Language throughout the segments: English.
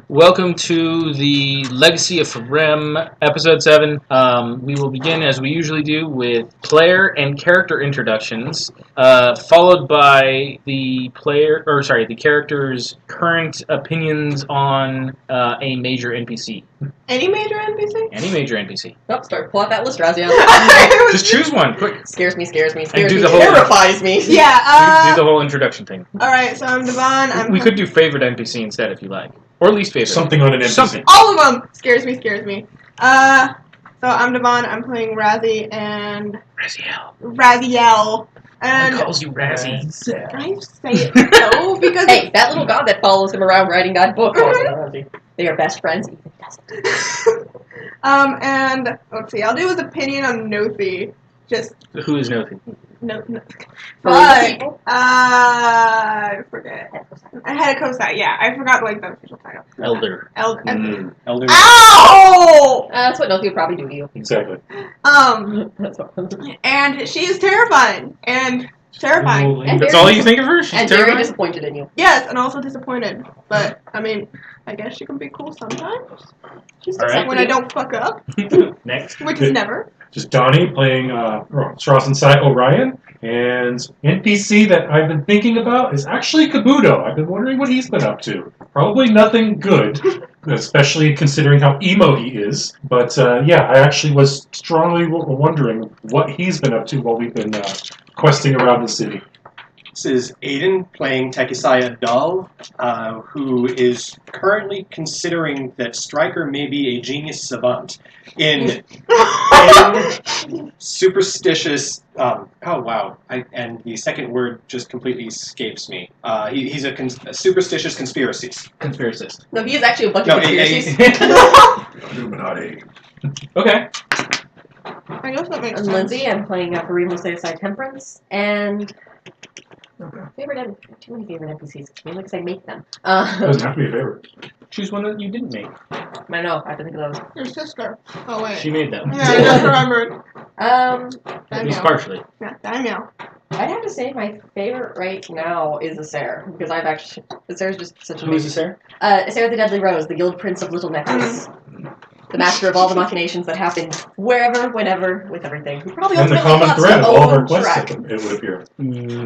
Welcome to the Legacy of Rem, Episode 7. We will begin, as we usually do, with player and character introductions, followed by the character's current opinions on a major NPC. Any major NPC? Any major NPC. Oh, start pull out that list, Razia. Just choose one, quick. Scares me. Terrifies me. Yeah, Do the whole introduction thing. Alright, so I'm Devon. We could do favorite NPC instead, if you like. Or least favorite. Something on an NPC. Something. All of them! Scares me. So I'm Devon, I'm playing Razzie and... Raziel. And... Who calls you Razzie? Can I say it though? Because... Hey, that little god that follows him around writing that book. They are best friends. Even doesn't. And... Let's see, I'll do his opinion on Nothi. Just... Who is Nothi? No. But, I forget. I had a co-site, yeah. I forgot, the official title. Elder. Elder. Ow! that's what Nothi would probably do to you. Exactly. That's what. And she is terrifying. And And That's very- all you think of her? She's And very terrifying? disappointed in you. Yes, and also disappointed. But, I guess she can be cool sometimes. She's All right. When I don't fuck up, Next. which is never. Just Donnie playing Srazinsai Orion. And NPC that I've been thinking about is actually Kabuto. I've been wondering what he's been up to. Probably nothing good, especially considering how emo he is. But I actually was strongly wondering what he's been up to while we've been questing around the city. This is Aiden playing Takisaya Dull, who is currently considering that Stryker may be a genius savant in superstitious. And the second word just completely escapes me. He's a superstitious conspiracies. Conspiracist. No, he is actually a bunch of conspiracies. Illuminati. Okay. I guess that makes I'm sense. Lindsay. I'm playing LegacyOfFeremS01E07 Temperance. And... Too many favorite NPCs. Mainly because I make them. Doesn't have to be a favorite. Choose one that you didn't make. I know, I have to think of those. Your sister. Oh, wait. She made them. Yeah, I just remembered. At least partially. Yeah, Daniel. I'd have to say my favorite right now is Acer, because Acer's just such a Who is this there? Acer the Deadly Rose, the Guild Prince of Little Necklace. The master of all the machinations that happen wherever, whenever, with everything. He probably And the ultimately common plots thread his of all of our own quests, track. it would appear.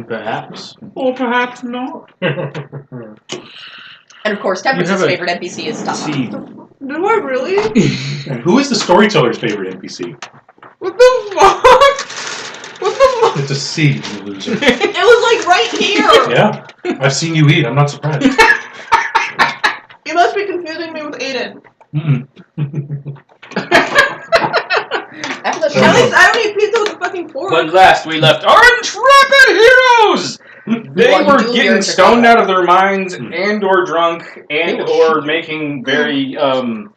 Perhaps. Or perhaps not. And of course, Temperance's You have a favorite NPC is Taha. Seed. Do I really? And who is the storyteller's favorite NPC? What the fuck? What the fuck? It's a seed, you loser. It was right here! Yeah, I've seen you eat. I'm not surprised. You must be confusing me with Aiden. Mm-mm. After the At least show, I don't eat pizza with a fucking fork. But last we left our intrepid heroes! They Well, you were do getting your stoned intrepid. out of their minds and or drunk and or making very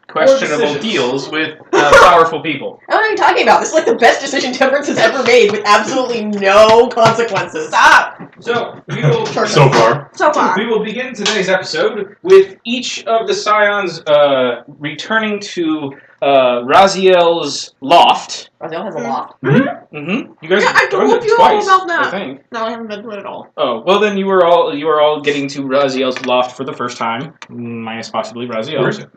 questionable decisions. deals with powerful people. what are you talking about? This is like the best decision Temperance has ever made with absolutely no consequences. Stop! So we will So far. So far. we will begin today's episode with each of the scions returning to Raziel's loft. Raziel has a loft. Mm-hmm. You guys Yeah, I have done told it you all twice, about that. I think. No, I haven't been to it at all. Oh, well then you were all getting to Raziel's loft for the first time, minus possibly Raziel. Where is it?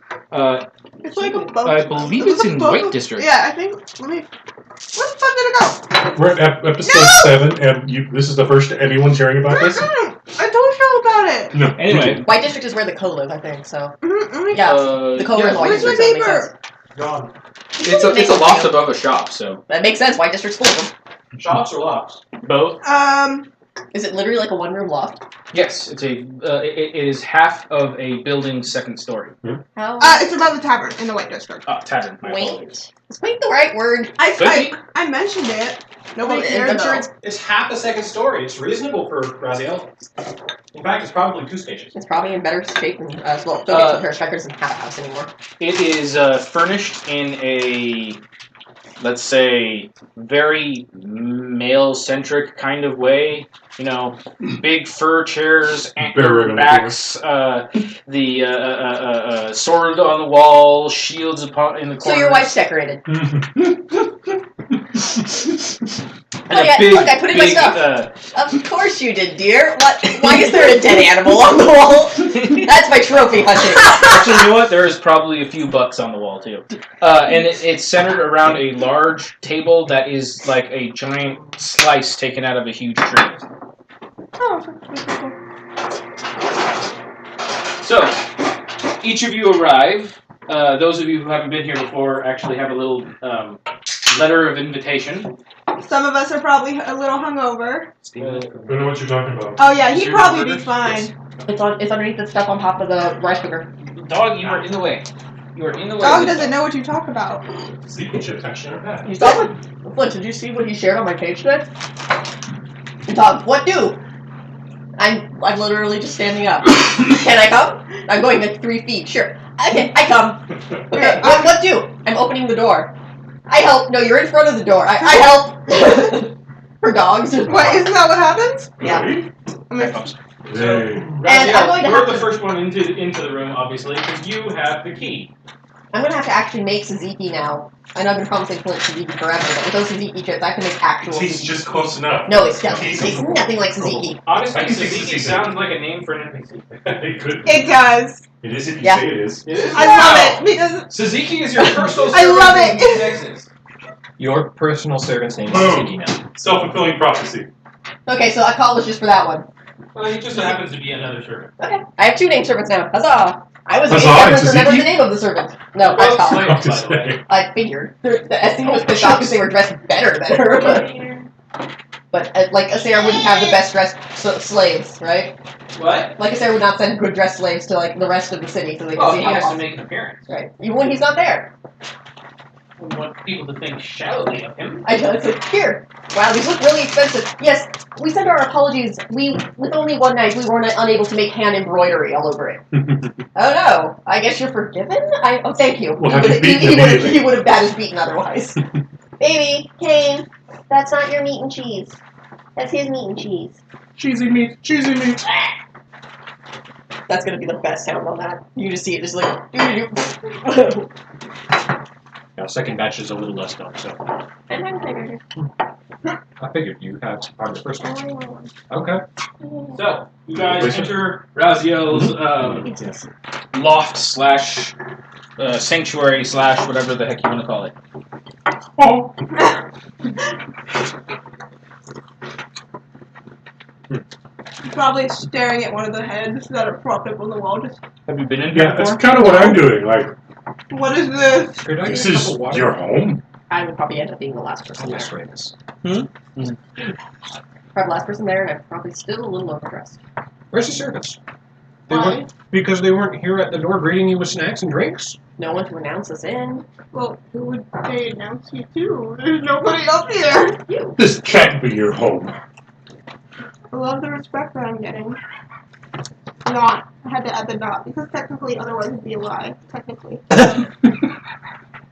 It's like a boat. I believe it's in White District. Yeah, I think. Let me. Where the fuck did it go? We're at episode 7, and this is the first anyone's hearing about this? I told you about it. No. Anyway, White District is where the Co live, I think, so. Mm-hmm. Yeah, the Co live in White Where's my District, so that makes paper? sense. Gone. it's a loft above a shop, so That makes sense, White District's full of them. Shops or lofts? both. Is it literally like a one-room loft? Yes, it's it is half of a building's second story. How? It's above the tavern in the White District. Tavern. My apologies. Wait. Is quaint the right word? I mentioned it. Nobody Well, cared I'm sure though. It's half a second story. It's reasonable for Raziel. In fact, it's probably 2 stations. It's probably in better shape than, don't get to her, Striker doesn't have a house anymore. It is furnished in a, let's say, very male-centric kind of way. You know, big fur chairs, antler backs, the sword on the wall, shields in the corners. So your wife's decorated. And yeah, look, I put in my stuff. Of course you did, dear. What? Why is there a dead animal on the wall? That's my trophy hunting. Actually, you know what? There is probably a few bucks on the wall, too. And it's centered around a large table that is like a giant slice taken out of a huge tree. Oh, So, each of you arrive. Those of you who haven't been here before actually have a little letter of invitation. some of us are probably a little hungover. I don't know what you're talking about. Oh yeah, he'd probably be fine. It's underneath the stuff on top of the rice cooker. Dog, you are in the way. You are in the way. Dog doesn't know what you talk about. Sleeping chips actually aren't bad. You saw what? Did you see what he shared on my page today? Dog, what do? I'm literally just standing up. Can I come? I'm going like 3 feet. Sure. Okay, I come. Okay, what do? I'm opening the door. I help. No, you're in front of the door. I help. For dogs. Wait, isn't that what happens? Yeah. I mean, Hey. And I'm going to you're have the to- first one into the room, obviously, because you have the key. I'm gonna have to actually make tzatziki now. I know I've been promising Flint tzatziki forever, but with those tzatziki chips, I can make actual It tastes tzatziki. just close enough. No, it doesn't. It tastes nothing like tzatziki. Honestly, I can see tzatziki tzatziki. sounds like a name for an NPC. It could. it does. It is if you Yeah. say it is. It is. I love it because Tzatziki is your personal I love servant it. in Texas. Your personal servant's name is Boom. Ziggy now. Self-fulfilling prophecy. Okay, so I call this just for that one. Well, he just happens to be another servant. Okay, I have 2 name servants now. Huzzah! I was Huzzah, never it's remember tzatziki? the name of the servant. No, Both that's slaves, Colin. by the way. I figured. The Estine was pissed off because they were dressed better than her. But like Asera wouldn't have the best dressed slaves, right? What? Like Asera would not send good dressed slaves to like the rest of the city so they Well, could he see has how to make an appearance. right. Even when he's not there. We want people to think shallowly of him. I know, it's like, here. Wow, these look really expensive. Yes, we send our apologies. With only one knife, we weren't unable to make hand embroidery all over it. Oh no, I guess you're forgiven? Oh, thank you. We'll have you beaten immediately. He would have had us beaten otherwise. Baby, Kane, that's not your meat and cheese. That's his meat and cheese. Cheesy meat, cheesy meat. That's gonna be the best sound on that. You just see it just like doo-doo-doo. Now, second batch is a little less done, so And I'm bigger. I figured you had part of the first one. Okay. So, you guys Wait, enter Raziel's loft slash sanctuary slash whatever the heck you want to call it. Oh. probably staring at one of the heads that are propped up on the wall. Just, Have you been in here Yeah, that's before? kind of what I'm doing. Like, what is this? Could I this get a is cup of water? your home? I would probably end up being the last person I'll there. just read this. Probably the last person there, and I'm probably still a little overdressed. Where's the servants? They Why? weren't, because they weren't here at the door greeting you with snacks and drinks? No one to announce us in. Well, who would they announce you to? There's nobody up here. You. This can't be your home. I love the respect that I'm getting. Not. I had to add the not because technically, otherwise it'd be a lie. Technically.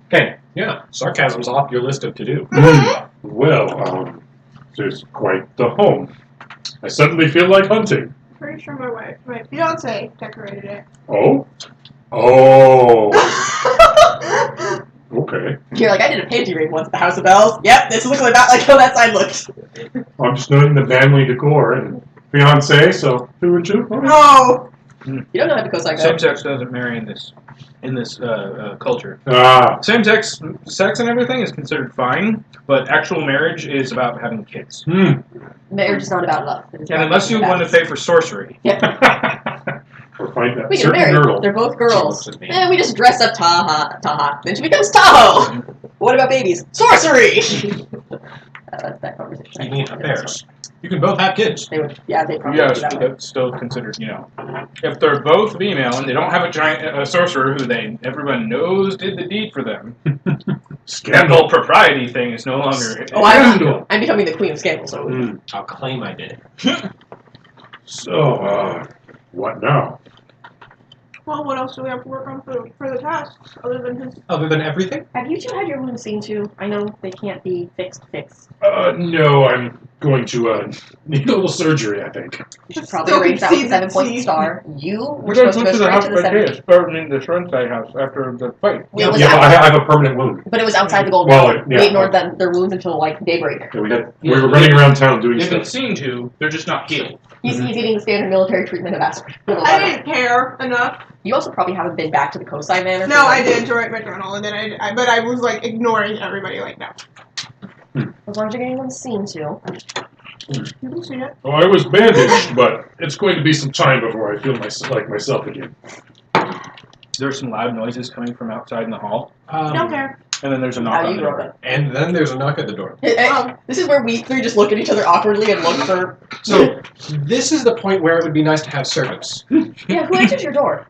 Okay, yeah. Sarcasm's off your list of to-do. Well, this is quite the home. I suddenly feel like hunting. Pretty sure my fiance decorated it. Oh? Oh. Okay. You're like, I did a panty raid once at the House of Bells. Yep, this looks about like how that side looks. I'm just noting the manly decor and fiance, so 2 and 2. Okay. Oh. You don't know how to co-sign Same that. sex doesn't marry in this culture. Ah, Same sex and everything is considered fine, but actual marriage is about having kids. Marriage is not about love. It is And about unless you want to pay for sorcery, or find that We get certain married. girdle. They're both She girls. looks at me. And we just dress up Taha. Then she becomes Tahoe. What about babies? Sorcery! That conversation. Speaking of affairs, you can both have kids. They would, yeah, they probably yes, do that way. that's still considered, if they're both female and they don't have a giant sorcerer who everyone knows did the deed for them, that Scandal. whole propriety thing is no longer. Oh, I'm becoming the queen of scandal, so I'll claim I did it. So, what now? Well, what else do we have to work on for the tasks other than his? Other than everything? have you two had your wounds seen too? I know they can't be fixed. No, I'm going to need a little surgery, I think. You should probably Still arrange that with a concede 7-point the star. You were We're supposed to going go to the straight house to the by 7. day. Burning the Srazinsai house after the fight. It Yeah, was but out, I have a permanent wound. but it was outside the gold Well, tower. yeah. We ignored their wounds until like daybreak. Yeah, we were running around town doing They've been stuff. seen to. They're just not healed. He's getting the standard military treatment of aspirin. I didn't care enough. You also probably haven't been back to the Kosai Manor. No, I did to write my journal, and then but I was like ignoring everybody like no. As long as you're getting them seen to. You can see it. Oh, I was bandaged, but it's going to be some time before I feel like myself again. There's some loud noises coming from outside in the hall, Don't care. and then there's a knock How on you the grew door. up. And then there's a knock at the door. This is where we three just look at each other awkwardly and look for. So this is the point where it would be nice to have servants. Yeah, who answers your door?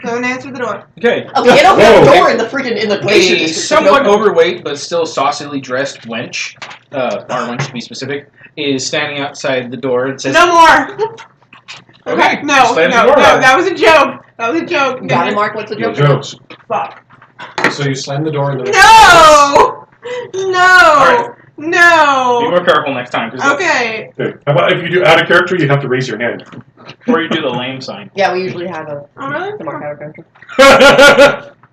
Go and answer the door. Okay. Oh, we get open Whoa. the door in the freaking glacier A district. somewhat overweight but still saucily dressed wench, our wench to be specific, is standing outside the door and says, No more. Okay, No, slam the no, door no. up. That was a joke. That was a joke. Got it, Mark. What's the No joke? jokes. Fuck. So you slam the door in the No. No. Alright. Be No. more careful next time, Okay. Okay. How about if you do out of character, you have to raise your hand. or you do the lame sign. Yeah, we usually have Oh really? the Mark out of country.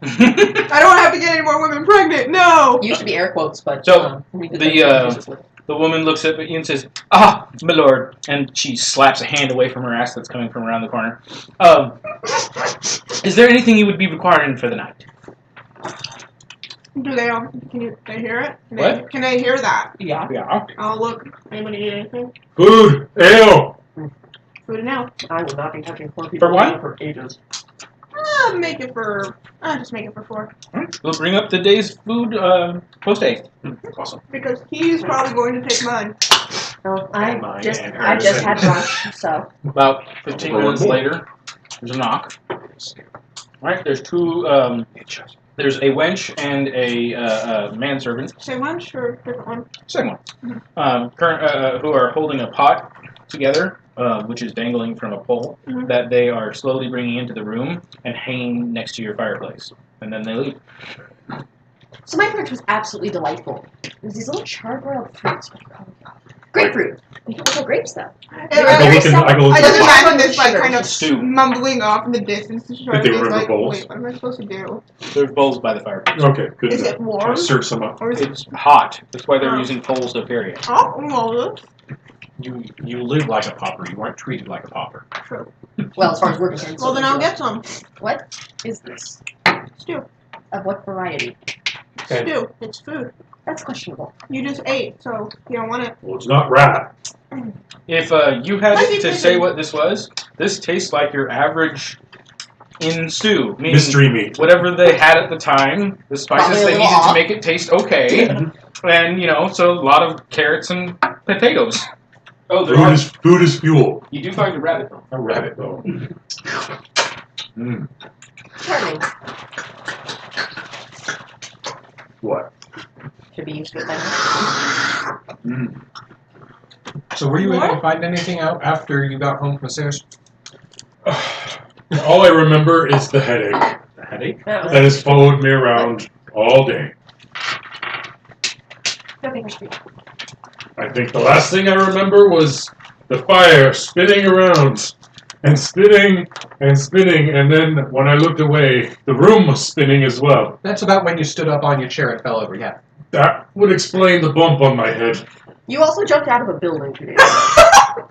I don't have to get any more women pregnant. No. Used to be air quotes, but So, we did the, that uselessly. The woman looks up at you and says, "Ah, my lord," and she slaps a hand away from her ass that's coming from around the corner. Is there anything you would be requiring for the night? Do they all? They hear it? What? Can they hear that? Yeah. Yeah. Oh look. Anybody eat anything? Food, ale. Food now. I will not be touching poor people For what? for ages. Make it for. Just make it for 4. We'll bring up the day's food post haste. Awesome. Because he's probably going to take mine. No, Mine I and just hers. had brunch, so About 15 minutes later, there's a knock. Alright, there's two, there's a wench and a manservant, Say one, sure, different one. second one, who are holding a pot together, which is dangling from a pole, Mhm. that they are slowly bringing into the room and hanging next to your fireplace. And then they leave. So my brunch was absolutely delightful. There's these little charbroiled fruits. What do you call them? Grapefruit. They don't know grapes though. It I go was- look in- I go look I in- just Yeah. imagine this like kind of Stew. mumbling off in the distance. To try Did they to be remember like, bowls? wait, what am I supposed to do? There's bowls by the fireplace. Okay, good. Is enough. it warm? I'll serve some up. Or is it? It's hot. That's why they're Oh. using poles to carry it. Oh, well, You live like a pauper. You weren't treated like a pauper. true. Well, as far as we're concerned. Well, so then I'll get some What is this? stew. Of what variety? Okay. Stew. It's food. That's questionable. You just ate, so you don't want it. Well, it's not rat. If you had Might be to chicken. say what this was, this tastes like your average in stew. Meaning Mystery meat. whatever they had at the time, the spices Probably a they little needed off. to make it taste okay, and so a lot of carrots and potatoes. Oh, there are. Food is fuel. You do find a rabbit though. A rabbit though. Mm. Charming. What? Should be used to it then. Mm. So were you able What? to find anything out after you got home from Sarah's? All I remember is the headache The headache? No, that has followed me around all day. no paper street. I think the last thing I remember was the fire spinning around and spinning and spinning, and then when I looked away, the room was spinning as well. That's about when you stood up on your chair and fell over. Yeah. That would explain the bump on my head. You also jumped out of a building 2 days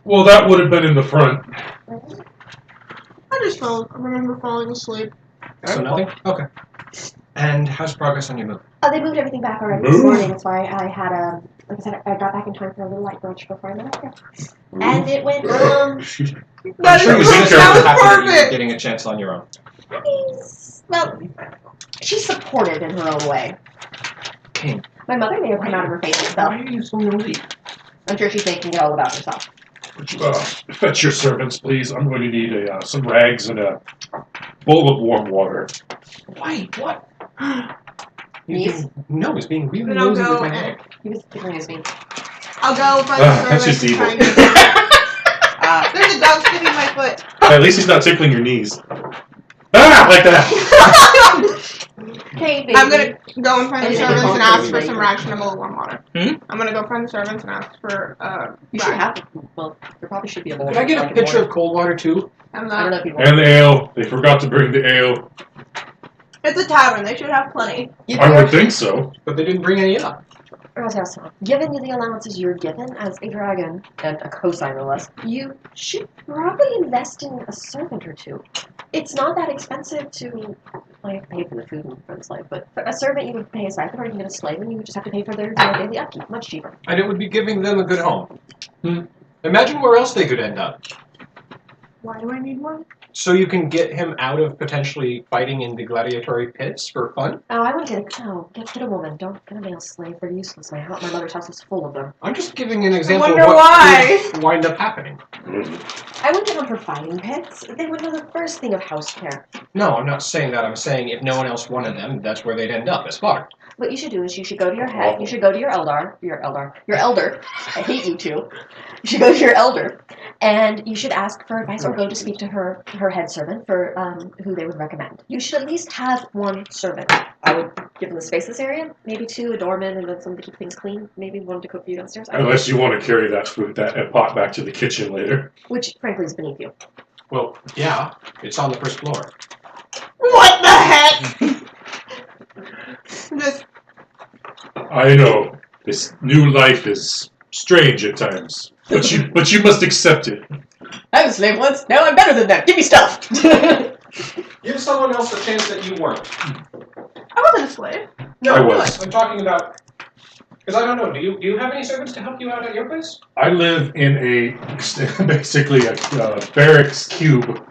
Well, that would have been in the front. ago. I remember falling asleep. So nothing? Okay. And how's progress on your move? They moved everything back already Move? this morning. That's why I had like I said, I got back in time for a little light brunch before I went up there. And it went, That I'm is sure you perfect. think you're That was happy that you're perfect. getting a chance on your own. I mean, well, she's supportive in her own way. Okay. My mother may have come out of her face and stuff. Why are you so nosy? I'm sure she's making it all about herself. Fetch your servants, please. I'm going to need some rags and a bowl of warm water. Why? What? Niece? No, he's being really Then I'll nosy with go my and name. He was tickling his feet. I'll go find That's the just evil. servant. There's a dog sticking my foot. At least he's not tickling your knees. Ah, like that. Okay, baby. I'm gonna go and find the And servants talk and to ask for everybody. some rationable warm water. Hmm? I'm gonna go find the servants and ask for You should have. Well, there probably should be a bowl. Could I get a pitcher of cold water too? I'm I don't know not. if you want. And the ale. They forgot to bring the ale. It's a tavern. They should have plenty. I would think so. But they didn't bring any up. Given the allowances you're given as a dragon and a cosign no less, you should probably invest in a servant or two. It's not that expensive to pay for the food and for the slave, but for a servant you would pay a stipend, or you can get a slave and you would just have to pay for their daily upkeep. Much cheaper. And it would be giving them a good home. Hmm. Imagine where else they could end up. Why do I need one? So you can get him out of potentially fighting in the gladiatory pits for fun? Oh, I wouldn't get a woman. Don't get a male slave. They're useless. My mother's house is full of them. I'm just giving an example wonder of what why. could wind up happening. I wouldn't get them for fighting pits. They would know the first thing of house care. No, I'm not saying that. I'm saying if no one else wanted them, that's where they'd end up, as fodder. What you should do is you should go to your head. You should go to your elder. I hate you two. You should go to your elder, and you should ask for advice or go to speak to her head servant for who they would recommend. You should at least have one servant. I would give them the spaceless area, maybe two, a doorman, and then someone to keep things clean. Maybe one to cook for you downstairs. Unless you want to carry that food, that pot back to the kitchen later. Which, frankly, is beneath you. Well, yeah, it's on the first floor. What the heck? Just I know this new life is strange at times, but you must accept it. I was a slave once. Now I'm better than them. Give me stuff. Give someone else a chance that you weren't. I wasn't a slave. No, I was. I'm talking about... Because I don't know, do you have any servants to help you out at your place? I live in basically a barracks cube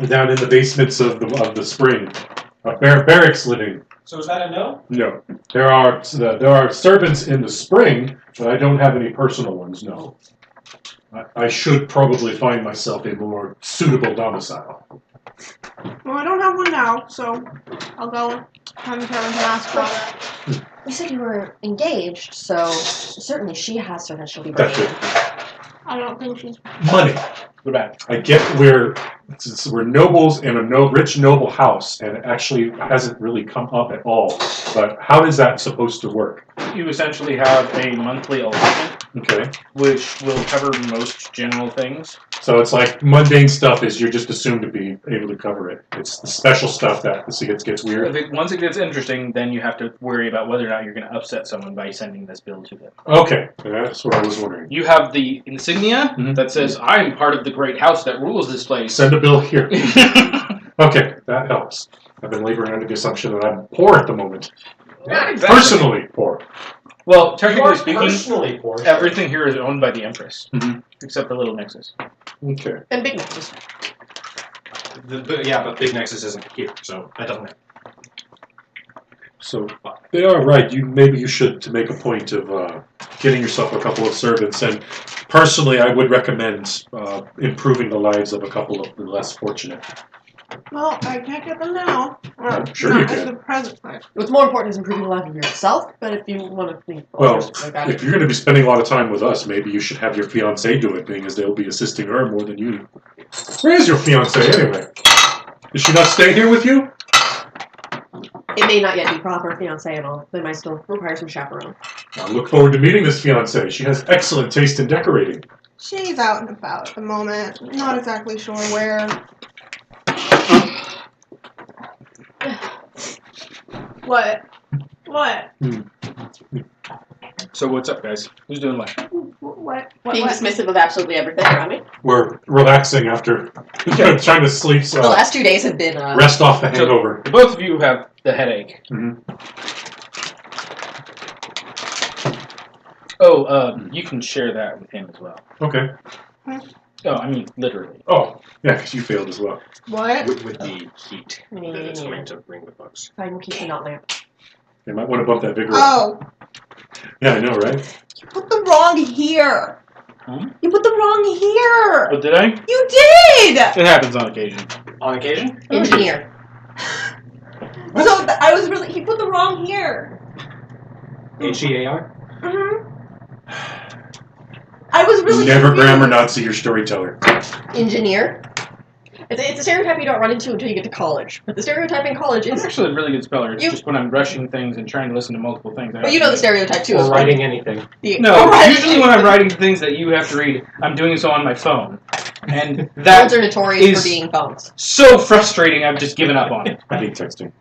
down in the basements of the spring. A barracks living. So is that a no? No, there are servants in the spring, but I don't have any personal ones. No, I should probably find myself a more suitable domicile. Well, I don't have one now, so I'll go find the servants and ask for that. You said you were engaged, so certainly she has servants she'll be That's bringing. it. I don't think she's. Money. What about? I get we're nobles in a rich noble house, and it actually hasn't really come up at all. But how is that supposed to work? You essentially have a monthly allotment, Okay, which will cover most general things. so it's like mundane stuff is you're just assumed to be able to cover it. It's the special stuff that gets weird. Once it gets interesting, then you have to worry about whether or not you're going to upset someone by sending this bill to them. Okay, that's what I was wondering. You have the insignia Mhm. that says, "I am part of the great house that rules this place." Send a bill here. Okay, that helps. I've been laboring under the assumption that I'm poor at the moment. Not exactly. Personally poor. Well, You technically are speaking, personally poor. everything here is owned by the Empress, Mhm. except for Little Nexus. Okay. And big nexus. But Big Nexus isn't here, so that doesn't matter. So they are right. Maybe you should to make a point of getting yourself a couple of servants. And personally, I would recommend improving the lives of a couple of the less fortunate. Well, I can't get them now. Or Sure not you at can. the present time. What's more important is improving the life of yourself, but if you want to think Well, like that. if you're going to be spending a lot of time with us, maybe you should have your fiancée do it, being as they'll be assisting her more than you. Where is your fiancée anyway? Does she not stay here with you? It may not yet be proper fiancé and all. They might still require some chaperone. I look forward to meeting this fiancée. She has excellent taste in decorating. She's out and about at the moment. Not exactly sure where. What? What? So what's up, guys? Who's doing what? What? Being dismissive of absolutely everything around me. We're relaxing after trying to sleep, The last 2 days have been. rest off the hangover. The both of you have the headache. Mhm. Oh, you can share that with him as well. Okay. Oh, I mean, literally. Oh, yeah, because you failed as well. What? With the heat that it's going to bring the bugs. I will keep the not lamp. You might want to bump that vigor up. Oh, Yeah, I know, right? you put the wrong here. Hmm? You put the wrong here. Oh, did I? You did. It happens on occasion. On occasion? Engineer. So I was really. He put the wrong here. HEAR? Mhm. I was really Never confused. grammar Nazi your storyteller. Engineer. It's a stereotype you don't run into until you get to college. But the stereotype in college I'm is... actually a really good speller. It's You- just when I'm rushing things and trying to listen to multiple things. But you know the stereotype too. Or is writing anything. No, Right. usually when I'm writing things that you have to read, I'm doing so on my phone. And Phones that are notorious is for being phones. so frustrating, I've just given up on it. I hate texting.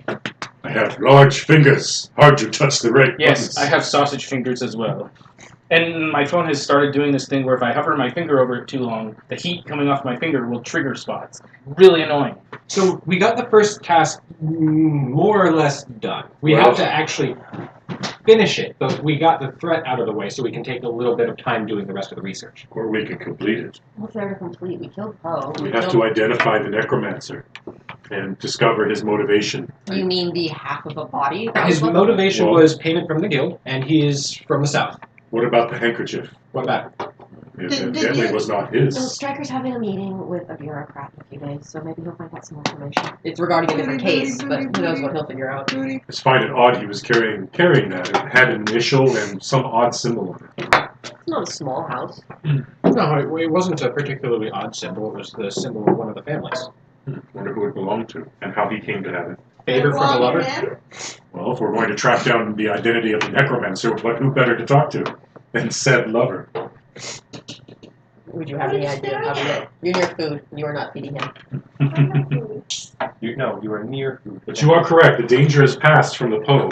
I have large fingers, hard to touch the right Yes, buttons. I have sausage fingers as well. And my phone has started doing this thing where if I hover my finger over it too long, the heat coming off my finger will trigger spots. Really annoying. So we got the first task more or less done. We Well- have to actually finish it, but we got the threat out of the way so we can take a little bit of time doing the rest of the research. Or we can complete it. What's there to complete? We killed Poe. We have to identify the necromancer and discover his motivation. You mean the half of a body? That His was motivation Well- was payment from the guild, and he is from the south. What about the handkerchief? What about it? It Did evidently you- was not So his. Stryker's having a meeting with a bureaucrat in a few days, so maybe he'll find out some more information. It's regarding a different case, but who knows what he'll figure out. Booty. I just find it odd he was carrying that. It had an initial and some odd symbol on it. It's not a small house. No, it wasn't a particularly odd symbol. It was the symbol of one of the families. Wonder who it belonged to and how he came to have it. Favor from a Belong lover? to him? Well, if we're going to track down the identity of the necromancer, who better to talk to than said lover? Would you have any idea how to get? You're near food, and you are not feeding him. You are near food. But you are correct. The danger has passed from the Poe.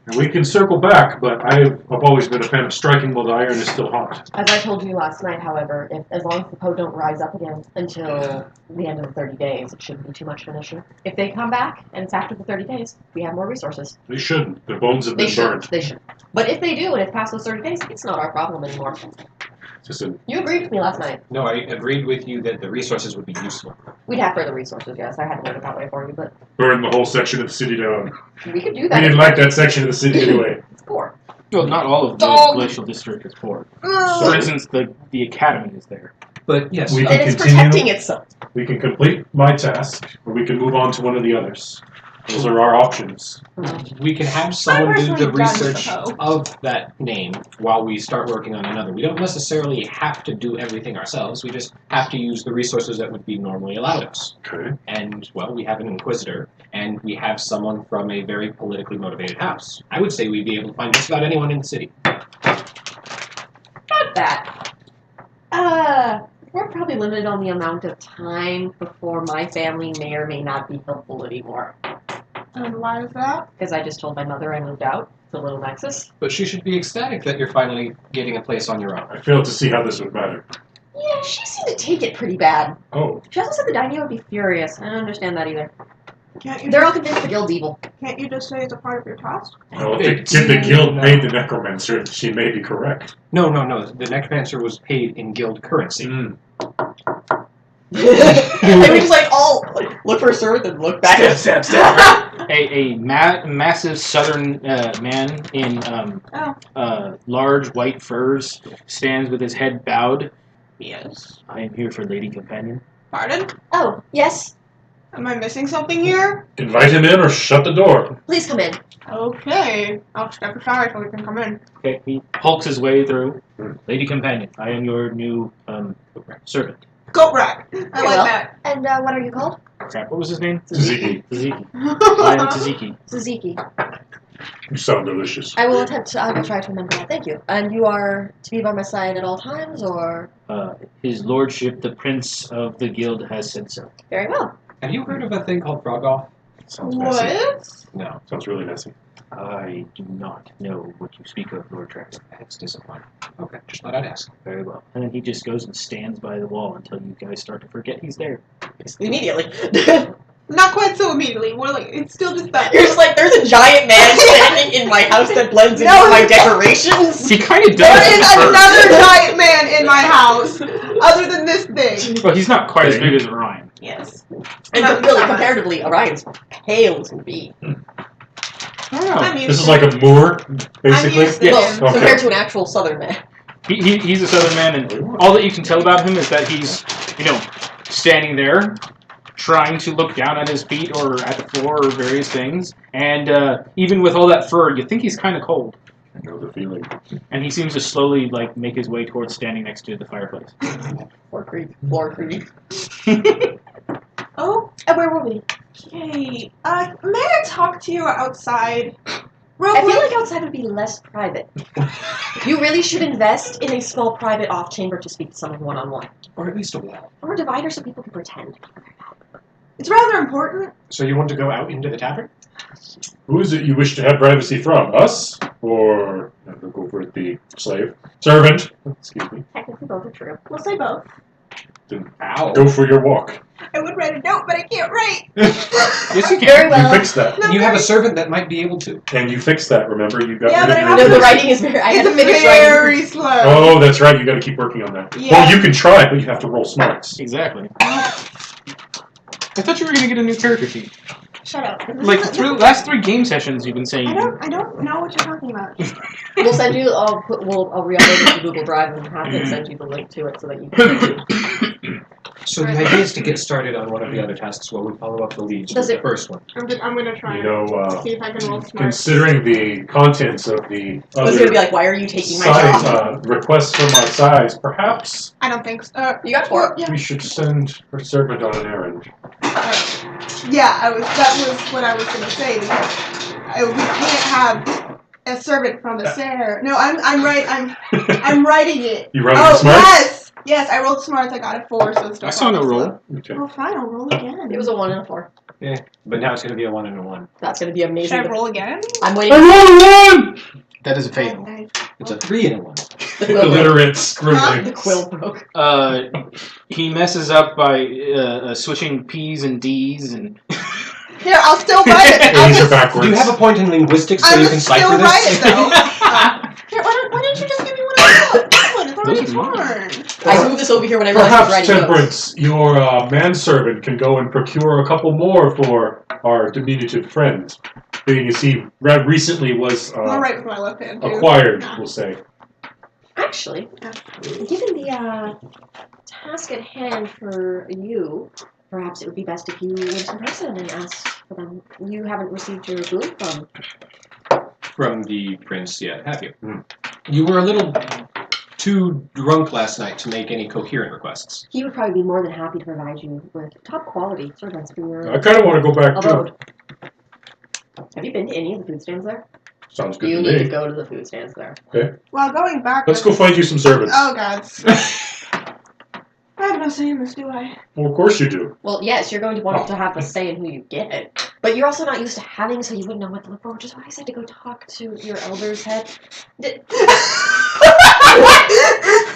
And we can circle back, but I've always been a fan of striking while the iron is still hot. As I told you last night, however, as long as the Poe don't rise up again until the end of the 30 days, it shouldn't be too much of an issue. If they come back, and it's after the 30 days, we have more resources. They shouldn't. Their bones have They been should. burned. They should. But if they do, and it's past those 30 days, it's not our problem anymore. Just a, You agreed with me last night. No, I agreed with you that the resources would be useful. We'd have further resources, yes. I had to word it that way for you, but burn the whole section of the city down. we could do We that. didn't like that section of the city anyway. It's poor. Well, not all of the Dog. glacial district is poor. Ugh. For instance, the academy is there. But yes, We And can it's continue. protecting itself. We can complete my task, or we can move on to one of the others. Those are our options. we can have someone do personally the done with research the Poe. of that name while we start working on another. We don't necessarily have to do everything ourselves. We just have to use the resources that would be normally allowed us. Okay. And Well, we have an inquisitor, and we have someone from a very politically motivated house. I would say we'd be able to find just about anyone in the city. Not that. We're probably limited on the amount of time before my family may or may not be helpful anymore. And why is that? Because I just told my mother I moved out to Little Nexus. But she should be ecstatic that you're finally getting a place on your own. I fail to see how this would matter. Yeah, she seemed to take it pretty bad. Oh, She also said the daimyo would be furious. I don't understand that either. Can't you They're all just, convinced the guild's evil. can't you just say it's a part of your task? well, if the guild paid the necromancer, she may be correct. No. The necromancer was paid in guild currency. Mm. And we just like all like, look for Sir, then look back at Stab, stab. Massive southern man in large white furs stands with his head bowed. Yes, I am here for Lady Companion. Pardon? Oh, yes. Am I missing something here? Invite him in or shut the door. Please come in. Okay. I'll step aside so we can come in. Okay, he hulks his way through. Lady Companion, I am your new servant. Goat rack. I Very like well. that. And what are you called? Crap, what was his name? Tzatziki. Tzatziki. I am Tzatziki. Suzuki. You sound delicious. I will try to remember that. Thank you. And you are to be by my side at all times, or? His lordship, the prince of the guild, has said so. Very well. Have you heard of a thing called frog off? Sounds messy. What? No, Sounds really messy. I do not know what you speak of, Lord Tracker. it's disappointing. Okay, just thought I'd ask. Very well. And then he just goes and stands by the wall until you guys start to forget he's there. Immediately. Not quite so immediately. We're like, it's still just that. You're just like, there's a giant man standing in my house that blends into No. my decorations. He kind of does. There is at first. another giant man in my house, other than this thing. Well, he's not quite as big as Orion. Yes. And really, comparatively, Orion's pale as can be. I don't know. I'm used This is to like it. a Moor, I'm basically. used to Yes. him. Well, Okay. compared to an actual southern man. He's a southern man, and all that you can tell about him is that he's, standing there, trying to look down at his feet or at the floor or various things. And even with all that fur, you think he's kind of cold. I know the feeling. And he seems to slowly make his way towards standing next to the fireplace. Floor creep. Floor creep. Oh, Where were we? okay. May I talk to you outside? Real I feel quick? like outside would be less private. You really should invest in a small private off chamber to speak to someone one-on-one. Or at least a wall. Or a divider so people can pretend. It's rather important. So you want to go out into the tavern? Who is it you wish to have privacy from? Us? Or, I'll go for it, the slave? Servant? Excuse me. Technically both are true. We'll say both. Then Ow. go for your walk. I would write a note, but I can't write. Yes, you can. Very well. You fixed that. No, You have a servant that might be able to. And you fixed that, remember? You got Yeah, rid but I of have your... No, the writing is very... I had to It's finish writing. very slow. Oh, that's right. You got to keep working on that. Yeah. Well, you can try, but you have to roll smarts. Exactly. I thought you were gonna get a new character sheet. Shut up. Last 3 game sessions, you've been saying. I don't know what you're talking about. We'll send you... I'll re-upload it to Google Drive and have him send you the link to it so that you can... So the idea is to get started on one of the other tasks while we follow up the leads Does with it- the first one. I'm gonna try You know, see if I can roll smart. considering the contents of the I was going to other be like, why are you taking my size, job? requests from our size, perhaps I don't think so. You got 4. Yeah. we should send our servant on an errand. Yeah, that was what I was gonna say. We can't have a servant from the Sarah. No, I'm writing it. You wrote Oh it smart? yes, I rolled smarts. I got a 4, so it's still I saw no probably roll. slow. Okay. Well, fine, I'll roll again. It was a 1 and a 4. But now it's going to be a 1 and a 1. That's going to be Should amazing. I roll again? I'm waiting. I rolled a 1! That is a fail. It's a 3 and a 1. The quill broke. Illiterate The scribbling. quill broke. He messes up by switching P's and D's and. Here, I'll still write it. A's are Do you backwards. have a point in linguistics so I you will can still cipher write this? it though. Here, why don't you just give me one of those? This one, it's already Those are mine. torn. I moved this over here when I realized I was Perhaps, writing notes. Temperance, your manservant can go and procure a couple more for our diminutive friend, being as he recently was I'm gonna write with my left hand too. acquired, Yeah. we'll say. Actually, given the task at hand for you, perhaps it would be best if you went in person and asked for them. You haven't received your boon From the prince yet, have you? Hmm. You were a little too drunk last night to make any coherent requests. He would probably be more than happy to provide you with top quality servants for your I kind of want to go back abode. too. Have you been to any of the food stands there? Sounds good You to need to me. go to the food stands there. Well, going back. Let's go find you some servants. Oh God. I have no say in this, do I? Well, of course you do. Well, yes, you're going to want to have a say in who you get. But you're also not used to having, so you wouldn't know what to look for, which is why I said to go talk to your elder's head.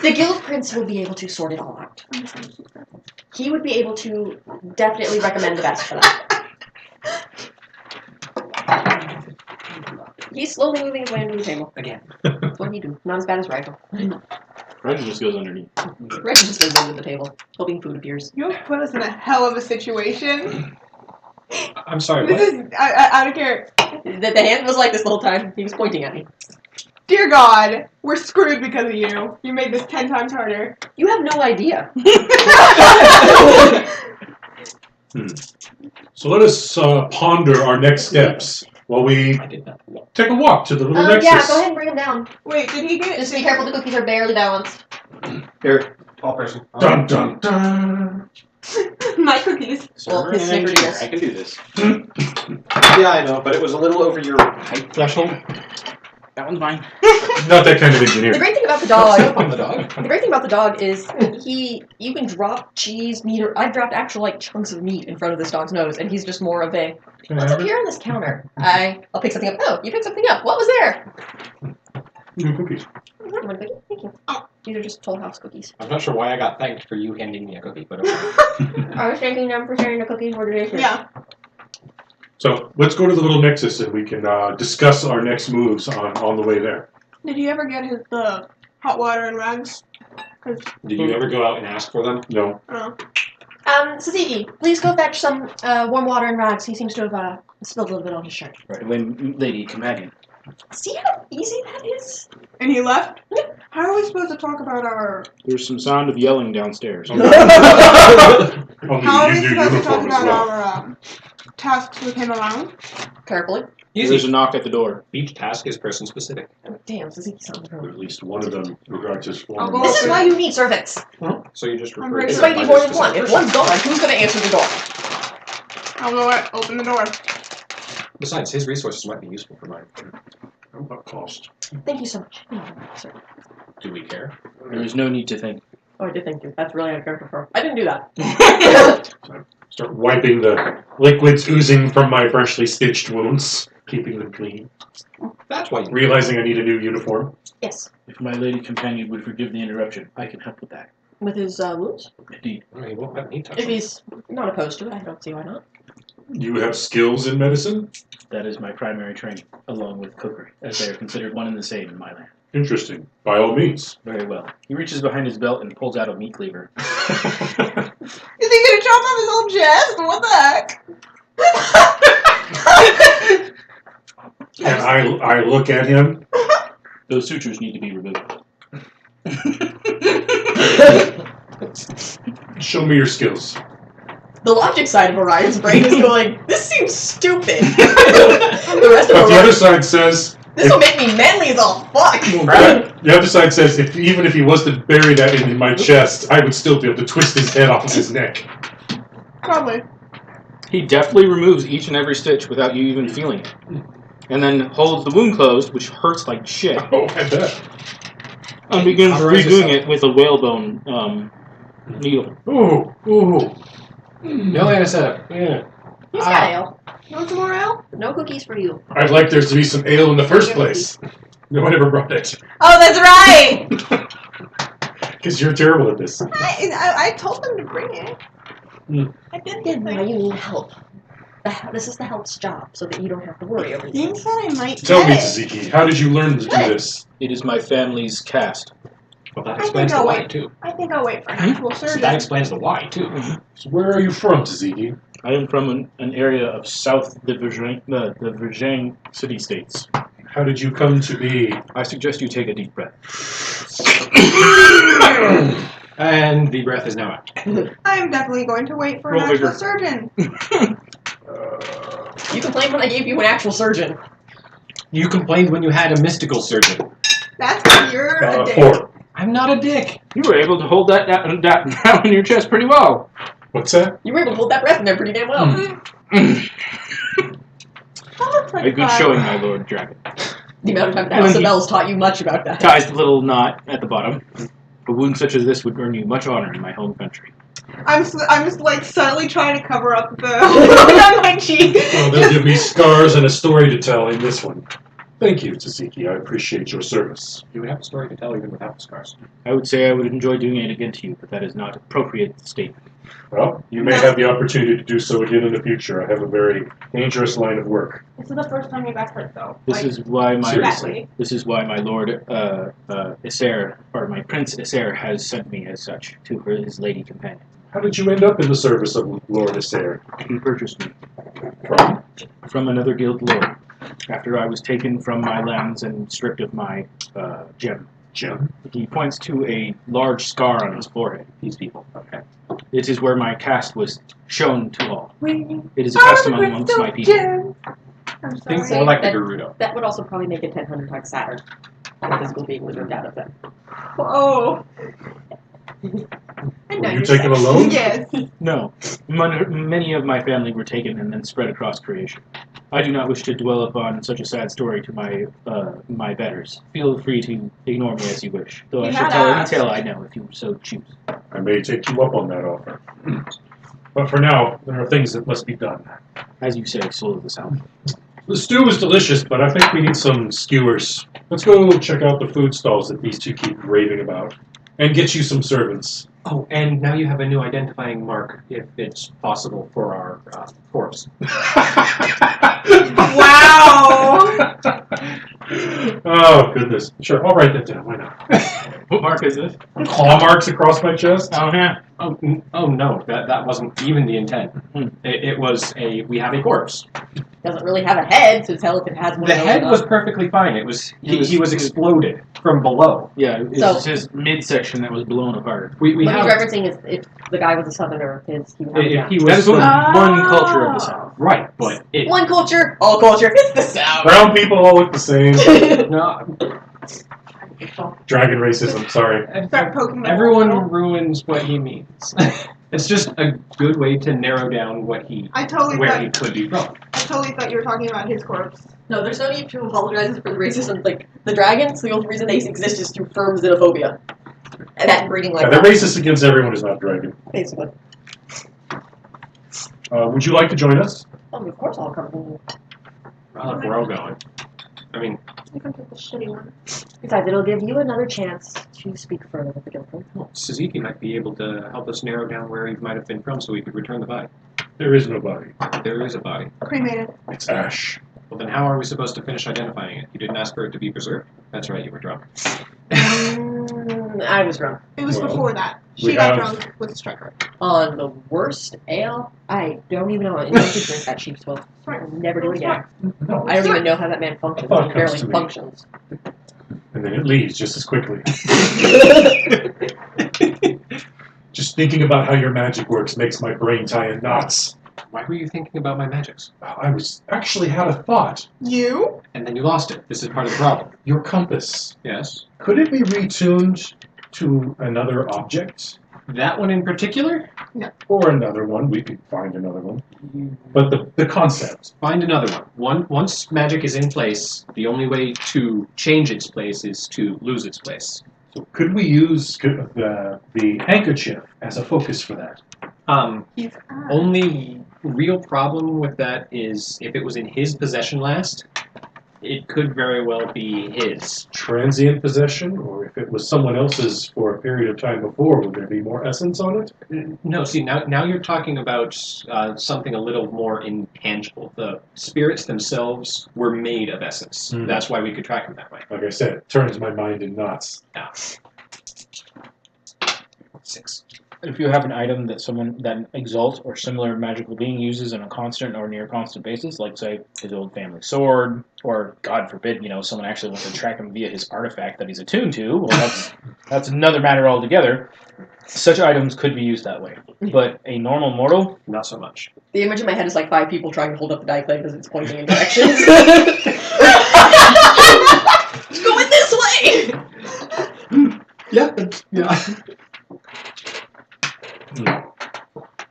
The guild prince will be able to sort it all out. He would be able to definitely recommend the best for that. He's slowly moving his way under the table. Again. That's what he do. Not as bad as Rifle. Reggie just goes underneath. Reggie just goes under the table, hoping food appears. You have put us in a hell of a situation. I'm sorry, This what? is out of character. The hand was like this the whole time. He was pointing at me. Dear God, we're screwed because of you. You made this 10 times harder. You have no idea. So let us ponder our next steps while we I did not. take a walk to the little nexus. Yeah, go ahead and bring him down. Wait, did he get? Just be careful, the cookies are barely balanced. Here, tall person. Dun dun dun. My cookies. Well, his snickerdoodles. I can do this. Yeah, I know, but it was a little over your height threshold. That one's mine. Not that kind of engineer. The great thing about the Don't step dog, on the dog. the great thing about the dog is you can drop cheese, meat, or I've dropped actual like chunks of meat in front of this dog's nose, and he's just more of a Can I what's up have it? here on this counter? I'll pick something up. Oh, you picked something up. What was there? New cookies. You want a cookie? Thank you. These are just Toll House cookies. I'm not sure why I got thanked for you handing me a cookie, but okay. I was thanking them for sharing the cookies for today's dish. Yeah. So let's go to the little nexus and we can discuss our next moves on the way there. Did he ever get his hot water and rags? Did you ever go out and ask for them? No. Oh. Saziki, please go fetch some warm water and rags. He seems to have spilled a little bit on his shirt. Lady companion. See how easy that is? And he left? How are we supposed to talk about our... There's some sound of yelling downstairs. On the How are we new supposed to talk uniform as about well. our tasks with him alone? Carefully. There's a knock at the door. Each task is person specific. Damn, Suzuki sounds Or wrong. at least one of them regards his I'll former go This is open why you need servants. So you just I'm refer ready. to This is them why you need by more their than one. specific If one's gone, who's going to answer the door? I'll go open the door. Besides, his resources might be useful for mine. What cost? Thank you so much. Thank you, sir. Do we care? There is no need to thank. Oh, I did thank you. That's really uncharacter for her. I didn't do that. Start wiping the liquids oozing from my freshly stitched wounds, keeping them clean. That's why you Realizing I need a new uniform. Yes. If my lady companion would forgive the interruption, I can help with that. With his wounds? Indeed. He won't let me touch If them. he's not opposed to it, I don't see why not. You have skills in medicine? That is my primary training, along with cookery, as they are considered one and the same in my land. Interesting. By all means. Very well. He reaches behind his belt and pulls out a meat cleaver. Is he gonna chop off his whole chest? What the heck? And I look at him. Those sutures need to be removed. Show me your skills. The logic side of Orion's brain is going, this seems stupid. The rest of But the other Orion, side says, this will make me manly as all fuck. the other side says, even if he was to bury that in my chest, I would still be able to twist his head off of his neck. Probably. He deftly removes each and every stitch without you even feeling it. And then holds the wound closed, which hurts like shit, Oh, I bet. and begins Cauterize redoing yourself. it with a whalebone needle. Ooh, ooh. No, Anna, yeah. He's got ale. You want some more ale? No cookies for you. I'd like there to be some ale in the first place. No one ever brought it. Oh, that's right! Because you're terrible at this. I told them to bring it. I did Then the why thing. you need help? This is the help's job, so that you don't have to worry over You things. said I might Tell me, get it. Tzatziki, how did you learn to do this? It is my family's cast. Well, that I explains think the I'll why, wait. too. I think I'll wait for an actual So surgeon. that explains the why, too. So where are you from, Tzatziki? I am from an area of south the Virgin city-states. How did you come to be? I suggest you take a deep breath. And the breath is now out. I am definitely going to wait for Roll an actual vigor. surgeon. You complained when I gave you an actual surgeon. You complained when you had a mystical surgeon. That's because you're a dick. 4. I'm not a dick. You were able to hold that down in your chest pretty well. What's that? You were able to hold that breath in there pretty damn well. That looks like A good fun. showing, my lord dragon. The amount of time the House of Bells taught you much about that. Ties the little knot at the bottom. A wound such as this would earn you much honor in my home country. I'm just like subtly trying to cover up the on my cheek. Well, they'll give me scars and a story to tell in this one. Thank you, Tzatziki. I appreciate your service. You would have a story to tell even without the scars. I would say I would enjoy doing it again to you, but that is not appropriate statement. Well, you may have the opportunity to do so again in the future. I have a very dangerous line of work. This is the first time you got hurt, though. This is why my Seriously. my lord Isser, or my Prince Isser, has sent me as such to his lady companion. How did you end up in the service of Lord Asair? He purchased me From? from another guild lord after I was taken from my lands and stripped of my gem. Jim? He points to a large scar on his forehead. These people. Okay. It is where my caste was shown to all. We It is a custom amongst my people. I'm Think sorry. more like the that- Gerudo. That would also probably make it 1000 times sadder. The physical being was ripped out of them. Oh. I know Were you you're taken sad. alone? Yes. No, many of my family were taken and then spread across creation. I do not wish to dwell upon such a sad story to my betters. Feel free to ignore me as you wish, though I You shall had tell any asked. tale I know if you so choose. I may take you up on that offer. But for now, there are things that must be done. As you say, soul of the south. The stew is delicious, but I think we need some skewers. Let's go check out the food stalls that these two keep raving about. And get you some servants. Oh, and now you have a new identifying mark, if it's possible, for our force. Wow. Oh, goodness. Sure, I'll write that down. Why not? What mark is this? Claw marks across my chest? Oh, yeah. Oh no, that wasn't even the intent. It was we have a corpse. Doesn't really have a head, so tell if it has one. The head was perfectly fine. He was exploded from below. Yeah, it's So- just his midsection that was blown apart. We What have he's referencing is if the guy was a southerner, he would have a if gun. he That was is from, one culture of the South. right, but One culture, all culture. It's the South. Brown people all look the same. no, Dragon racism, sorry. Start poking the everyone hole. ruins what he means. It's just a good way to narrow down I totally where thought he could be from. you were talking about his corpse. No, there's no need to apologize for the racism. Like, the dragons, the only reason they exist is through firm xenophobia. And that breeding like Yeah, they're racist against everyone who's not dragon. basically. Would you like to join us? Oh, of course I'll come. Well, if we're all going. I mean, You can take the shitty one. Besides, it'll give you another chance to speak further with the guildford. Suzuki might be able to help us narrow down where he might have been from so we could return the body. There is no body. There is a body. Cremated. It's ash. Well, then how are we supposed to finish identifying it? You didn't ask for it to be preserved? That's right, you were drunk. I was drunk. It was Well, before that. we She got have- drunk with Striker. On the worst ale, I don't even know how anyone could drink that cheap swill. I'll never do it again. No. I don't even know how that man functions. Thought He it comes barely to me. functions. And then it leaves just as quickly. Just thinking about how your magic works makes my brain tie in knots. Why were you thinking about my magics? I was actually had a thought. You? And then you lost it. This is part of the problem. Your compass. Yes. Could it be retuned to another object? That one in particular? Or another one? We could find another one. But the concept. Find another one. Once magic is in place, the only way to change its place is to lose its place. So could we use the handkerchief as a focus for that? He's Only real problem with that is if it was in his possession last, it could very well be his. Transient possession? Or if it was someone else's for a period of time before, would there be more essence on it? No, see, now you're talking about something a little more intangible. The spirits themselves were made of essence. Hmm. That's why we could track them that way. Like I said, it turns my mind in knots. 6. If you have an item that exalts or similar magical being uses on a constant or near constant basis, like say his old family sword, or God forbid, someone actually wants to track him via his artifact that he's attuned to, well, that's another matter altogether. Such items could be used that way, but a normal mortal, Not so much. The image in my head is like 5 people trying to hold up the die clay because it's pointing in directions. It's going this way! Yeah.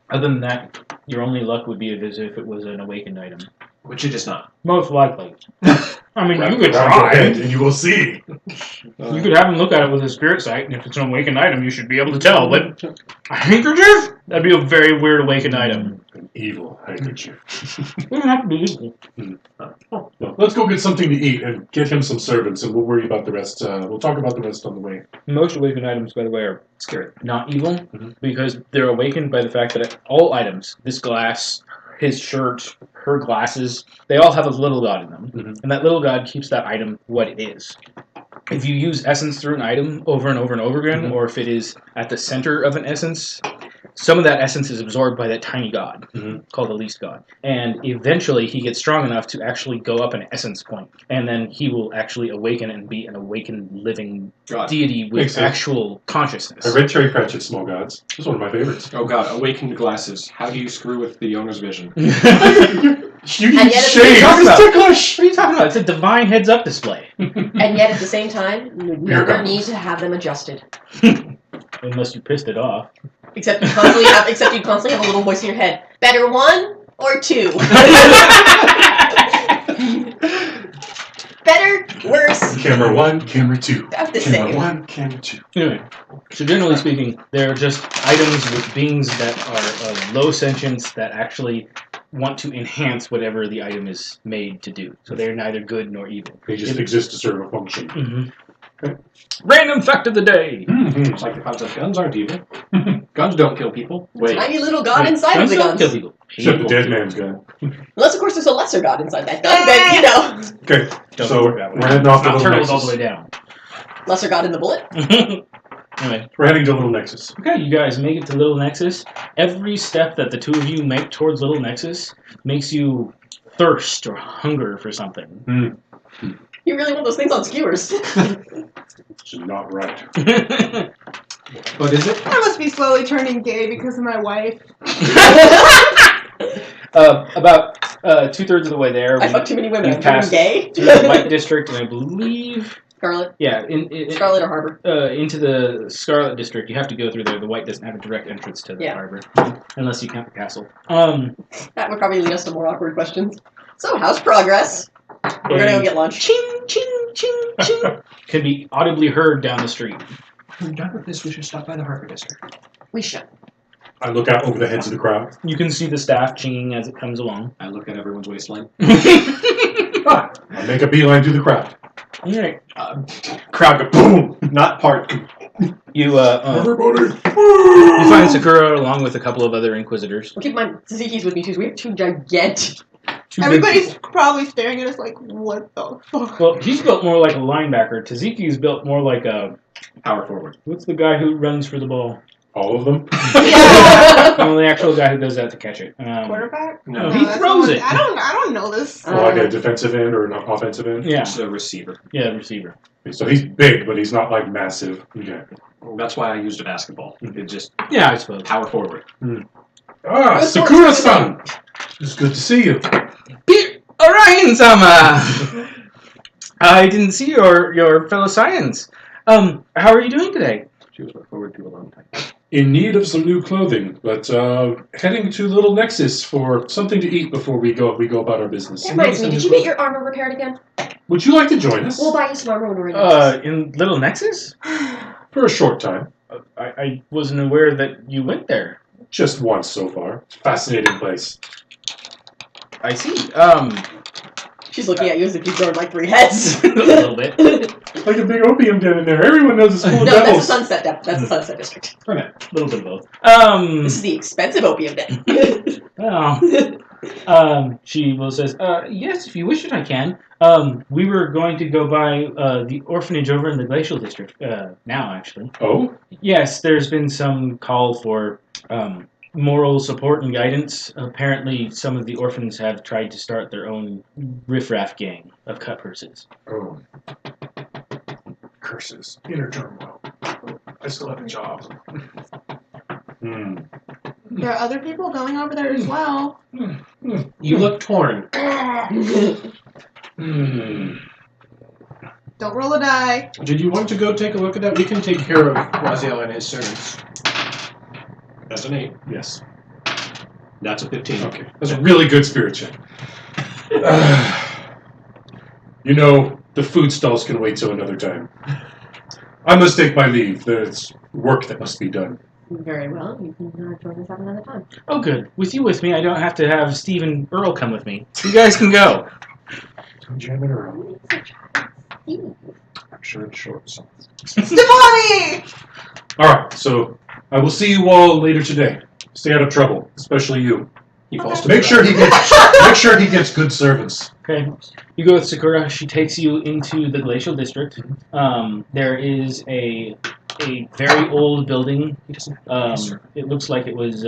other than that, your only luck would be as if it was an awakened item. Which it is not. Most likely. I mean, you could Wrap your try. head and you will see. You could have him look at it with a spirit sight, and if it's an awakened item, you should be able to tell. But a handkerchief? That'd be a very weird awakened item. An evil handkerchief. It doesn't have to be evil. Well, let's go get something to eat and get him some servants, and we'll worry about the rest. We'll talk about the rest on the way. Most awakened items, by the way, are Scary. not evil, Mhm. because they're awakened by the fact that all items, this glass, his shirt, her glasses, they all have a little god in them. Mhm. And that little god keeps that item what it is. If you use essence through an item over and over and over again, Mhm. or if it is at the center of an essence, some of that essence is absorbed by that tiny god, Mhm. called the least god. And eventually he gets strong enough to actually go up an essence point, and then he will actually awaken and be an awakened living God. deity with Makes sense. actual consciousness. I read Terry Pratchett's Small Gods. It's one of my favorites. Oh god, awakened glasses. How do you screw with the owner's vision? You And need yet it's shades. talking It's about- ticklish. What are you talking about? It's a divine heads-up display. And yet, at the same time, you Here never comes. need to have them adjusted. Unless you pissed it off. Except you constantly have a little voice in your head. Better 1 or 2? Better, worse, Camera 1, camera 2. about the Camera same. 1, camera 2. Anyway, so generally speaking, they're just items with beings that are of low sentience that actually want to enhance whatever the item is made to do. So they're neither good nor evil. They just exist to serve a function. Mm-hmm. Random fact of the day. It's like the concept guns aren't evil. Guns don't kill people. Wait. Tiny little god Wait, inside of the don't kill guns. people. Except the People dead kill man's gun. Unless, of course, there's a lesser god inside that gun, then, you know. Okay, Doesn't so work that way. we're heading off It's to not Little turtles all Nexus. the way down. Lesser god in the bullet. Anyway, We're heading to Little Nexus. okay, you guys make it to Little Nexus. Every step that the two of you make towards Little Nexus makes you thirst or hunger for something. You really want those things on skewers. Which is not right. But is it? I must be slowly turning gay because of my wife. About 2/3 of the way there. I fucked too many women. You I'm turning passed gay. through the White District, and I believe, Scarlet. yeah, Scarlet or Harbor. into the Scarlet District. You have to go through there. The White doesn't have a direct entrance to the harbor, unless you count the castle. That would probably lead us to more awkward questions. So, how's progress? We're gonna go get lunch. Ching, ching, ching, ching. Could be audibly heard down the street. When we're done with this, we should stop by the Harbor District. We should. I look out over the heads of the crowd. You can see the staff chinging as it comes along. I look at everyone's waistline. I make a beeline through the crowd. All right. Crowd go boom, not part. You Everybody! you find Sakura along with a couple of other Inquisitors. Well, keep in mind, Suzuki's with me too, so we have two gigantic. Two big Everybody's people. probably staring at us like, what the fuck? Well, he's built more like a linebacker. Taziki's built more like a Power forward. what's the guy who runs for the ball? All of them? Yeah. No, the actual guy who does that to catch it. Quarterback? No, he that's throws not- it. I don't know this. Like a defensive end or an offensive end? Yeah, It's a receiver. yeah, receiver. So he's big, but he's not like massive. Okay. Well, that's why I used a basketball. It's just Yeah, I suppose. power forward. Ah, Good Sakura-san! It's good to see you. Orion-sama! I didn't see your fellow Saiyans. How are you doing today? She was looked forward to a long time. In need of some new clothing, but heading to Little Nexus for something to eat before we go about our business. That reminds me, did you get your armor repaired again? Would you like to join us? We'll buy you some armor when we're in In Little Nexus? For a short time. I wasn't aware that you went there. Just once so far. Fascinating place. I see. She's looking at you as if you've grown like 3 heads. A little bit. Like a big opium den in there. Everyone knows it's full of No, that's the devils. Sunset Den. That's the Sunset District. A little bit of both. This is the expensive opium den. She will says, yes, if you wish it, I can. We were going to go by the orphanage over in the Glacial District now, actually. Oh? Yes, there's been some call for moral support and guidance. Apparently, some of the orphans have tried to start their own riffraff gang of cut purses. Oh. Curses. Inner turmoil. I still have a job. There are other people going over there as well. You look torn. Don't roll a die. Did you want to go take a look at that? We can take care of Raziel and his servants. That's an 8. Yes. That's a 15. Okay. That's a really good spirit check. You know, the food stalls can wait till another time. I must take my leave. There's work that must be done. Very well. You can join us at another time. Oh, good. With you with me, I don't have to have Steve and Earl come with me. You guys can go. Jam it around. I'm sure it's short. So. Stefani! Alright, so I will see you all later today. Stay out of trouble, especially you. He falls to Make the sure he gets good servants. Okay. You go with Sakura. She takes you into the Glacial District. There is a very old building. It looks like it was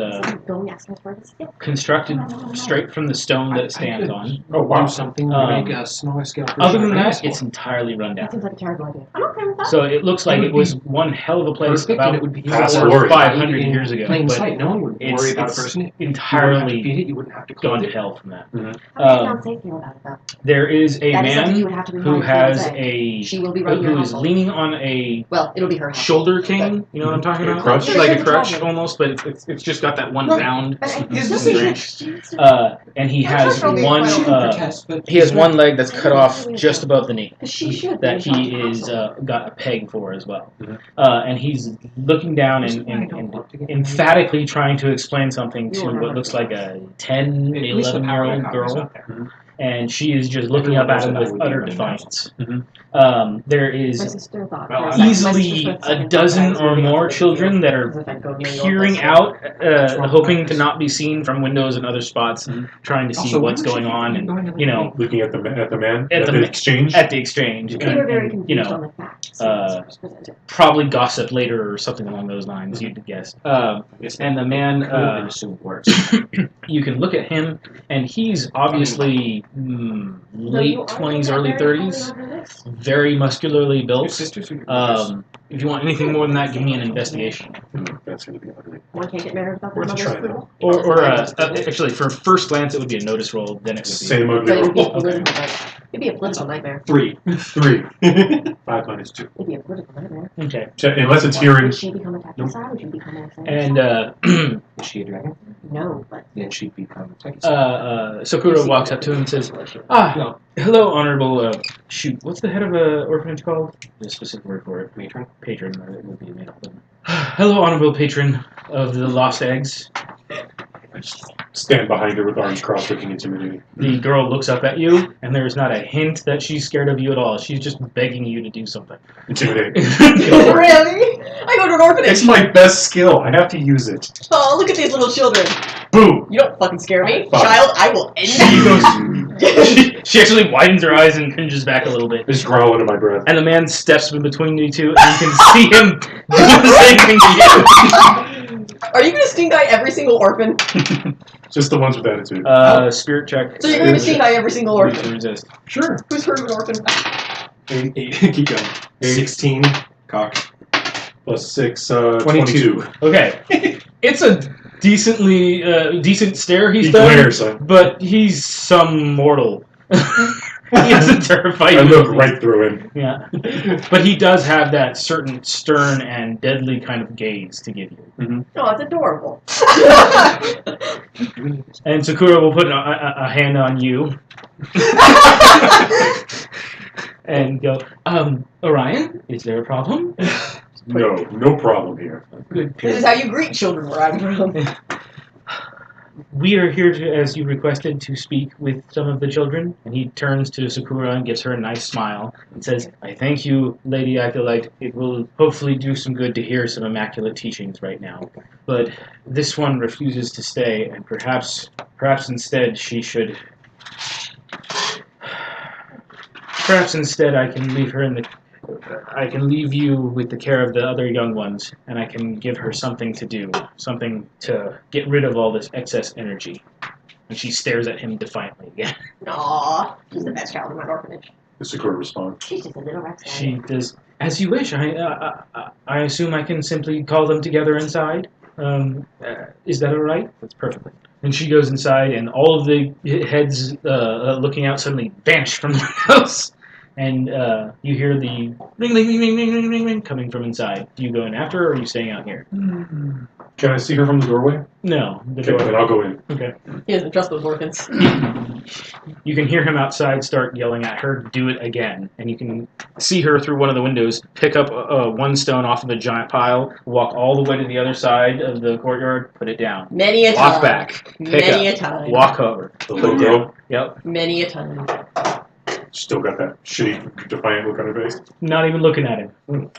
constructed straight from the stone that it stands on. Oh, wow. Do something to make a smaller scale. Other than version of that, it's entirely run That down. seems like a terrible idea. I'm okay with that. So it looks like it was one hell of a place perfect, and about it would be 500 years ago. Plain But sight. No one would worry about a person. You wouldn't have to entirely feed it. You wouldn't have to gone clothe to it. hell from that. How does fiance feel about it, though? There is a That is something you man would have to who remind has fiancé. She will be running your who is household. leaning on a Well, it'll be her household. shoulder cane. You know what I'm talking A about? crutch? It's like a Sure, crutch sure. almost, but it's just got that one Right. round But I Is still this think and he That's has probably one quite Protest, but he has one leg that's cut off just above the knee because she should. that be in he charge of is the household. got a peg for as well. Mhm. And he's looking down I and don't want to get emphatically trying to explain something to You will what never looks know. like a 10, At least the power 11-year-old economy's girl. out there. and she is just looking up at him with utter defiance. There My is sister thought. Well, my easily sister a second dozen thought or I was more moving children on that to are Because if I go to New York, peering I'll out, wrong hoping with to this? not be seen from windows and other spots, trying to see Also, what's why would going you on, think you're and going to you know, Looking at the man At at the the ma- exchange. at the exchange, They were very and, confused you know, on the facts that was presented. probably gossip later or something along those lines. You'd guess. And the man, assume it works. you can look at him, and he's obviously late 20s, early 30s, very muscularly Your built. sisters or your brothers? If you want anything more than that, give me an investigation. That's going to be ugly. One can't get married without their Worth a mother's try, approval. Or actually, for first glance, it would be a notice roll. Then it would be Same ugly But it'd be a roll. political nightmare. It'd be a political nightmare. 3. 3. 5 minus 2. It'd be a political nightmare. okay. Unless it's hearing. Would she become a Texan? Would you become a Texan? And Is she a dragon? No, but Then she'd become a Texan. Sakura walks up to him and says, "Ah, hello, honorable. Shoot, what's the head of a orphanage called? There's a specific word for it. Matron? Patron. It would be a made-up thing. Hello, honorable patron of the Lost Eggs." I just stand behind her with arms crossed, looking intimidating. The girl looks up at you, and there's not a hint that she's scared of you at all. She's just begging you to do something. Intimidating. really? I go to an orphanage. It's my best skill. I have to use it. Oh, look at these little children. Boom. You don't fucking scare me, Fine. child. I will end She you. goes. she actually widens her eyes and cringes back a little bit. Just growl under my breath. And the man steps in between you two, and you can see him do the same thing to you. Are you gonna stink eye every single orphan? Just the ones with attitude. Spirit check. So you're going to stink eye every single You can orphan? resist. Sure. Who's heard of an orphan? 8, keep going. 16, cock. Plus 6, 22. Okay. It's a decent stare he's He done, glares, son. but he's some mortal. He doesn't terrify you. I look right through him. Yeah. But he does have that certain stern and deadly kind of gaze to give you. Oh, it's adorable. And Sakura will put a hand on you and go, Orion, is there a problem? No problem here. Good. This is how you greet children where I'm from. We are here, as you requested, to speak with some of the children. And he turns to Sakura and gives her a nice smile and says, I thank you, Lady Acolyte. It will hopefully do some good to hear some immaculate teachings right now. But this one refuses to stay, and perhaps instead she should... Perhaps instead I can leave her in the... I can leave you with the care of the other young ones, and I can give her something to do, something to get rid of all this excess energy. And she stares at him defiantly again. Aww, she's the best child in my orphanage. Does Sakura respond? She's just a little Rex. She does, as you wish. I assume I can simply call them together inside. Is that all right? That's perfectly. And she goes inside, and all of the heads looking out suddenly vanish from the house. And you hear the ring, ring, ring, ring, ring, ring, ring, ring coming from inside. Do you go in after her, or are you staying out here? Can I see her from the doorway? No, the Okay, door. then I'll go in. Okay. He doesn't trust those orphans. You can hear him outside start yelling at her, do it again. And you can see her through one of the windows pick up one stone off of a giant pile, walk all the way to the other side of the courtyard, put it down. Many a time. Walk back, pick Many up, a time. walk over, The put little down. girl Yep. Many a time. still got that shitty, defiant look on her face. Not even looking at him.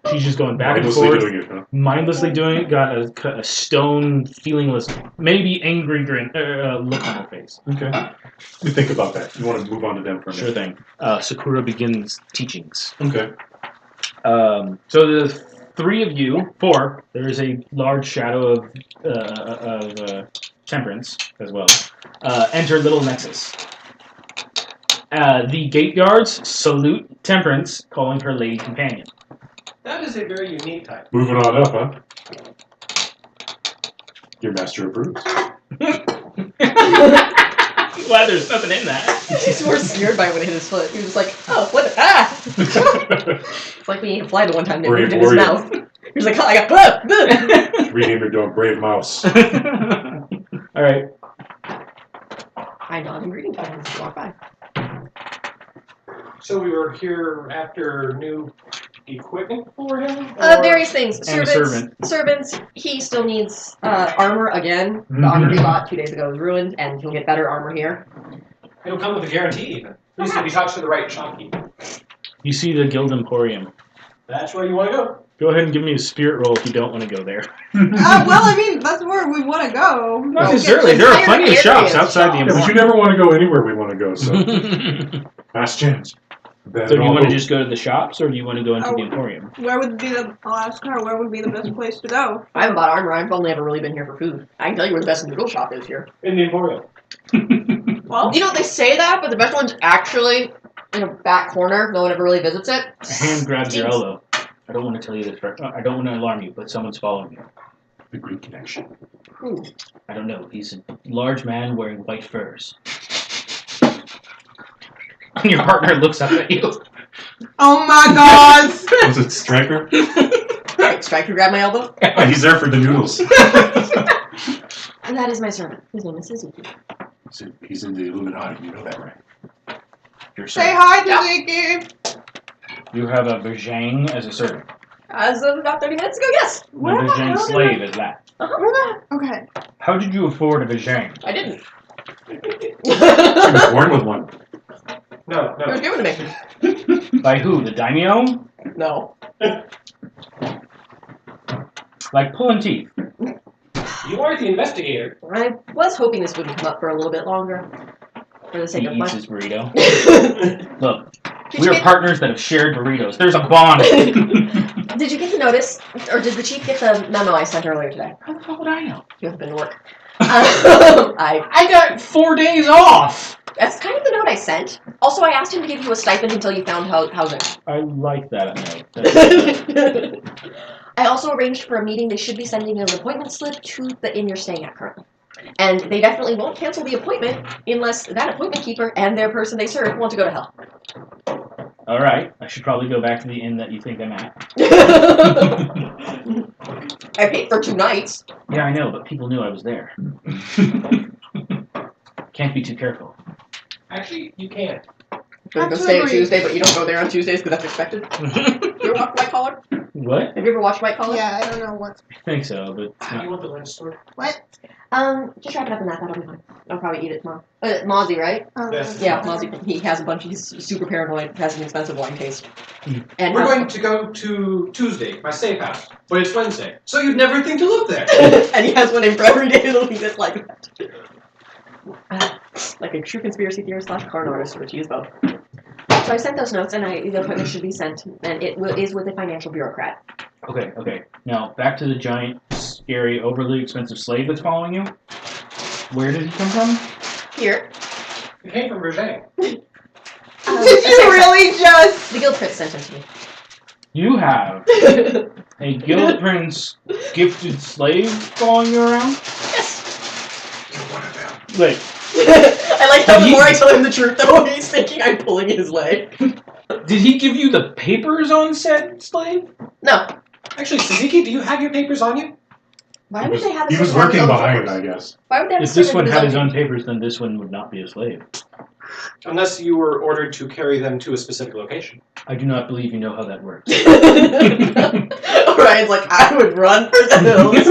She's just going back and Mindlessly forth, doing it, huh? mindlessly doing it. Got a stone, feelingless, maybe angry look on her face. Okay. Let me think about that. You want to move on to them for a Sure minute? thing. Sakura begins teachings. Okay. So the three of you, four, there is a large shadow of Temperance as well. Enter Little Nexus. The gate guards salute Temperance, calling her Lady Companion. That is a very unique type. Moving on up, huh? Your master approves. Glad there's nothing in that. He's more scared by it when it hit his foot. He was just like, oh, what? Ah! It's like when he ate a fly the one time and it Brave moved in his warrior. mouth. He was like, oh, I got Renamed her dog Brave Mouse. All right. I nod in greeting to him as he walked by. So we were here after new equipment for him? Various things. And a Servants. He still needs armor again. The armor he bought 2 days ago is ruined, and he'll get better armor here. It'll come with a guarantee even. Needs to be talked to the right shopkeeper. You see the Guild Emporium. That's where you want to go. Go ahead and give me a spirit roll if you don't want to go there. Well, I mean, that's where we want to go. Not necessarily. There are plenty of shops outside the Yeah, but Emporium. you never want to go anywhere we want to go, so last chance. So do you want to just go to the shops, or do you want to go into the Emporium? Where would be the? I'll ask her. Where would be the best place to go? I haven't bought armor. I've only ever really been here for food. I can tell you where the best noodle shop is here. In the Emporium. Well, You know, they say that, but the best one's actually in a back corner. No one ever really visits it. A hand grabs your elbow. I don't want to tell you this. I don't want to alarm you, but someone's following you. The Greek connection. Ooh. I don't know. He's a large man wearing white furs. And your partner looks up at you. oh my God! Was it Stryker? Alright, Striker grabbed my elbow. Oh, he's there for the noodles. And that is my servant. His name is Suzuki. He's in the Illuminati, you know that, right? Your Say servant. hi, Suzuki. You have a Vajang as a servant. As of about 30 minutes ago, yes. A Where the Vajang hell did slave is that. Where the? Okay. How did you afford a Vajang? I didn't. She was born with one. No, It was no. given to me. By who? The daimyo? No. Like pulling teeth. You are the investigator. I was hoping this wouldn't come up for a little bit longer. For the He sake of eats my... his burrito. Look, Did we you are get- partners that have shared burritos. There's a bond. Did you get the notice, or did the chief get the memo I sent earlier today? How the fuck would I know? You haven't been to work. I got 4 days off. That's kind of the note I sent. Also, I asked him to give you a stipend until you found housing. I like that note. That's- I also arranged for a meeting. They should be sending an appointment slip to the inn you're staying at currently. And they definitely won't cancel the appointment unless that appointment keeper and their person they serve want to go to hell. All right, I should probably go back to the inn that you think I'm at. I paid for 2 nights. Yeah, I know, but people knew I was there. Can't be too careful. Actually, you can't. You're going to stay on Tuesday, but you don't go there on Tuesdays because that's expected. You ever watch White Collar? What? Have you ever watched White Collar? Yeah, I don't know what. I think so, but it's Do you not. want the lunch store? What? Just wrap it up in that. That'll be fine. I'll probably eat it tomorrow. Mozzie, right? Yes. Yeah, Mozzie. He has a bunch. He's super paranoid. Has an expensive wine taste. And We're has- going to go to Tuesday, my safe house, but it's Wednesday. So you'd never think to look there. and he has one in for every day of the week that's like that. Like a true conspiracy theorist / card artist, which he is both. So I sent those notes, and the appointment should be sent, and it is with a financial bureaucrat. Okay. Now, back to the giant, scary, overly expensive slave that's following you. Where did he come from? Here. It came from Roger. Did you really just? The guild prince sent him to me. You have a guild prince gifted slave following you around? Yes. You're one of them. Wait, I like how Did the he- more I tell him the truth, the more he's thinking I'm pulling his leg. did he give you the papers on said slave? No. Actually, Suzuki, do you have your papers on you? Why would they have He a was servant working with his own behind, papers? I guess. Why would they have a If this servant one with had his own own papers, then this one would not be a slave. Unless you were ordered to carry them to a specific location. I do not believe you know how that works. Ryan's like, I would run for the hills. With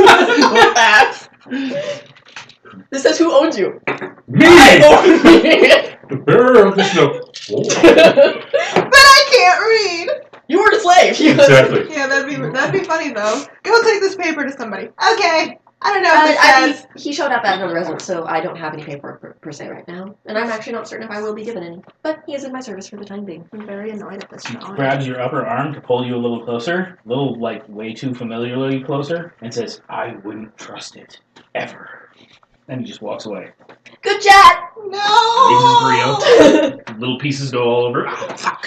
that. This says who owns you? Me! I own me. The bearer of this note. Oh, But I can't read. You were a slave. exactly. Yeah, that'd be funny though. Go take this paper to somebody. Okay. I don't know what this says. He showed up at another residence, so I don't have any paperwork per se right now. And I'm actually not certain if I will be given any. But he is in my service for the time being. I'm very annoyed at this now. Grabs your upper arm to pull you a little closer, a little, like, way too familiarly closer, and says, I wouldn't trust it. Ever. And he just walks away. Good chat! Leaves his No. burrito. Little pieces go all over. Ah, fuck.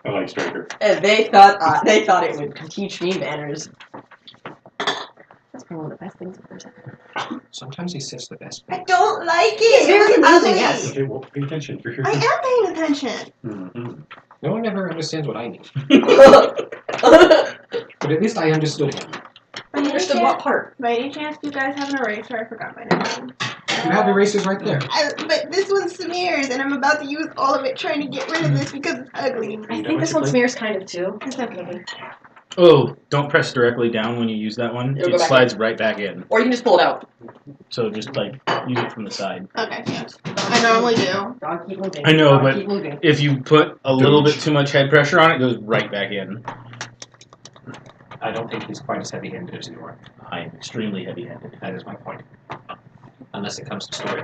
I like Stryker. And they thought it would teach me manners. That's probably one of the best things I've ever said. Sometimes he says the best. I don't like it. It's very It was amusing, ugly. yes. Okay, well, pay attention. You're here. I am paying attention. Mm-hmm. No one ever understands what I need. I But at least I understood him. understood what part. By any chance, do you guys have an eraser? I forgot my name. You have erasers right there. But this one smears, and I'm about to use all of it trying to get rid of this because it's ugly. I think this one smears kind of too. It's okay. Oh, don't press directly down when you use that one. It'll go It back slides right back in. Or you can just pull it out. So just like use it from the side. Okay, yes. I normally do. Dog, keep moving. I know, Dog, but keep moving. if you put a little bit too much head pressure on it, it goes right back in. I don't think he's quite as heavy-handed as you are. I am extremely heavy-handed. That is my point. Unless it comes to story.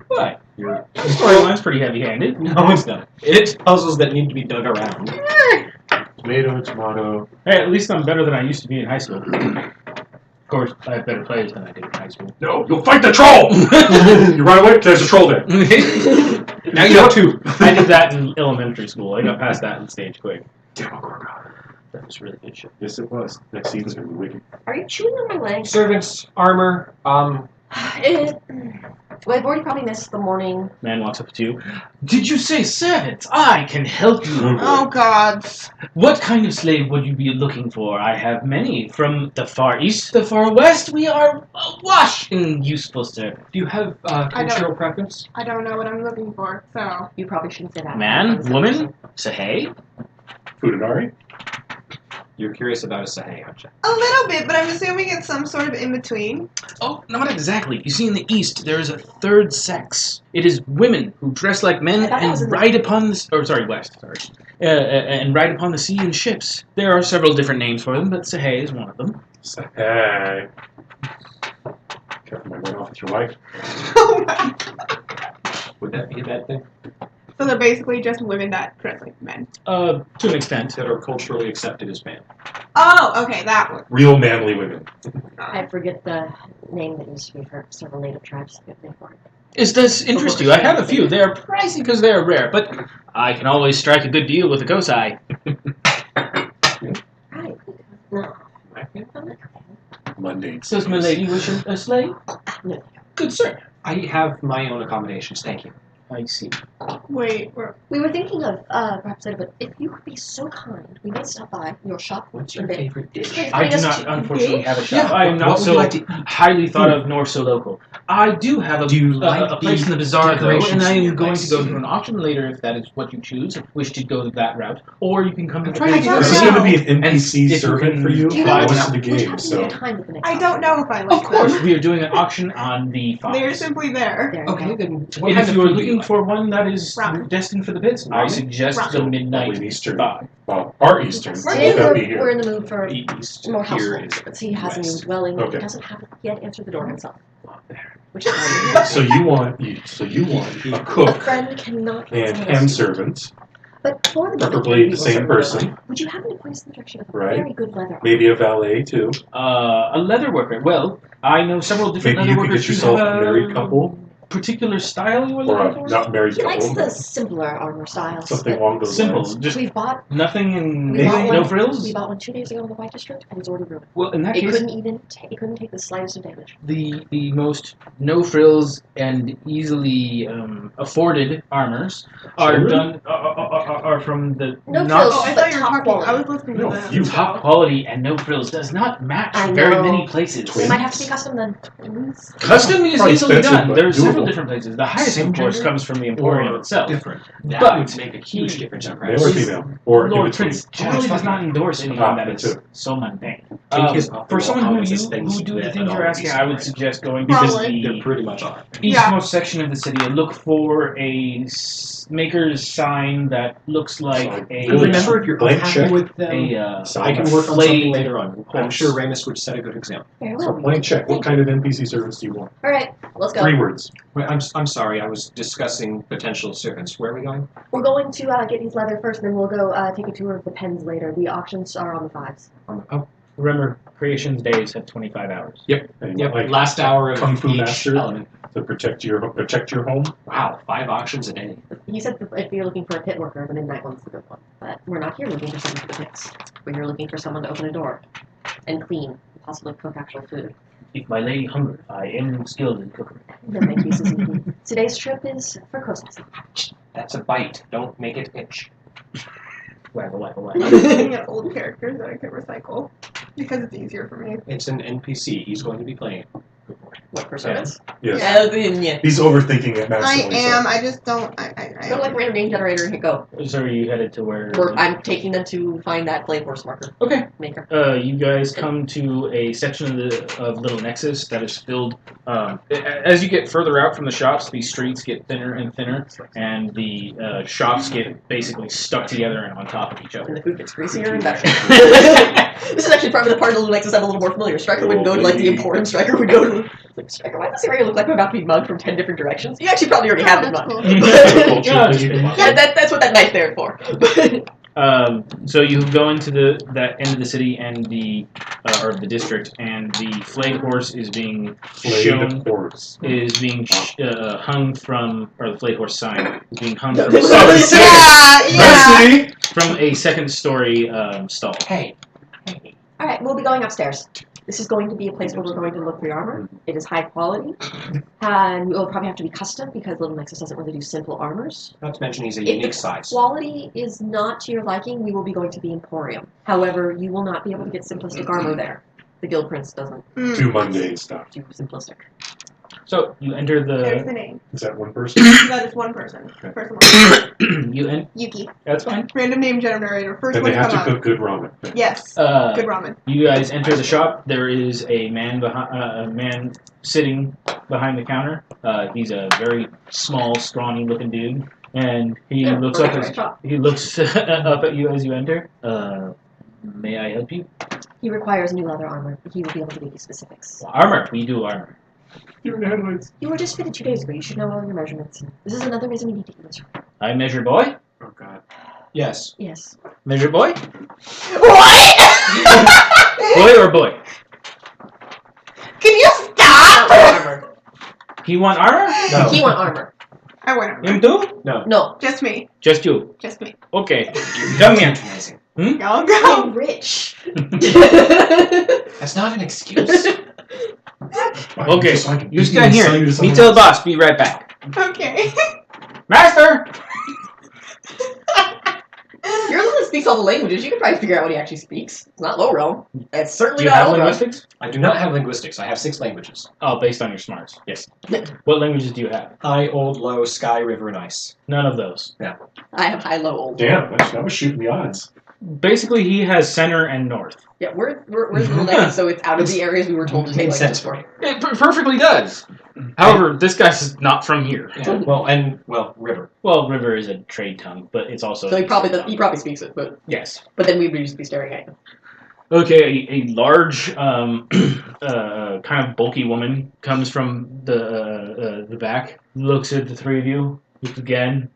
What? Your storyline's pretty heavy-handed. No, it's not. It's puzzles that need to be dug around. Tomato, tomato. Hey, at least I'm better than I used to be in high school. Of course, I have better players than I did in high school. No, you'll fight the troll! You run away, there's a troll there. Now you know two. I did that in elementary school. I got past that in stage quick. Demogorgon. That was really good shit. Yes, it was. Next season's gonna be wicked. Are you chewing on my leg? Servants, armor, Well, I've already probably missed the morning. Man walks up to you. Did you say servants? I can help you. Oh, God. What kind of slave would you be looking for? I have many. From the far east to the far west, we are awash in useful service. do you have cultural preference? I don't know what I'm looking for, so. You probably shouldn't say that. Man, woman, Sahey? Futanari? You're curious about a Sahey, aren't you? A little bit, but I'm assuming it's some sort of in between. Oh, not exactly. You see, in the east, there is a third sex. It is women who dress like men I thought that was in and the- ride upon the... Or, sorry, west, sorry. And ride upon the sea in ships. There are several different names for them, but Sahey is one of them. Hey. Careful, my run off with your wife. Oh, my. Would that be a bad thing? So they're basically just women that dress like men. To an extent. That are culturally accepted as man. Oh, okay, that one. Real manly women. I forget the name that used to be for several native tribes. Does this interest you? I have a few. They are pricey because they are rare, but I can always strike a good deal with a Kosai. Right. No. Monday. Does my lady wish a slave? No. Good sir. I have my own accommodations, thank you. I see. Wait, We were thinking of perhaps but if you would be so kind, we might stop by your shop. What's your favorite dish? I do not, unfortunately, have a shop. Yeah, I am not what would so you like to eat? highly thought of nor so local. I do have a, Do you a like place in the bazaar, though, decorations and I in am your going place? to go through an auction later if that is what you choose. Wish to go that route. Or you can come to the trying to place get This is No. going to be an NPC And if you servant can for you Do you for know the buy rest of the would you game, have to so... do time with the next I don't know if I like Of course, them. we are doing an auction on the They're fox. simply there. There you Okay, go. then what And if kind of you are food do you looking like? for one that is Ramen. destined for the pits, I Ramen? suggest Ramen. the midnight Probably Eastern. buy. Well, our Eastern. Today Would that be we're in here? the mood for East, more here household. is But he has a new west. dwelling. Okay. He doesn't have yet answered the door himself. Which is fine. So you want a A cook friend cannot and answer M us. servants, But for the moment, preferably we the will same certainly person. rely. Would you happen to point us in the direction of a Right. very good leather? maybe a valet too. A leather worker. Well, I know several different Maybe leather you could workers. get yourself who a have married couple particular style you are or looking a for? not married He likes couple. the simpler armor styles. Something but along those Simple. lines. Just We've bought nothing in We bought no one. frills. we bought one 2 days ago in the White District, and it's already ruined. Well, in that It case, couldn't take the slightest of damage. the most no frills and easily afforded armors are Children? done are from the No not frills. Oh, I But thought you were top talking. quality. I was listening to No, them. you top quality and no frills does not match I very know. many places. They might have to be custom then. Custom is Probably easily expensive, done. but There are several doable. different places. The highest, Same of course, gender? comes from the Emporium Or itself. different. That But- would make a huge difference in Male or price. female? Or in Lord between? Prince generally does not endorse anyone that that is too. so mundane. Take his off the For wall someone who comments you things who do the that things all you're of asking, these I would are. suggest going Because to They're the pretty much on. eastmost section of the city and look for a maker's sign that looks like Sorry. a. Really? Remember, if you're Blank unhappy check? with them, I can work on something flayed later on. I'm horse. sure Ramus would set a good example. Very So well. blank check. What kind of NPC servants do you want? All right, let's go. 3 words. Wait, I'm sorry, I was discussing potential servants. Where are we going? We're going to get his leather first, then we'll go take a tour of the pens later. The auctions are on the 5s. Oh, Remember, creation's days have 25 hours. yep. And Yep. like Last hour of Kung Fu each Master? element. to protect your home. Wow, 5 auctions a day. He said that if you're looking for a pit worker, the midnight one's the good one. But we're not here looking for someone for the pits. We're here looking for someone to open a door and clean, and possibly cook actual food. If my lady hungers, I am skilled in cookery. Then make use of some. Today's trip is for Kostas. That's a bite. Don't make it itch. Waggle, waggle, I'm waggle. looking at old characters that I can recycle because it's easier for me. It's an NPC. He's going to be playing. Good boy. What, for servants? Yes. Yeah. He's overthinking it I massively. am. I just don't. I Just go to like a random name generator and hit go. So are you headed to where? I'm taking them to find that flame horse marker. Okay. Maker. You guys come to a section of Little Nexus that is filled. As you get further out from the shops, these streets get thinner and thinner, and the shops get basically stuck together and on top of each And other. the food gets greasier and better. This is actually probably the part of the Little Nexus I'm a little more familiar. Striker wouldn't go to like the Emporium. Striker would go to like, Striker, why does this area look like I'm about to be mugged from 10 different directions? You actually probably already have been that's mugged. cool. Yeah, that's what that knife's there for. So you go into that end of the city and the district, and the flayed horse is being hung from, or the flayed horse sign is being hung from from a second-story stall. Hey. Alright, we'll be going upstairs. This is going to be a place where we're going to look for your armor. It is high quality, and it will probably have to be custom because Little Nexus doesn't really do simple armors. Not to mention he's a If unique the size. quality is not to your liking, we will be going to the Emporium. However, you will not be able to get simplistic armor there. The Guild Prince doesn't Do mundane stuff. do simplistic. So you enter There's the the. name. Is that one person? That is one person. Okay. First one. Yuki. That's fine. Random name generator. First Then one they to have come to up. cook good ramen. Yes. Uh, Good ramen. You guys enter the shop. There is a man a man sitting behind the counter. He's a very small, scrawny-looking dude, and he Yeah, looks right, up right shop. he looks up at you as you enter. May I help you? He requires new leather armor. He will be able to give you specifics. Armor. We do armor. You were just fitted 2 days ago. You should know all your measurements. This is another reason you need to eat this. I measure boy. Oh god. Yes. Yes. Measure boy. What? Boy or boy? Can you stop? Armor. He want armor? No. He want armor. I want armor. Him too? No. Just me. Just you. Just me. Okay. Come here. Amazing. Go, I'm go. rich. That's not an excuse. Okay. So I can You eat stand and here. sell you to Me someone tell else. boss. Be right back. Okay. Master. You're the one that speaks all the languages. You can probably figure out what he actually speaks. It's not low realm. It's Do certainly you not have low realm. linguistics? I do not have linguistics. I have 6 languages. Oh, based on your smarts. Yes. What languages do you have? High, old, low, sky, river, and ice. None of those. I have high, low, old. Damn, that was shooting the odds. Basically, he has center and north. Yeah, we're Little Nexus, so it's out of the areas we were told to take Makes languages sense for. It perfectly does. However, this guy's not from here. Yeah. Well, river. Well, river is a trade tongue, but it's also. So he probably speaks it, but Yes. then we would just be staring at him. Okay, a large, kind of bulky woman comes from the back, looks at the three of you, looks again.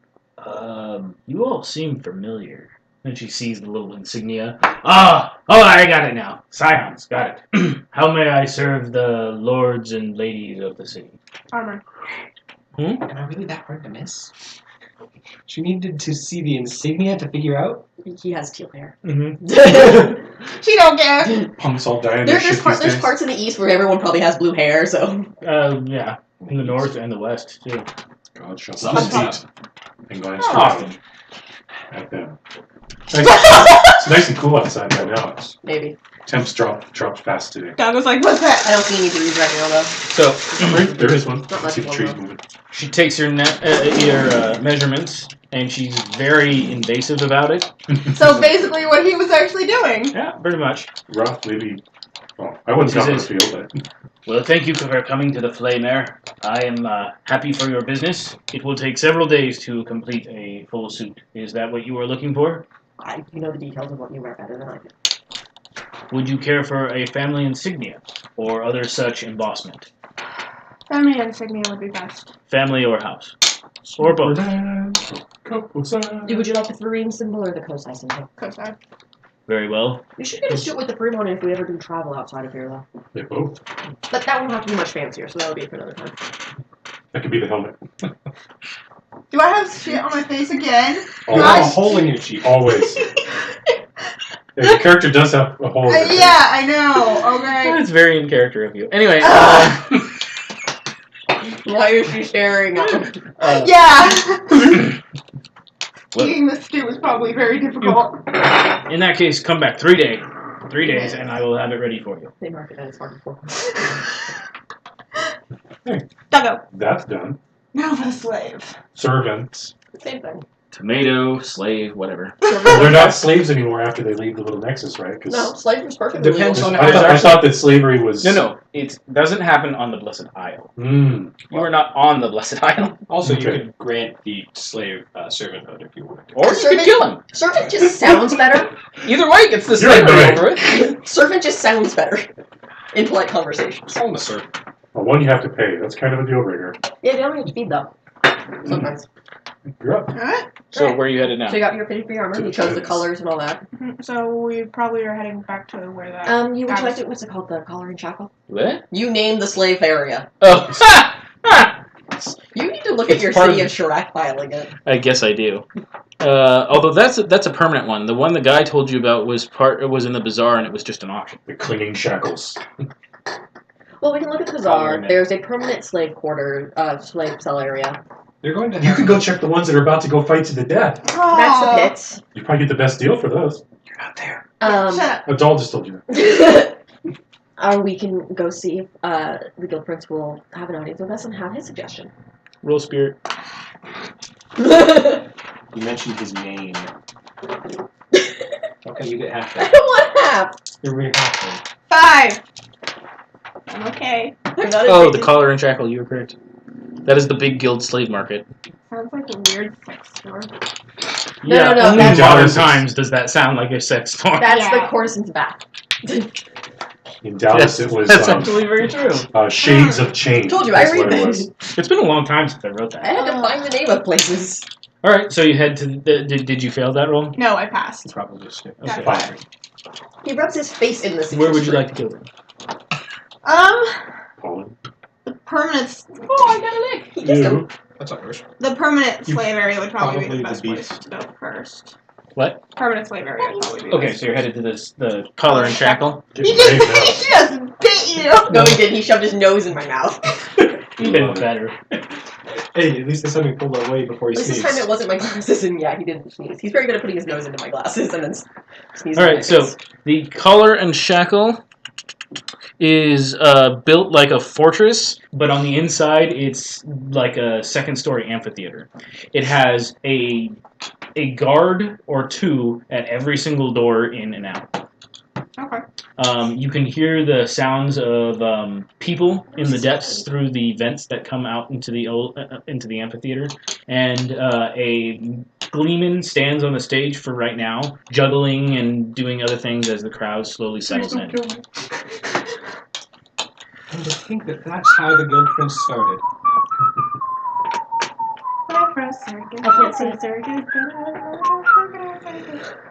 You all seem familiar. And she sees the little insignia. Oh, I got it now. Scions, got it. How may I serve the lords and ladies of the city? Armor. Am I really that hard to miss? She needed to see the insignia to figure out. He has teal hair. Mm-hmm. She don't care. Punks all dying. There's parts in the east where everyone probably has blue hair, so. Yeah, in the north and the west, too. God, shut Some up. spots. And glance Often. at them. It's nice and cool outside right now. Maybe. Temps dropped fast today. Dog was like, what's that? I don't see any breeze right now, though. So, Right, there is one. Not much See the of trees one, moving. she takes your measurements, and she's very invasive about it. So basically what he was actually doing. Yeah, pretty much. Rough, maybe. Well, I wouldn't This stop on is- the field, but Well, thank you for coming to the Flame Air. I am happy for your business. It will take several days to complete a full suit. Is that what you are looking for? You know the details of what you wear better than I do. Would you care for a family insignia or other such embossment? Family insignia would be best. Family or house? Or both? Would you like the Farine symbol or the Kosai symbol? Co-star. Very well. We should get a suit with the Farine on it if we ever do travel outside of here, though. they both. But that won't have to be much fancier, so that'll be for another time. That could be the helmet. Do I have shit on my face again? You have a hole in your cheek. Always. Yeah, the character does have a hole. in it. Yeah, I know. Okay. That's very in character of you. Anyway, Why is she staring at me? Yeah. Well- Eating this stew was probably very difficult. in that case, come back 3 days, and I will have it ready for you. They mark it as hard before. Doggo. That's done. Now the slave. Servants. Same thing. Tomato, slave, whatever. Well, they're not slaves anymore after they leave the little nexus, right? 'Cause No, slavery is perfectly Depends legal. on I thought that slavery was... No, it doesn't happen on the Blessed Isle. Mm. You are not on the Blessed Isle. Also, Okay. you could grant the slave servanthood if you wanted to. Or you Servant- could kill him. Servant just sounds better. Either way, gets the You're slavery right. over it. Servant just sounds better in polite conversation. Call him a servant. Well, one you have to pay. That's kind of a deal breaker. Yeah, they don't have to feed though. Sometimes. You're up. Alright. So where are you headed now? So you got your fitted for your armor. You chose the colors and all that. So we probably are heading back to where that. You would That you like was- to what's it called? The collar and shackle. What? You name the slave area. Oh, You need to look at It's your part City of- of Chirac file again. I guess I do. Although that's a permanent one. The one the guy told you about was in the bazaar and it was just an auction. The clinging shackles. Well, we can look at the bazaar. There's a permanent slave quarter, slave cell area. They're going to You have can go check the ones that are about to go fight to the death. That's Aw. the pits. You probably get the best deal for those. You're not there. Shut up. A doll just told you that. We can go see if the guild prince will have an audience with us and have his suggestion. Roll spirit. I You mentioned his name. Okay, you get half don't that. want half. You're really half 5. I'm okay. I'm not Oh, the addicted. collar and shackle. You were correct. That is the big guild slave market. Sounds like a weird sex store. No, yeah, no, only in that's- modern times does that sound like a sex store. That's Yeah. the courtesan's back. In Dallas, it was That's actually very true. Shades of Change. Told you, I That's read what it this. was. It's been a long time since I wrote I that. had to find the name of places. All right, so you head to the. Did you fail that roll? No, I passed. Probably skip. Got Okay. 5. He rubs his face in this. Where would you like to go? Colin. The permanent. Oh, I got a lick. He kissed him. That's not yours. The permanent You slave area would probably be probably the best the place beef. to go first. What? Permanent slave area would probably be the Okay, best so you're headed to the collar and shackle. He just bit you. No, he didn't. He shoved his nose in my mouth. Even better. Hey, at least this time he pulled away before he At least this sneezed. time it wasn't my glasses, and yeah, he didn't sneeze. He's very good at putting his nose into my glasses and then sneezing. All in my right, so face. the collar and shackle is built like a fortress, but on the inside it's like a second-story amphitheater. It has a guard or two at every single door in and out. Okay. You can hear the sounds of people in the depths through the vents that come out into the amphitheater, and a gleeman stands on the stage for right now, juggling and doing other things as the crowd slowly settles in. And to think that that's how the Guild Prince started. I can't see it.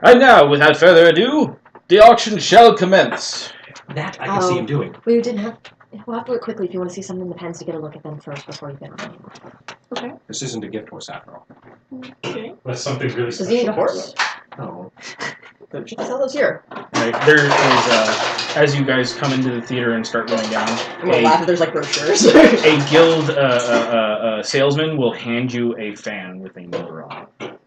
And now, without further ado, the auction shall commence. That I can see him doing. We didn't have. We'll have to look quickly if you want to see something in the pens to get a look at them first before you get on. This isn't a gift horse after all. Okay. That's something really Does special. he need a horse? No. Sell those here. Right, there is, as you guys come into the theater and start going down, I'm gonna laugh if there's like brochures. a guild salesman will hand you a fan with a motor on it.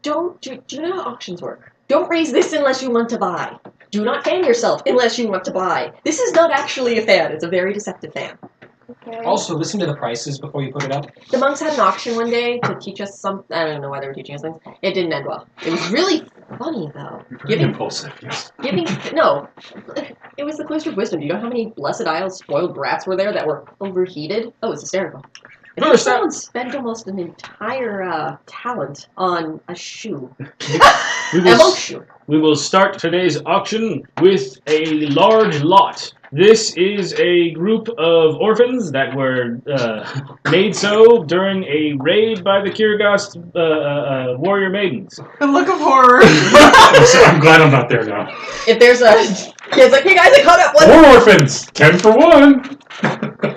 Do you know how auctions work? Don't raise this unless you want to buy. Do not fan yourself unless you want to buy. This is not actually a fan. It's a very deceptive fan. Okay. Also, listen to the prices before you put it up. The monks had an auction one day to teach us some. I don't know why they were teaching us things. It didn't end well. It was really funny though. Very impulsive, yes. No, it was the cloister of wisdom. Do you know how many Blessed Isles spoiled brats were there that were overheated? Oh, it's hysterical. And First, someone spent almost an entire talent on a shoe, We a will, monk shoe. we will start today's auction with a large lot. This is a group of orphans that were made so during a raid by the Kirgast warrior maidens. The look of horror. I'm glad I'm not there now. If there's a kid's like, hey guys, I caught up one. 4 orphans! 10 for 1!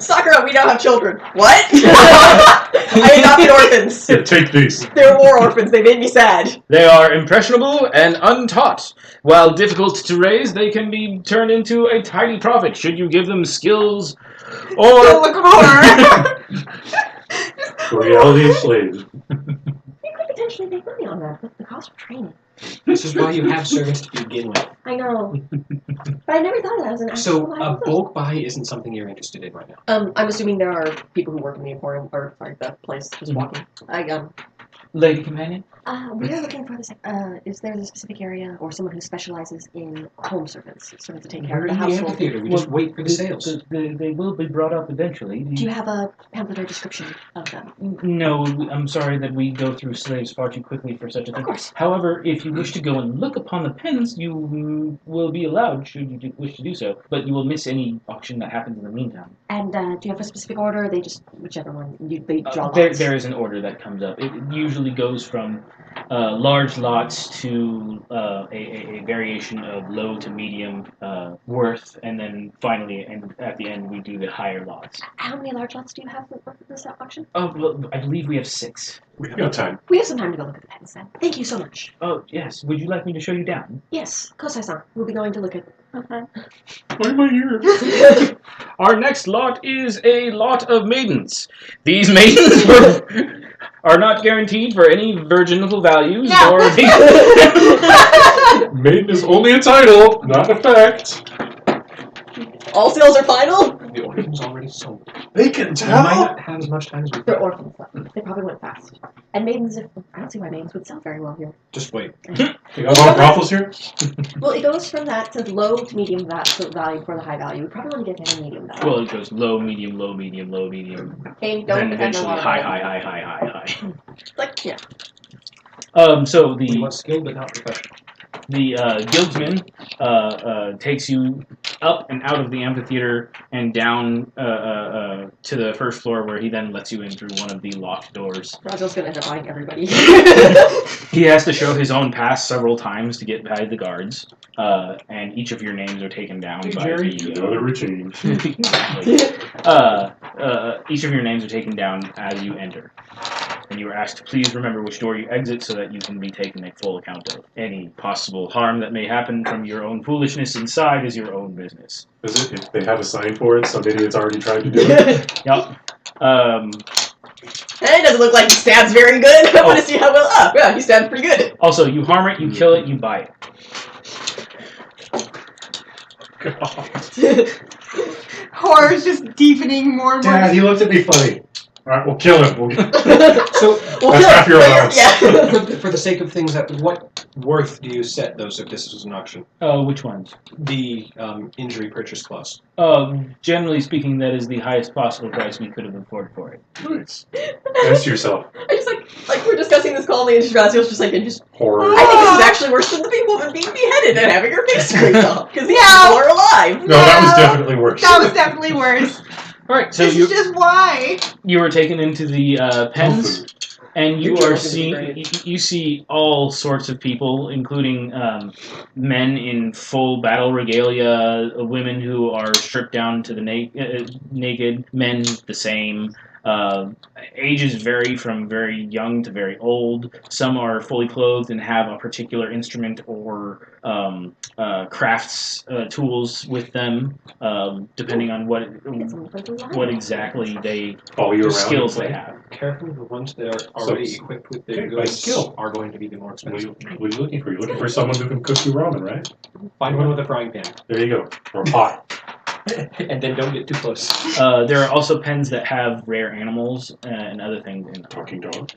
Sakura, we now have children. What? I adopted orphans. Here, take these. They're war orphans. They made me sad. They are impressionable and untaught. While difficult to raise, they can be turned into a tidy profit should you give them skills The or... look of horror. The reality of slaves. You could potentially make money on that with the cost of training. This is why you have servants to begin with. I know. But I never thought of that as an actual So, a viable thing. bulk buy isn't something you're interested in right now. I'm assuming there are people who work in the Emporium, or sorry, the place who's walking. Lady companion? We are looking for this. Is there a specific area or someone who specializes in home servants, someone to take care We're of the in the household? amphitheater. We just wait for the sales. They will be brought up eventually. Do you have a pamphlet or description of them? No, I'm sorry that we go through slaves far too quickly for such a thing. Of course. However, if you wish to go and look upon the pens, you will be allowed, should you wish to do so, but you will miss any auction that happens in the meantime. And do you have a specific order? Or they just whichever one they draw lots? There is an order that comes up. It usually goes from large lots to a variation of low to medium worth, and then finally, and at the end, we do the higher lots. How many large lots do you have for this auction? Oh, well, I believe we have 6. We got time. We have some time to go look at the pens then. Thank you so much. Oh, yes. Would you like me to show you down? Yes, Kosai-san. We'll be going to look at. Okay. Why am I here? Our next lot is a lot of maidens. These maidens are not guaranteed for any virginal values No. or Maiden is only a title, not a fact. All sales are final? The orphan's already sold. They can We might not have as much time as we They're thought. orphans, though. They probably went fast. And maidens, I don't see why maidens would sell very well here. Just wait. You got a lot of brothels here? Well, it goes from that to low to medium value for the high value. We probably want to get to any medium value. Well, it goes low, medium, low, medium, low, medium. Okay, Then don't eventually ever high, high, high, high, high, high. Like, yeah. So We want skilled but not professional. the guildsman takes you up and out of the amphitheater and down to the first floor, where he then lets you in through one of the locked doors. Rajo's gonna end up buying everybody. He has to show his own pass several times to get by the guards, and each of your names are taken down by Jerry, the... you know the routine. Exactly. Each of your names are taken down as you enter. And you are asked to please remember which door you exit so that you can be taken a full account of. Any possible harm that may happen from your own foolishness inside is your own business. Is it? If they have a sign for it, some idiot's already tried to do it. Yep. It doesn't look like he stabs very good. I want to see how well. Oh, yeah, he stabs pretty good. Also, you harm it, you kill it, you buy it. Horror's just deepening more and more. Dad, he looked at me funny. Alright, we'll kill him. So, We'll That's kill half it. your allowance. Yeah. for the sake of things, what worth do you set those if this was an auction? Which ones? The injury purchase clause. Generally speaking, that is the highest possible price we could have afforded for it. Nice. Nice to yourself. I just like we're discussing this calmly, and Razio's just like, and just. Horror. I think this is actually worse than the people being beheaded and having her face scraped off because these No. people are alive. No, that was definitely worse. That was definitely worse. All right, so This is just why. you were taken into the pens. Tofu. And you Future are is seeing, great. you see all sorts of people, including men in full battle regalia, women who are stripped down to the naked, men the same. Ages vary from very young to very old. Some are fully clothed and have a particular instrument or crafts tools with them, depending on what exactly All year the round. skills they have. Carefully, the ones that are already equipped with their Okay, by goods skill. are going to be the more What are expensive. you looking for? You're looking for someone who can cook you ramen, right? Find one with a frying pan, There you go. Or a pot. and then don't get too close. There are also pens that have rare animals and other things in them. Talking dog.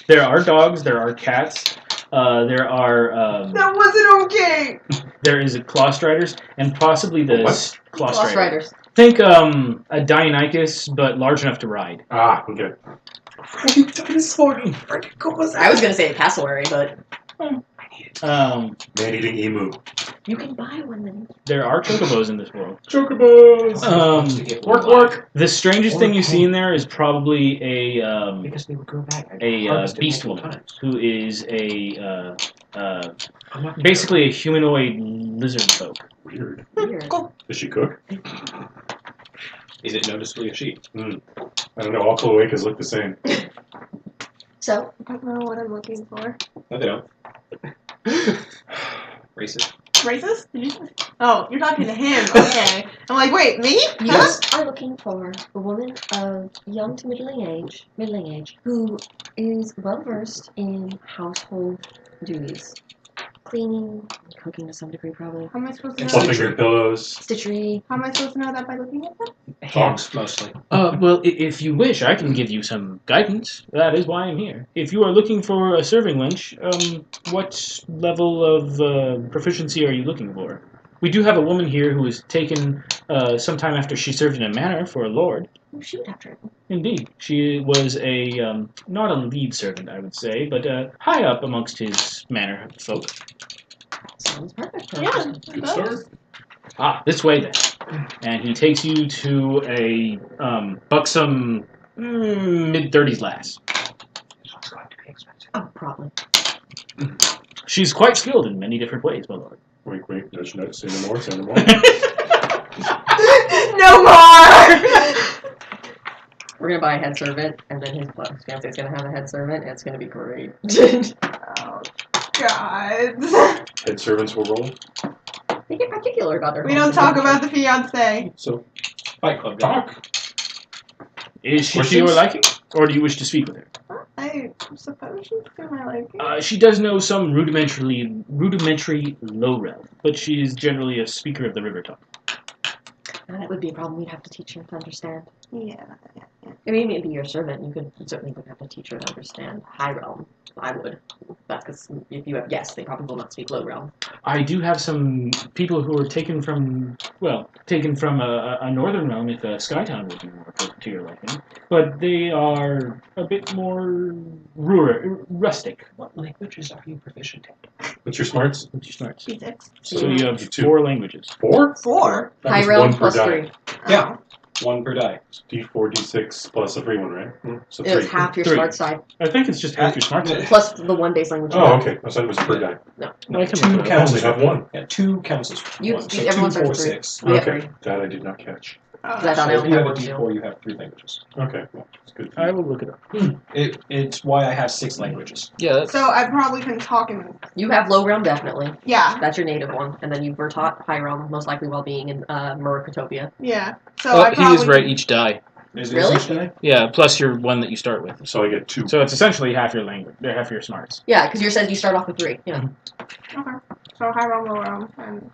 There are dogs, there are cats, there are That wasn't okay. there is a Clawstriders, and possibly the What? Clawstrider. Riders. Think a Deinonychus, but large enough to ride. Ah, okay. I was gonna say a cassowary, but Man-eating emu. you can buy one then. There are chocobos in this world. Chocobos! Work. The strangest thing you see in there is probably a Because they would grow back. beast woman who is a I'm not basically a humanoid lizard folk. Weird. Weird. Does she cook? Is it noticeably a sheep? I don't know. All cloacas look the same. So, I don't know what I'm looking for. No, they don't. Racist. Racist? Did you say? Oh, you're talking to him. Okay. I'm like, wait, me? you Huh? are looking for a woman of young to middling age, who is well versed in household duties. Cleaning, cooking to some degree, probably. How am I supposed to know? Fluffing your pillows. Stitchery. How am I supposed to know that by looking at them? Hands, mostly. Well, if you wish, I can give you some guidance. That is why I'm here. If you are looking for a serving wench, what level of proficiency are you looking for? We do have a woman here who was taken sometime after she served in a manor for a lord. Oh, she would have training. Indeed. She was a, not a lead servant, I would say, but high up amongst his manor folk. Sounds perfect. Yeah. Good start. This way then. And he takes you to a buxom mid-30s lass. It's going to be expensive. Oh, probably. She's quite skilled in many different ways, my lord. Wink, wink. Nudge, nudge. Say no more. Say no more. No more! We're gonna buy a head servant, and then his fiance's gonna have a head servant, and it's gonna be great. Oh, God. Head servants will roll. They get particular about their We don't talk about the fiance. So, Fight Club. guy. talk. Is she to Questions? your liking, or do you wish to speak with her? I suppose she's to my liking. She does know some rudimentary low realm, but she is generally a speaker of the river tongue. That would be a problem. We'd have to teach her to understand. Yeah. I mean, maybe your servant, you certainly would have to teach her to understand high realm. I would. That's because if you have guests, they probably will not speak low realm. I do have some people who are taken from a northern realm, if Skytown would be more to your liking, but they are a bit more rustic. What languages are you proficient in? What's your smarts? Which is smart. D6. So you have Two. 4 languages. 4? 4. That High was realm one per plus die. 3. Yeah. 1 per die. D4, D6 plus a free one, right? So It was 3. half your 3. smart side, I think it's just half your smart side. plus the one base language. Oh, okay. I thought it was per die. No. I can 2 look it up. I counts only as have 1. Yeah, 2 counts as You- 1. So everyone 2, starts 4, with 3. 6. We have Okay. 3. That I did not catch. Because I thought I So if only you had have a 1 too. D4, you have 3 languages. Okay. Well, that's good. I will look it up. It's why I have 6 languages. Yeah, So I probably can talk in. You have low realm, definitely. Yeah. That's your native one. And then you were taught high realm, most likely while being in Murukotopia. Yeah. So I he probably is right can- each die. Is Really? each die? Yeah, plus your one that you start with. So I get 2. So it's essentially half your language, half your smarts. Yeah, because yours says you start off with 3. Yeah. Okay. So high realm, low realm, and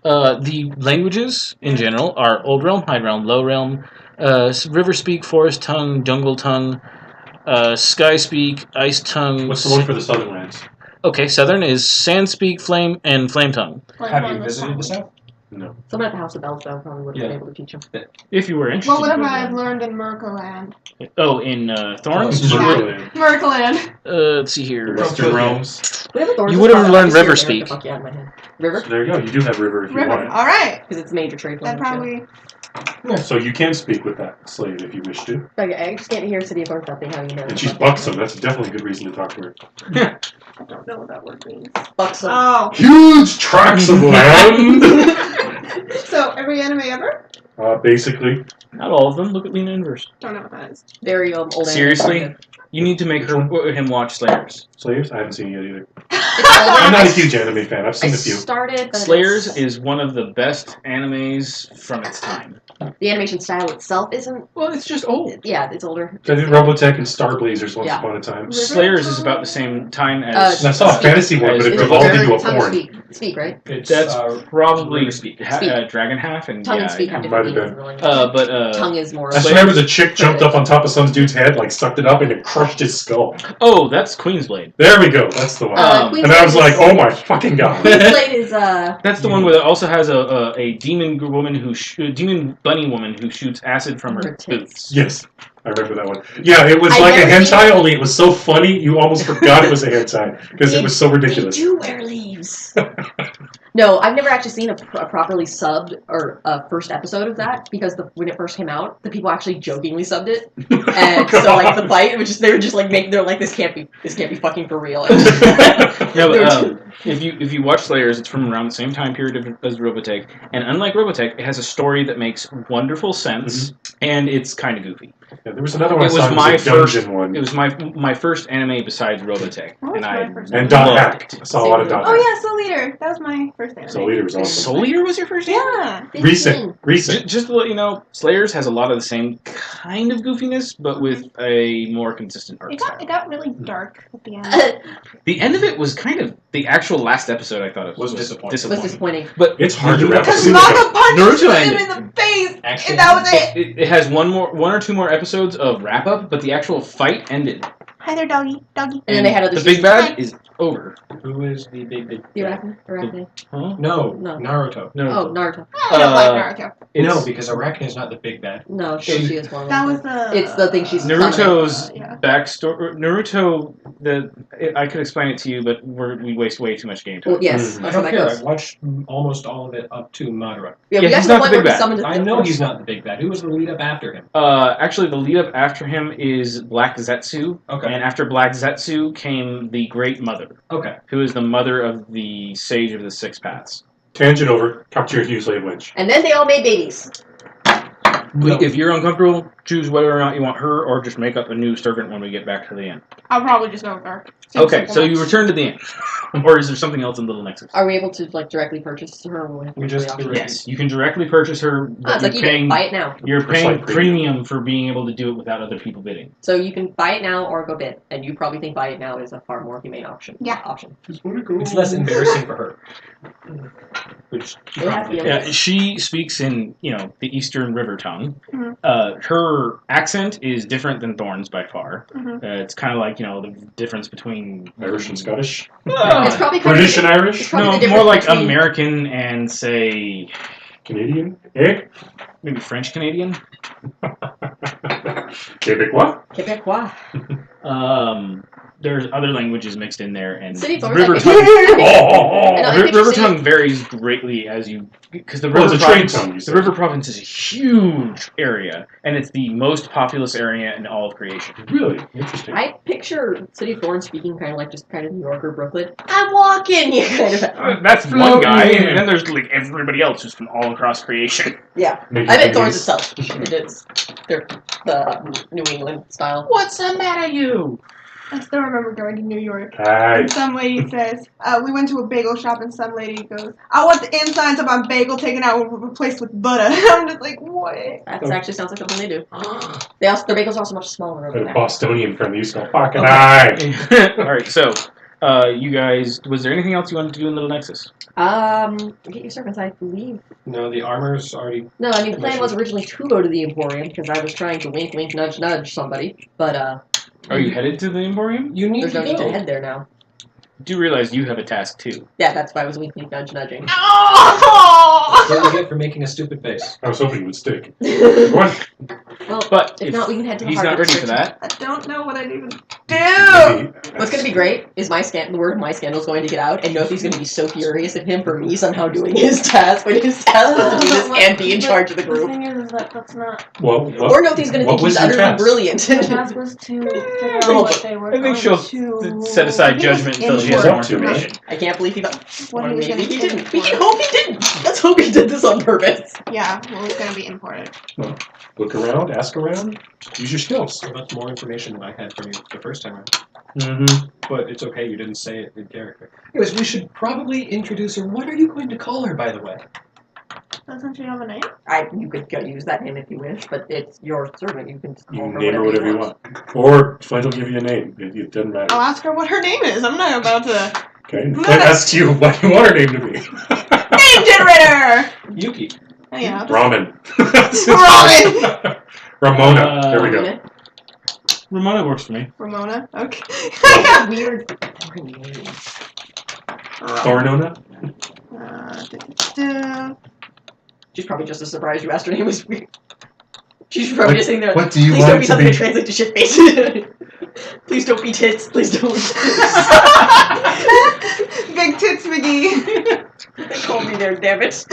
The languages in general are Old Realm, High Realm, Low Realm, River Speak, Forest Tongue, Jungle Tongue, Sky Speak, Ice Tongue. What's the one for the southern lands? Okay, Southern is Sand Speak, Flame, and Flame Tongue. like Have you one visited the that's South? No. Someone at the House of Bells, though, probably would have been Yeah. able to teach him. If you were interested. What would in I have going learned in Murkoland? there. Oh, in Thorns? Yeah. You would, Murkoland. let's see here. Western realms. Whatever Thorns You is would have called, learned I just hear River it, Speak. the fuck out of my head. River? So there you go. You do have river if you River. want it. All right. Because it's major trade That language. probably. So you can speak with that slave if you wish to. I just can't hear City of Thorns that thing, how you know. And she's buxom. That's definitely a good reason to talk to her. I don't know what that word means. Buxom. Oh. Huge tracts of land! So every anime ever? Basically. Not all of them. Look at Lena Inverse. Don't know what that is. Very old Seriously? anime. You need to make him watch Slayers. Slaves? I haven't seen it yet either. It's older. I'm not a huge anime fan. I've seen a few. started, but Slayers it's- is one of the best animes from its time. the animation style itself isn't. Well, it's just old. Yeah, it's older. I did Robotech and Star Blazers once Yeah. upon a time. Slayers is about the same time as. And I saw a fantasy one, but it It's evolved very into a tongue porn. speak, right? It's That's probably River Speak. Dragon Half and Tongue yeah, and speak have it different might have meanings in the language. but Tongue is more. I just remember the chick jumped up on top of some dude's head, like sucked it up, and it crushed his skull. oh, that's Queensblade. There we go. That's the one. Queen's And I was Blade like, is- oh my fucking god. Queen's Blade is That's the one where it also has a demon woman demon bunny woman who shoots acid from her Her tits. boots. Yes, I remember that one. Yeah, it was I've like a never seen hentai, it. only it was so funny you almost forgot it was a hentai because it was so ridiculous. They do wear leaves. No, I've never actually seen a properly subbed or a first episode of that because when it first came out, the people actually jokingly subbed it, and so like the fight, they were just like they're like this can't be fucking for real. No, but if you watch Slayers, it's from around the same time period as Robotech, and unlike Robotech, it has a story that makes wonderful sense, and it's kind of goofy. Yeah, there was another one. It I was saw, my a dungeon first. one. It was my first anime besides Robotech, What was and my I first And anime? Dot loved Hack. it. I saw a lot of Dot Oh Hack. yeah, Soul Eater. That was my first anime. Soul Eater was awesome. Soul Eater was your first anime? Yeah. Recent. Just to let you know, Slayers has a lot of the same kind of goofiness, but with a more consistent art It style. got really dark at the end. The end of it was kind of the actual last episode. I thought it Was was disappointing. was disappointing. But It's hard to you- wrap Because up. Manga punches Naruto him ended. in the face, Actually, and that was it. It has one or two more episodes of wrap up, but the actual fight ended. Hi there, doggy. Doggy. And then they had other the big seasons. bad is over. Who is the big? The Arachne? Huh? No, No. Naruto. Oh, Naruto. I don't like Naruto. No, because Arachne is not the big bad. No, she is one of That them. was the. It's the thing she's Naruto's yeah. backstory. Naruto, I could explain it to you, but we waste way too much game time. Well, yes, Mm. I that's how don't that care. goes. I've watched almost all of it up to Madara. Yeah, Yeah, we got he's to the not point the where big we bad. summoned the I know he's not the big bad. Who was the lead up after him? Actually, the lead up after him is Black Zetsu, Okay. and after Black Zetsu came the Great Mother, Okay. who is the mother of the Sage of the Six Paths. Tangent over. Capture your slave wench. And then they all made babies. No. If you're uncomfortable, choose whether or not you want her, or just make up a new servant when we get back to the end. I'll probably just go with her. Seems Okay, simple so enough. you return to the end, or is there something else in Little Nexus? Are we able to directly purchase her? Or We just options? do it. Yes, you can directly purchase her, Oh, but it's like you're eBay. paying Buy it now. you're It's paying like premium for being able to do it without other people bidding. So you can buy it now or go bid, and you probably think buy it now is a far more humane option. Yeah. It's less embarrassing for her. Which It has to be Yeah, she speaks in the Eastern River tongue. Mhm. Her accent is different than Thorn's by far. Mhm. It's kind of like the difference between Irish and Scottish. It's probably kind British of, and Irish. it's probably No, the more difference like between- American and say Canadian. Eh? maybe French Canadian. Quebecois. Quebecois. There's other languages mixed in there, and City Thorns, river I tongue. think- Oh. I know, I River picture City- tongue varies greatly as you because the Well, river it's a trade province. tongue, you The said. river province is a huge area, and it's the most populous area in all of creation. Really interesting. I picture City of Thorns speaking kind of like just kind of New York or Brooklyn. I'm walking, you kind of. That's one Floating. guy, and then there's like everybody else who's from all across creation. Yeah, Maybe I meant Canadians. Thorns itself. It is. They're the New England style. What's the matter, you? I still remember going to New York. Aye. And some lady says, we went to a bagel shop and some lady goes, I want the insides of my bagel taken out and replaced with butter. I'm just like, what? That actually sounds like something they do. They also, their bagels are also much smaller I over had a there. Bostonian friend that used to go, fucking Okay. aye. All right, so you guys, was there anything else you wanted to do in Little Nexus? Get your servants, I believe. No, the armor's already. No, I mean the plan was originally to go to the Emporium because I was trying to wink, wink, nudge, nudge somebody, but Are you headed to the Emporium? You need there's to no need to go. head there now. Do realize you have a task too. Yeah, that's why I was wink, wink, nudge, nudging. Oh! What do you get for making a stupid face? I was hoping it would stick. well, What? But if not, we can head to the he's Harbor not ready for District. that. I don't know what I'd even do. Maybe- What's going to be great is the word of my scandal is going to get out, and Nofi's going to be so furious at him for me somehow doing his task when his task was to do this and be in charge of the The group. thing is that that's not. Well, Or Nofi's going to what think he's was your utterly task? brilliant. The task was to figure out Well, what they were I think going she'll to. set aside judgment until she has more Import. information. I can't believe he got. What Or he was maybe gonna he didn't. import. We hope he didn't. Let's hope he did this on purpose. Yeah, well, it's gonna be imported. Look around, ask around, use your skills. So much more information than I had from you the first time around. Mm-hmm. But it's okay, you didn't say it in character. Anyways, we should probably introduce her. What are you going to call her, by the way? Doesn't she have a name? You could go use that name if you wish, but it's your servant. You can You call can her name her whatever you want. want. Or Flint will give you a name. It doesn't matter. I'll ask her what her name is. I'm not about to. Okay? And Flint asks you what you want her name to be. Name generator! Yuki. Oh, yeah. I'll just- Ramen. Ramen! Ramona. There we go. Ramona? Ramona works for me. Ramona? Okay. Weird foreign name. Thornona. She's probably just as surprised you asked her name was weird. She's probably just sitting there. What do you Please don't want be to something be? to translate to shitface. Please don't be tits. Please don't. Big tits McGee. They called me there, damn it.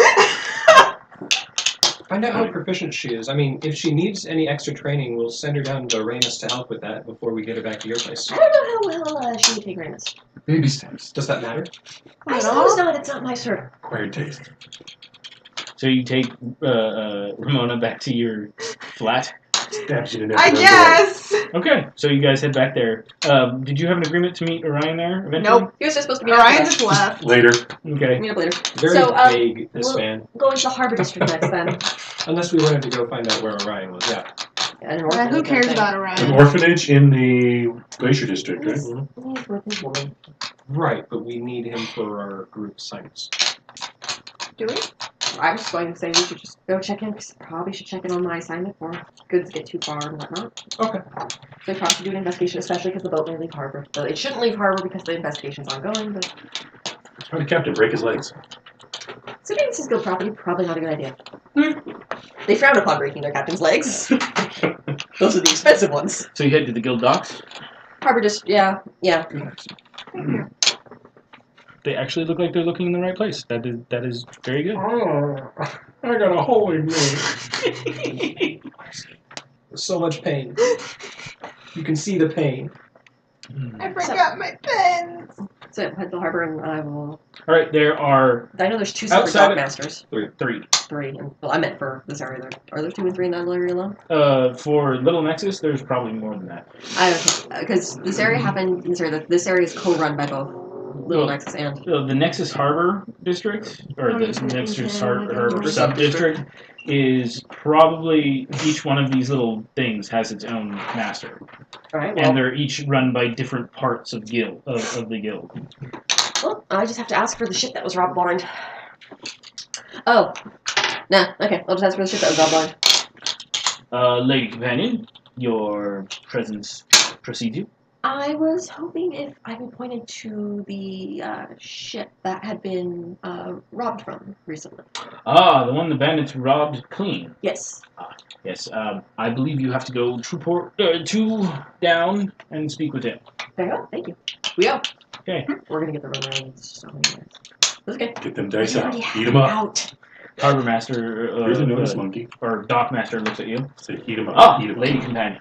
Find out how proficient she is. I mean, if she needs any extra training, we'll send her down to Ramus to help with that before we get her back to your place. I don't know how well she would take Ramus. Baby steps. Does that matter? I suppose not. It's not my sir. Acquired taste. So you take Ramona back to your flat. Stabs you in the I neck. guess. Okay, so you guys head back there. Did you have an agreement to meet Orion there eventually? Nope. He was just supposed to be Orion just left. Later. Okay. Meet up later. Very So, vague, this we'll- man. Go into the harbor district next then. Unless we wanted to go find out where Orion was. Yeah. And an Who orphanage, cares I think. about An Orion? orphanage in the Glacier District, right? He's with his woman. Right, but we need him for our group assignments. Do we? I was just going to say we should just go check in, because probably should check in on my assignment before goods get too far and whatnot. Okay. So we probably should do an investigation, especially because the boat may leave harbor. Though it shouldn't leave harbor because the investigation's ongoing, but Try to captain break his legs. considering this is guild property, probably not a good idea. They frown upon breaking their captain's legs. Those are the expensive ones. So you head to the guild docks. Harbor just, yeah. They actually look like they're looking in the right place. That is very good. Oh, I got a hole in me. So much pain. You can see the pain. I forgot my pens. So head to the harbor and I will. All right, there are I know there's two separate Outside dock of- masters. three. Three. And, well, I meant for this area. Are there 2 and 3 in that area alone? For Little Nexus, there's probably more than that. Because this area happened. This area is co-run by both Little Nexus and. The Nexus Harbor District, or the Nexus Harbor Sub-District, is probably each one of these little things has its own master. Alright, And they're each run by different parts of the guild. well, I just have to ask for the ship that was robbed blind. Oh. Nah, okay. I'll just ask for the ship that was robbed blind. Lady Companion, your presence precedes you. I was hoping if I could point it to the ship that had been robbed from recently. Ah, the one the bandits robbed clean. Yes. Yes, I believe you have to go two down and speak with him. There you go. Thank you. We go. Okay. We're gonna get the runaround. It's just not really nice. That's okay. Get them dice We out. already Heat have them it up. out. Harbor Master, Here's a notice monkey. or Dock Master looks at you. Say heat them up. Ah, Heat 'em Lady up. Companion.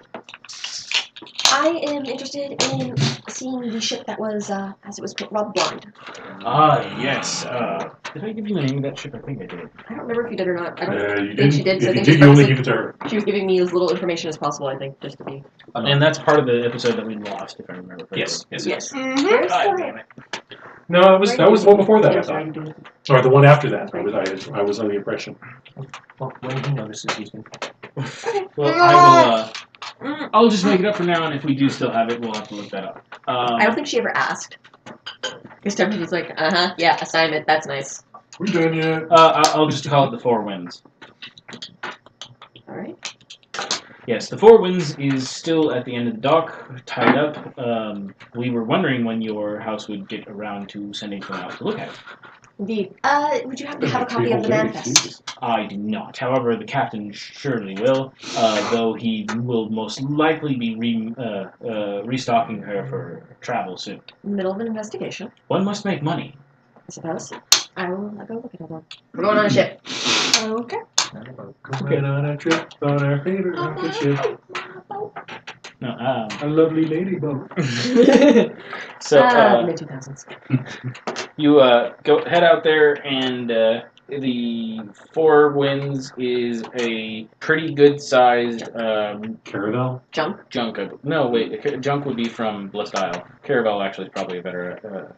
I am interested in seeing the ship that was, as it was put, robbed blind. Ah, yes. Did I give you the name of that ship? I think I did. I don't remember if you did or not. I don't You think she didn't. did. So I If you think did, she you only purposely- give it to her. She was giving me as little information as possible, I think, just to be. And that's part of the episode that we lost, if I remember correctly. Yes. Yes. Mm-hmm. Where's God the- damn it. No, that was the one before that, I Yeah, thought. sorry, dude. Or the one after that. I was under the impression. Well, when he notices, he's been. Well, I will. Mm, I'll just make it up for now, and if we do still have it, we'll have to look that up. I don't think she ever asked. Because time she's like, yeah, assignment, that's nice. We done yet? I'll just call it the Four Winds. Alright. Yes, the Four Winds is still at the end of the dock, tied up. We were wondering when your house would get around to sending someone out to look at it. Indeed. Would you happen to have a copy of the manifest? I do not. However, the captain surely will, though he will most likely be restocking her for travel soon. In the middle of an investigation, One must make money. I suppose. I will go look at it then. We're going on a ship. Okay. Going on a trip on our favorite rocket ship. No, A lovely ladybug. so mid 2000s. you go head out there, and the Four Winds is a pretty good sized Caravel? Junk. junk. No, wait, junk would be from Blissed Isle. Caravel actually is probably a better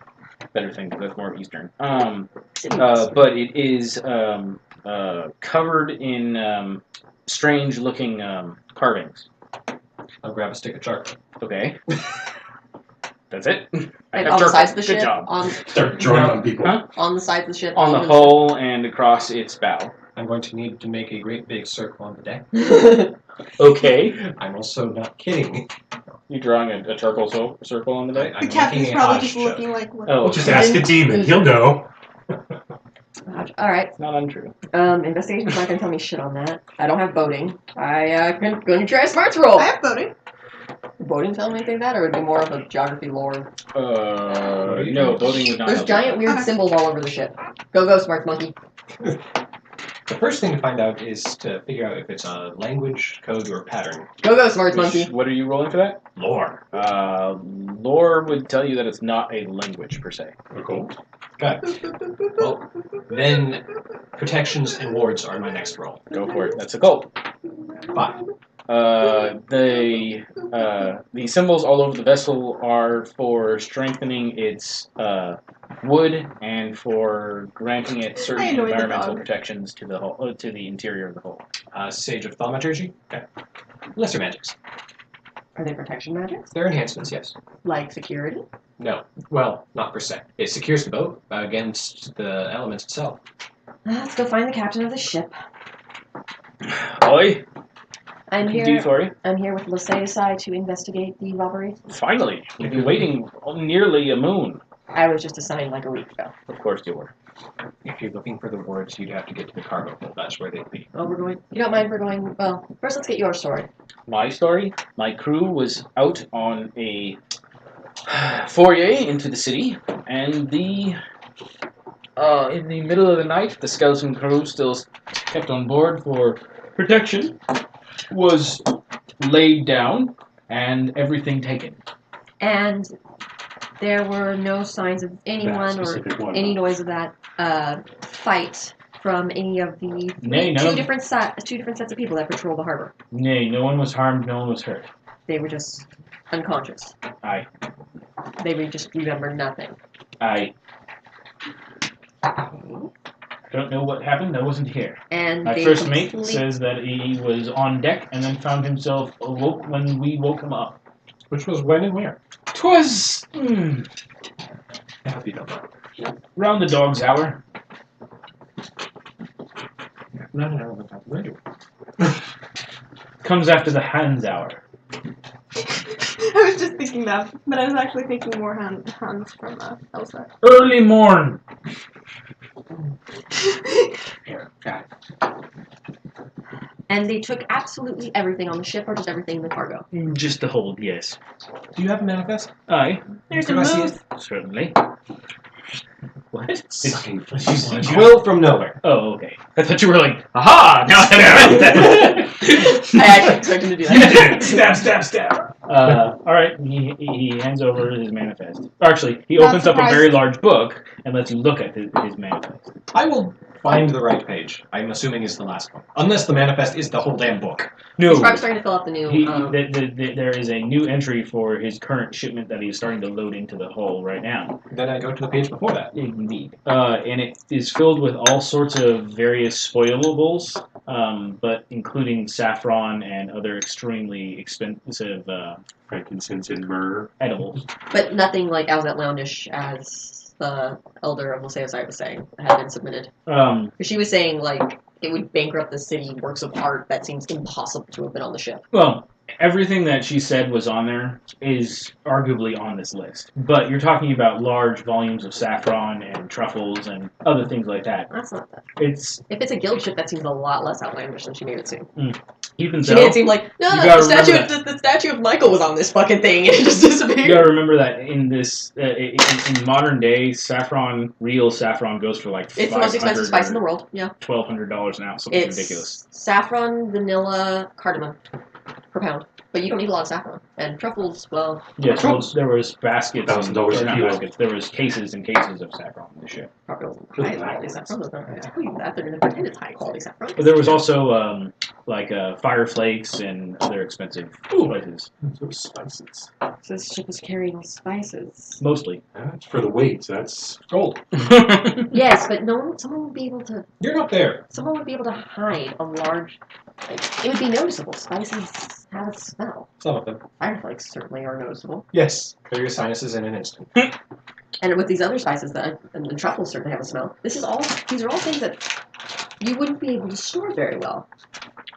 thing because that's more eastern. But it is covered in strange looking carvings. I'll grab a stick of charcoal. Okay. That's it. And on the sides of the Good ship? job. Start drawing on people. Huh? On the sides of the ship? On the hull and across its bow. I'm going to need to make a great big circle on the deck. Okay. I'm also not kidding. You drawing a charcoal circle on the deck? The I'm captain's making a probably Hodge just joke. looking like, what? Oh, Just ask a demon. He'll know. Alright. it's not untrue. Investigation's not gonna tell me shit on that. I don't have boating. I can gonna try a smarts roll. I have voting. Would boating tell me anything that, or would it be more of a geography lore? No, voting would not There's help giant you. weird symbols all over the ship. Go, smarts monkey. The first thing to find out is to figure out if it's a language, code, or pattern. Go, smarts monkey. What are you rolling for that? Lore. Lore would tell you that it's not a language per se. Cool. Got it. Well, then protections and wards are my next roll. Go for it. That's a goal. 5. The symbols all over the vessel are for strengthening its wood and for granting it certain I annoyed the environmental dog. protections to the hull, to the interior of the hull. Sage of Thaumaturgy? Okay. Lesser magics. Are they protection magics? They're enhancements, yes. Like security? No. Well, not per se. It secures the boat against the elements itself. Let's go find the captain of the ship. Oi, I'm do here. for you. I'm here with LegacyOfFeremS01E07 to investigate the robbery. Finally, you've been waiting nearly a moon. I was just assigned like a week ago. Of course you were. If you're looking for the wards, you'd have to get to the cargo hold. That's where they'd be. Oh, we're going. You don't mind? We're going. Well, first let's get your story. My story? My crew was out on a foray into the city, and in the middle of the night, the skeleton crew, still kept on board for protection, was laid down and everything taken. And there were no signs of anyone or specific one. any noise of that fight from any of the Nay, two no. different sets of people that patrol the harbor. Nay, no one was harmed, no one was hurt. They were just unconscious. Aye. They would just remember nothing. I don't know what happened, I wasn't here. And My they first mate complete- says that he was on deck and then found himself awoke when we woke him up. Which was when and where? 'Twas I hope you don't know. round the dog's hour. No, where do Comes after the hand's hour. I was just thinking that, but I was actually thinking more Hans from Elsa. Early morn. Here, got it. And they took absolutely everything on the ship, or just everything in the cargo. Just the hold, yes. Do you have a manifest? Aye, There's Could a I see moose. certainly. What? Sucking Did you see that? quill from nowhere. Oh, okay. I thought you were like, aha! Now I I actually expected to do that. Stab. Alright, he hands over his manifest. Actually, he Not opens up a surprised. very large book and lets you look at his manifest. I will find the right page. I'm assuming is the last one. Unless the manifest is the whole damn book. No, He's probably starting to fill out the new. there is a new entry for his current shipment that he's starting to load into the hull right now. Then I go to the page before that. Indeed. And it is filled with all sorts of various spoilables, but including saffron and other extremely expensive Frankincense and myrrh. edibles. But nothing like as outlandish as the elder of LegacyOfFeremS was saying that had been submitted. Because she was saying like it would bankrupt the city works of art that seems impossible to have been on the ship. Well, everything that she said was on there is arguably on this list. But you're talking about large volumes of saffron and truffles and other things like that. That's not that. It's If it's a guild ship, that seems a lot less outlandish than she made it seem. even She made so. it seem like no, you no, gotta the statue of Michael was on this fucking thing and it just You disappeared. gotta remember that in this in modern day, real saffron goes for like It's the most expensive $500 spice in the world. Yeah, $1,200 an ounce, something it's ridiculous. saffron, vanilla, cardamom per pound. But you don't need a lot of saffron. And truffles, well, Yeah, so there was baskets, $1,000 or a not kilo. baskets. There was cases and cases of saffron in the ship. probably wasn't high quality saffron. They're not going to tell you that. They're going to pretend it's high quality saffron. But there was also fire flakes and other expensive spices, Those spices. So this ship was carrying spices. mostly. That's for the weight. That's Gold. Yes, but someone would be able to. You're not there. Someone would be able to hide a large. Like, it would be noticeable. Spices have a smell. Some of them. Fireflies certainly are noticeable. Yes. Clear your sinuses in an instant. And with these other spices, and the truffles certainly have a smell. These are all things that you wouldn't be able to store very well.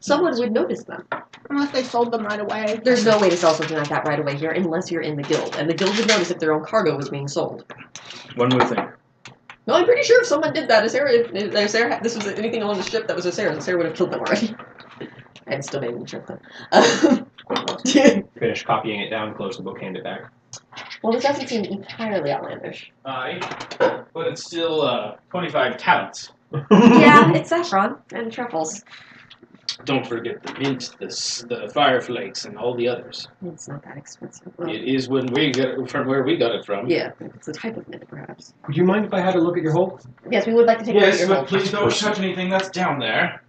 Someone would notice them. Unless they sold them right away. There's no way to sell something like that right away here unless you're in the guild. And the guild would notice if their own cargo was being sold. One would think. No, I'm pretty sure if someone did that, if Sarah, this was anything on the ship that was a Sarah would have killed them already. And still made them trip them. Finish copying it down, close the book, hand it back. Well, this doesn't seem entirely outlandish. Aye, but it's still 25 talents. Yeah, it's saffron and truffles. Don't forget the mint, the fire flakes, and all the others. It's not that expensive. Well, It is when we get from where we got it from. yeah, it's a type of mint, perhaps. Would you mind if I had a look at your hold? Yes, we would like to take a look at Yes, your but hold. please don't touch anything that's down there.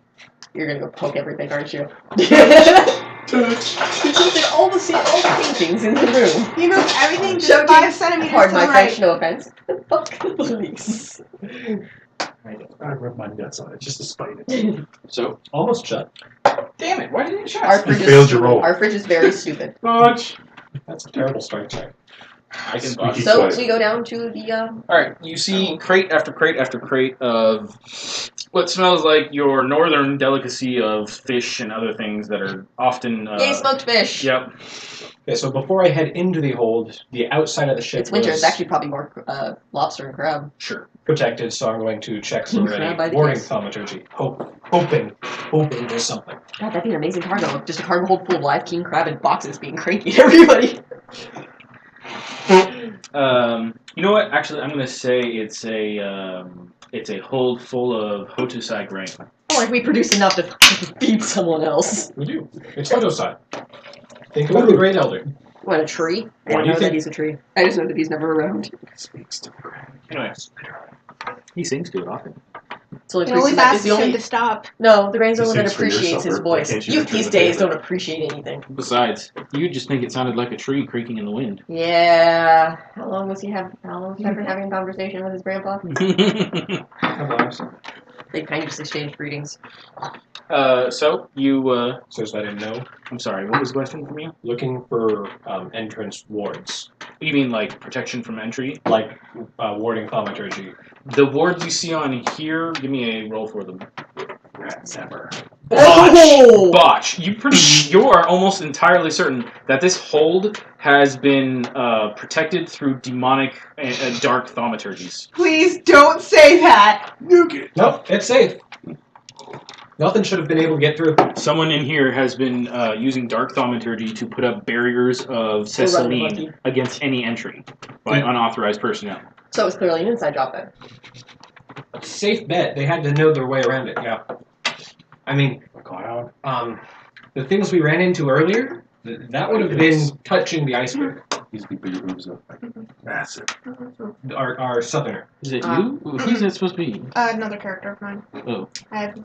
You're gonna go poke everything, aren't you? Touch. He tilted all the paintings in the room. He moved everything just Shoved 5 it- centimeters Pardon to my the French, right. no offense. Fuck the police. I rub my nuts on it just to spite it. So, Almost shut. damn it! Why didn't it shut? Our You fridge failed is your roll. Our fridge is very stupid. Touch. That's a terrible strength check. I can Squeaky So sweat. we go down to the Alright, you see crate after crate after crate of what smells like your northern delicacy of fish and other things that are often. yay smoked fish. Yep. Okay, so before I head into the hold, the outside of the ship It's winter. was It's actually probably more lobster and crab. sure protected, so I'm going to check King for crab by a the boarding case. thaumaturgy. Hoping there's something. God, that'd be an amazing cargo. Just a cargo hold full of live king crab and boxes being cranky at everybody. You know what? Actually, I'm gonna say it's a hold full of Hotusai grain. Oh, like we produce enough to feed someone else. We do. It's Hotosai. Think about the Great Elder. What, a tree? I Why don't do you know think- that he's a tree. I just know that he's never around. Speaks to the ground. Anyway, He sings to it often. It's only You always that ask is the him only. to stop. No, the Rain's the He one that sings for your appreciates his supper. Why voice. can't you Youth return these the days favor? don't appreciate anything. Besides, you just think it sounded like a tree creaking in the wind. Yeah. How long was Pepper having a conversation with his grandpa? They kind of just exchanged greetings. So you. so I didn't know. I'm sorry. What was the question from you? Looking for entrance wards, You mean like protection from entry? like warding thaumaturgy. The wards you see on here, give me a roll for them. Zapper. Oh! Botch. You are almost entirely certain that this hold has been protected through demonic dark thaumaturgies. Please don't say that. Nuke it. Nope, it's safe. Nothing should have been able to get through. Someone in here has been using dark thaumaturgy to put up barriers of running Ceciline lucky. against any entry by unauthorized personnel. So it was clearly an inside job then. Safe bet. They had to know their way around it. Yeah. I mean, Cloud. the things we ran into earlier, that would have been touching the iceberg. These big hooves are massive. Our southerner. Is it you? Who's that supposed to be? Another character of mine. Oh. I have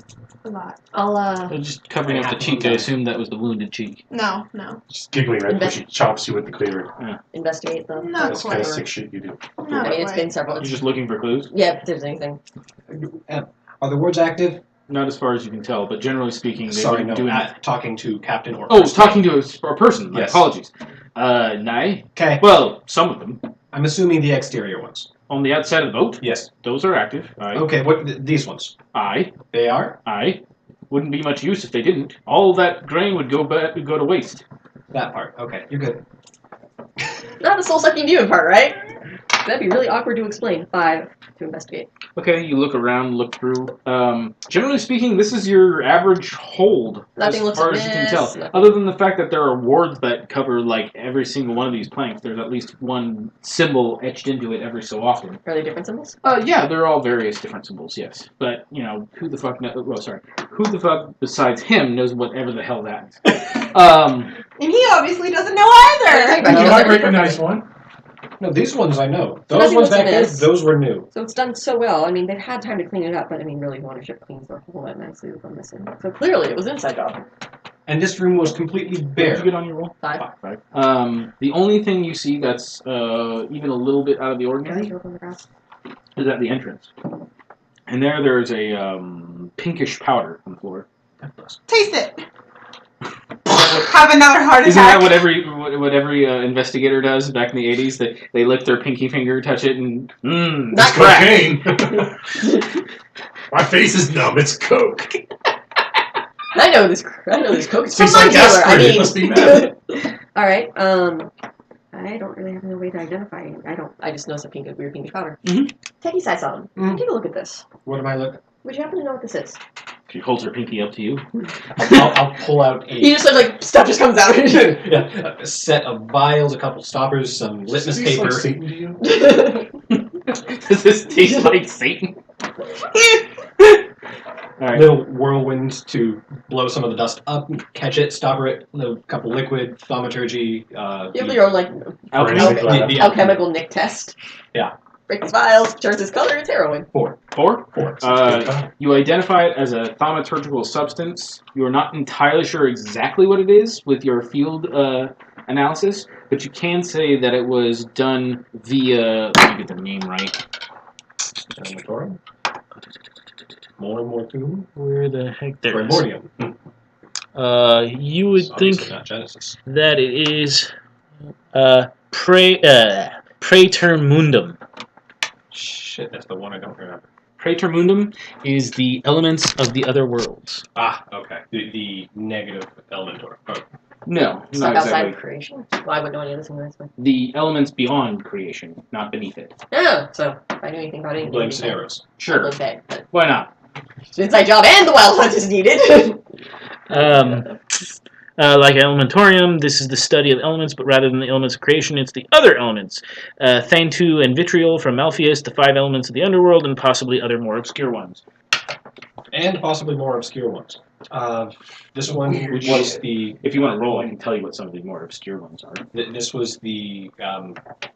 a lot. I'll I was just covering up the cheek. I assumed that was the wounded cheek. No. Just giggling right before she chops you with the cleaver. investigate them. Not That's kind of quite. sick shit you do. Not I mean, it's quite. been several. You're just looking for clues? Yeah, if there's anything. Are the wards active? Not as far as you can tell, but generally speaking, they've Sorry, been no. doing Talking to Captain or. Oh, talking to a person. My Yes. apologies. Nye. Okay. Well, some of them. I'm assuming the exterior ones. On the outside of the boat, Yes. those are active. Aye. Okay. What these ones? Aye. They are Aye. Wouldn't be much use if they didn't. All that grain would go to waste. that part. Okay, you're good. Not the soul sucking demon part, right? That'd be really awkward to explain. 5 to investigate. Okay, you look around, look through. Generally speaking, this is your average hold, Nothing as looks far as you can tell. amiss, nothing. Other than the fact that there are wards that cover like every single one of these planks. There's at least one symbol etched into it every so often. Are they different symbols? Yeah, they're all various different symbols, yes. But who the fuck? Who the fuck besides him knows whatever the hell that is? And he obviously doesn't know either. Right, You you might know, recognize one. No, these ones I know. So Those nothing ones looks back there, amiss. those were new. So it's done so well. I mean, they've had time to clean it up, but I mean, really, ownership cleans the whole lot nicely with them missing. So clearly, it was inside job. And this room was completely Did bare. you get on your roll? 5. Five. The only thing you see that's even a little bit out of the ordinary Guys, on the grass. is at the entrance. And there's a pinkish powder on the floor. Taste it. Have another heart Isn't that attack. what every investigator does back in the 80s? They lick their pinky finger, touch it, and Not it's crack. Cocaine. My face is numb. It's coke. I know this coke is from Tastes my like dealer. I aspirin. It mean, must be mad. all right. I don't really have no way to identify it. I just noticed a weird pinkish powder. Mhm. Techie Sai-san, take a look at this. What am I looking? Would you happen to know what this is? She holds her pinky up to you. I'll pull out He a, just like stuff just comes out. yeah, a set of vials, a couple stoppers, some litmus Tastes paper. like Satan to you? Does this taste like Satan? Alright. Little whirlwind to blow some of the dust up, catch it, stopper it, a couple liquid, thaumaturgy. You have your own like Alchemy? Forensic lab. the alchemical nick test. Yeah. Breaks his vials, turns his color, it's heroin. 4. 4? 4. You identify it as a thaumaturgical substance. You are not entirely sure exactly what it is with your field analysis, but you can say that it was done via. Let me get the name right. Elementorium. Morphine. Where the heck there is? Primordium. You would It's obviously think not Genesis. that it is Praetermundum. Shit, that's the one I don't remember. Praetermundum is the elements of the other worlds. Ah, okay. The negative Elementor. Oh, No, Stuck not outside exactly. of creation. Well, I wouldn't know any of this anyway. The elements beyond creation, not beneath it. No, so if I knew anything about anything, blame it'd be scenarios. Sure. Okay, but Why not? it's an inside job and the wild hunt is needed. Like Elementorium, this is the study of elements, but rather than the elements of creation, it's the other elements. Thaintu and Vitriol from Alpheus, the 5 elements of the underworld, and possibly other more obscure ones. And possibly more obscure ones. This one, which was the... If you want to roll, I can tell you what some of the more obscure ones are. This was the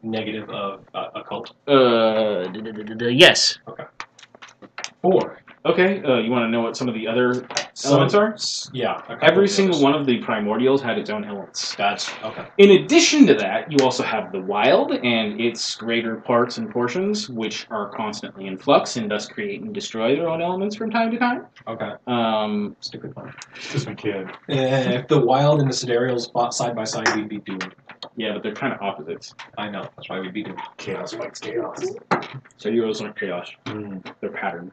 negative of occult. Yes. 4. Okay, you want to know what some of the other elements are? Yeah. a couple Every of the single others. one of the primordials had its own elements. That's... Okay. In addition to that, you also have the wild and its greater parts and portions, which are constantly in flux and thus create and destroy their own elements from time to time. Okay. Stupid one. Because we can. If the wild and the sidereals fought side by side, we'd be doomed. Yeah, but they're kind of opposites. I know. That's why we'd be doomed. Chaos fights chaos. So heroes aren't chaos. They're patterned.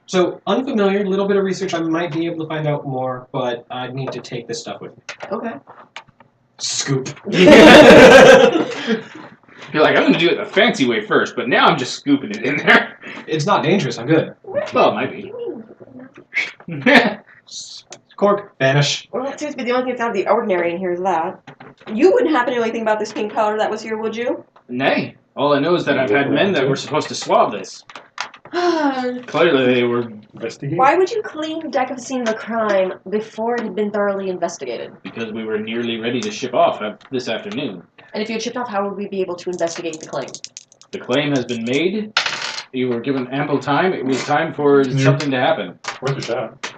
So, unfamiliar, little bit of research, I might be able to find out more, but I need to take this stuff with me. Okay. Scoop. You're like, I'm going to do it the fancy way first, but now I'm just scooping it in there. It's not dangerous, I'm good. Well, it might be. Cork, vanish. Well, that seems to be the only thing that's out of the ordinary, and here's that. You wouldn't happen to know anything about this pink powder that was here, would you? Nay. All I know is that I've had men that were supposed to swab this. Clearly they were Investigate. Why would you claim the deck of the scene of the crime before it had been thoroughly investigated? because we were nearly ready to ship off this afternoon. And if you had shipped off, how would we be able to investigate the claim? The claim has been made. You were given ample time. It was time for something to happen. Worth a shot.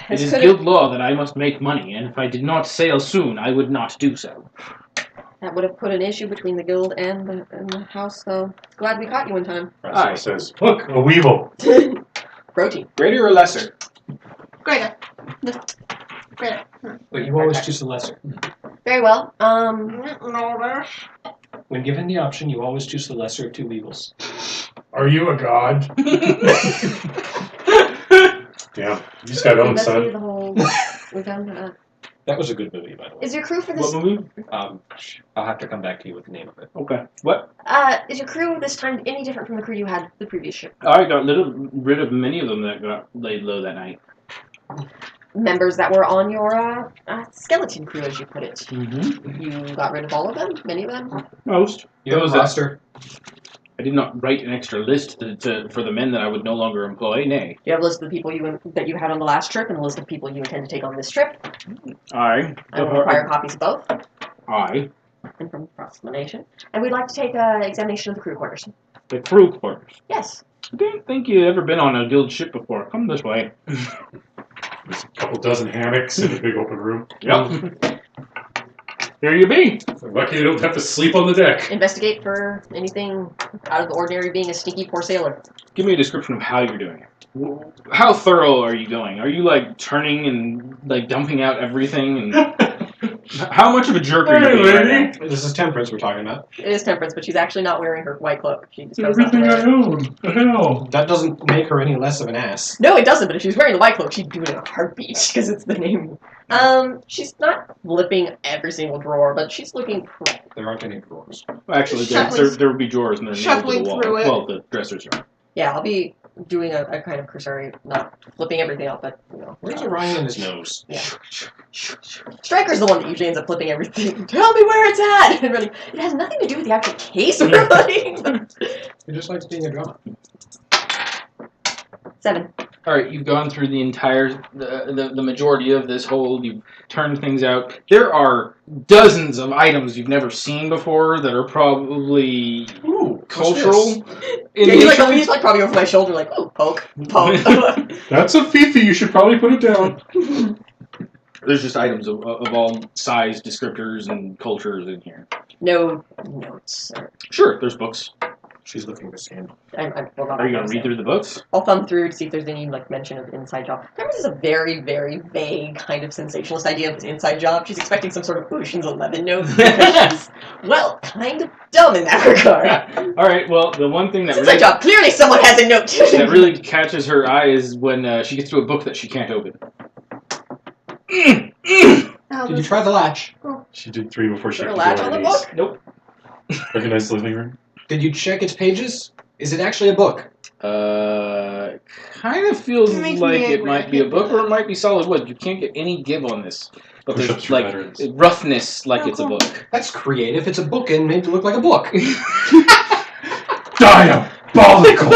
It is guild law that I must make money, and if I did not sail soon, I would not do so. That would have put an issue between the guild and the house, so glad we caught you in time. Russell says, look, a weevil. Protein. Greater or lesser? Greater. Greater. But you always choose the lesser. Very well. When given the option, you always choose the lesser of 2 evils. Are you a god? Yeah. You just got owned, investigated son. the whole. We found That was a good movie, by the way. Is your crew for this? What movie? I'll have to come back to you with the name of it. Okay. What? Is your crew this time any different from the crew you had the previous ship? I got rid of many of them that got laid low that night. Members that were on your skeleton crew, as you put it. Mm-hmm. You got rid of all of them? Many of them? Most. You have a Those roster? I did not write an extra list for the men that I would no longer employ. Nay. You have a list of the people that you had on the last trip and a list of people you intend to take on this trip. Aye. I will require copies of both. Aye. And from cross-examination. And we'd like to take an examination of the crew quarters. The crew quarters. Yes. I don't think you've ever been on a guild ship before. Come this way. There's a couple dozen hammocks in a big open room. Yep. Here you be. Lucky you don't have to sleep on the deck. Investigate for anything out of the ordinary being a sneaky poor sailor. Give me a description of how you're doing it. How thorough are you going? Are you like turning and like dumping out everything? And how much of a jerk are you being right now? This is Temperance we're talking about. It is Temperance, but she's actually not wearing her white cloak. She just goes out to Everything wear I it. own. The hell? That doesn't make her any less of an ass. No, it doesn't, but if she's wearing the white cloak, she'd do it in a heartbeat, because it's the name. She's not flipping every single drawer, but she's looking There aren't any drawers. Well, actually, Shuffling- there would be drawers and they're nailed to shuffling the wall. through it. Well, the dressers are. Yeah, I'll be doing a kind of cursory, not flipping everything out, but, you know. Where's Orion and his nose? Yeah. Striker's the one that usually ends up flipping everything. Tell me where it's at! And really, it has nothing to do with the actual case, really. He just likes being a drama. 7. All right, you've gone through the entire, the majority of this hold. You've turned things out. There are dozens of items you've never seen before that are probably Ooh, cultural. Yeah, in he's nature. like probably over my shoulder, like, ooh, poke. That's a Fifi. You should probably put it down. There's just items of all size, descriptors, and cultures in here. No notes. Sure, there's books. She's looking for Sam. Are you going to read through the books? I'll thumb through to see if there's any like mention of inside job. There is a very, very vague kind of sensationalist idea of his inside job. She's expecting some sort of Ocean's 11 note because she's, well, kind of dumb in that regard. All right. Well, the one thing that Inside really, job. Clearly, someone has a note. that really catches her eye is when she gets to a book that she can't open. Did you try the latch? She did 3 before she Put a could latch go on the on book. Nope. Recognize the living room. Did you check its pages? Is it actually a book? Kind of feels It makes like me it angry. might be a book or it might be solid wood. You can't get any give on this, but Push-ups there's for like veterans. roughness, like Oh, it's a cool. book. That's creative. It's a book and made to look like a book. Diabolical!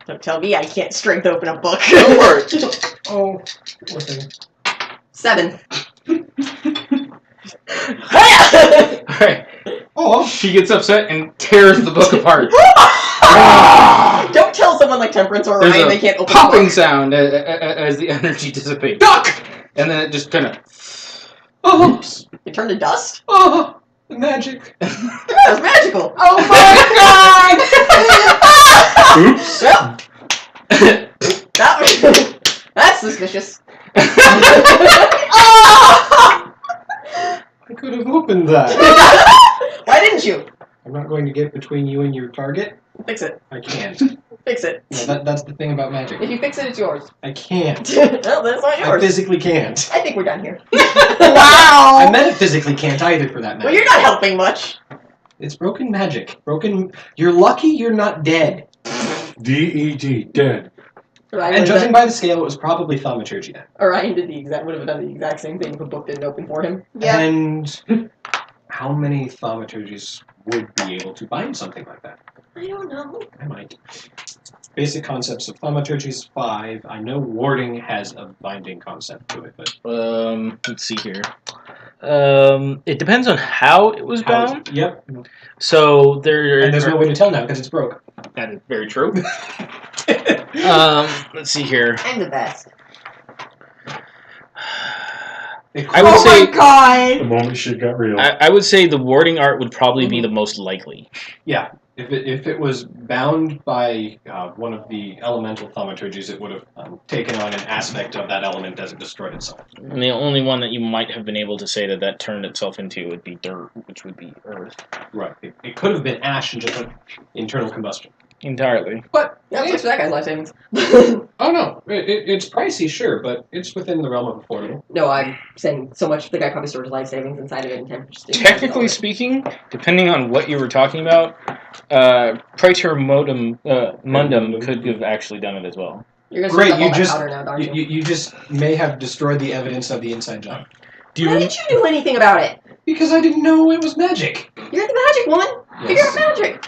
Don't tell me I can't strength open a book. Don't worry. Oh, poor thing. 7. All right. Oh, She gets upset and tears the book apart. Don't tell someone like Temperance or There's Ryan a they can't open a popping book. sound as the energy dissipates. duck! And then it just kind of. Oh, You turn to dust? oh, the magic. That was magical. Oh my god! Oops. Well, that was, that's suspicious. I could have opened that. Why didn't you? I'm not going to get between you and your target. Fix it. I can't. Fix it. Yeah, that's the thing about magic. If you fix it, it's yours. I can't. Well, that's not I yours. physically can't. I think we're done here. Wow! I metaphysically can't either, for that matter. Well, you're not helping much. It's broken magic. Broken. You're lucky you're not dead. D-E-D, dead. Ryan, And would judging have by the scale, it was probably thaumaturgia. Orion did would have done the exact same thing if a book didn't open for him. Yeah. And how many thaumaturgies would be able to bind something like that? I don't know. I might. Basic concepts of thaumaturgy is 5. I know warding has a binding concept to it, but Let's see here. It depends on how it was how is bound. it? Yep. So there. And there's no way to tell now because it's broke. That is very true. Let's see here. I'm the best. I would Oh say. my god! The moment shit got real. I would say the warding art would probably be the most likely. Yeah. If it was bound by one of the elemental thaumaturgies, it would have taken on an aspect of that element as it destroyed itself. And the only one that you might have been able to say that turned itself into would be dirt, which would be earth. Right. It could have been ash and just an internal combustion. Entirely. But Yeah, thanks for that guy's life savings. oh no, it's pricey, sure, but it's within the realm of affordable. No, I'm saying so much. The guy probably stored his life savings inside of it, and Temperance just didn't Technically know speaking, depending on what you were talking about, Praetor Mundum could have actually done it as well. it. You're gonna Great, start you all that just powder now, aren't you? you just may have destroyed the evidence of the inside job Do Why you? didn't you do anything about it? because I didn't know it was magic. You're the magic woman. Figure out magic.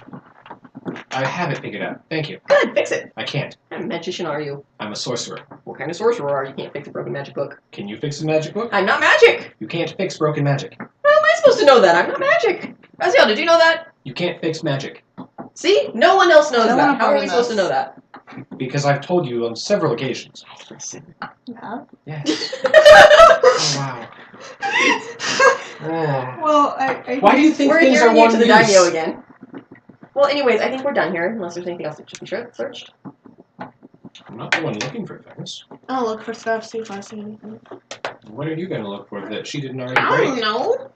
I have it figured out. Thank you. Good, fix it. I can't. What kind of magician are you? I'm a sorcerer. What kind of sorcerer are you? Can't fix a broken magic book. Can you fix a magic book? I'm not magic. You can't fix broken magic. How am I supposed to know that? I'm not magic. Raziel, did you know that? You can't fix magic See? No one else knows I don't that. wanna How are we burn supposed to this. know that? because I've told you on several occasions. Listen. Yeah. Yes. Oh, wow. Oh. Well, I Why do you think We're things are adhering you one to the use? daimyo again. Well, anyways, I think we're done here, unless there's anything else that should be searched. I'm not the one looking for things. I'll look for stuff, see if I see anything. What are you going to look for that she didn't already I don't break? know.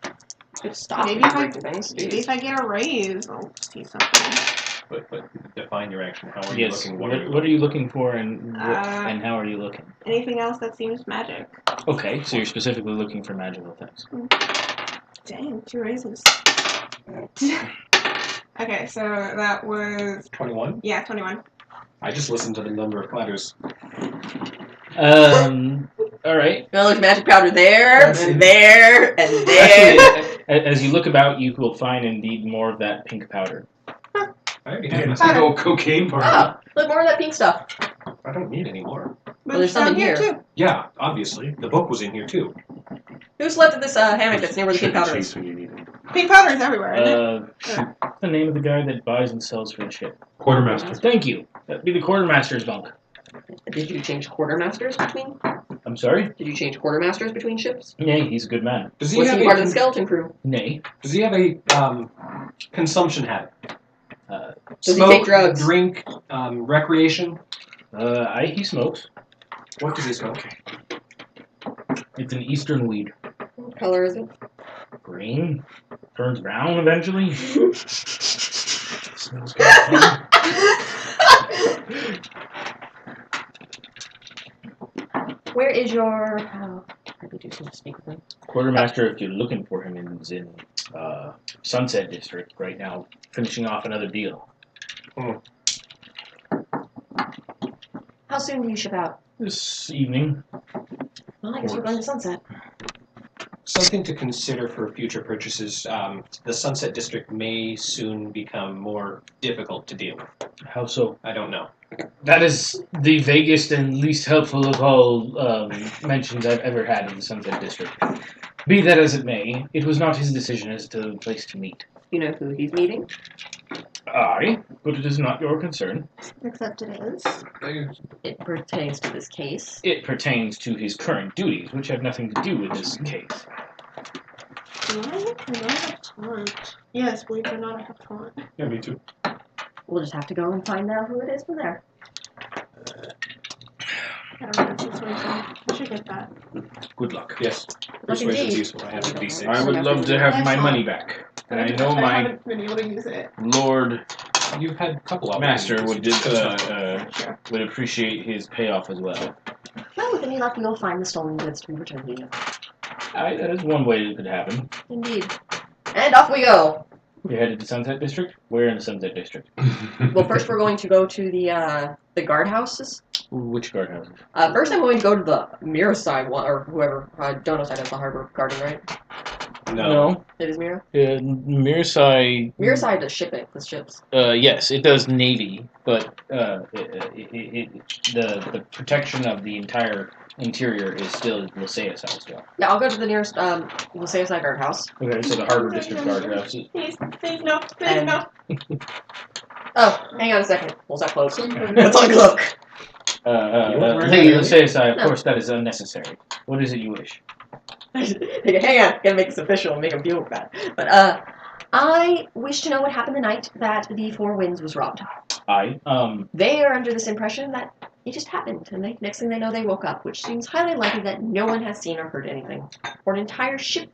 Good stuff. Maybe if I- breaking things. Maybe if I get a raise, I'll see something. But define your action. How are you Yes. looking? What are you looking for, and Uh, how are you looking? Anything else that seems magic. Okay, so you're specifically looking for magical things. Dang, 2 raises. Okay, so that was 21? 21. I just listened to the number of clatters. All right. Well, there's magic powder there, That's and it. there, and there. Actually, as you look about, you will find indeed more of that pink powder. I already Yeah, have it's my like a whole cocaine party. Ah, look, more of that pink stuff. I don't need any more. Well, there's some in here. too. Yeah, obviously. The book was in here too. Who selected this hammock that's near where the pink powder is? Cheese when you need it. Pink powder is everywhere, isn't it? What's the name of the guy that buys and sells for the ship? Quartermaster. Thank you. That'd be the quartermaster's bunk. Did you change quartermasters between? I'm sorry? Did you change quartermasters between ships? Nay, he's a good man. Does Was he part of the skeleton crew? Nay. Does he have a consumption habit? Does he Smoke, take drugs? drink, recreation? He smokes. What does he smoke? It's an eastern weed. What color is it? Green. Turns brown eventually. Smells good. Where is your... I could do some speak with him. Quartermaster, if you're looking for him, is in Sunset District right now, finishing off another deal. How soon do you ship out? This evening. Well, I guess we're going to Sunset. Something to consider for future purchases. The Sunset District may soon become more difficult to deal with. How so? I don't know. That is the vaguest and least helpful of all mentions I've ever had of the Sunset District. Be that as it may, it was not his decision as to the place to meet. You know who he's meeting? Aye, but it is not your concern. Except it is. It pertains to this case. It pertains to his current duties, which have nothing to do with this case. Do I cannot have taunt? Yes, believe it or not, I have taunt. Yeah, me too. We'll just have to go and find out who it is from there. I don't know, persuasion. I should get that. Good luck. Yes, Luck persuasion's indeed. useful. I have a D6. I would love to have my money back. And I know my haven't been able to use it. Lord You've had a couple of Master would Sure. would appreciate his payoff as well. Well, with any luck, you'll find the stolen goods to be returned to you. Aye, that is one way it could happen. Indeed. And off we go. You're headed to Sunset District? Where in the Sunset District? Well, first we're going to go to the guardhouses. Which guardhouses? First I'm going to go to the Mira side one, or whoever, Dono side has the harbor garden, right? No. It is Mira? Mirsai. Mira side does shipping, the ships. Yes, it does Navy, but the protection of the entire interior is still LegacyOfFeremS still. Yeah, I'll go to the nearest LegacyOfFeremS guardhouse. Okay, so the Harbor District guardhouse. Please, no, please, And- no. Oh, hang on a second. What's that close? Please, Let's take a look. Lady LegacyOfFeremS, of course, that is unnecessary. What is it you wish? Hang on, gotta make this official and make him feel bad. But I wish to know what happened the night that the Four Winds was robbed. They are under this impression that it just happened, and next thing they know, they woke up, which seems highly likely that no one has seen or heard anything, or an entire ship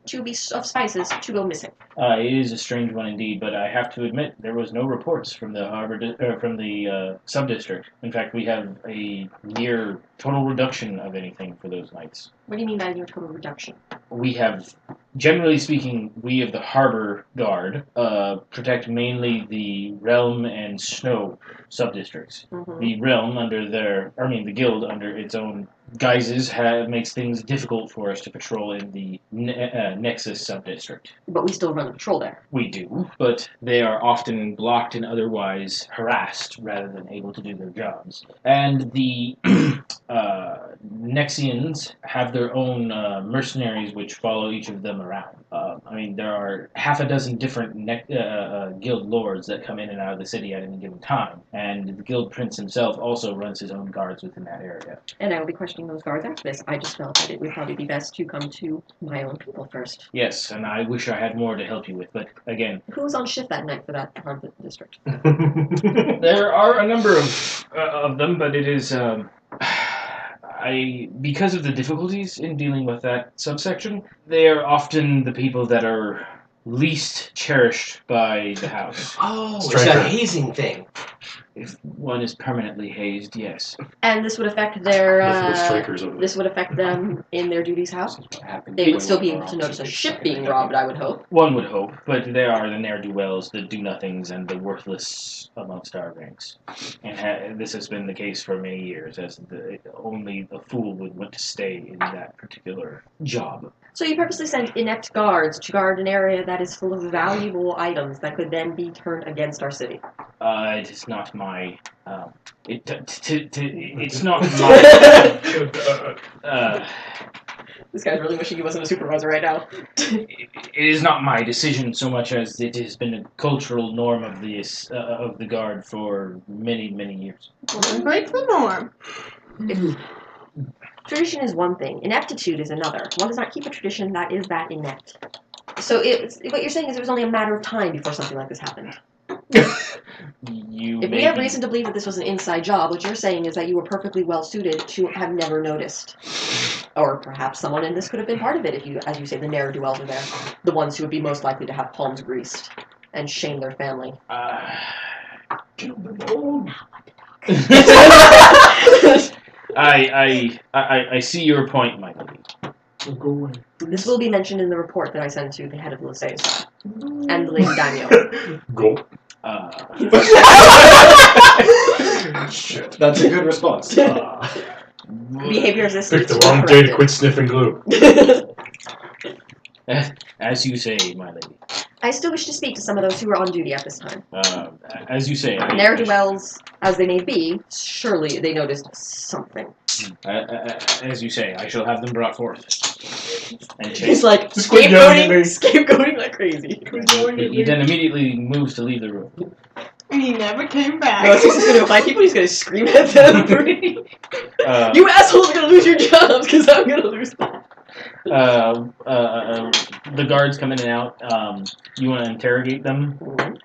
of spices to go missing. It is a strange one indeed, but I have to admit there was no reports from the from the sub-district. In fact, we have a near total reduction of anything for those nights. What do you mean by your total reduction? We have, generally speaking, we of the Harbor Guard protect mainly the Realm and Snow sub-districts. Mm-hmm. The Realm the Guild under its own guises makes things difficult for us to patrol in the Nexus sub-district. But we still run the patrol there. We do, but they are often blocked and otherwise harassed rather than able to do their jobs. And the Nexians have their own mercenaries which follow each of them around. There are half a dozen different guild lords that come in and out of the city at any given time, and the guild prince himself also runs his own guards within that area. And I will be questioning those guards after this. I just felt that it would probably be best to come to my own people first. Yes, and I wish I had more to help you with, but again, Who was on shift that night for that part of the district? there are a number of them, but it is because of the difficulties in dealing with that subsection, they are often the people that are least cherished by the house. Oh, it's Striker. that hazing thing. If one is permanently hazed, yes. And this would affect their. The strikers over there. This would affect them in their duty's house. This is what happened They when would still we be were able to all notice a just ship excited being to robbed, get I would hope. One would hope, but they are the ne'er-do-wells, the do-nothings, and the worthless amongst our ranks. And this has been the case for many years, as only the fool would want to stay in that particular job. So you purposely sent inept guards to guard an area that is full of valuable items that could then be turned against our city. It is not my. It's not my. This guy's really wishing he wasn't a supervisor right now. It is not my decision so much as it has been a cultural norm of the guard for many years. Well, then break the norm. Tradition is one thing. Ineptitude is another. One does not keep a tradition that is that inept. So what you're saying is it was only a matter of time before something like this happened. If we have reason to believe that this was an inside job, what you're saying is that you were perfectly well suited to have never noticed. Or perhaps someone in this could have been part of it if you, as you say, the ne'er-do-wells are there. The ones who would be most likely to have palms greased and shame their family. I see your point, my lady. Go away. This will be mentioned in the report that I send to the head of Srazinsai and the Lady Daimyo. Go. Shit. That's a good response. Behavior is this. Picked the wrong day to quit sniffing glue. As you say, my lady. I still wish to speak to some of those who are on duty at this time. As you say. Ne'er-do-wells, as they may be, surely they noticed something. As you say, I shall have them brought forth. And He's like Just quit yelling at me. scapegoating like crazy. He then immediately moves to leave the room. And he never came back. No, he's just gonna find people. He's gonna scream at them. You assholes are gonna lose your jobs because I'm gonna lose mine. The guards come in and out. You want to interrogate them?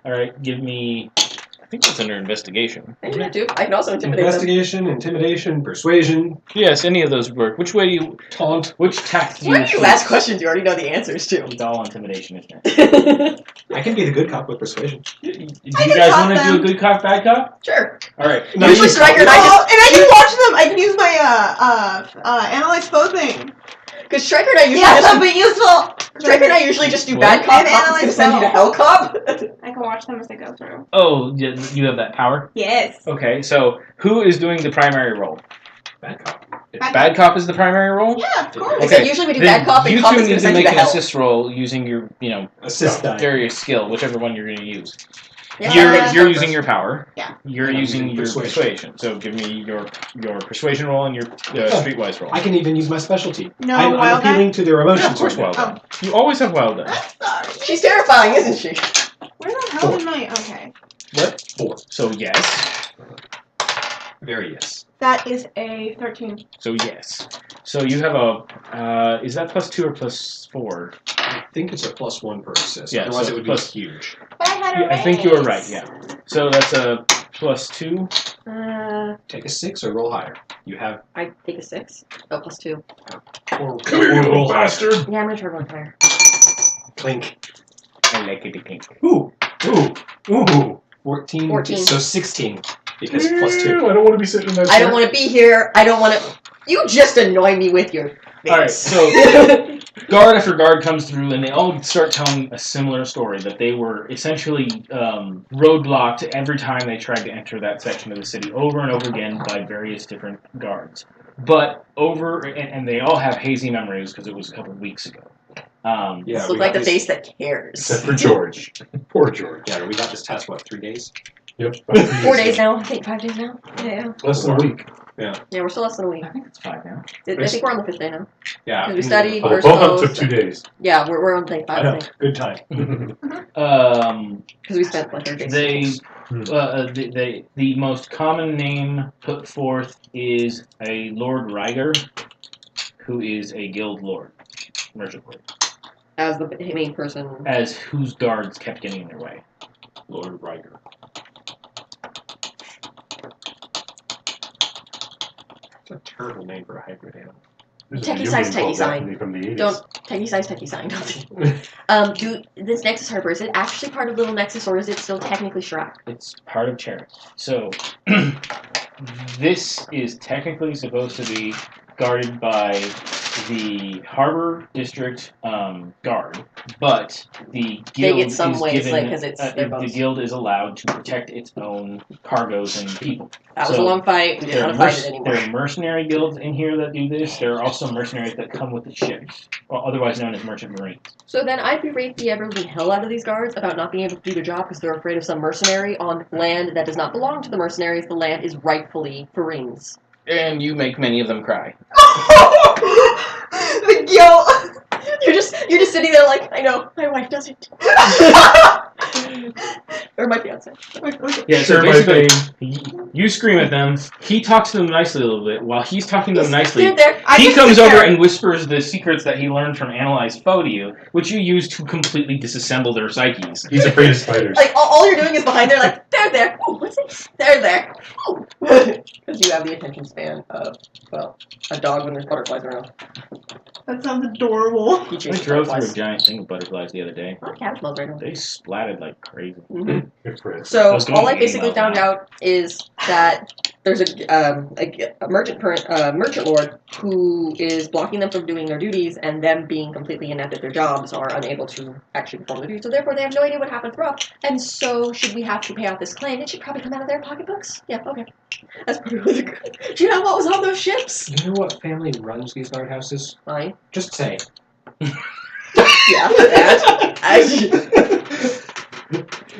All right, give me. I think that's under investigation. I can also intimidate them. Investigation, intimidation, persuasion, Yes, any of those work. Which way do you? taunt. Which tact do Why you? do you ask questions you already know the answers to? It's all intimidation, isn't it? I can be the good cop with persuasion. Do you can guys talk want to do a them. good cop, bad cop? Sure. All right. Usually Striker and I Oh, just... and I can watch them. I can use my analyze code thing. Because Striker and I usually Yeah, just... that'd be useful. Striker and I usually just do What? bad cop. And Cop is analyze gonna send you to both. hell cop. I can watch them as they go through. Oh, you have that power. Yes. Okay, so who is doing the primary role? Bad cop. Bad cop is the primary role. Yeah, of course. I said usually we do Then bad cop and you cop two is need gonna to send you make to an hell. assist roll using your, Assist die. various skill, whichever one you're going to use. Yeah. You're using your power. Yeah. You're using your persuasion. So give me your persuasion roll and your streetwise roll. I can even use my specialty. No I'm wild appealing to their emotions. Yeah, of course, right now. wild die. You always have wild die. Sorry. She's terrifying, isn't she? Where the hell am I? Okay. What? 4. So yes. Very yes. That is a 13. So yes. So you have a. Is that +2 or +4? I think it's a +1 per assist. Yeah, Otherwise so it would plus- be huge. But I had a Yeah, I think you were right. Yeah. So that's a +2. Take a 6 or roll higher. You have I take a 6. Oh, +2. or Come here, you little bastard. Yeah, I'm gonna try rolling higher. clink. I like it pink. Ooh. 14. 14. So 16 because +2. I don't want to be sitting in that I don't want to be here. I don't want to... You just annoy me with your face. All right. So guard after guard comes through, and they all start telling a similar story that they were essentially roadblocked every time they tried to enter that section of the city over and over again by various different guards. But and they all have hazy memories because it was a couple of weeks ago. Yeah, This we looks like got the this- face that cares. Except for George. Poor George. Yeah, we got this test, 3 days? Yep. 4 days now. I think 5 days now. Yeah. Less than a week. Yeah, we're still less than a week. I think it's 5 now. I think we're on the 5th day now. Yeah. Because we studied, Oh, we're both of them slow. took 2 days. Yeah, we're on day 5, I I know. think. Good time. Because we spent like 30 days. The most common name put forth is a Lord Ryger, who is a guild lord, merchant lord, As the main person. as whose guards kept getting in their way. Lord Riker. It's a terrible name for a hybrid animal. There's a Techie Youngling size, techie called that sign. From the 80s. Don't techie sign. Do this Nexus Harbor, is it actually part of Little Nexus or is it still technically Shirak? It's part of Cherry. So this is technically supposed to be guarded by the Harbor District Guard, but the They guild get some is ways, given. because it's their the boats. guild is allowed to protect its own cargoes and people. That was So a long fight. We didn't want to fight it anymore. There are mercenary guilds in here that do this. There are also mercenaries that come with the ships, well, otherwise known as merchant marines. So then I berate the ever-living hell out of these guards about not being able to do their job because they're afraid of some mercenary on land that does not belong to the mercenaries. The land is rightfully Farin's. And you make many of them cry. The guilt. You're just sitting there like, I know, my wife does it. Or my fiance. Yeah, Sure, so my basically, thing. you scream at them. He talks to them nicely a little bit. While he's talking to them nicely, They're there. I he just comes sit over there. and whispers the secrets that he learned from Analyze Foe to you, which you use to completely disassemble their psyches. He's afraid of spiders. Like, all you're doing is behind there, like, they're there. Ooh, what's it? They're there. Because you have the attention span of, well, a dog when there's butterflies around. That sounds adorable. He I chases drove through a butterflies. giant thing of butterflies the other day. Oh, cabbage smells right now. They splatted like crazy. Mm-hmm. Good for it. So Those going all I 80 basically miles found an hour. out is that there's a merchant lord who is blocking them from doing their duties, and them being completely inept at their jobs are unable to actually perform their duties. So therefore, they have no idea what happened throughout. And so, should we have to pay out this claim, it should probably come out of their pocketbooks. Yeah, okay. That's probably really good. Do you know what was on those ships? You know what family runs these guardhouses? Fine. Just say. Yeah, that.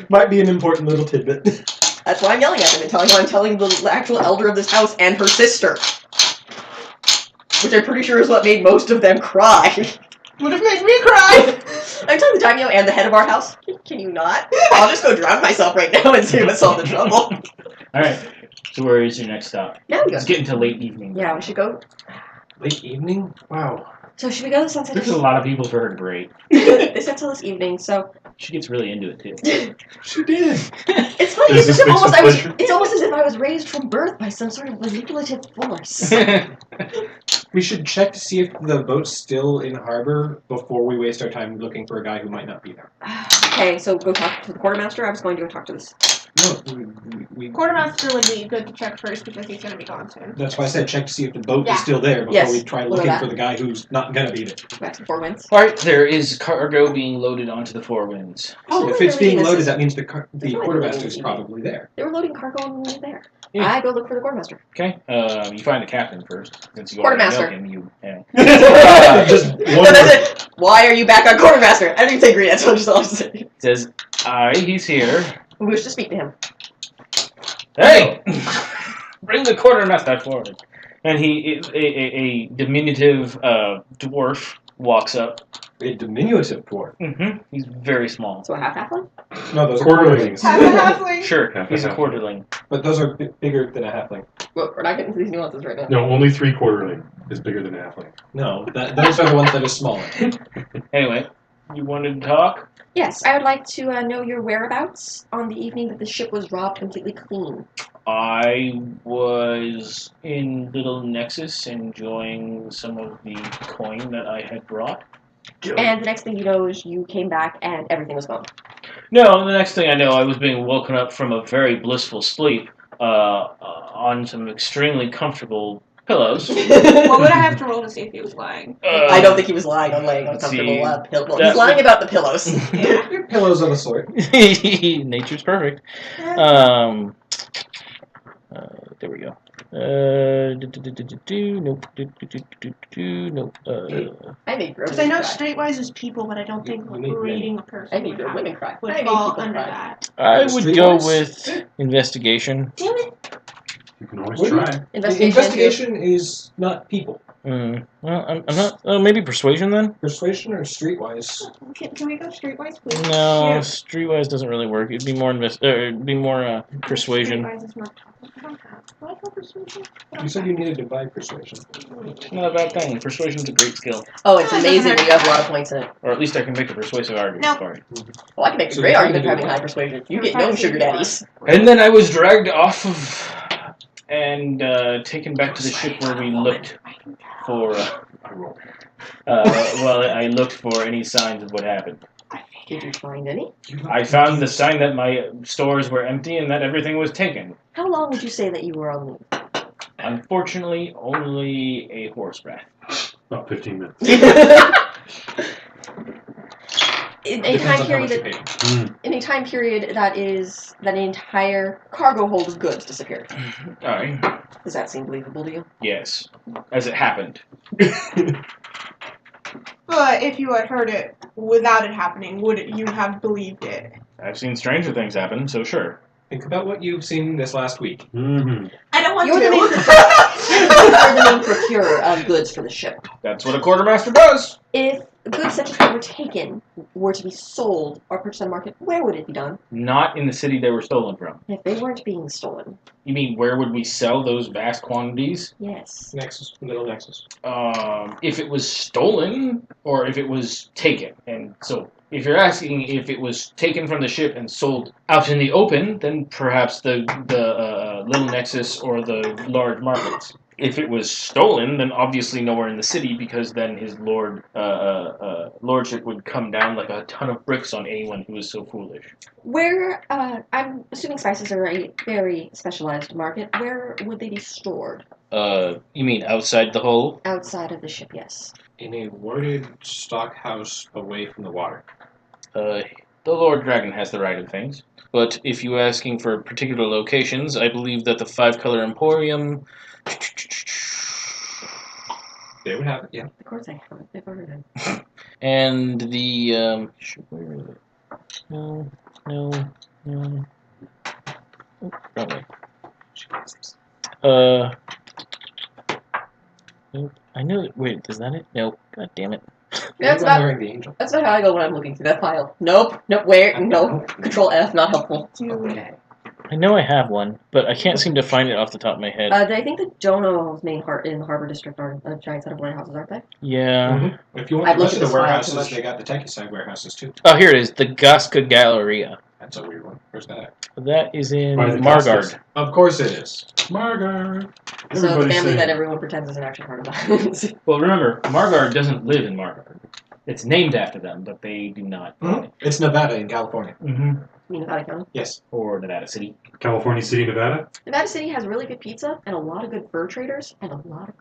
Might be an important little tidbit. That's why I'm yelling at them and telling them I'm telling the actual elder of this house and her sister. Which I'm pretty sure is what made most of them cry. Would have made me cry. I'm telling the daimyo and the head of our house. Can you not? I'll just go drown myself right now and save us all the trouble. Alright, so where is your next stop? Now we go. It's getting to late evening. Yeah, we should go. Late evening? Wow. So should we go to Sunset? There's a lot of people for her to break. They said till this evening, so She gets really into it too. She did. it's funny. Does It's this make almost some pleasure? it's almost as if I was raised from birth by some sort of manipulative force. We should check to see if the boat's still in harbor before we waste our time looking for a guy who might not be there. Okay, so go talk to the quartermaster. I was going to go talk to this. No, we Quartermaster would be good to check first because he's going to be gone soon. that's why I said check to see if the boat Yeah. is still there before Yes, we try we'll do looking that. for the guy who's not gonna be there. Back to the Four Winds. Alright, there is cargo being loaded onto the Four Winds. Oh, If it's really being is- loaded, that means the There's no way quartermaster's they're probably there. They were loading cargo on the way there. Yeah. I go look for the quartermaster. Okay, you find the captain first. Since you Quartermaster. already know him, Just one No, that's word. it. Why are you back on quartermaster? I didn't even say green. That's what I'm just all saying. It says, he's here. We wish to speak to him. Hey! Bring the quartermaster forward. And a diminutive dwarf walks up. A diminutive dwarf. Mm-hmm. He's very small. So a half-halfling? No, those are Quarterlings. quarterlings. I'm a halfling. Sure, Half he's a half. quarterling. But those are bigger than a halfling. Well, we're not getting into these nuances right now. No, only 3/4 is bigger than a halfling. No, those are the ones that are smaller. Anyway, you wanted to talk? Yes, I would like to know your whereabouts on the evening that the ship was robbed completely clean. I was in Little Nexus enjoying some of the coin that I had brought. And the next thing you know is you came back and everything was gone. No, the next thing I know, I was being woken up from a very blissful sleep on some extremely comfortable pillows. What would I have to roll to see if he was lying? I don't think he was lying on laying on let's comfortable see. pillows. That He's lying about the pillows. Your pillows of a sort. Nature's perfect. There we go. Nope. Nope. I made grown Because I know women cry. Streetwise is people, but I don't think You need reading a I person made grown women cry. would I made fall people under cry. that. I would go Streetwise? with investigation. Damn it. You can always What do you- try. Investigation is not people. Well, I'm not. Maybe persuasion then. Persuasion or streetwise? Can we go Streetwise, please? No, Yeah. streetwise doesn't really work. It'd be more persuasion. Streetwise is more I don't have. Do I have persuasion? You said you needed to buy persuasion. Not a bad thing. Persuasion's a great skill, Oh, it's Oh, it amazing. doesn't You have a lot of points in it. or at least I can make a persuasive argument No. for it. Well, I can make a So great you're argument for trying to having do high persuasion. You I'm get trying no to sugar do daddies. And then I was dragged off of and taken back to the ship where we looked for. I roll. Well, I looked for any signs of what happened. Did you find any? I found the sign that my stores were empty and that everything was taken. How long would you say that you were on leave? Unfortunately, only a horse breath. About 15 minutes. In a Depends time on how much period you pay. in a time period that an entire cargo hold of goods disappeared. Alright. Does that seem believable to you? Yes. As it happened. But if you had heard it without it happening, would you have believed it? I've seen stranger things happen, so sure. Think about what you've seen this last week. Mm-hmm. I don't want You're to. the main procurer of goods for the ship. That's what a quartermaster does. If goods such as that were taken were to be sold or purchased on the market, where would it be done? Not in the city they were stolen from. If they weren't being stolen. You mean where would we sell those vast quantities? Yes. Nexus, middle Nexus. If it was stolen or if it was taken. And so if you're asking if it was taken from the ship and sold out in the open, then perhaps the little Nexus or the large markets. If it was stolen, then obviously nowhere in the city, because then his lordship would come down like a ton of bricks on anyone who was so foolish. Where, I'm assuming spices are a very specialized market. Where would they be stored? You mean outside the hull? Outside of the ship, yes. In a warded stockhouse away from the water. The Lord Dragon has the right of things. But if you're asking for particular locations, I believe that the Five Color Emporium. They would have it, yeah. Of course I haven't. I've heard it. And the where is it? No. Oh, wrong way. Nope. I know it. Wait, is that it? Nope. God damn it. That's Anyone about, wearing the angel. that's about how I go when I'm looking through that pile. Nope. Where? Nope. Control F, not helpful. Okay. I know I have one, but I can't seem to find it off the top of my head. I think the Dono's main in the harbor district are a giant set of warehouses, aren't they? Yeah. If you want I've the looked rest of at the this file too warehouses, much. they got the techie side warehouses too. Oh, here it is. The Gaska Galleria. That's a weird one. Where's that at? That is in By the Margard. Gaskas. Of course it is. Margar. So the Everybody's family that saying. everyone pretends isn't actually part of that. Well, remember, Margard doesn't live in Margard. It's named after them, but they do not. It's Nevada in California. Mm-hmm. You mean Nevada County? Yes. Or Nevada City. California City, Nevada. Nevada City has really good pizza and a lot of good fur traders and a lot of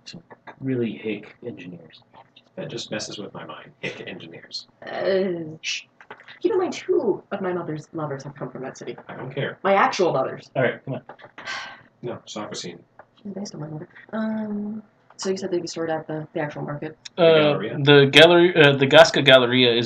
Really hick engineers. That just messes with my mind. Hick engineers. Keep in mind, 2 of my mother's lovers have come from that city. I don't care. My actual mothers. All right, come on. No, soccer scene. She's based on my mother. So you said they'd be stored at the actual market. Galleria? The gallery, the Gaska Galleria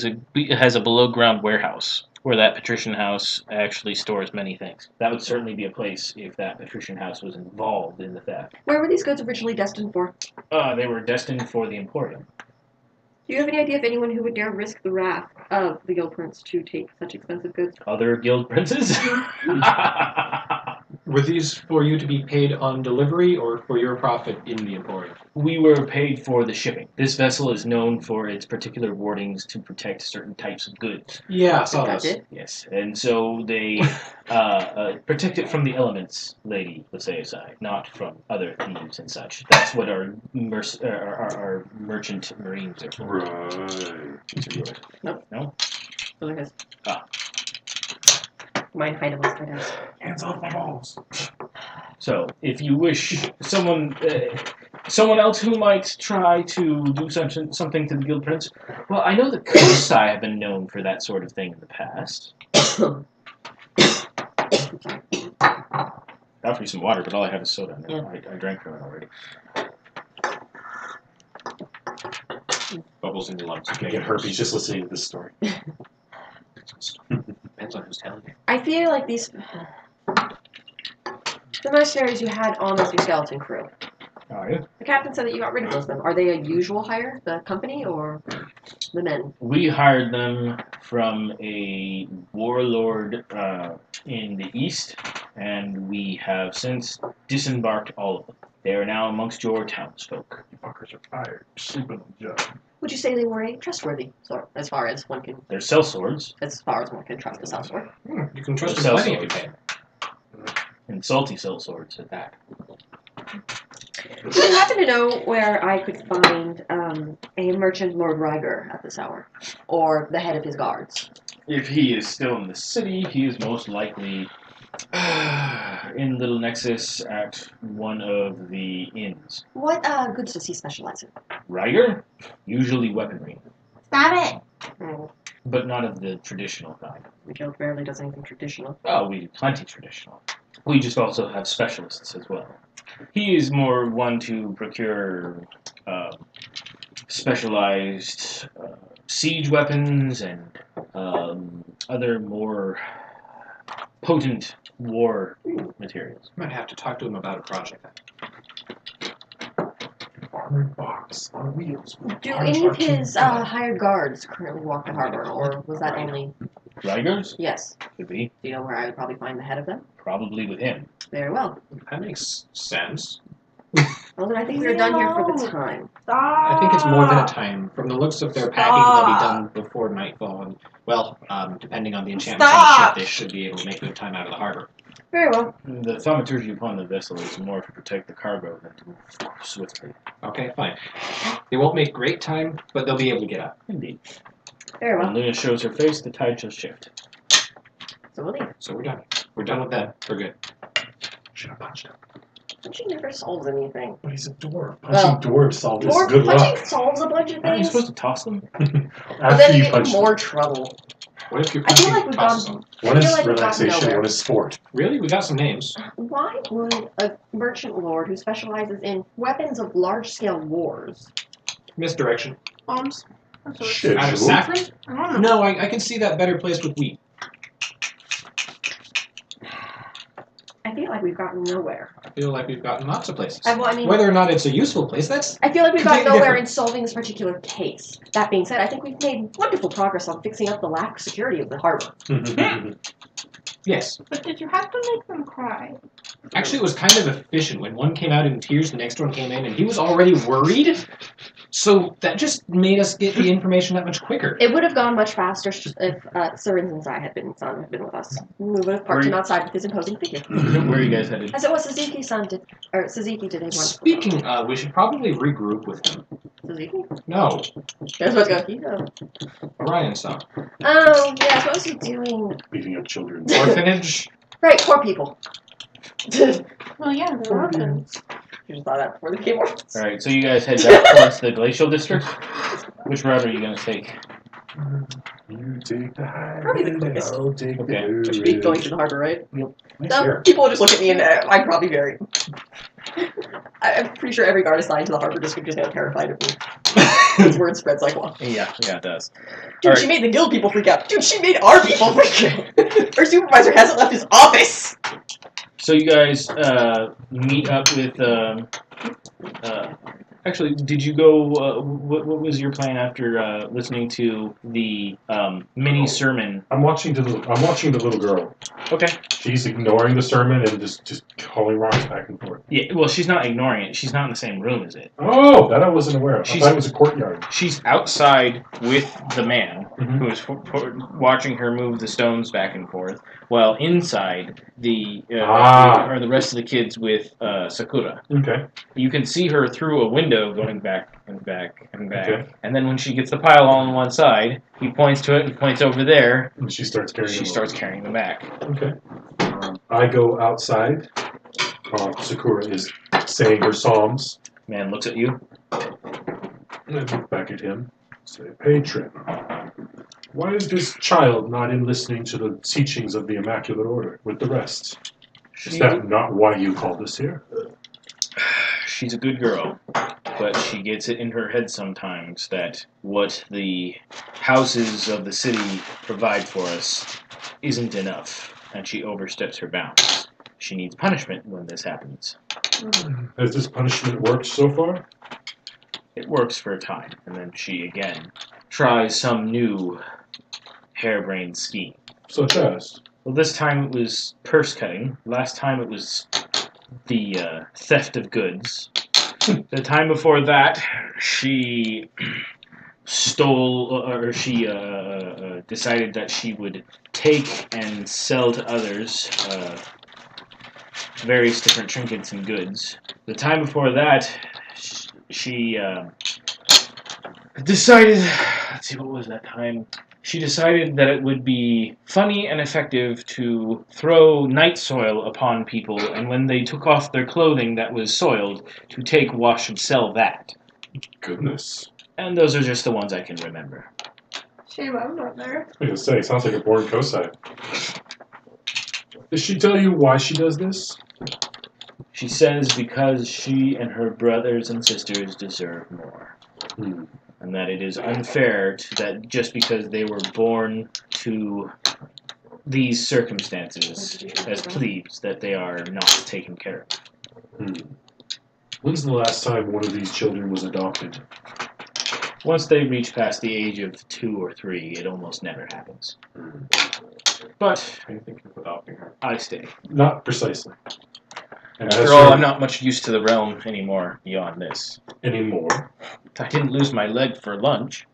has a below ground warehouse where that patrician house actually stores many things. That would certainly be a place if that patrician house was involved in the theft. Where were these goods originally destined for? They were destined for the Emporium. Do you have any idea of anyone who would dare risk the wrath of the Guild Prince to take such expensive goods? Other guild princes? Were these for you to be paid on delivery or for your profit in the Emporium? We were paid for the shipping. This vessel is known for its particular wardings to protect certain types of goods. Yeah, I saw That's those. it. Yes, and so they protect it from the elements, Lady LegacyOfFeremS01E07, not from other thieves and such. That's what our merchant marines are for. Right. These are yours. Nope. No? Those are his. Ah. Mine hide amongst my desk. Hands off my balls. So, if you wish someone else who might try to do something to the Guild Prince, well, I know the Kosai have been known for that sort of thing in the past. I'll offer you some water, but all I have is soda. Yeah. I drank from it already. Bubbles in your lungs. I get herpes just listening to this story. Depends on who's telling you. I feel like these... The mercenaries you had on as your skeleton crew. Oh, yeah? The captain said that you got rid of those of them. Are they a usual hire, the company, or the men? We hired them from a warlord in the east, and we have since disembarked all of them. They are now amongst your townsfolk. You fuckers are fired. Sleeping on the job. Would you say they were a trustworthy sort, as far as one can They're sellswords, trust a sellsword? You can trust They're them plenty if you sellswords. pay them. and salty sellswords at that. Do you happen to know where I could find a merchant Lord Ryger at this hour? Or the head of his guards? If he is still in the city, he is most likely In Little Nexus at one of the inns. What goods does he specialize in? Riger? Usually weaponry, Stop it. but not of the traditional kind. Miguel barely does anything traditional. Oh, we do plenty traditional. We just also have specialists as well. He is more one to procure specialized siege weapons and other more potent war materials. Might have to talk to him about a project then. Armored box on wheels. Do any of his hired guards currently walk the harbor, or was that only... Rigers? Yes. Could be. Do you know where I would probably find the head of them? Probably with him. Very well. That makes sense. Well, then I think we're done here for the time. Stop. I think it's more than a time. From the looks of their packing, they'll be done before nightfall. And, well, depending on the enchantments on the Stop. ship, they should be able to make good time out of the harbor. Very well. The thaumaturgy upon the vessel is more to protect the cargo than to move swiftly. Okay, fine. They won't make great time, but they'll be able to get up. Indeed. Very When well. Luna shows her face, the tide shall shift. So we'll leave. So we're done. We're done with that. We're good. Should have punched him. Punching never solves anything. But he's a dwarf. Well, Punching dwarves solves Dwarf good punching luck. solves a bunch of Aren't you things, supposed to toss them? but then After you you get in punch more them. trouble. What if you're I feel punching like we've tosses gone- them? One I feel is like we've gotten relaxation, nowhere. one is sport. Really? We got some names. Why would a merchant lord who specializes in weapons of large-scale wars... Misdirection. Arms. I'm sorry. Shit. Out of Drew. saffron? I don't know. No, I can see that better placed with wheat. I feel like we've gotten nowhere. I feel like we've gotten lots of places. Well, I mean, Whether or not it's a useful place, that's... I feel like we've gotten completely nowhere different. in solving this particular case. That being said, I think we've made wonderful progress on fixing up the lack of security of the harbor. Yes. But did you have to make them cry? Actually, it was kind of efficient. When one came out in tears, the next one came in, and he was already worried. So that just made us get the information that much quicker. It would have gone much faster if Srazinsai had been with us. We would have parked him outside with his imposing figure. Where are you guys headed? As it was Suzuki-san did, or Suzuki did a wonderful Speaking of, we should probably regroup with him. Suzuki? No, There's what's going on. Orion stuff. Oh, yes, what was he doing? Beating up children. Orphanage. Right, poor people. You Well, yeah, they're orphans. just thought that before the keyboard. Alright, so you guys head back towards the glacial district. Which route are you going to take? You take the high Probably the road, quickest. I'll take Okay. the Just low be road. going to the harbor, right? Nice No, hair. people will just look at me and I'd probably vary. I'm pretty sure every guard assigned to the harbor district just got terrified of me. His word spreads like one. Yeah, it does. Dude, All she made the guild people freak out. Dude, she made our people freak out. Her supervisor hasn't left his office. So you guys meet up with. Actually, did you go? What was your plan after listening to the mini sermon? I'm watching the little girl. Okay. She's ignoring the sermon and just calling rocks back and forth. Yeah. Well, she's not ignoring it. She's not in the same room as it. Oh, that I wasn't aware of. I She's- thought it was a courtyard. She's outside with the man Mhm. who is watching her move the stones back and forth, while inside the are the rest of the kids with Sakura. Okay. You can see her through a window going back and back and back. Okay. And then when she gets the pile all on one side, he points to it and points over there. And she starts carrying She them starts over. carrying them back. Okay. I go outside. Sakura is saying her psalms. Man looks at you. And I look back at him. Say, Patron, why is this child not in listening to the teachings of the Immaculate Order with the rest? Is that not why you called us here? She's a good girl, but she gets it in her head sometimes that what the houses of the city provide for us isn't enough, and she oversteps her bounds. She needs punishment when this happens. Has this punishment worked so far? It works for a time, and then she again tries some new harebrained scheme. Such as? Well, this time it was purse cutting. Last time it was the theft of goods. The time before that, she stole, or she decided that she would take and sell to others various different trinkets and goods. The time before that, she decided. Let's see, what was that time? she decided that it would be funny and effective to throw night soil upon people, and when they took off their clothing that was soiled, to take, wash, and sell that. Goodness. And those are just the ones I can remember. Shame I'm not there. I was gonna say, sounds like a born Kosai. Does she tell you why she does this? She says because she and her brothers and sisters deserve more. And that it is unfair that just because they were born to these circumstances as plebes, that they are not taken care of. When's the last time one of these children was adopted? Once they reach past the age of 2 or 3, it almost never happens. But I think of adopting her. I stay. Not precisely. And After all, I'm not much used to the realm anymore beyond this. Anymore. I didn't lose my leg for lunch.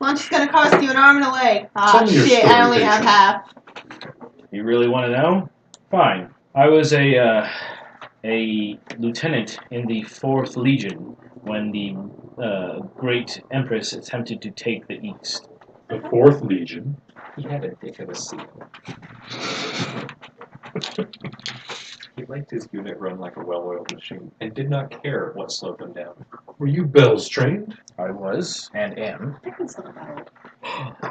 Lunch is gonna cost you an arm and a leg. Ah, Tell me your shit, story, I only have patient. half. You really want to know? Fine. I was a lieutenant in the 4th Legion when the great Empress attempted to take the East. The 4th Legion. He had a dick of a seal. He liked his unit run like a well-oiled machine and did not care what slowed them down. Were you bells trained? I was, and am. That's not bad.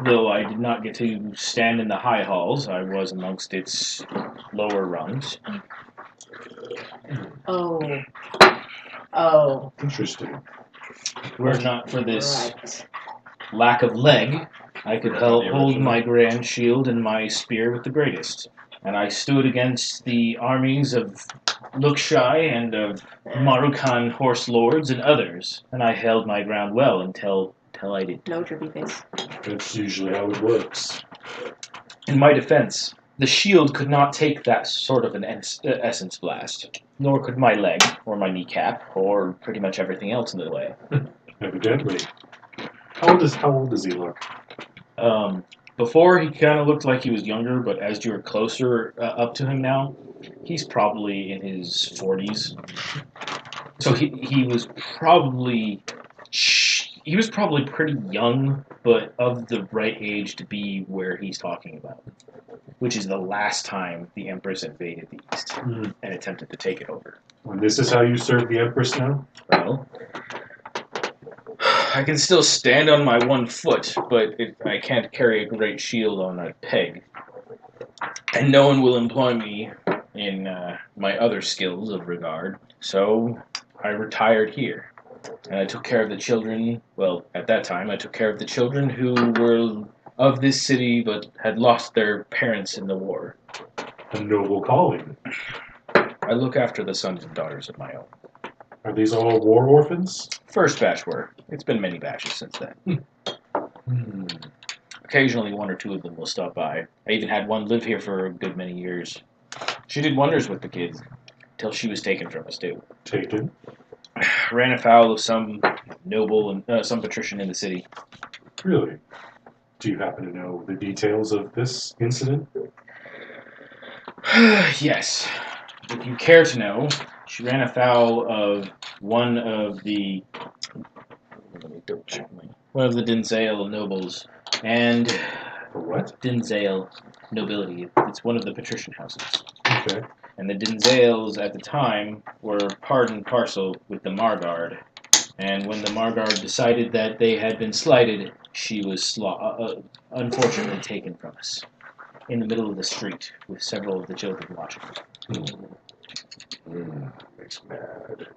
Though I did not get to stand in the high halls, I was amongst its lower rungs. Oh. Interesting. Were it not for this Right. lack of leg, I could Right, the hold original. my grand shield and my spear with the greatest. And I stood against the armies of Lukshai and of Marukan horse lords and others, and I held my ground well until I did. No drippy face. That's usually how it works. In my defense, the shield could not take that sort of an essence blast, nor could my leg, or my kneecap, or pretty much everything else in the way. Evidently. How old does he look? Before, he kind of looked like he was younger, but as you're closer up to him now, he's probably in his 40s. So he was probably pretty young, but of the right age to be where he's talking about, which is the last time the Empress invaded the East and attempted to take it over. And this is how you serve the Empress now? Well, I can still stand on my one foot, but I can't carry a great shield on a peg. And no one will employ me in my other skills of regard. So I retired here. And I took care of the children. Well, at that time, I took care of the children who were of this city but had lost their parents in the war. A noble calling. I look after the sons and daughters of my own. Are these all war orphans? First batch were. It's been many batches since then. Occasionally, 1 or 2 of them will stop by. I even had one live here for a good many years. She did wonders with the kids, till she was taken from us, too. Taken. Ran afoul of some noble and some patrician in the city. Really? Do you happen to know the details of this incident? Yes. If you care to know, she ran afoul of one of the Dinzale nobles, and What? Dinzale nobility. It's one of the patrician houses. Okay. And the Dinzales at the time were part and parcel with the Margard. And when the Margard decided that they had been slighted, she was unfortunately taken from us in the middle of the street with several of the children watching. Makes mad.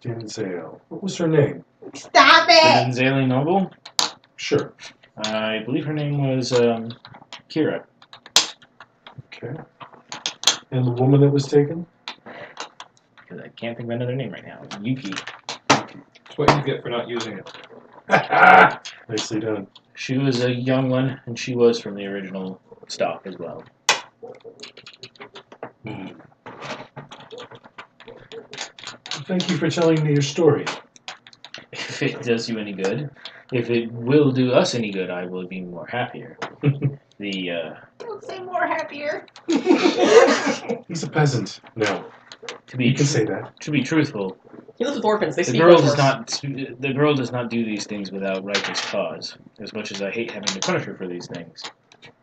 Dinzale. What was her name? Stop The it! Dinzale noble? Sure. I believe her name was Kira. Okay. And the woman that was taken? Because I can't think of another name right now. Yuki. That's what you get for not using it. Nicely done. She was a young one, and she was from the original stock as well. Thank you for telling me your story. If it does you any good, if it will do us any good, I will be more happier. Don't say more happier. He's a peasant. No. To be You can say that. To be truthful, He lives with orphans. They The speak girl of does course. not. The girl does not do these things without righteous cause. As much as I hate having to punish her for these things,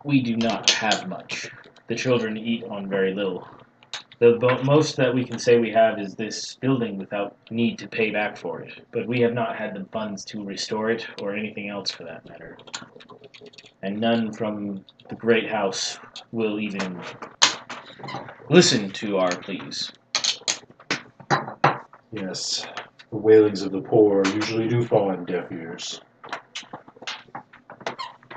we do not have much. The children eat on very little. The most that we can say we have is this building without need to pay back for it. But we have not had the funds to restore it or anything else for that matter. And none from the great house will even listen to our pleas. Yes, the wailings of the poor usually do fall on deaf ears.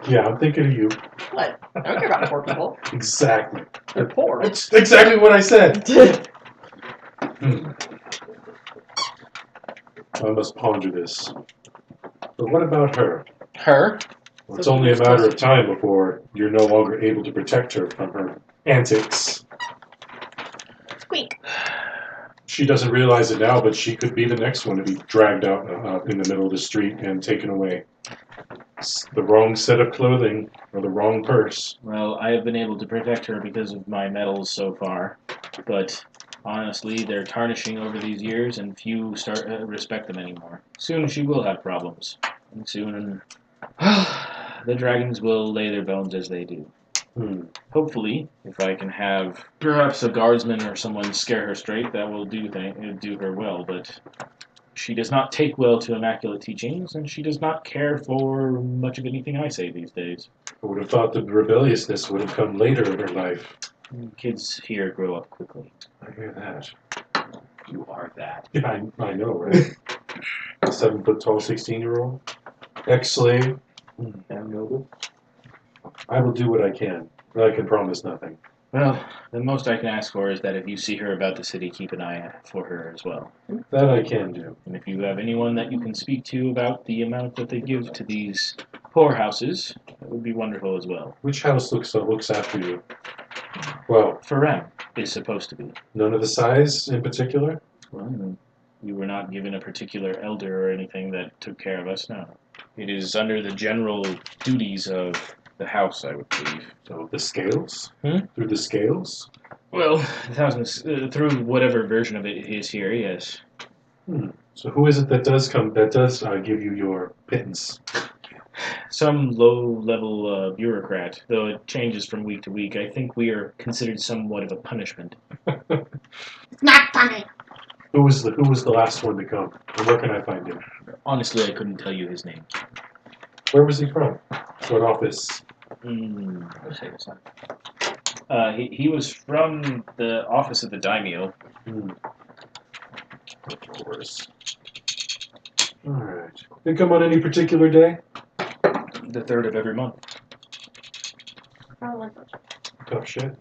Yeah, I'm thinking of you. What? I don't care about poor people. Exactly. They're poor. That's exactly what I said. I must ponder this. But what about her? Her? Well, it's only a matter of time before you're no longer able to protect her from her antics. Squeak. She doesn't realize it now, but she could be the next one to be dragged out in the middle of the street and taken away. It's the wrong set of clothing or the wrong purse. Well, I have been able to protect her because of my medals so far, but honestly, they're tarnishing over these years, and few start respect them anymore. Soon she will have problems, and soon the dragons will lay their bones as they do. Hopefully, if I can have perhaps a guardsman or someone scare her straight, that will do her well, but she does not take well to immaculate teachings, and she does not care for much of anything I say these days. I would have thought the rebelliousness would have come later in her life. Kids here grow up quickly. I hear that. You are that. Yeah, I know, right? A 7-foot-tall 16-year-old? Ex-slave? Damn noble. I will do what I can, but I can promise nothing. Well, the most I can ask for is that if you see her about the city, keep an eye out for her as well. That I can do. And if you have anyone that you can speak to about the amount that they give to these poor houses, that would be wonderful as well. Which house looks after you? Well, Ferem is supposed to be. none of the size in particular? Well, we were not given a particular elder or anything that took care of us, no. It is under the general duties of the house, I would believe. So the scales? Hmm? Through the scales? Well, through whatever version of it is here, yes. So who is it that does give you your pittance? Some low-level bureaucrat, though it changes from week to week. I think we are considered somewhat of a punishment. It's not funny. Who was the last one to come? And where can I find him? Honestly, I couldn't tell you his name. Where was he from? What office? I'll say this one. He was from the office of the daimyo. Of course. Alright. They come on any particular day? The 3rd of every month. I don't like it. Tough shit.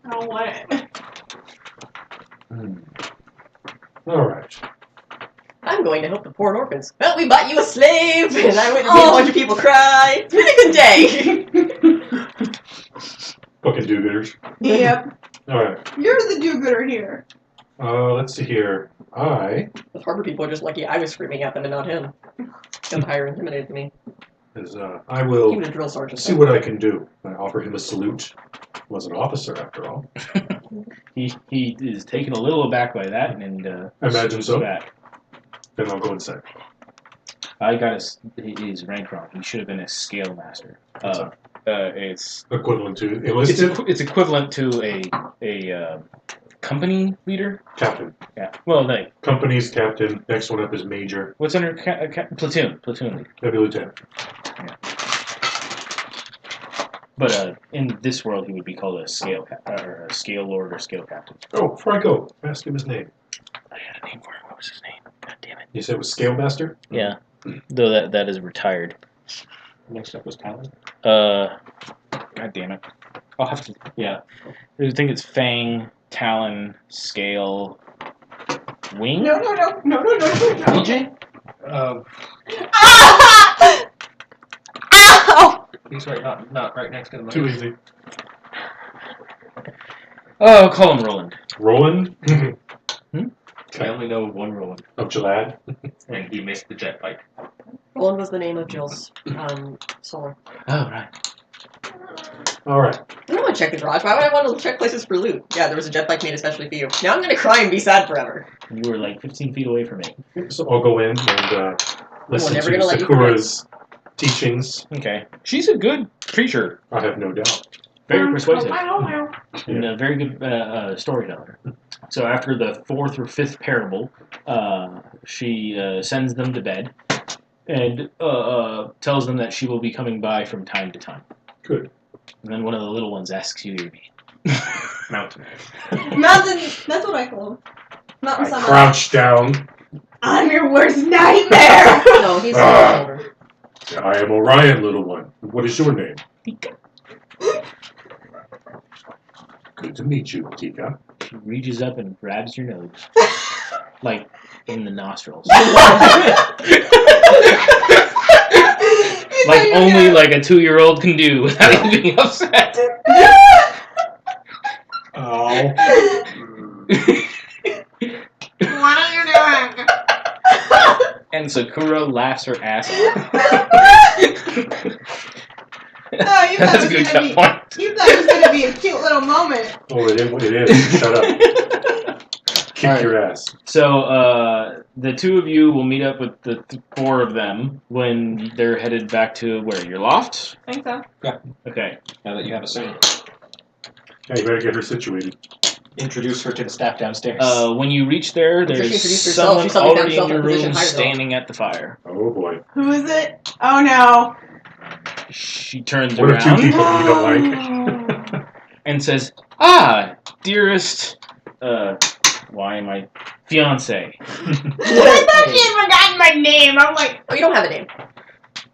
I don't want it. Alright. I'm going to help the poor orphans. Well, we bought you a slave, and I went to see a bunch of people cry. It's been a good day. Fucking do-gooders. Yep. Alright. You're the do-gooder here. Let's see here. The harbor people are just lucky I was screaming at them and not him. Empire intimidated me. I will Even a drill sergeant. see what I can do. I offer him a salute. He was an officer, after all. He is taken a little aback by that, and I imagine so. back. Then I'll go inside. I got his rank wrong. He should have been a scale master. It's Equivalent to enlisted? it's equivalent to a company leader. Captain. Yeah. Well, like Company's captain. Next one up is major. what's under platoon leader. Maybe lieutenant. But in this world, he would be called a scale or a scale lord or scale captain. Oh, before I go, ask him his name. I had a name for him. What was his name? God damn it. You said it was Scale Master? Yeah. Though that is retired. Next up was Talon. God damn it. I'll have to. Yeah. I think it's Fang, Talon, Scale, Wing. No. DJ. Ow! He's right, not right next to the mic. Too easy. Oh, call him Roland. Roland? I only know one Roland, Of Jalad? and he missed the jet fight. Roland was the name of Jill's solar. Oh, right. Alright. You know what to check the garage. Why would I want to check places for loot? Yeah, there was a jet bike made especially for you. Now I'm gonna cry and be sad forever. You were like 15 feet away from it. So I'll go in and listen never to gonna let you Sakura's teachings. Okay. She's a good preacher. I have no doubt. Very persuasive. Wow. And a very good storyteller. So after the 4th or 5th parable, she sends them to bed and tells them that she will be coming by from time to time. Good. And then one of the little ones asks you your name. Mountain. Mountain. That's what I call him. Mountain I Summit. crouch down. I'm your worst nightmare. No, he's Ah. older. I am Orion, little one. What is your name? Good to meet you, Tika. She reaches up and grabs your nose. Like, in the nostrils. Like only like a 2-year-old can do without you being upset. Oh. What are you doing? And Sakura laughs her ass off. Oh, you thought That's a it was good gonna cut be. point. You thought it was gonna be a cute little moment. Oh, it is. Shut up. Kick Alright. your ass. So the 2 of you will meet up with the 4 of them when they're headed back to where? Your loft? I think so. Okay. Now that you have a scene, Yeah, you better get her situated. introduce her to the staff downstairs. When you reach there, sure she there's introduced herself. someone She suddenly found already in herself your in a position room higher than standing at the fire. Oh boy. Who is it? Oh no. She turns What are 2 around people you don't like? and says, "Ah, dearest, why am I fiance? I thought she had forgotten my name. I'm like, Oh, you don't have a name.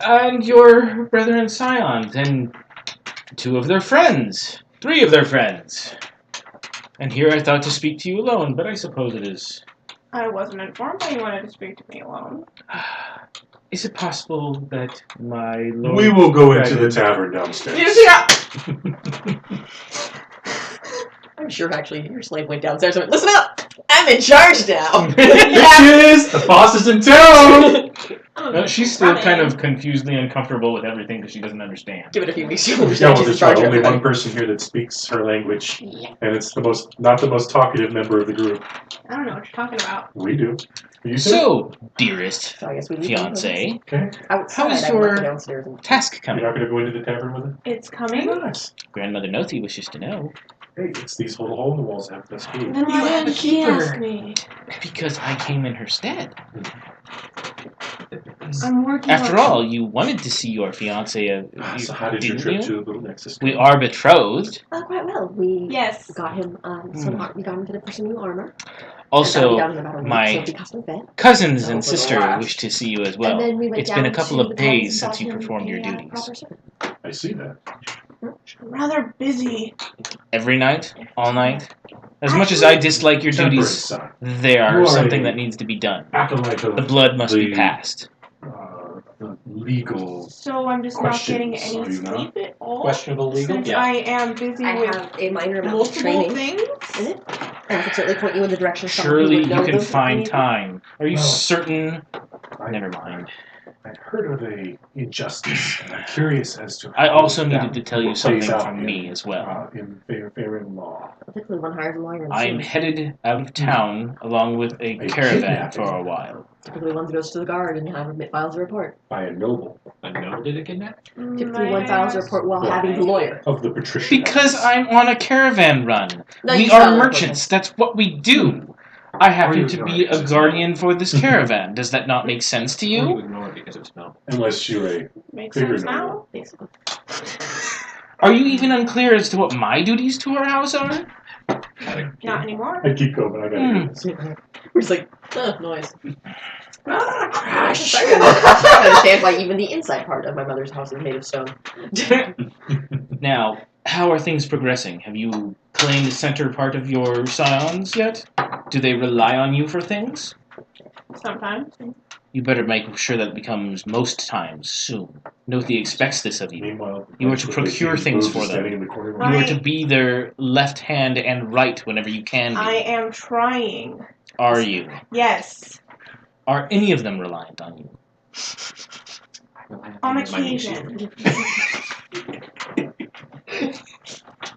And your brother and scions, and 2 of their friends, 3 of their friends. And here I thought to speak to you alone, but I suppose it is. I wasn't informed that you wanted to speak to me alone. Is it possible that my lord... We will go into the tavern downstairs. I'm sure actually your slave went downstairs and went, listen up! I'm in charge now! Bitches! The boss is in town! No, she's still kind of confusedly uncomfortable with everything because she doesn't understand. Give it a few weeks, you'll Yeah, understand well, she's in there's charge of only one everybody. person here that speaks her language, and it's not the most talkative member of the group. I don't know what you're talking about. We do. You do? So, dearest So I guess we leave fiance, Okay. outside. how is I went your downstairs and task You're coming? not going to go into the tavern with her? It's coming. Nice. Grandmother Noti wishes to know. Hey, it's these little hole in the walls that have this key. Then why Then did she keep her. ask me? Because I came in her stead. I'm working After on all, you wanted to see your fiance, So how did your didn't trip you? to Little Nexus go? We are betrothed. quite well. We Yes. got him we got him to the new armor. Also, down in about a week, my so he custom fit. cousins So and for the sister last- wish to see you as well. And then we went It's been a down couple to of the palace days and since you bought him performed your a, duties. proper servant. I see that. I'm rather busy. Every night? All night? As much as I dislike your Temperance, duties, son. they You are are something a- that needs to be done. Acolyte of The blood must be the, passed. The legal. So I'm just not getting Questions, any are you not? sleep at all. Questionable legal? Since Yeah. I am busy I with have a minor amount of multiple training things. in it. And I could certainly point you in the direction of someone who Surely would you know can those if find needed. time. Are you Well, certain? I- Never mind. I heard of a injustice, and I'm curious as to. I how also that needed to tell you plays something out from me as well. In fair in law. Particularly one hires a lawyer. and I am sues. headed out of town along with a A caravan kidnapping? for a while. Typically one goes to the guard and files a report. By a noble A no did it kidnap? Typically one files a report while Well, having the lawyer. of the patrician. Because house. I'm on a caravan run. No, We you file are a report merchants. That's what we do. I Or happen you to ignore be it 'cause a it's guardian for this caravan. Does that not make sense to Or you you? ignore it because it's no. Unless you're a Makes bigger sense now. noble. Basically. Are you even unclear as to what my duties to our house are? Not anymore. I keep going, but I gotta hear this. We're just like, noise. Crash. I don't understand why even the inside part of my mother's house is made of stone. Now, how are things progressing? Have you claimed the center part of your scions yet? Do they rely on you for things? Sometimes. You better make sure that becomes most times soon. Noti expects this of you. Meanwhile, You are to procure things for them. Standing in the corner. You are to be their left hand and right whenever you can be. I am trying. Are you? Yes. Are any of them reliant on you? On occasion.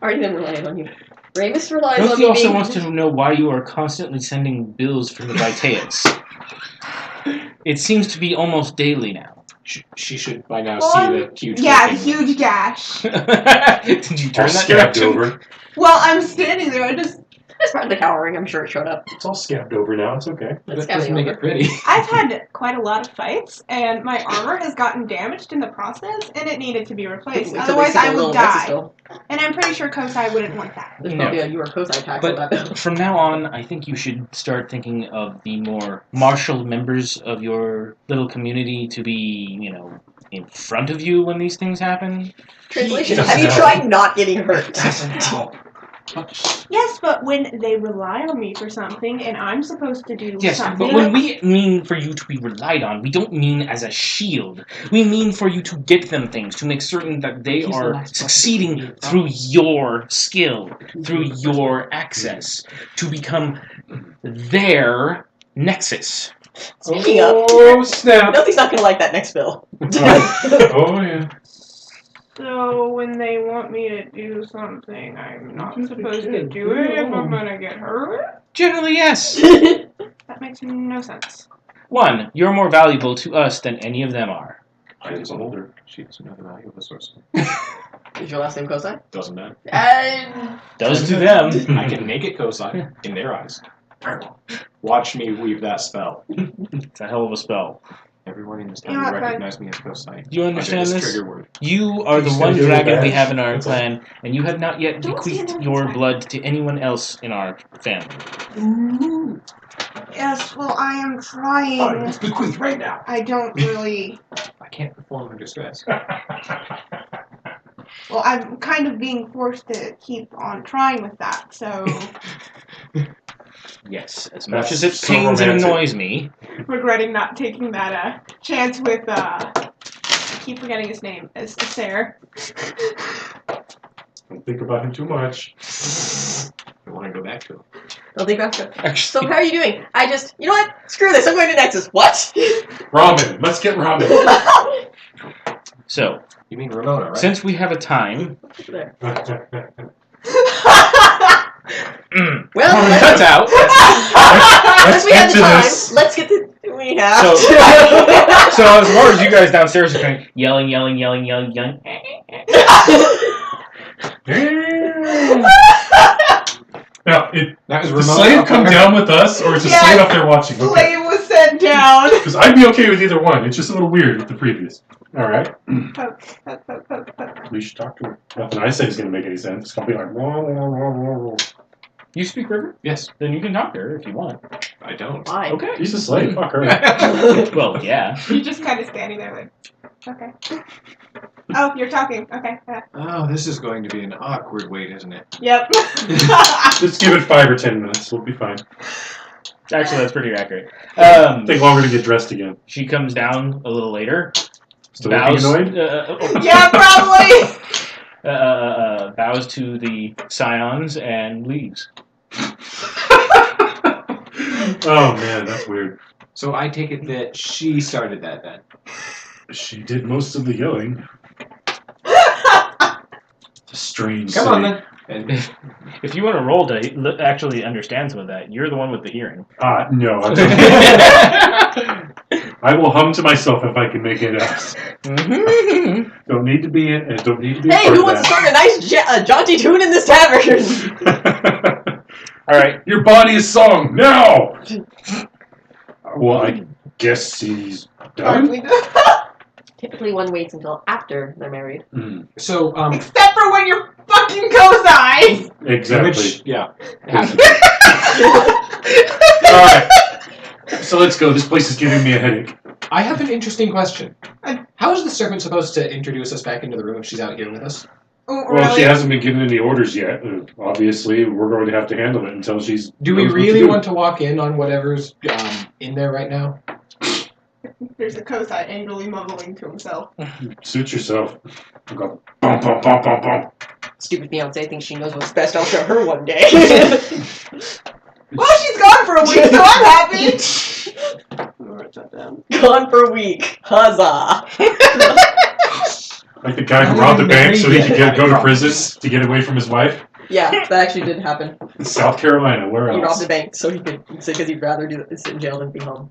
Already been relying on you. Ramus relies on Rosie me also being... wants to know why you are constantly sending bills from the Vitaeus. It seems to be almost daily now. She should by now Well, see the huge Yeah, the thing. huge gash. Did you All turn that scabbed direction? over. Well, I'm standing there. I just. That's part of the cowering. I'm sure it showed up. It's all scabbed over now. It's okay. Let's That doesn't make it pretty. I've had quite a lot of fights, and my armor has gotten damaged in the process, and it needed to be replaced. Wait till they Otherwise, see I the would little die. Nexus bill. And I'm pretty sure Kosai wouldn't want that. There's No. probably a your Kosai tax on that bill. But from now on, I think you should start thinking of the more martial members of your little community to be, in front of you when these things happen. Translation, Doesn't have you help. tried not getting hurt? Doesn't help. Yes, but when they rely on me for something, and I'm supposed to do Yes, something. but when we mean for you to be relied on, we don't mean as a shield. We mean for you to get them things, to make certain that they He's the are last succeeding person. through your skill, through your access, to become their nexus. Speaking of, Oh, snap. Nothing's not gonna like that next bill. Oh, yeah. So when they want me to do something, I'm not supposed to do it if I'm gonna get hurt? Generally, yes. That makes no sense. 1, you're more valuable to us than any of them are. I was older. She doesn't know the value of the source. Is your last name Kosai? Doesn't matter. Does to them. I can make it Kosai in their eyes. Watch me weave that spell. It's a hell of a spell. Everyone in this You town know will what, recognize me as Kosai. Do you understand under this? trigger word. You are the He's one gonna do a dragon we badge. have in our That's all. clan, and you have not yet Don't stand bequeathed on your his blood to anyone else in our family. Yes, well, I am trying. Let's bequeath right now. I don't really. I can't perform under stress. Well, I'm kind of being forced to keep on trying with that, so. Yes, as much That's as it so pains and romantic. annoys me. Regretting not taking that chance with, I keep forgetting his name, as Sarah. Don't think about him too much. I want to go back to him. Don't think about it. So Actually, how are you doing? You know what? Screw this. I'm going to Nexus. What? Ramen. Let's get ramen. so, You mean Ramona, right? since we have a time, There. well, Well, that's out. since we have get the to time, this. let's get the. We have. So- to. So as far as you guys downstairs are going, yelling. Now, That was does Ramona. Slade up come there. down with us, or is the Yeah, Slade up there watching? Okay. Slave was sent down. Because I'd be okay with either one. It's just a little weird with the previous. All right. Poke, poke, poke, poke, poke. We should talk to her. Nothing I say is going to make any sense. It's going to be like, wah, wah, wah, wah, wah. You speak River? Yes, Then you can talk to her if you want. I don't. Why? Okay. She's a slave. Fuck her. Well, yeah. You're just kind of standing there like, okay. Oh, you're talking. Okay. Oh, this is going to be an awkward wait, isn't it? Yep. Just give it 5 or 10 minutes. We'll be fine. Actually, that's pretty accurate. Take longer to get dressed again. She comes down a little later. Still looking annoyed? Yeah, probably. Bows to the scions and leaves. Oh man, that's weird. So I take it that she started that then. She did most of the yelling. Strange. Come on city. then. And If you want to roll to actually understand some of that, you're the one with the hearing. No. I will hum to myself if I can make it out. Don't need to be in. Don't need to be. Hey, a who part wants to start a nice jaunty tune in this tavern? that. All right. Your body is song now. Well, I guess he's done. Hardly. Typically, one waits until after they're married. so, Except for when you're fucking Kosai. Exactly. which, yeah. happens. All right. So let's go. This place is giving me a headache. I have an interesting question. How is the servant supposed to introduce us back into the room if she's out here with us? Oh, Well, really? she hasn't been given any orders yet. Obviously, we're going to have to handle it until she's. Do we knows what really to do. want to walk in on whatever's in there right now? There's a Kosai angrily mumbling to himself. Suit yourself. I'll go. Bum, bum, bum, bum, bum. Stupid fiance thinks she knows what's best. I'll show her one day. Well, she's gone for a week, so I'm happy. I'm gonna write that down. Gone for a week. Huzzah. Like the guy who robbed the bank so he could go to prison to get away from his wife? Yeah, that actually did happen. In South Carolina, where He robbed else? a bank so he could, because he'd rather sit in jail than be home.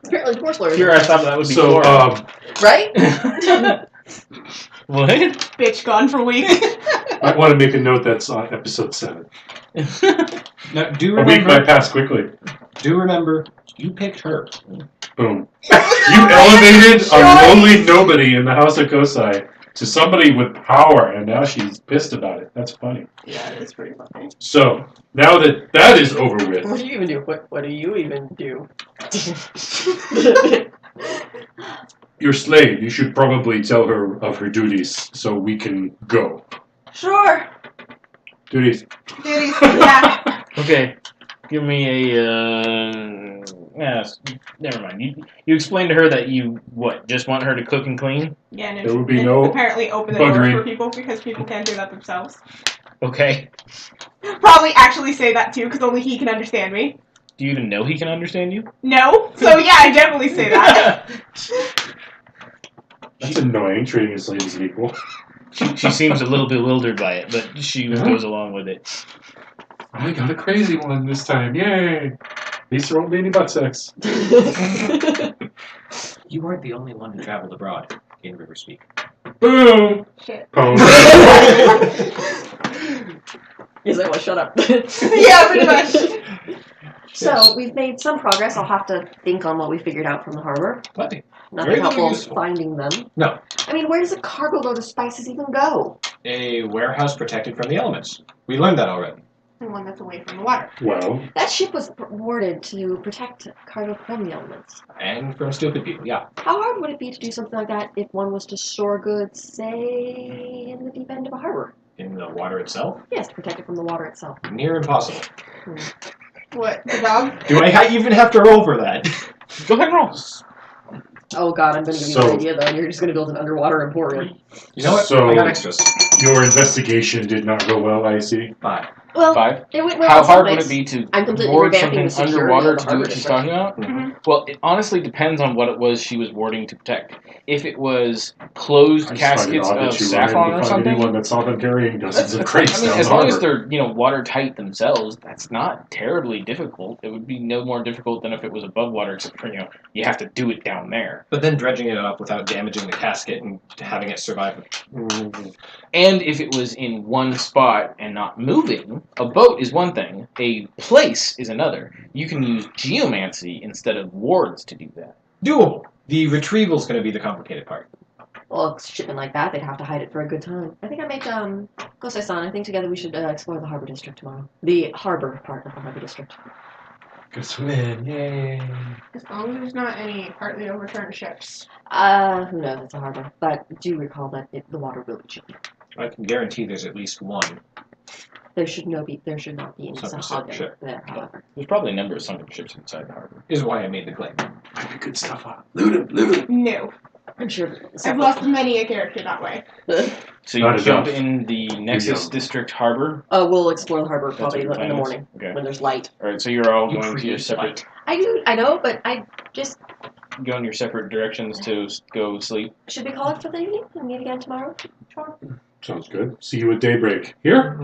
Apparently, divorce lawyers. Here, I thought that would be So, Florida. Right? What? Bitch gone for a week. I want to make a note that's on episode 7. Now, do A week might remember, pass quickly. do remember, you picked her. Boom. You elevated a lonely nobody in the House of Kosai to somebody with power, and now she's pissed about it. That's funny. Yeah, it's pretty funny. So, now that that is over with, What do you even do? What do you even do? your slave, you should probably tell her of her duties so we can go. Sure. Duties. Duties. Yeah. Okay, give me a. Yes, never mind. You explained to her that you just want her to cook and clean. Yeah, no, There would be and no apparently open the door buggering. for people because people can't do that themselves. Okay. Probably actually say that too because only he can understand me. Do you even know he can understand you? No. So yeah, I definitely say that. That's annoying, treating a slave as an equal. She seems a little bewildered by it, but she goes along with it. I got a crazy one this time. Yay! At least there won't be any butt sex. You weren't the only one who traveled abroad in River Speak. Boom! Shit. Pwn. He's like, well, shut up. Yeah, pretty much. So, we've made some progress. I'll have to think on what we figured out from the harbor. Plenty. Nothing Very helpful useful. finding them. No. I mean, where does a cargo load of spices even go? A warehouse protected from the elements. We learned that already. And one that's away from the water. Well, That ship was awarded to protect cargo from the elements. And from stupid people, yeah. How hard would it be to do something like that if one was to store goods, say, in the deep end of a harbor? In the water itself, Yes, to protect it from the water itself. near impossible. What? The dog? Do I even have to roll for that? Go ahead and roll. Oh god, I'm gonna give you So- an idea though, and you're just gonna build an underwater emporium. You know what? So- I got extras. your investigation did not go well, I see. 5. Well, 5. it went well How in some hard would ways. it be to I'm completely ward revamping something the security underwater of the to do harbor what she's district. talking about? Mm-hmm. Well, it honestly depends on what it was she was warding to protect. If it was closed I just find it caskets odd of that you were saffron able or to find anyone something. that saw them carrying dozens of crates I mean, down as the long as harbor. they're watertight themselves, that's not terribly difficult. It would be no more difficult than if it was above water, except for you have to do it down there. But then dredging it up without damaging the casket and having it survive. And if it was in one spot and not moving, a boat is one thing, a place is another. You can use geomancy instead of wards to do that. Doable. The retrieval's going to be the complicated part. Well, shipment like that, they'd have to hide it for a good time. I think I make, Kosai-san, I think together we should explore the harbor district tomorrow. The harbor part of the harbor district. Good swim, yay. As long as there's not any partly overturned ships. Who knows, it's a harbor. But do recall that the water will be chilly. I can guarantee there's at least one. There should not be any Sunken Sahagin ship. there, however. There's probably a number of sunken ships inside the harbor. Is why I made the claim. Pick the good stuff up. Loot him. No. I'm sure. I've lost many a character that way. So you Not jump enough. in the Nexus young. District Harbor. We'll explore the harbor That's probably what your in the plan is? morning Okay. when there's light. All right. So you're all You going to your create separate, I know, but I just go in your separate directions to go sleep. should we call it for the evening and meet again tomorrow? Sure. Sounds good. See you at daybreak. Here?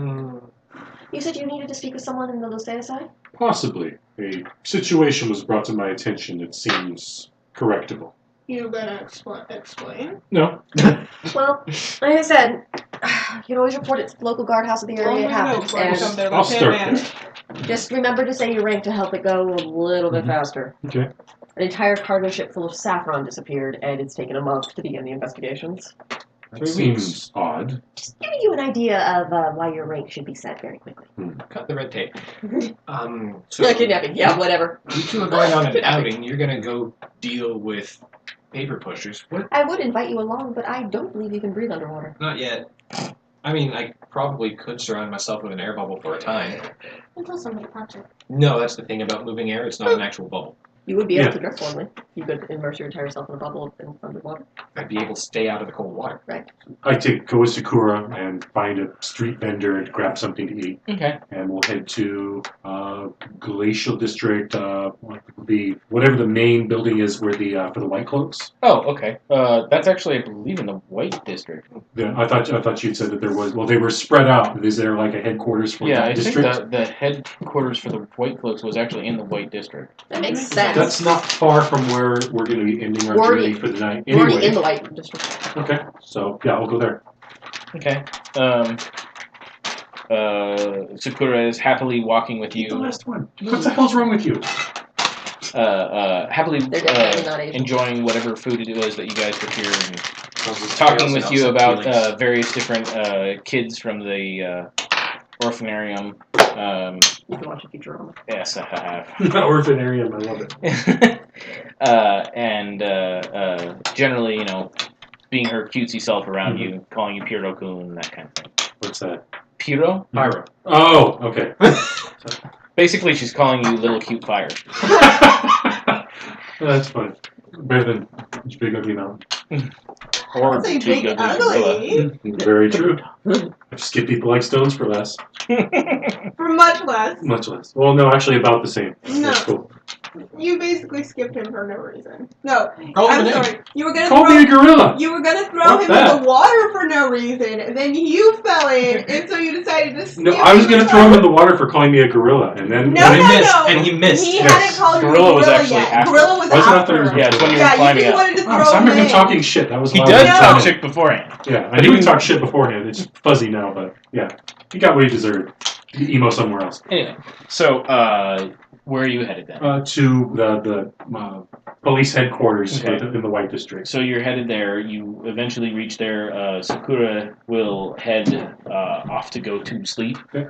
You said you needed to speak with someone in the Legacy? Possibly. A situation was brought to my attention that seems correctable. You gonna explain? No. Well, like I said, you can always report it to the local guardhouse of the area it happens, and I'll start there. just remember to say your rank to help it go a little bit faster. Okay. An entire cargo ship full of saffron disappeared, and it's taken a month to begin the investigations. That 3 seems weeks. odd. Just giving you an idea of why your rank should be set very quickly. Cut the red tape. So Yeah, kidnapping, yeah, whatever. you two are going on an outing. You're going to go deal with paper pushers. What? I would invite you along, but I don't believe you can breathe underwater. Not yet. I mean, I probably could surround myself with an air bubble for a time. Until somebody pops it. No, that's the thing about moving air. It's not an actual bubble. You would be able Yeah. to dress warmly. You could immerse your entire self in a bubble in underwater. I'd be able to stay out of the cold water. I take go with Sakura and find a street vendor and grab something to eat, Okay. and we'll head to Glacial District. Whatever the main building is where the for the White Cloaks. Oh, okay. That's actually, I believe, in the White District. I thought you'd said that there was. Well, they were spread out. Is there like a headquarters for Yeah, that I district? think the headquarters for the White Cloaks was actually in the White District. That makes sense. That's not far from where we're going to be ending our We're already- journey for the night. We're already in Anyway, the White District. okay. So yeah, we'll go there. Okay. Sakura is happily walking with Keep the you. last one. What the hell's wrong with you? Happily They're definitely not Asian. enjoying whatever food it was that you guys prepared and Causes talking chaos with and you upset about feelings. various different kids from the orphanarium. You can watch a Futurama. Yes, I have. Orphanarium, I love it. And generally, you know, being her cutesy self around you, calling you Piro-kun, that kind of thing. What's that? Piro? Pyro. Oh, okay. Basically, she's calling you little cute fire. That's fun. Better than Big Ugly Mountain. Or I'd say Big big Ugly ugly. Very true. I just give people like stones for less. For much less. Much less. Well, no, actually about the same. No. That's cool. You basically skipped him for no reason. No, Call him I'm an egg. sorry. You were gonna Call throw me a gorilla! You were gonna throw Fuck him that. in the water for no reason, and then you fell in, and so you decided to skip No, I was him gonna as throw him well. in the water for calling me a gorilla, and then No, And he no, missed. no. And he missed. He Yes. hadn't called you Gorilla a was gorilla actually yet. after. Gorilla was Wasn't after. after him. Yeah, it's when you were Yeah, you climbing just up. wanted to throw Oh, so I him remember him in. talking shit. That was He why does No. talk shit beforehand. Yeah, I knew he talked shit beforehand. It's fuzzy now, but yeah. He got what he deserved. He emo somewhere else. Anyway, so where are you headed then? To the police headquarters Okay. in the White District. So you're headed there. You eventually reach there. Sakura will head off to go to sleep. Okay.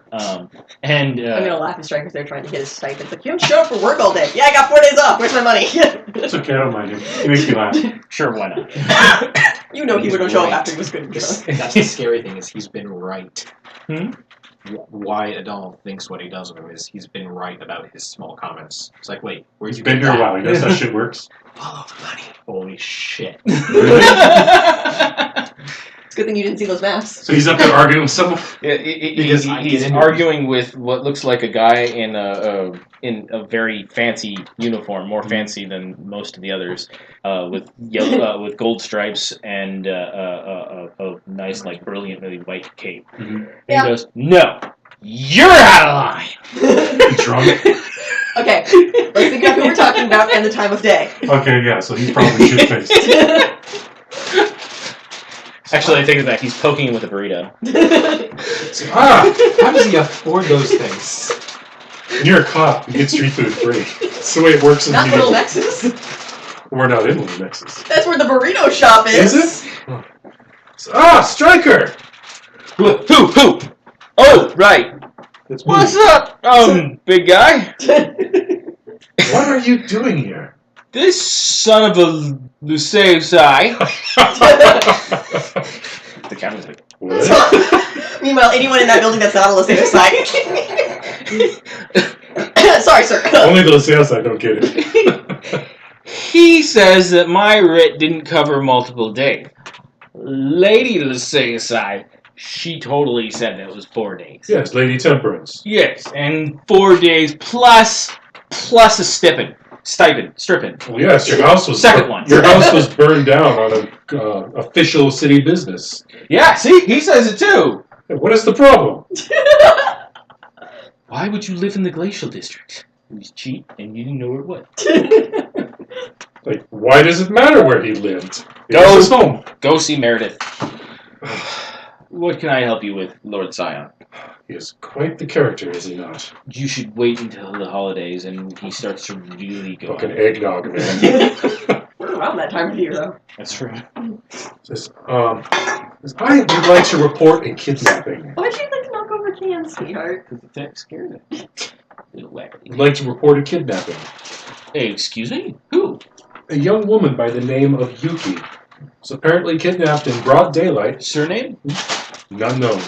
And I'm gonna laugh at Striker's there trying to get his stipend. Like, you don't show up for work all day. Yeah, I got 4 days off. Where's my money? It's okay, I don't mind him. He makes me laugh. sure, why not? You know he He's wouldn't show up right. after he was good and drunk. That's the scary thing is he's been right. Hmm? Why Adol thinks what he does with him is he's been right about his small comments. It's like, wait, where'd He's you been get here a that? while. He knows how shit works. Follow the money. Holy shit. It's a good thing you didn't see those maps. So he's up there arguing with someone. Yeah, Because I he's get into arguing with what looks like a guy in a very fancy uniform, more fancy than most of the others, with yellow with gold stripes and a nice, like, brilliantly white cape. Mhm. And Yeah. he goes, "No, you're out of line." Drunk. Okay, let's think about who we're talking about and the time of day. Okay, yeah, so he's probably shit faced. Actually, I take it back. He's poking him with a burrito. How does he afford those things? You're a cop. You get street food free. That's the way it works in Not New Little York. Nexus. We're not in Little Nexus. That's where the burrito shop is. Is it? Striker! Who? Oh, right. That's me. What's up, big guy? What are you doing here? This son of a Srazinsai. The camera's like, What? Meanwhile, anyone in that building that's not on the same side. Sorry, sir. Only the sales I don't get it. he says that my writ didn't cover multiple days. Lady Srazinsai, she totally said that it was 4 days. Yes, Lady Temperance. Yes, and 4 days plus a stipend. Well, yes, your house was Second one. Your house was burned down on a official city business. Yeah, see, he says it too. What is the problem? Why would you live in the Glacial District? It was cheap, and you didn't know where it was. Like, why does it matter where he lived? It Go. was his home. Go see Meredith. What can I help you with, Lord Scion? He is quite the character, is he not? You should wait until the holidays, and he starts to really go. Fucking eggnog, man. We're around that time of year, though. That's true. Says, I would like to report a kidnapping. Why'd you like to knock over cans, sweetheart? Because the tech scared it. Little I wacky. would like to report a kidnapping. Hey, excuse me? Who? A young woman by the name of Yuki was apparently kidnapped in broad daylight. Surname? None known.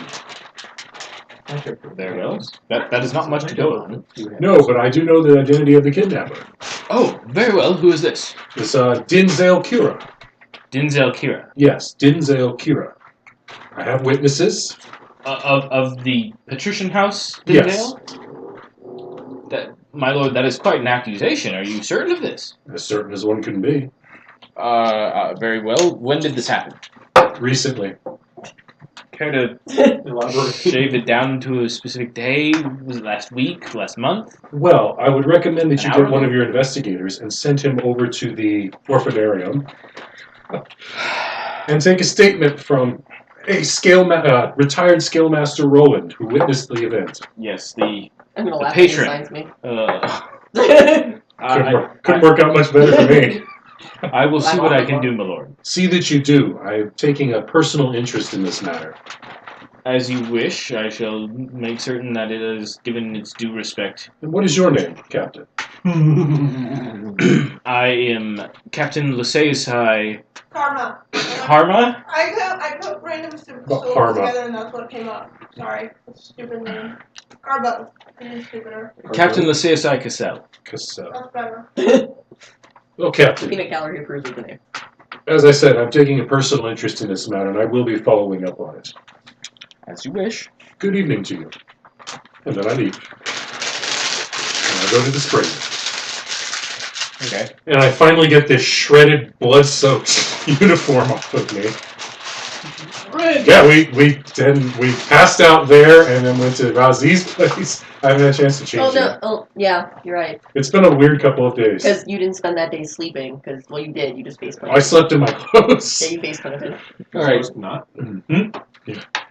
There goes. That is not much to go on. No, but I do know the identity of the kidnapper. Oh, very well. Who is this? It's Dinzale Kira. Denzel Kira. Yes, Dinzale Kira. I have witnesses. Of the patrician house, Yes. Denzel? That, my lord, that is quite an accusation. Are you certain of this? As certain as one can be. Very well. When did this happen? Recently. Care to shave it down to a specific day? Was it last week? Last month? Well, I would recommend that you An hour get one ago? of your investigators and send him over to the orphanarium and take a statement from a retired scale master Roland who witnessed the event. Yes, the I'm gonna The laugh when he patron. signs me. Couldn't work out much better for me. I will see I'm what on I the can phone. do, my lord. See that you do. I'm taking a personal interest in this matter. As you wish, I shall make certain that it is given its due respect. And what is your name, Captain? I am Captain Srazinsai. Karma. Karma? I put random syllables Karma. together and that's what came up. Sorry. It's a stupid name. Karma. Even stupider. Captain Srazinsai Cassell. Cassell. That's better. Well, Captain, Peanut Gallery approves of the name. as I said, I'm taking a personal interest in this matter, and I will be following up on it. As you wish. Good evening to you. And then I leave. And I go to the spring. Okay. And I finally get this shredded, blood-soaked uniform off of me. Yeah, we passed out there and then went to Razi's place. I haven't had a chance to change Oh it. no! Oh yeah, you're right. It's been a weird couple of days. Because you didn't spend that day sleeping. Because well, you did. You just face I planted. slept in my clothes. Yeah, you face planted. Alright. Not.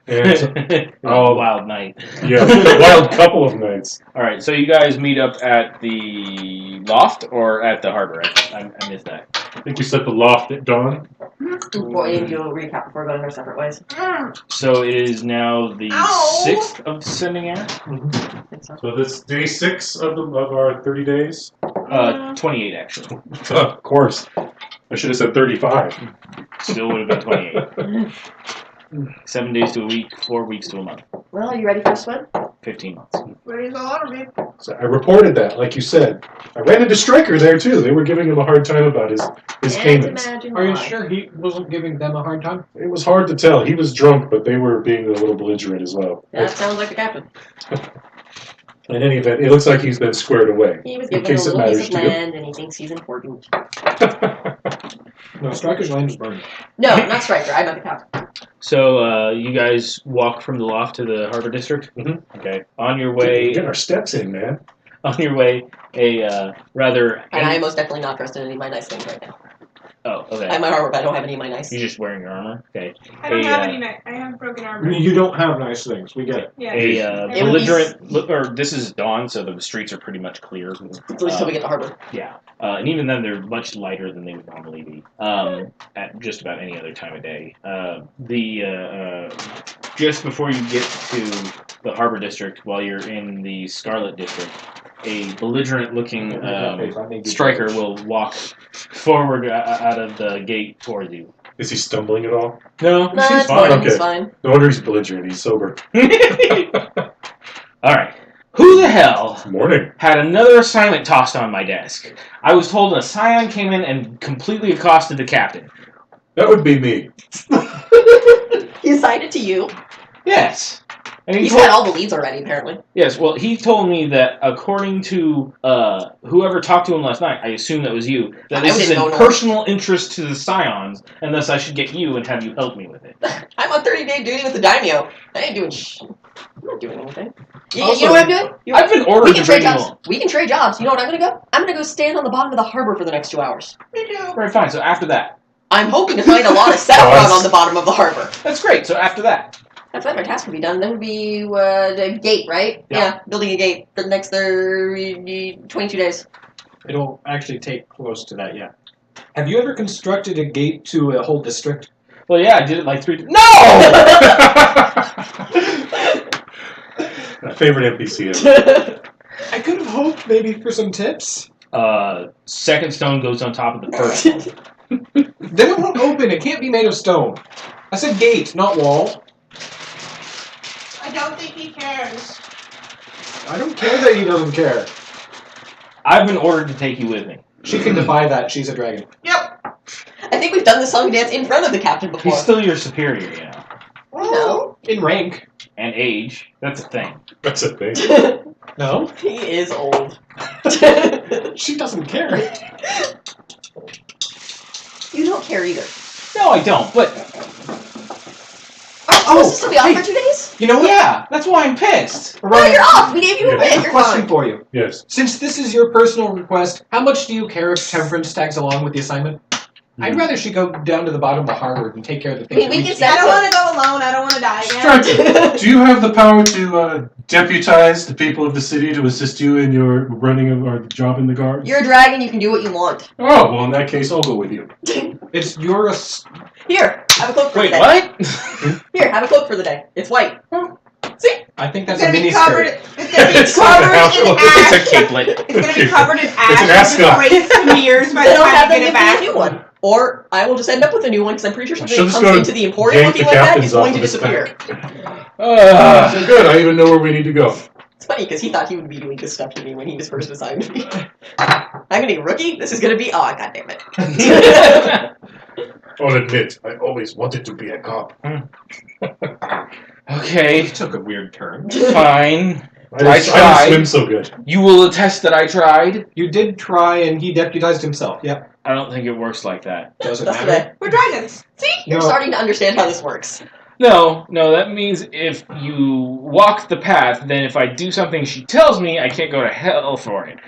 And, Oh, wild night. yeah, a wild couple of nights. Alright, so you guys meet up at the loft or at the harbor? I missed that. I think we set the loft at dawn. Boy, and you'll recap before going our separate ways. So it is now the Ow. 6th of sending air? I think so. So this day 6 of our 30 days. 28 actually. Of course. I should have said 35. Still would have been 28. 7 days to a week, 4 weeks to a month. Well, are you ready for a swim? 15 months. Where's all over me? So I reported that, like you said. I ran into Stryker there too. They were giving him a hard time about his Can't payments. imagine Are you why. sure he wasn't giving them a hard time? It was hard to tell. He was drunk, but they were being a little belligerent as well. That sounds like the captain. In any event, it looks like he's been squared away. He was In given a case it little piece matters of to you. land, and he thinks he's important. No, Striker's land is burned. No, not Striker. I meant the captain. So you guys walk from the loft to the harbor district? Mhm. Okay. On your We're way, getting our steps in, man. a rather... And I am most definitely not dressed in any of my nice things right now. Oh, okay. I have my armor, but I don't have any of my nice. You're just wearing your armor? Okay. I don't Hey, have uh, any night. I have broken armor. You don't have nice things. We get it. Yeah. A It would be belligerent... Or this is dawn, so the streets are pretty much clear. At least until we get to harbor. Yeah. And even then, they're much lighter than they would normally be at just about any other time of day. Just before you get to the harbor district, while you're in the Scarlet district, a belligerent-looking striker will walk forward out of the gate towards you. Is he stumbling at all? No, No, seems it's fine. fine. Okay. It's fine. No wonder he's belligerent. He's sober. All right. Who the hell Morning. had another assignment tossed on my desk? I was told a scion came in and completely accosted the captain. That would be me. He assigned it to you. Yes. And he He's told, had all the leads already, apparently. yes, well, he told me that according to whoever talked to him last night, I assume that was you, that I this is didn't in know personal interest to the scions, and thus I should get you and have you help me with it. I'm on 30-day duty with the daimyo. I ain't doing I'm not doing anything. You Also, know what I'm doing? I've been We ordered can to bring trade you jobs. along. We can trade jobs. You know what I'm gonna go? I'm gonna go stand on the bottom of the harbor for the next 2 hours. Me too. Right, fine, so after that. I'm hoping to find a lot of saffron on the bottom of the harbor. That's great, so after that. After that, my task will be done. Then would be the gate, right? Yeah. Building a gate for the next 22 days. It'll actually take close to that, yeah. Have you ever constructed a gate to a whole district? Well, yeah, I did it like 3 No! My favorite NPC ever. I could have hoped maybe for some tips. Second stone goes on top of the first one. Then it won't open. It can't be made of stone. I said gate, not wall. I don't think he cares. I don't care that he doesn't care. I've been ordered to take you with me. She can defy that. She's a dragon. Yep. I think we've done the song dance in front of the captain before. He's still your superior, you know. No. In rank. And age. That's a thing. That's a thing. No. He is old. She doesn't care. You don't care either. No, I don't, but... Oh, was this to be off for 2 days? You know what? Yeah, that's why I'm pissed. Oh, you're off! We gave you a Yeah. bit. I have a You're question fine. for you. Yes. Since this is your personal request, how much do you care if Temperance tags along with the assignment? I'd rather she go down to the bottom of the harbor and take care of the things. We that can can't. say- I don't want to go alone. I don't want to die again. Striker, do you have the power to deputize the people of the city to assist you in your running of our job in the guards? You're a dragon. You can do what you want. Oh, well, in that case, I'll go with you. It's your. Here, have a cloak for Wait, the day. what? Here, have a cloak for the day. It's white. See? I think It's that's a gonna be mini covered. skirt. It's gonna be It's covered not in an ash. It's a capelet. It's gonna be covered in an ash. And ascot. just some years by Then the I'll have time them you give get me it a new back. one. Or I will just end up with a new one because I'm pretty sure something She'll that just comes go into the Emporium yank looking the like that captains is off going to of his disappear. So good, I even know where we need to go. It's funny because he thought he would be doing this stuff to me when he was first assigned to me. I'm gonna be a rookie? This is gonna be. Oh, god damn it. I'll admit, I always wanted to be a cop. Okay, It took a weird turn. fine. I I don't tried. swim so good. You will attest that I tried. You did try, and he deputized himself. Yep. I don't think it works like that. Doesn't Just matter. today. We're dragons. See? You're No. starting to understand how this works. No, that means if you walk the path, then if I do something she tells me, I can't go to hell for it.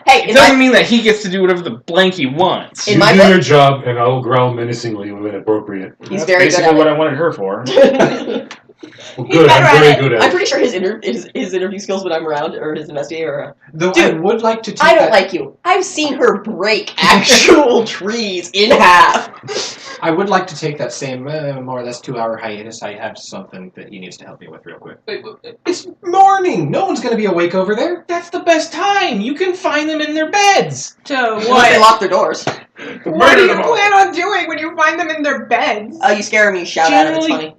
Hey, It in doesn't my, mean that he gets to do whatever the blank he wants. In You my do book- your job, and I'll growl menacingly when appropriate. he's That's very good basically at what it. I wanted her for. Well, good, better I'm at very it. good at I'm it. pretty sure his interview skills when I'm around, or his investigator. Though I Dude, would like to take I don't that. like you. I've seen her break actual trees in half. I would like to take that same more or less 2-hour hiatus. I have something that he needs to help me with real quick. It's morning. No one's going to be awake over there. That's the best time. You can find them in their beds. So Once they lock their doors. What do you plan on doing when you find them in their beds? Oh, you scare me. Shout at him. It's Generally- funny.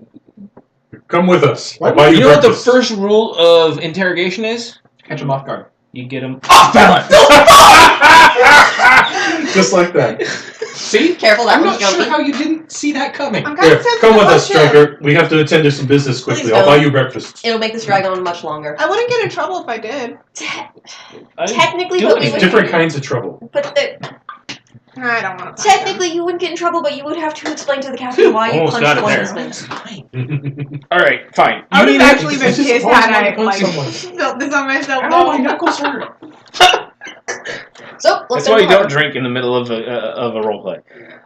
Come with us. Why I'll buy You you know what the breakfast. first rule of interrogation is? Catch him off guard. You get them off balance. Just like that. See? Careful, that I'm one's not sure jumpy. how you didn't see that coming. I'm kind Here, of sensitive come with about us, him. Striker. We have to attend to some business quickly. Please I'll don't. buy you breakfast. It'll make this drag on much longer. I wouldn't get in trouble if I did. Technically, do but we There's would. different kinds of trouble. But I don't want to. technically, you wouldn't get in trouble, but you would have to explain to the captain why you Almost got punched it one there. husband. All right, fine. I would You have need- actually been It's just pissed always had wanted I to punch like someone. built this on myself. Ow, my knuckles hurt. So let's That's go why to you the don't harbor. drink in the middle of a role play.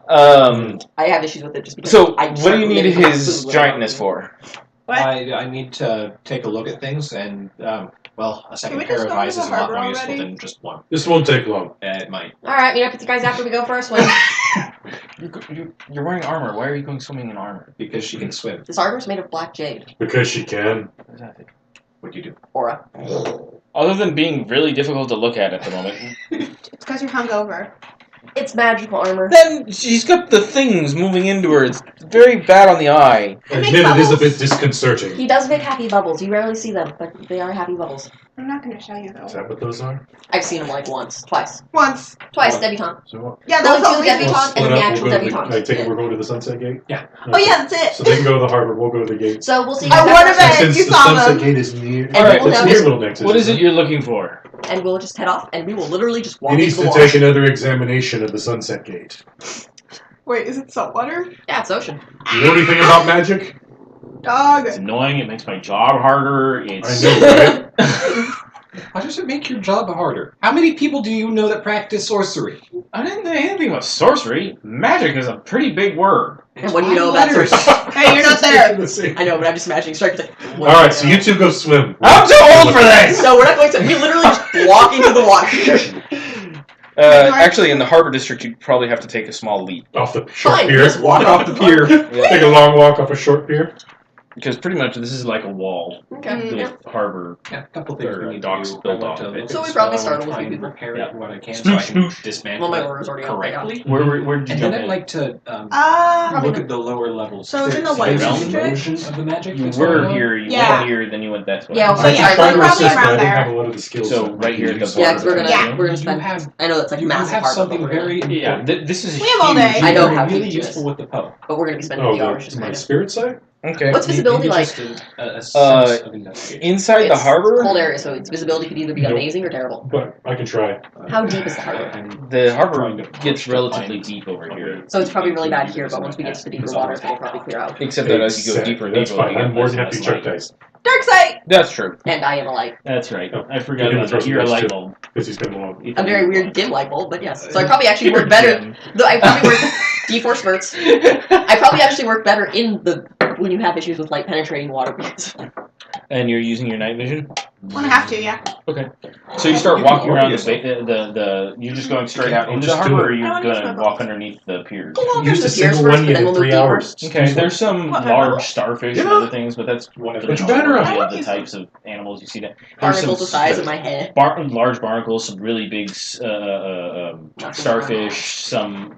I have issues with it just because. So, I what do start you need committing his food giantness for? What? I need to take a look at things, and well, a second we pair just of go to eyes the is a lot harbor more useful already? than just one. This won't take long. It might. All right, meet up with you guys after we go for a swim. You're wearing armor. Why are you going swimming in armor? Because she can swim. This armor's made of black jade. Because she can. What does that think? What do you do? Aura. Other than being really difficult to look at the moment. It's because you're hungover. It's magical armor. Then she's got the things moving into her. It's very bad on the eye. It makes Admit it is a bubbles. bit disconcerting. He does make happy bubbles. You rarely see them, but they are happy bubbles. I'm not going to show you though. Is that what those are? I've seen them like once, twice. Once. Twice, debutante. So Yeah, Going that's to all the debutante and then the actual We'll go to debutante. I take it we're going to the Sunset Gate? Yeah. Oh yeah, that's it. So they can go to the harbor, we'll go to the gate. So we'll see you I guys wonder after- that- Since you the saw Sunset them. Gate is near, And Alright, we'll it's have near this- Little Nexus. What is it isn't you're looking for? and we'll just head off, and we will literally just walk He into needs the to water. take another examination of the Sunset Gate. Wait, is it saltwater? Yeah, it's ocean. You know anything about magic? Dog. It's annoying. It makes my job harder. I It's know, right? How does it make your job harder? How many people do you know that practice sorcery? I didn't think anything about sorcery. Magic is a pretty big word. And what do you know about Letters. sorcery? Hey, you're not there. I know, but I'm just imagining Striker's like, what do Alright, you so know? you two go swim. I'm too old for this. No, we're not going to. We literally just walk into the water. Actually, in the harbor district, you'd probably have to take a small leap. Off the short Fine, pier. just walk off the pier. Take a long walk off a short pier. Because pretty much this is like a wall Okay. with harbor. Yeah, a couple things Or we need docks to do. built I want off to of it. look So at we the probably spell start and with try a few and people. repair Yeah. it what I can so I can dismantle Well, my it order's already out. correctly. Where did you And jump then I'd in? like to Probably look at the lower levels. So it's in the see White if there's District? erosion of the magic. You that's were going on. here, you Yeah. went here, then you went that way. Yeah, So well, yeah, I so tried to probably assist, around I didn't there. have a lot of the skills. So that right here at the use. Yeah, because we're gonna Yeah. we're gonna You spend. have I know that's like you massive have harbor, something but we're very gonna, Yeah, important. this is We have all huge. day. I know Very how really huge it is. useful with the poem. but we're gonna be spending Oh, a few hours just my kind of. spirit side? Okay. What's visibility Maybe like? just a sense of investigation. Inside the It's harbor, cold area, so its visibility could either be Nope. amazing or terrible. But I can try. How deep is the harbor? the harbor Trying to gets push the relatively planes deep over here. So it's probably really bad here, but once we get to the deeper waters, it'll probably clear out. Except that as you go deeper and That's deeper, fine. you I'm get more less than and happy to less check light. dice. Dark sight, That's true. and I am a light. That's right. Oh, I forgot you're about gonna that. You're a throw some light dice, bulb. Because he's been long. A very weird dim light bulb, but yes. So I probably actually work better. Though I probably work D4 spurts. I probably actually work better in the when you have issues with light penetrating water because And you're using your night vision. Wanna have to, yeah. So you start You can walking lower around yourself. the. You're just going straight out Oh, into the just do harbor, or it. are you I wanna use my gonna walk balls. underneath the piers? we'll walk Used into a the piers single first, one, but then you we'll get move 3 deeper. hours. Okay, there's some What, my large bubble? starfish Yeah. and other things, but that's One of the the Put your banner up. majority of the types of animals you see. That there's Barnacles the some size of my head. large barnacles, some really big starfish, some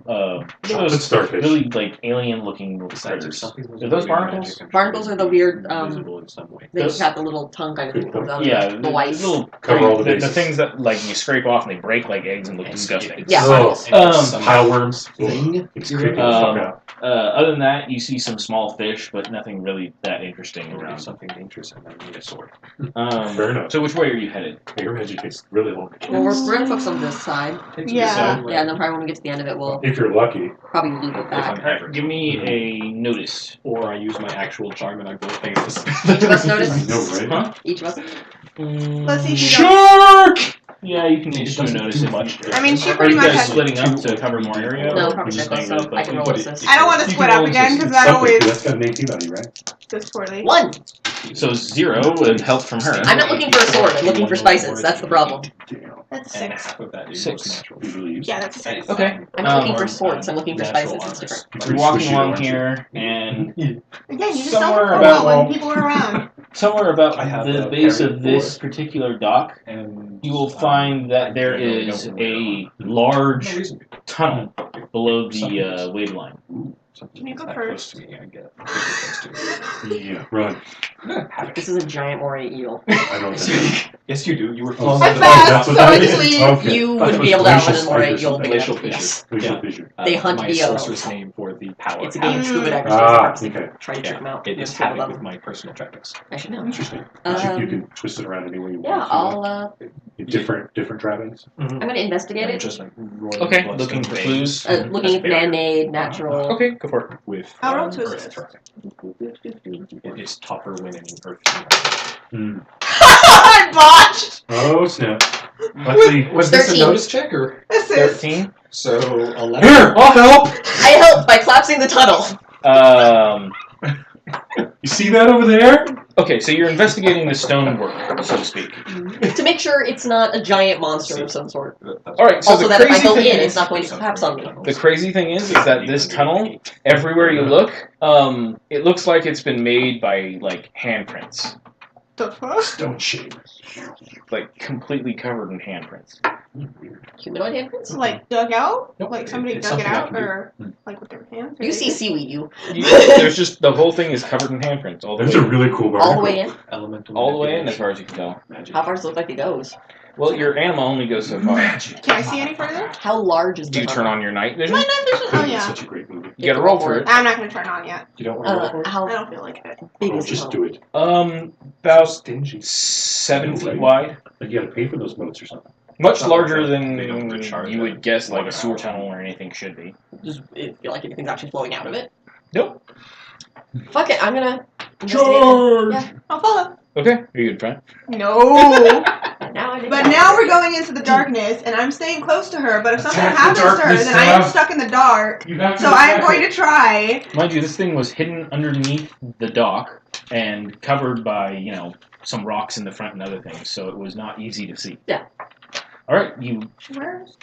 Chocolate starfish. really like alien-looking critters. Are those barnacles? Barnacles are the weird. Visible in some way. They Those- have the little tongue kind of thing that comes out Yeah, of the white. little Cover all the the bases. things that like you scrape off and they break like eggs and look And disgusting. it's Yeah. some Pile worms. thing. It's creepy the fuck out. Other than that, you see some small fish, but nothing really that interesting Around around. something dangerous and I need a sword. Fair enough. So which way are you headed? Your magic is really long. Well, we're gonna focus on this side. Yeah. Yeah, and then probably when we get to the end of it, we'll If you're lucky. probably loop it back. Alright, give me a notice. Or I use my actual charm and I both things. Each of us I notice. know, right? Huh? Each of us. Let's see if you don't. Shark! Yeah, you can It just do a doesn't notice do if much. you. I mean, she Are pretty you much guys has. splitting up to cover more area? No, or probably just check staying us, so really I can close? roll But assist. I don't want to You split can up roll again assist. because that Something, always that's got an AP value, right? goes poorly. 1. So 0 with help from her. I'm not looking for a sword. I'm looking for spices. That's the problem. That's And 6. half of that is 6. natural. Yeah, that's 6. Okay. I'm not looking Um, for swords. I'm looking for natural spices. It's armors. different. You're walking along here, and Again, you just Somewhere don't about- roll when people are around. somewhere about I have the the base parry of this for- particular dock, And you will find that there is a large tunnel below the wave line. Something Can you go that first? close to me, I get close to me. Yeah, run. This is a giant moray eel. I don't think. Yes, you do. You were Oh, flung I'm to fast, that's what so I that just is? leave. Okay. You That wouldn't be was able to outrun glacial a moray spike or eel something. big enough. Glacial Yes. Glacial Yeah. fissure. They hunt my via sorceress those. name for the power. It's a game of scuba divers. Okay. Try to trick them out. It is There's two of havoc with them. my personal trappings. I should know. Interesting. You Um, can twist it around any way you Yeah, want. I'll. Different trappings. I'm gonna investigate And it. just like roiling Okay, bloodstone looking for veins. clues. Looking at That's very- man-made, natural. Okay, go for it. With I'll roll to earth assist. throwing. It is tougher when in earth. I botched! Oh snap! Luckily, Was 13. check or Assist. 13. so 11? here, I'll help. I helped by collapsing the tunnel. You see that over there? Okay, so you're investigating the stonework, so to speak. To make sure it's not a giant monster of some sort. All right. So Also, the that if I crazy go thing in, is, it's not going to collapse on me. the crazy thing is that this tunnel, everywhere you look, it looks like it's been made by like handprints, The fuck? Stone shape. like completely covered in handprints. Humanoid handprints? Like dug out? Nope, Like somebody it's dug it something I out? can do. Or like with their hands? Or You they see just- seaweed, you. There's just the whole thing is covered in handprints all the There's a way, really cool bar. All the way in. Elemental all the way in, as manipulation. far as you can tell. Magic. How far does it look like it goes? Well, your animal only goes so far. Magic. Can I see any further? How large is the Do you turn tunnel? on your night vision? My night vision? Oh yeah. Such a great movie. You gotta roll for it. I'm not gonna turn on yet. You don't want to roll for it? How I don't feel like it. big Oh, is the just tunnel? do it. About Stingy. 7 feet Right. wide. Like you gotta pay for those boats or something. Much Not larger like than they don't recharge you it. would guess, like a Like sewer an hour. tunnel or anything should be. Does it feel like anything's actually flowing out of it? Nope. Fuck it, I'm gonna investigate it. Yeah. I'll follow. Okay, are you good, friend? No. Now I did But that. now we're going into the darkness, and I'm staying close to her. But if something Attack the happens to her, darkness, then I am Sam. stuck in the dark. You have to So I am attack going it. to try. Mind you, this thing was hidden underneath the dock and covered by, some rocks in the front and other things, so it was not easy to see. Yeah. All right, you Where's?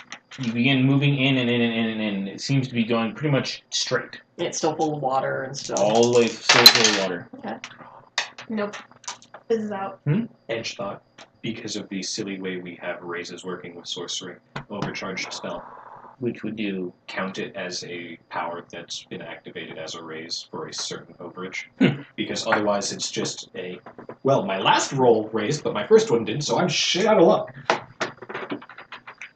begin moving in and in and in and in. It seems to be going pretty much straight, It's still full of water and stuff. all the way still full of water. Nope. This is out. Edge thought, because of the silly way we have raises working with sorcery, overcharged spell, Which would do. count it as a power that's been activated as a raise for a certain overage. Because otherwise it's just a, well, my last roll raised, but my first one didn't, so I'm shit out of luck.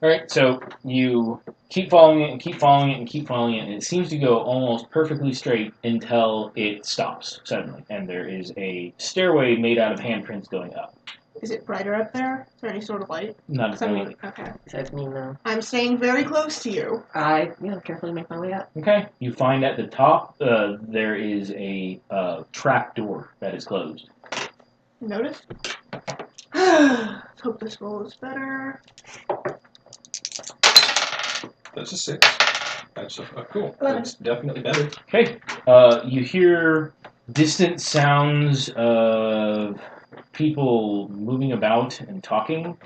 Alright, so you keep following it and keep following it and keep following it, and it seems to go almost perfectly straight until it stops suddenly. And there is a stairway made out of handprints going up. Is it brighter up there? Is there any sort of light? Not at all. Okay. Besides me, no. I'm staying very close to you. I carefully make my way up. Okay. You find at the top there is a trap door that is closed. Notice? Let's hope this roll is better. That's a 6. That's cool. 11. That's definitely better. Okay. You hear distant sounds of people moving about and talking.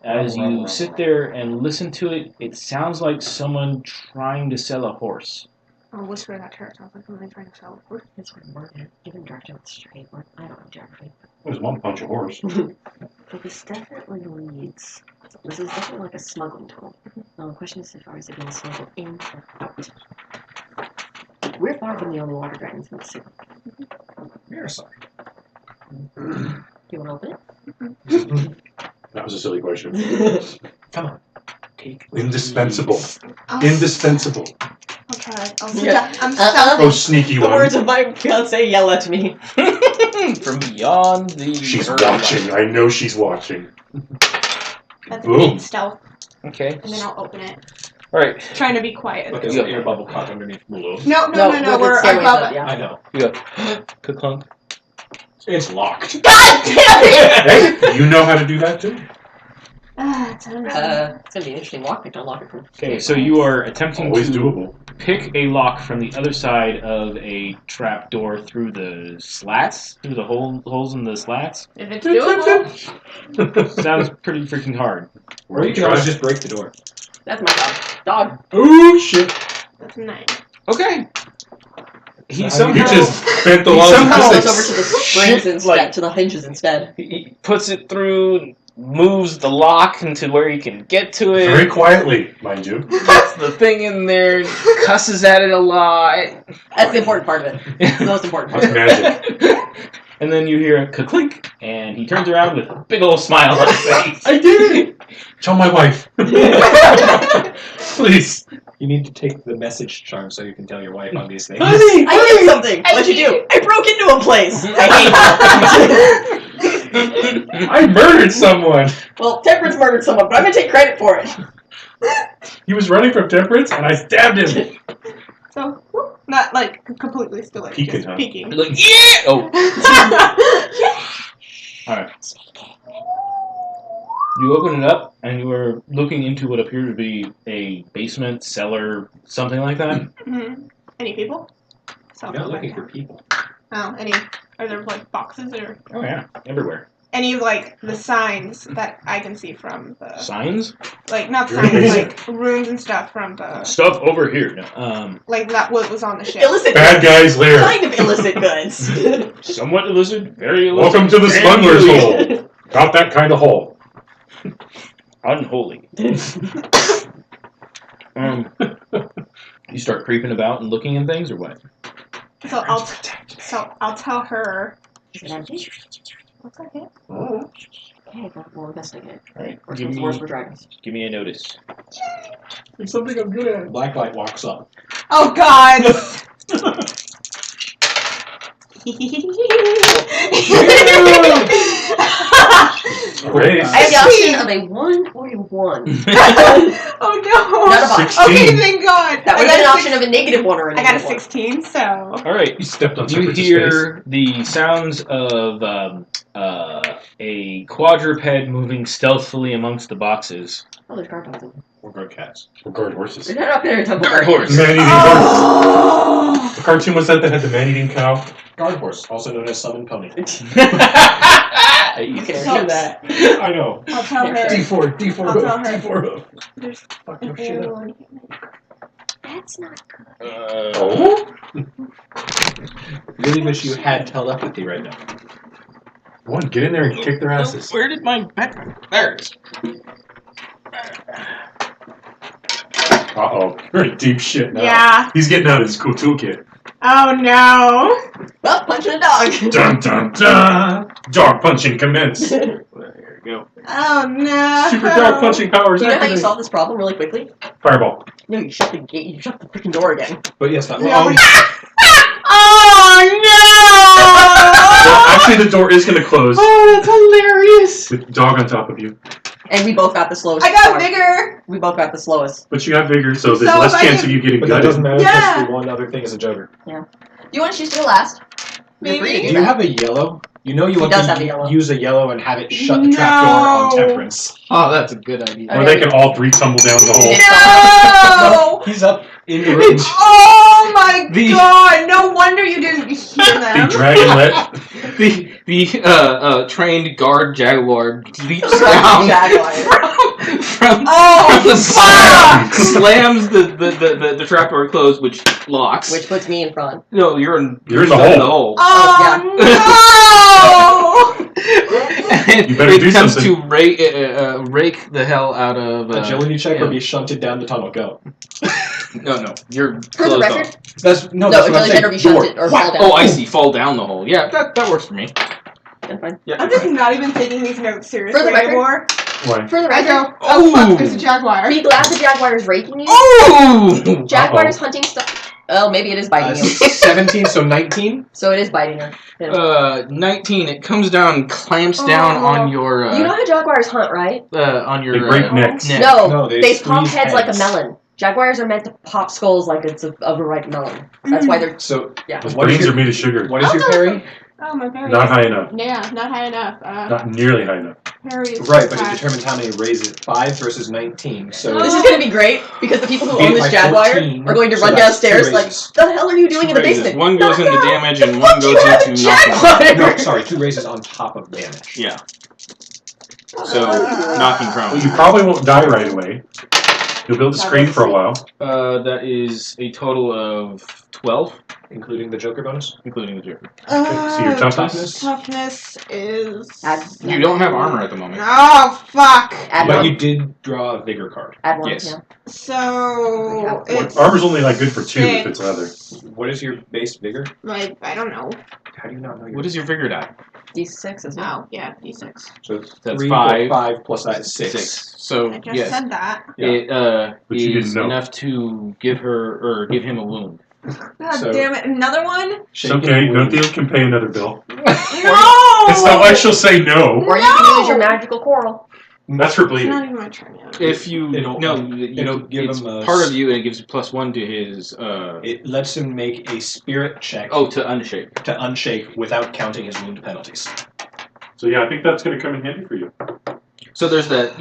As you sit there and listen to it, it sounds like someone trying to sell a horse. I'll whisper that to her. Sounds like somebody trying to sell a horse. That's what we're doing. Even direction with straight. I don't know geography. There's one punch of horse. But this definitely leads. This is definitely like a smuggling tunnel. Now the question is, if is it being smuggled in or out? We're far from the only water dragons in the city. You're sorry. You want to open it? That was a silly question. Come on. Take Indispensable. I'll Indispensable. try. I'll sit Yeah. down. I'm stealthy. Oh, sneaky The one. words of my fiance yell at me. From beyond the... She's watching. I know she's watching. That's Boom. 8 stealth, Okay. and then I'll open it. Alright. Trying to be quiet. Look, is the air bubble caught underneath below? No, we're stairway's above up, it. yeah. I know. You go. Ka-clunk. It's locked. God damn it! Hey, you know how to do that too? It's under It's gonna be an interesting lockpick to unlock it from. Okay, so you are attempting Always to doable. pick a lock from the other side of a trap door through the slats? Through the holes in the slats? If it's doable. Sounds pretty freaking hard. Or you can always just break the door. That's my job. Dog. Oh shit! That's 9. Okay. He You somehow just bent the he laws somehow Goes of over physics. to the springs Shit, instead, like- to the hinges instead. he puts it through, moves the lock into where he can get to it. Very quietly, mind you. Puts the thing in there, cusses at it a lot. That's the important part of it. It's the most important part. That's magic. And then you hear a clink, and he turns around with a big old smile on his face. I did it! Tell my wife. Please. You need to take the message charm so you can tell your wife on these things. Honey! I did something. I What'd you hate do? I broke into a place. I hate I murdered someone! Well, Temperance murdered someone, but I'm gonna take credit for it. He was running from Temperance, and I stabbed him! So, not like completely still, like Peeking, just huh? peeking. Like, yeah! Oh, alright. You open it up, and you are looking into what appears to be a basement, cellar, something like that. Mhm. Any people? You're not looking for people. Oh, any? Are there like boxes or Oh yeah, everywhere. any of like the signs that I can see from the Signs? like not You're in signs the like runes and stuff from the Stuff over here. No, like that what was on the ship. Illicit Bad goods. guy's lair. Kind of illicit goods. somewhat illicit, very illicit. Welcome to the very smuggler's illicit. hole. Got that kind of hole. Unholy. You start creeping about and looking at things, or what? So I'll tell her. What's that hit? Okay, we'll investigate. Alright, Worst give comes to me, worst, we're dragons. give me a notice. It's something I'm good at. Blacklight walks up. Oh God! Great. I have the option of a 1 or a 1. Oh no! Not a box. 16. Okay, thank God. That I would got have been an a option of a -1 or a I got a -1. 16, so Alright, You stepped on you Temperance's face. hear the sounds of a quadruped moving stealthily amongst the boxes. Oh, there's guard dogs. Or guard cats. Or guard horses. There's not up there a temple Guard guard. horse. Man-eating horse. The cartoon was that had the man-eating cow. Guard horse, also known as summon pony. You can So- hear that. I know. I'll tell her. D4, D4 I'll hoof, tell her. D4 hoof. There's Fuck an your shit up. airline. That's not good. Oh? Really wish you had telepathy right now. One, get in there and kick their asses. Where did my backpack? There it is. Uh-oh. You're in deep shit now. Yeah. He's getting out his cool toolkit. Oh no. Well, punching a dog. Dun dun dun! Dog punching commence. There you go. Oh no. Super dog punching powers Do you know how you activate. solve this problem really quickly? Fireball. No, you shut the gate. You shut the freaking door again. But yes, that Yeah, well, Oh no. Actually, the door is going to close Oh, that's hilarious. with the dog on top of you. And we both got the slowest. I got score. bigger. We both got the slowest. But you have vigor, so there's So less if I chance can- of you getting but that doesn't gutted. matter because Yeah. the one other thing is a joker. Do you want to choose to go last? You're free to Maybe. Do you have a yellow? You know you He want does have a to yellow. use a yellow and have it shut the trapdoor on No. temperance. Oh, that's a good idea. Or they can all three tumble down the hole. No. He's up in the range. Oh my The- god. No wonder you didn't hear The them. dragonlet. The trained guard jaguar leaps down Jaguar. from Oh, the fuck. slams the trapdoor closed, which locks. Which puts me in front. No, you're in You're in the stuck hole. Oh no. And You better it do attempts something. to rake the hell out of Agility check yeah. or be shunted down the tunnel. Go. No, you're For the closed record, off. That's no, that's what I'm agility saying. check or be Door. shunted or Whack. fall down. Oh, I see. Fall down the hole. Yeah, that works for me. That's fine. Yeah. I'm just not even taking these notes seriously For the record- anymore. Why? For the I record, go, oh fuck, Ooh. there's a jaguar. be glad the jaguar is raking you. Oh! Jaguar is hunting stuff. Oh, maybe it is biting you. 17, so 19. So it is biting you. 19. It comes down and clamps down on your You know how jaguars hunt, right? on your They break necks. neck. No, No, they they pop squeeze heads like a heads. melon. Jaguars are meant to pop skulls like it's a ripe melon. That's why they're So yeah. Those What is brains your- are made of sugar. what is your parry? Oh my parry. Not high enough. Yeah, not high enough. Not nearly high enough. Parry is Right, but it high. determines how many raises. 5 versus 19. So This is gonna be great because the people who Beat own it this by jaguar 14, are going to so run that's two downstairs like, raises. the hell are you doing in the raises. basement? One goes Knock into it out. damage The and one fuck goes you have into a knocking. jaguar? no, sorry, 2 raises on top of damage. Yeah. So knocking Well, prone. you probably won't die right away. You'll be able to scream for a while. That is a total of 12, Including the Joker bonus. including the Joker. So your toughness? Toughness is. You don't have armor at the moment. Oh fuck. Add But one. you did draw a vigor card. Add one. Yes. Yeah. So it's Armor's only like good for 2 if it's leather. What is your base vigor? like I don't know. How do you not know your What is your vigor die? D6 is Oh yeah, d6. So it's That's 3 5. 5 plus that is 6. So I just yes, said that. it But you is didn't know. enough to give him a wound. God So- damn it! Another one? It's Shaken okay, no wound. deal can pay another bill. No. It's not like she'll say no. Or you can use your magical coral. That's for It's bleeding. not even my turn yet. If you It'll- it'll give it's him a part of you, and it gives plus 1 to his It lets him make a spirit check to unshake. to unshake without counting his wound penalties. So yeah, I think that's going to come in handy for you. So there's that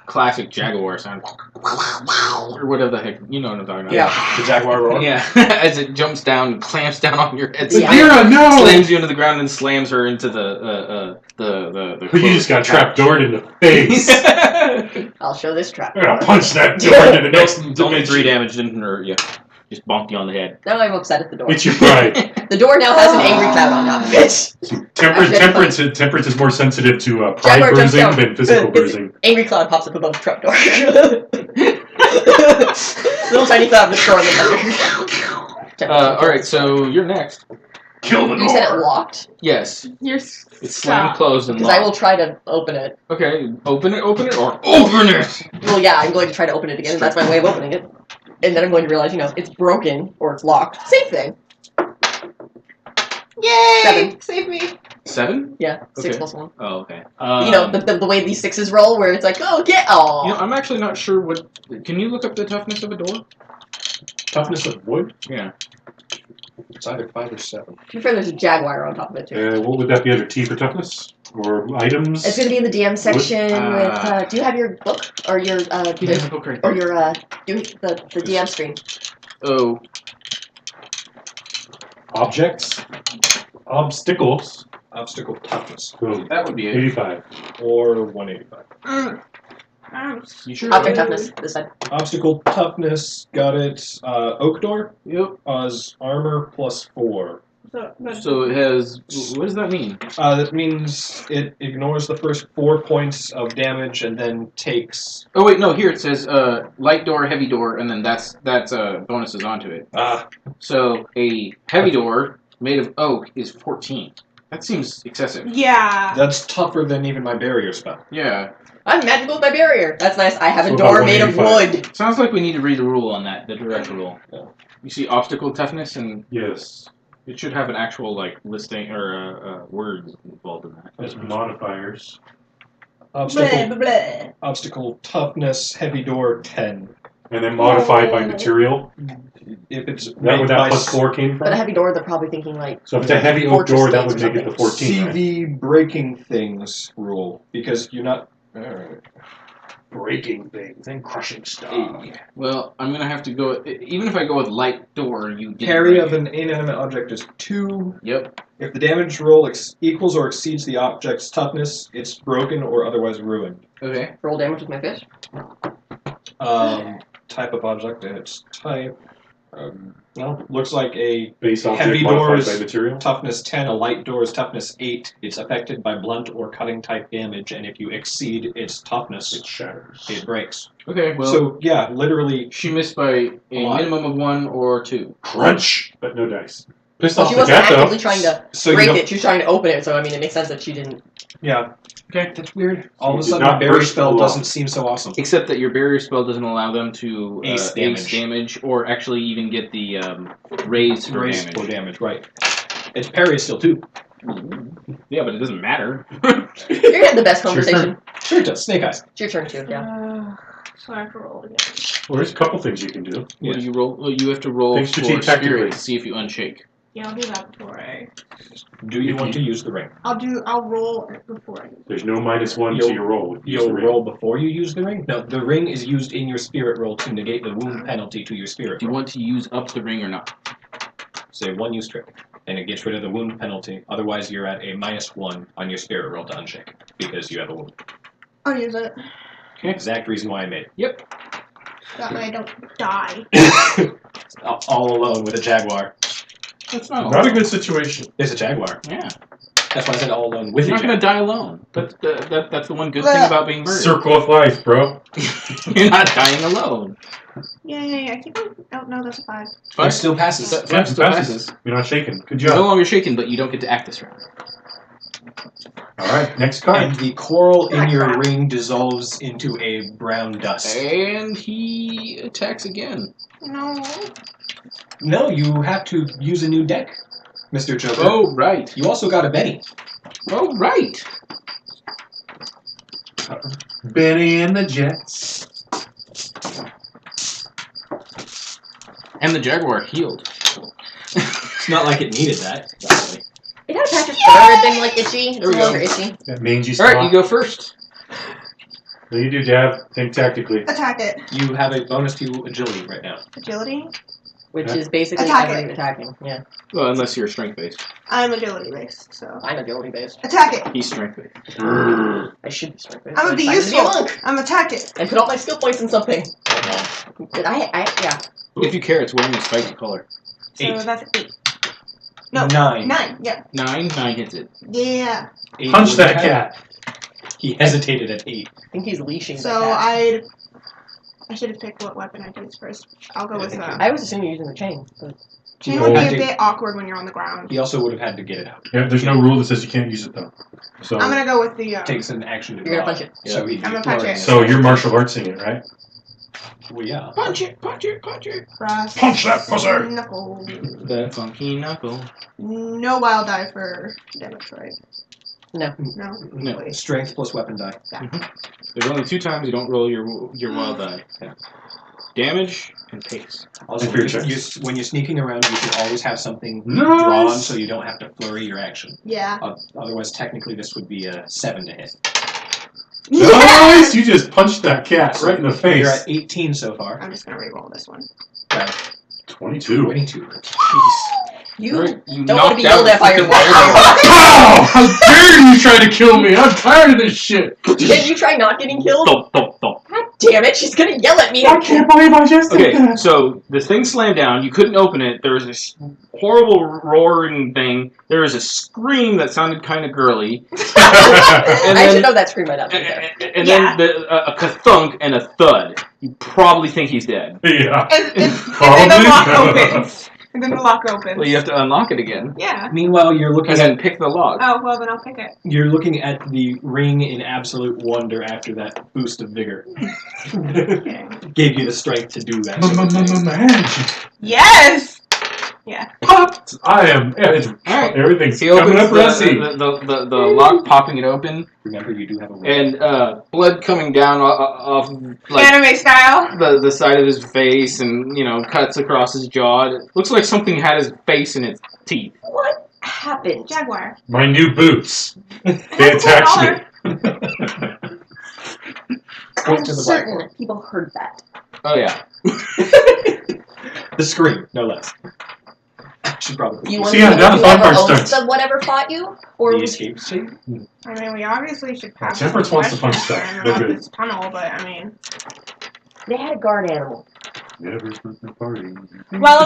classic jaguar sound, or whatever the heck what I'm talking about. The Jaguar roar. Yeah, as it jumps down, and clamps down on your head, Yeah. Zadira, no! slams you into the ground, and slams her into the. But you just got trapdoored in the face. I'll show this trap. I'm going to punch that door into the next It's only 3 dimension. damage, didn't hurt you. Just bonked you on the head. Now I'm upset at the door. It's your pride. The door now has an angry cloud on top of it. Temperance is more sensitive to pride Jaguar jumps bruising down. than physical It's- bruising. Angry cloud pops up above the trapdoor. Little tiny cloud with store in the center. Alright, so you're next. Kill the You said it door. locked? Yes. You're It's slammed closed and Because I will locked. try to open it. Okay, open it, or open it! Well, yeah, I'm going to try to open it again. That's my way of opening it. And then I'm going to realize, it's broken or it's locked. Same thing. Yay! 7. Save me. 7? Yeah, 6 Okay. plus 1. Oh, okay. The way these 6s roll, where it's like, oh, get all. I'm actually not sure what. Can you look up the toughness of a door? Toughness of wood? Yeah. It's either 5 or 7. To be fair, there's a jaguar on top of it too. What would that be under T for toughness? Or items? It's going to be in the DM section with. Do you have your book or your There's a book right or there. your the DM screen? Oh, Objects? Obstacles? Obstacle toughness. Boom. that would be it. 85. Or 185. You sure? Object toughness this side. Obstacle toughness, got it. Oak door, Yep. armor plus 4. So it has. What does that mean? That means it ignores the first 4 points of damage and then takes. Oh wait, no. Here it says light door, heavy door, and then that's bonuses onto it. So a heavy door made of oak is 14. That seems excessive. Yeah. That's tougher than even my barrier spell. Yeah. I'm magical with my barrier. That's nice. I have So a door about made of 185. wood. Sounds like we need to read the rule on that, the direct rule. You see obstacle toughness, and Yes. it should have an actual like listing or words involved in that. As modifiers. Obstacle, Blah, blah. obstacle toughness, heavy door 10. And then modified by material. If it's That made where by that plus 4 came But a from? heavy door, they're probably thinking like. So if it's a heavy oak Fortress door, that gates would or make it the 14, right? CV breaking things rule because you're not. Breaking things and crushing stuff. Well, I'm gonna have to go. Even if I go with light door, you did Carry right. of an inanimate object is 2. Yep. If the damage roll equals or exceeds the object's toughness, it's broken or otherwise ruined. Okay. Roll damage with my fist. Type of object and its type. Well, looks like a Base object heavy modified doors by material. toughness 10, a light door is toughness 8. It's affected by blunt or cutting type damage, and if you exceed its toughness, It shatters. it breaks. Okay. Well, So yeah, literally. she missed by a lot. minimum of 1 or 2. Crunch! But no dice. Pissed Well, off she the wasn't cat, though. actively trying to So you break don't- it. She was trying to open it. So I mean, it makes sense that she didn't. Yeah. Okay. That's weird. All of a did sudden, not my barrier burst spell the doesn't lock. seem so awesome. Except that your barrier spell doesn't allow them to Ace damage or actually even get the raise for Raise damage. for damage, right? Its parry is still 2. Yeah, but it doesn't matter. You're having the best It's your conversation. Sure, it does. Snake eyes. It's your turn too. Yeah. So I have to roll again. Well, there's a couple things you can do. What do you roll? Well, you have to roll Things for to cheat tactically. spirit to see if you unshake. Yeah, I'll do that before I. Do you want to use the ring? I'll roll it before I. There's no -1 to your roll. Use You'll the ring. roll before you use the ring? No, the ring is used in your spirit roll to negate the wound penalty to your spirit Do you roll. want to use up the ring or not? Say 1 use trick, and it gets rid of the wound penalty. Otherwise, you're at a -1 on your spirit roll to unshake because you have a wound. I'll use it. Exact reason why I made That way I don't die. it. All alone with a jaguar. That's not. Not a good situation. There's a jaguar. Yeah. That's why I said all alone with You're a not gonna jaguar. die alone. That's the one good thing about being murdered. Circle of life, bro. You're not dying alone. Yay! I keep on. Oh no, that's a 5. It still passes. That Yeah, still passes. passes. You're not shaken. Good You're no job. longer shaken, but you don't get to act this round. All right, next card. And the coral in your ring dissolves into a brown dust. And he attacks again. No. No, you have to use a new deck, Mr. Joker. Oh right. You also got a Benny. Oh right. Benny and the Jets. And the jaguar healed. It's not like it needed that. It had a patch of fur and then like itchy. It's There we no go. longer itchy. That mangy All spot. right, you go first. What do you do, Dav? Think tactically. Attack it. You have a bonus to agility right now. Agility. Which Yeah. is basically Attack everything it. attacking. Yeah. Well, unless you're strength based. I'm agility based, so I'm agility based. attack it. He's strength based. I should be strength based. I'm gonna be decided to useful. a monk I'm attack it. and put all my skill points in something. Yeah. If you care, it's wearing a spiky color. So 8. that's 8. No. 9. 9. Yeah. 9 hits it. Yeah. 8 Punch would that have- cat. He hesitated at 8. I think he's leashing. So the cat. I should have picked what weapon I chose first. I'll go with I was assuming you're using the chain. But chain would be had a to- bit awkward when you're on the ground. He also would have had to get it out. Yeah, there's no rule that says you can't use it though. So, I'm gonna go with the. Takes an action to You're draw gonna punch it. So he I'm gonna punch it. so you're martial artsing it, right? Well, yeah. Punch it, punch it, punch it. Brass Punch that pussy! knuckle. The funky knuckle. No wild die for damage, right? No. No. No. Strength plus weapon die. There's only 2 times you don't roll your wild die. Damage and pace. Also, Fear checks. when you're sneaking around, you should always have something Nice. drawn so you don't have to flurry your action. Yeah. Otherwise, technically, this would be a 7 to hit. Nice! You just punched that cat right in the You're face. at 18 so far. I'm just gonna re-roll this one. 22. 22. You Right, you don't want to be knocked yelled out at by your the wife. Ow! How dare you try to kill me? I'm tired of this shit. Did you try not getting killed? Thump, thump, thump. God damn it! She's gonna yell at me. I can't believe I just did Okay, that. so the thing slammed down. You couldn't open it. There was this horrible roaring thing. There was a scream that sounded kind of girly. I should know that scream right up. And then a kathunk and a thud. You probably think he's dead. Yeah. And then the Probably. lock opens. And then the lock opens. Well, you have to unlock it again. Yeah. Meanwhile, you're looking And at then pick the lock. Oh, well, then I'll pick it. You're looking at the ring in absolute wonder after that boost of vigor. Okay. Gave you the strength to do that. sort of thing. Magic. Yes! Yeah. Popped. I am. Alright. Everything's He coming opens up rusty. the lock, popping it open, Remember, you do have a ring. and blood coming down off like Anime style. the side of his face, and cuts across his jaw. It looks like something had his face in its teeth. What happened? Jaguar. My new boots. They That's attacked me. I'm certain people heard that. Oh yeah. The scream, no less. Should probably. You want See, to now the fun whoever part owns starts. the whatever fought you, or The would escape shape? I mean, we obviously should pass Temperance wants the fun stuff. They're about good. this tunnel, but I mean... they had a guard animal? Never spent the party. While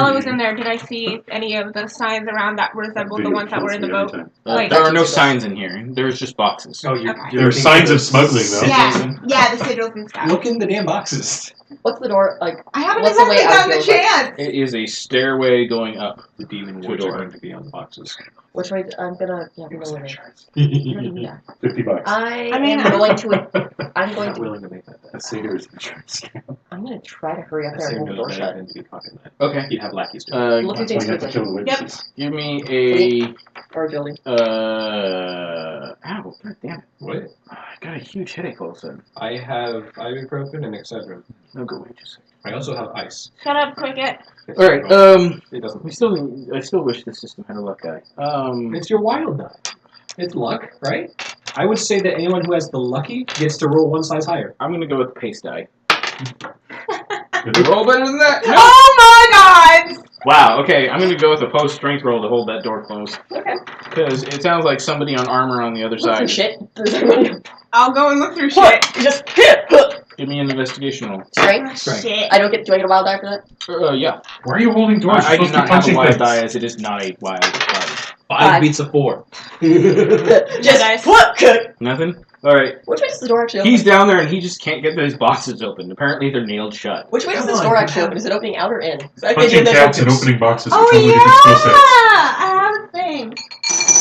I was in there, did I see any of the signs around that resembled the ones that were in the boat? Like- There are no signs in here. There's just boxes. Oh, you're, Okay. you're There are thinking signs of the smuggling, though. Yeah, yeah, the sigils and stuff. Look in the damn boxes. What's the door like? I haven't What's the way exactly out gotten the goes, like- chance! It is a stairway going up. The demon To a words are door. going to be on the boxes. Which way? I'm gonna look in. Yeah. $50. I mean, am going to. I'm going Not to. willing to make that A bet. Satyrs insurance scam. I'm gonna try to hurry up A there and satyr hold the door knows shut. better than to be fucking that. Okay. You'd have lackeys do it. Look at That's why things you have to quickly. kill the witnesses. Give me a Or agility. ow, god damn it. What? I got a huge headache all of a sudden. I have ibuprofen and Excedrin. No, go away just I also have ice. Shut up, Cricket. Alright, It doesn't. I still wish the system had a luck die. It's your wild die. It's luck, right? I would say that anyone who has the lucky gets to roll one size higher. I'm gonna go with pace die. Roll better than that? No. Oh my god! Wow, okay, I'm gonna go with a post strength roll to hold that door closed. Okay. Because it sounds like somebody on armor on the other Look for side. shit. I'll go and look through shit. Just hit. Give me an investigation roll. Strength. Strength. Shit. I don't get. Do I get a wild die for that? Yeah. Why are you holding doors? I do You're supposed to not be have a punching wild things. die as it is not a wild die. 5 beats a 4. Just dice. what? Nothing? Alright. Which way does the door actually open? He's down there and he just can't get those boxes open. Apparently they're nailed shut. Which way does Come this on, door you actually have- open? Is it opening out or in? So I Punching figured that cats and opens- opening boxes are Oh totally yeah! different skill sets. I have a thing.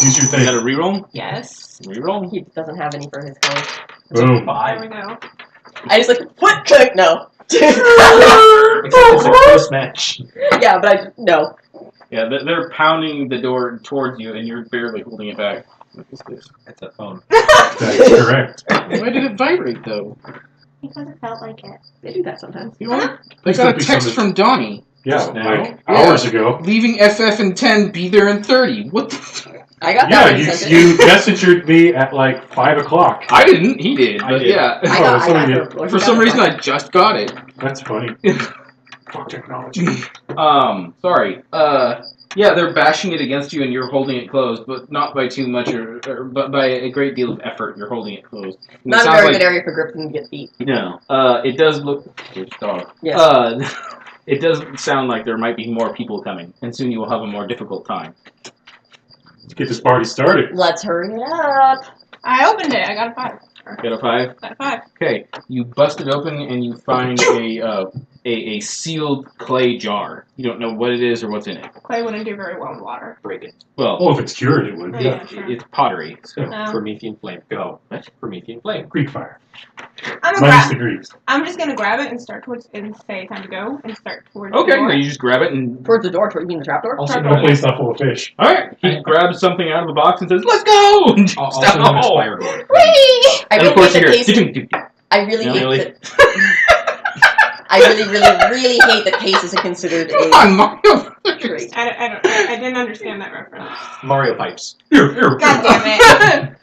Use your You got a thing. reroll? Yes. Reroll? He doesn't have any for his color. Boom. There we go. I just like what? Click no. Except it's a close match. Yeah, but I no. Yeah, they're pounding the door towards you and you're barely holding it back. What is this? That's a phone. That's correct. Why did it vibrate though? Because it felt like it. They do that sometimes. You want? I Please got don't a be text something- from Donnie. Yeah, Just now. like hours ago. Leaving FF in 10, be there in 30. What the I got Yeah, that when you, sent it. you messaged me at like 5 o'clock. I didn't, he did, I but did. yeah. I Oh, got, so I you got did. For some reason I just got it. That's funny. Fuck technology. Sorry. Yeah, they're bashing it against you and you're holding it closed, but not by too much but by a great deal of effort you're holding it closed. And Not it a sounds very like, good area for Griffin to get beat. No. It does look dog. Yes. It does sound like there might be more people coming, and soon you will have a more difficult time. Let's get this party started. Let's hurry it up. I opened it. I got a 5. Get a 5? Got a 5. Okay, you bust it open and you find a sealed clay jar. You don't know what it is or what's in it. Clay wouldn't do very well in water. Break it. Well, Oh, if it's cured, it would. Yeah, sure. it's pottery. So. No. Promethean flame. Go. What? Promethean flame. Greek fire. I'm, Minus the Greeks. I'm just gonna grab it and start towards and say time to go and start towards Okay, the door. no, you just grab it and. Towards the door, you mean the trapdoor? Also, No place not full of fish. All right, he grabs something out of the box and says, "Let's go!" And jumps also down the known as hole. fire door. Whee! I And of really course hate you that hear. Case. I really No, hate really? that. I really hate that Case isn't considered Come a on, Mario. trait. I didn't understand that reference. Mario pipes. Here. God damn it.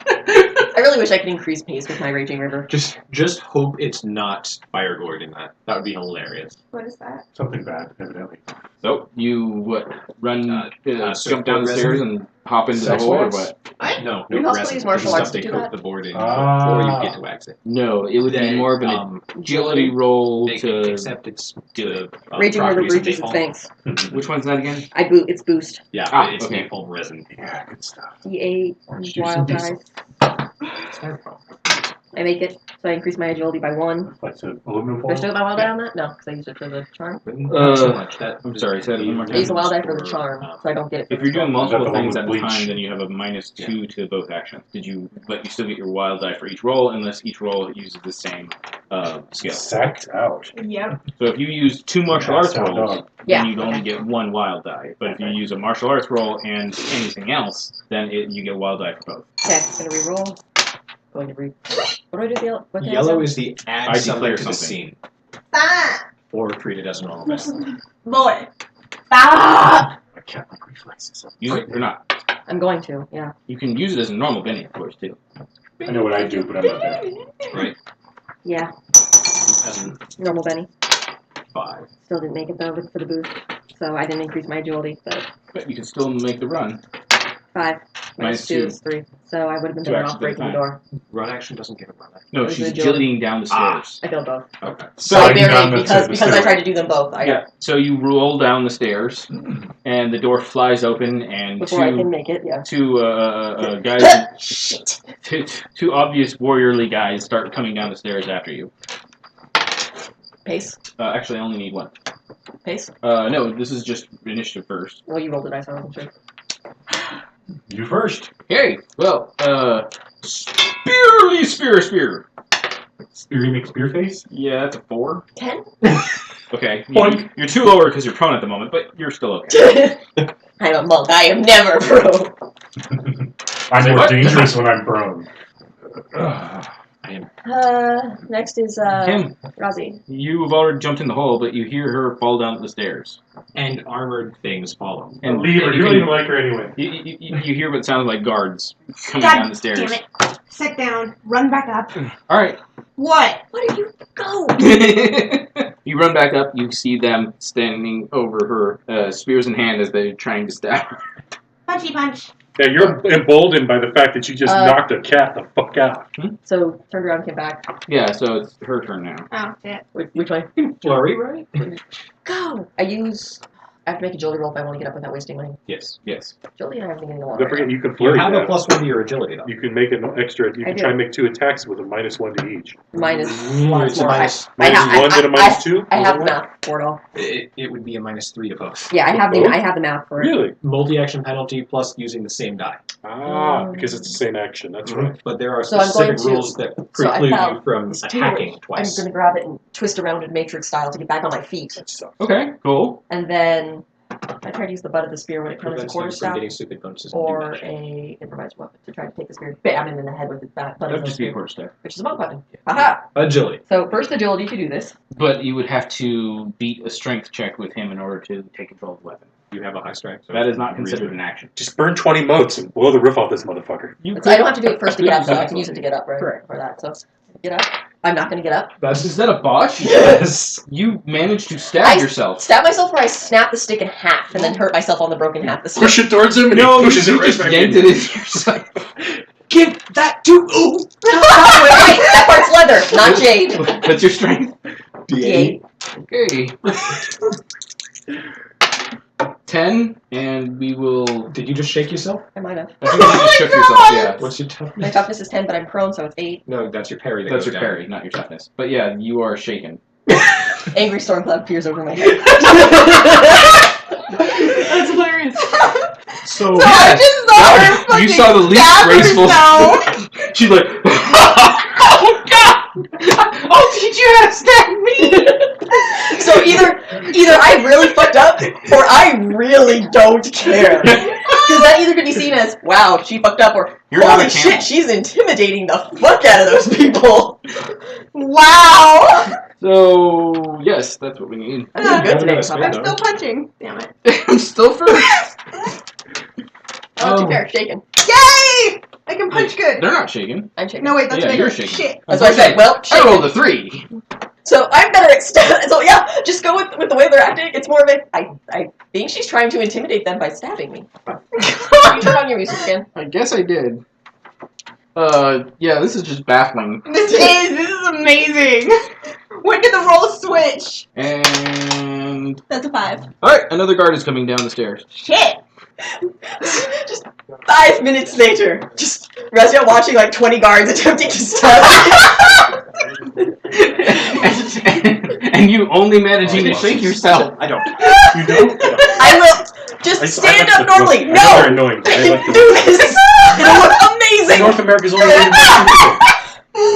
I really wish I could increase pace with my Raging River. Just hope it's not fire gourd in that. That would be hilarious. What is that? Something bad, evidently. So you run, so jump down the resin? stairs and hop into the Sex hole, or wax? what? No, You no also resin. use martial Stuff arts to they do coat that? the board in Ah. before you get to wax it. No, it would be They, more of an agility roll to. except it's the Raging River properties of breaches its napalm. banks. Which one's that again? It's boost. Yeah, Ah, but it's okay. napalm resin. Yeah, good stuff. D8 Orange juice wild and dice. diesel. I make it, so I increase my agility by 1. Like the aluminum Do I still foil? get my wild die on that? No, because I used it for the charm. But not so much. That I'm sorry, say that one more I time. use the wild die for the charm, so I don't get it. For If you're doing the multiple the one things with at the bleach. time, then you have a -2 to both actions. But you still get your wild die for each roll, unless each roll uses the same skill. Sacked out. Yep. So if you use 2 martial arts Sound rolls, dog. Yeah, then you'd only okay. get 1 wild die. But if you use a martial arts roll and anything else, then you get wild die for both. Okay, gonna re-roll. Going to re. What do I do with the yellow? What can I yellow say? is the add I something declare to the something. scene, Stop. or treat it as a normal event. Boy. Stop. My cat reflexes. Use it or not. I'm going to, yeah. You can use it as a normal Benny, of course, too. I know what I do, but I'm not there. Right? Yeah, As in normal Benny. 5. Still didn't make it though for the boost. So I didn't increase my agility, but But you can still make the run. 5. Minus 2 2. is 3. So I would have been 2 better actions off at a breaking the time. door. Run action doesn't give a run action. No, Where's she's the agility? agilitying down the stairs. I failed both. Okay. So I Sliding down barely, the because I stairway. tried to do them both. Yeah, so you roll down the stairs, and the door flies open, and Before I can make it, yeah. two guys, Shit. two obvious warriorly guys start coming down the stairs after you. Pace. Actually, I only need 1. Pace. No, this is just initiative first. Well, you rolled the dice, I wasn't sure. You first. Okay, well, spear. Spear makes spear face? Yeah, that's a 4. 10? Okay, Boink. you're too lower because you're prone at the moment, but you're still okay. I'm a monk. I am never pro. I'm Say more what? dangerous when I'm prone. Next is Kim, Razi. you've already jumped in the hole, but you hear her fall down the stairs. And armored things follow. And Leave her. you You don't can- even like her anyway. You hear what sounds like guards coming down God the stairs. damn it. Sit down. Run back up. All right. What? What are you? Go! You run back up. You see them standing over her, spears in hand, as they're trying to stab her. Punchy punch. Yeah, you're emboldened by the fact that you just knocked a cat the fuck out. So turned around, came back. Yeah, so it's her turn now. Oh, shit. Which way? Flurry, right? Go! I have to make a agility roll if I want to get up without wasting money. Yes. Agility, I haven't even Don't forget, you can You flurry have a that. +1 to your agility, though. You can make an extra. You I can do. try and make 2 attacks with a -1 to each. Minus It's lots a more. minus- -1 and a -2. I Was have it the what? math for it all. It would be a -3 to both. Yeah, I have Both? the math for it. Really? Multi-action penalty plus using the same die. Because it's the same action. That's right. But there are So I'm specific going to- rules that so I preclude you found from this attacking I'm twice. going to grab it and twist around in Matrix style to get back on my feet. That sucks. Okay, cool. And then I try to use the butt of the spear when it comes to Prevents you from quarterstaff getting stupid bonuses. and or damage. a improvised weapon to try to take the spear, bam, him in the head with the butt That of would the just be a spear, quarterstaff. which is a monk weapon. Haha! Agility. So first agility to do this. But you would have to beat a strength check with him in order to take control of the weapon. You have a high strength. So That is not considered an action. Just burn 20 motes and blow the roof off this motherfucker. So I don't have to do it first to get up, though. I Correct. can use it to get up, right? Correct. For that. So get up. I'm not going to get up. Is that a botch? Yes. You managed to stab yourself. Stab myself where I snap the stick in half and then hurt myself on the broken half of the stick. Push it towards him and No, he pushes you it right just back yanked in. it into yourself. Give that to ooh. Right, that part's leather, not jade. That's your strength. D8. Okay. 10, and we will. Did you just shake yourself? I might have. I think you just shook yourself. Yeah. What's your toughness? My toughness is 10, but I'm prone, so it's 8. No, that's your parry. That's goes your down. parry, not your toughness. But yeah, you are shaken. Angry storm cloud peers over my head. That's hilarious. So, I just saw her fucking You saw the least stab graceful. herself. She's like, oh god! Oh, did you have stabbed me? So either I really fucked up, or I really don't care. Because that either could be seen as, wow, she fucked up, or You're not holy a camel. shit, she's intimidating the fuck out of those people. Wow. So yes, that's what we need. I'm doing good today, That's Papa. I'm still punching. Damn it. I'm still first. Oh, too fair, shaken. Yay! I can punch good. They're not shaking. I'm shaken. No, wait, that's Yeah, bigger. you're shaking. Shit. That's what I said. Well, I shaken. rolled a 3. So I'm better at stab. So yeah, just go with the way they're acting. It's more of a. I think she's trying to intimidate them by stabbing me. You turn on your music again. I guess I did. Yeah, this is just baffling. This is amazing. When did the roll switch? And That's a 5. alright, another guard is coming down the stairs. Shit. Just 5 minutes later, just Razia watching like 20 guards attempting to stab. And you only managing to shake yourself. I don't. You don't? I will just stand up normally. They're No, annoying. I I can like do them. this. It'll look amazing. North America's only way to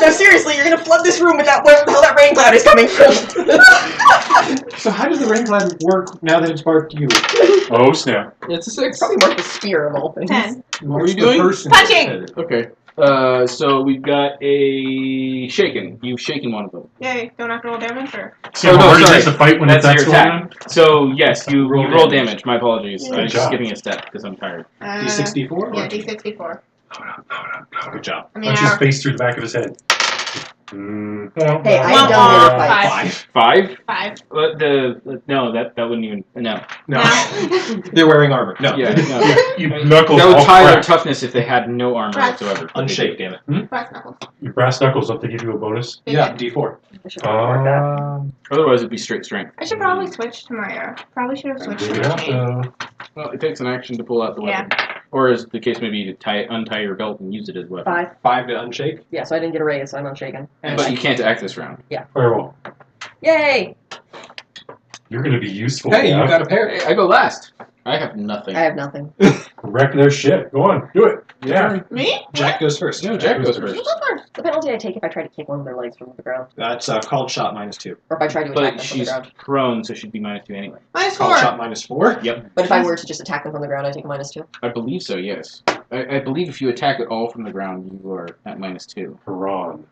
No, seriously, you're gonna flood this room with that where the hell that rain cloud is coming from. So how does the rain cloud work now that it's marked you? Oh, snap. It's a 6. Probably mark the spear of all things. 10. What are you doing? Punching. Okay. So we've got a shaken. You've shaken one of them. Yay, don't have to roll damage or? See Oh, how no, hard it sorry. is to fight when That's that's your going attack. on? So yes, you Roll roll damage. damage. My apologies. I was Good just job. skipping a step because I'm tired. D64? Yeah, D64. Good job. I mean, Punch his face through the back of his head. Well, Hey, I Womp don't womp. get a fight. 5? 5. No, that wouldn't even no. No. They're wearing armor. No. Yeah, no. you knuckles That would all tie their cracked. toughness if they had no armor Right. whatsoever. Unshake, damn it. Brass knuckles. Your brass knuckles, don't they give you a bonus? Yeah, D4. I should mark that. Otherwise, it'd be straight strength. I should probably switch to my. Probably should have switched to You my have chain. to. Well, it takes an action to pull out the Yeah. weapon, or as the case may be, to untie your belt and use it as a weapon. 5. 5 to unshake. Yeah, so I didn't get a raise, so I'm unshaken. And But you can't act this round. Firewall. Yay! You're going to be useful. Hey, yeah? you got a pair. Hey, I go last. I have nothing. I have nothing. Wreck their shit. Go on, do it. Yeah. Me? Jack goes first. No, Jack goes You first. go first. The penalty I take if I try to kick one of their legs from the ground, That's called shot -2. or if I try to attack But them from the she's ground. prone, so she'd be -2 anyway. Minus Called 4. shot -4. Yep, But if I were to just attack them from the ground, I take a -2. I believe so. Yes, I believe if you attack it all from the ground, you are at -2. Haran.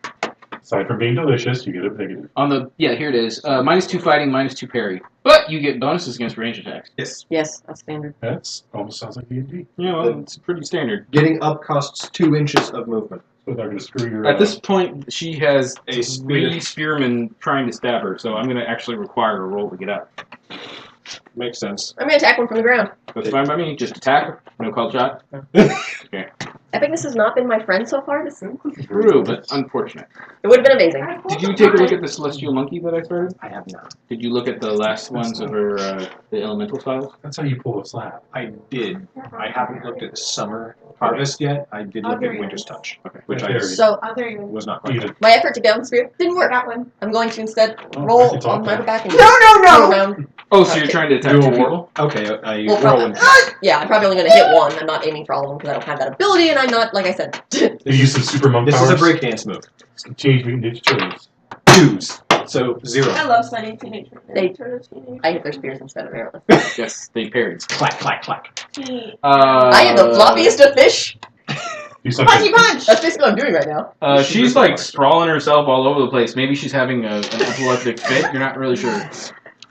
Aside from being delicious, you get a negative. On the here it is. -2 fighting, -2 parry. But you get bonuses against range attacks. Yes. Yes, that's standard. That's almost sounds like D&D. Yeah, well, it's pretty standard. Getting up costs 2 inches of movement. So they're going to screw your. At this point, she has A spear. 3 spearmen trying to stab her, so I'm going to actually require a roll to get up. Makes sense. I'm gonna attack one from the ground. That's fine by me. Just attack. No called shot. Epicness has not been my friend so far. This True, but unfortunate. it would have been amazing. Did you take a look at the celestial monkey that I started? I have not. Did you look at the last ones of her the elemental styles? That's how you pull a slab. I did. I haven't looked at Summer Harvest yet. I did look at Winter's Touch, which I So Other. was not quite. Even. my effort to get on the spear didn't work. Got one. I'm going to instead Oh, I roll can talk on my now. back and No, no, turn no! around. Oh, so you're trying to attack Do two a people? Okay, you Well, roll in. Yeah, I'm probably only going to hit one. I'm not aiming for all of them because I don't have that ability, and I'm not, like I said. The use of super monk This powers. is a breakdance move. Change Mutant Ninja Turtles. 2s. So 0. I love studying teenage. They- I hit their spears instead, apparently. Yes, they parried. Clack, clack, clack. I am the floppiest of fish. Do something. Punchy punch! That's basically what I'm doing right now. She's like sprawling herself all over the place. Maybe she's having an epileptic fit. You're not really sure.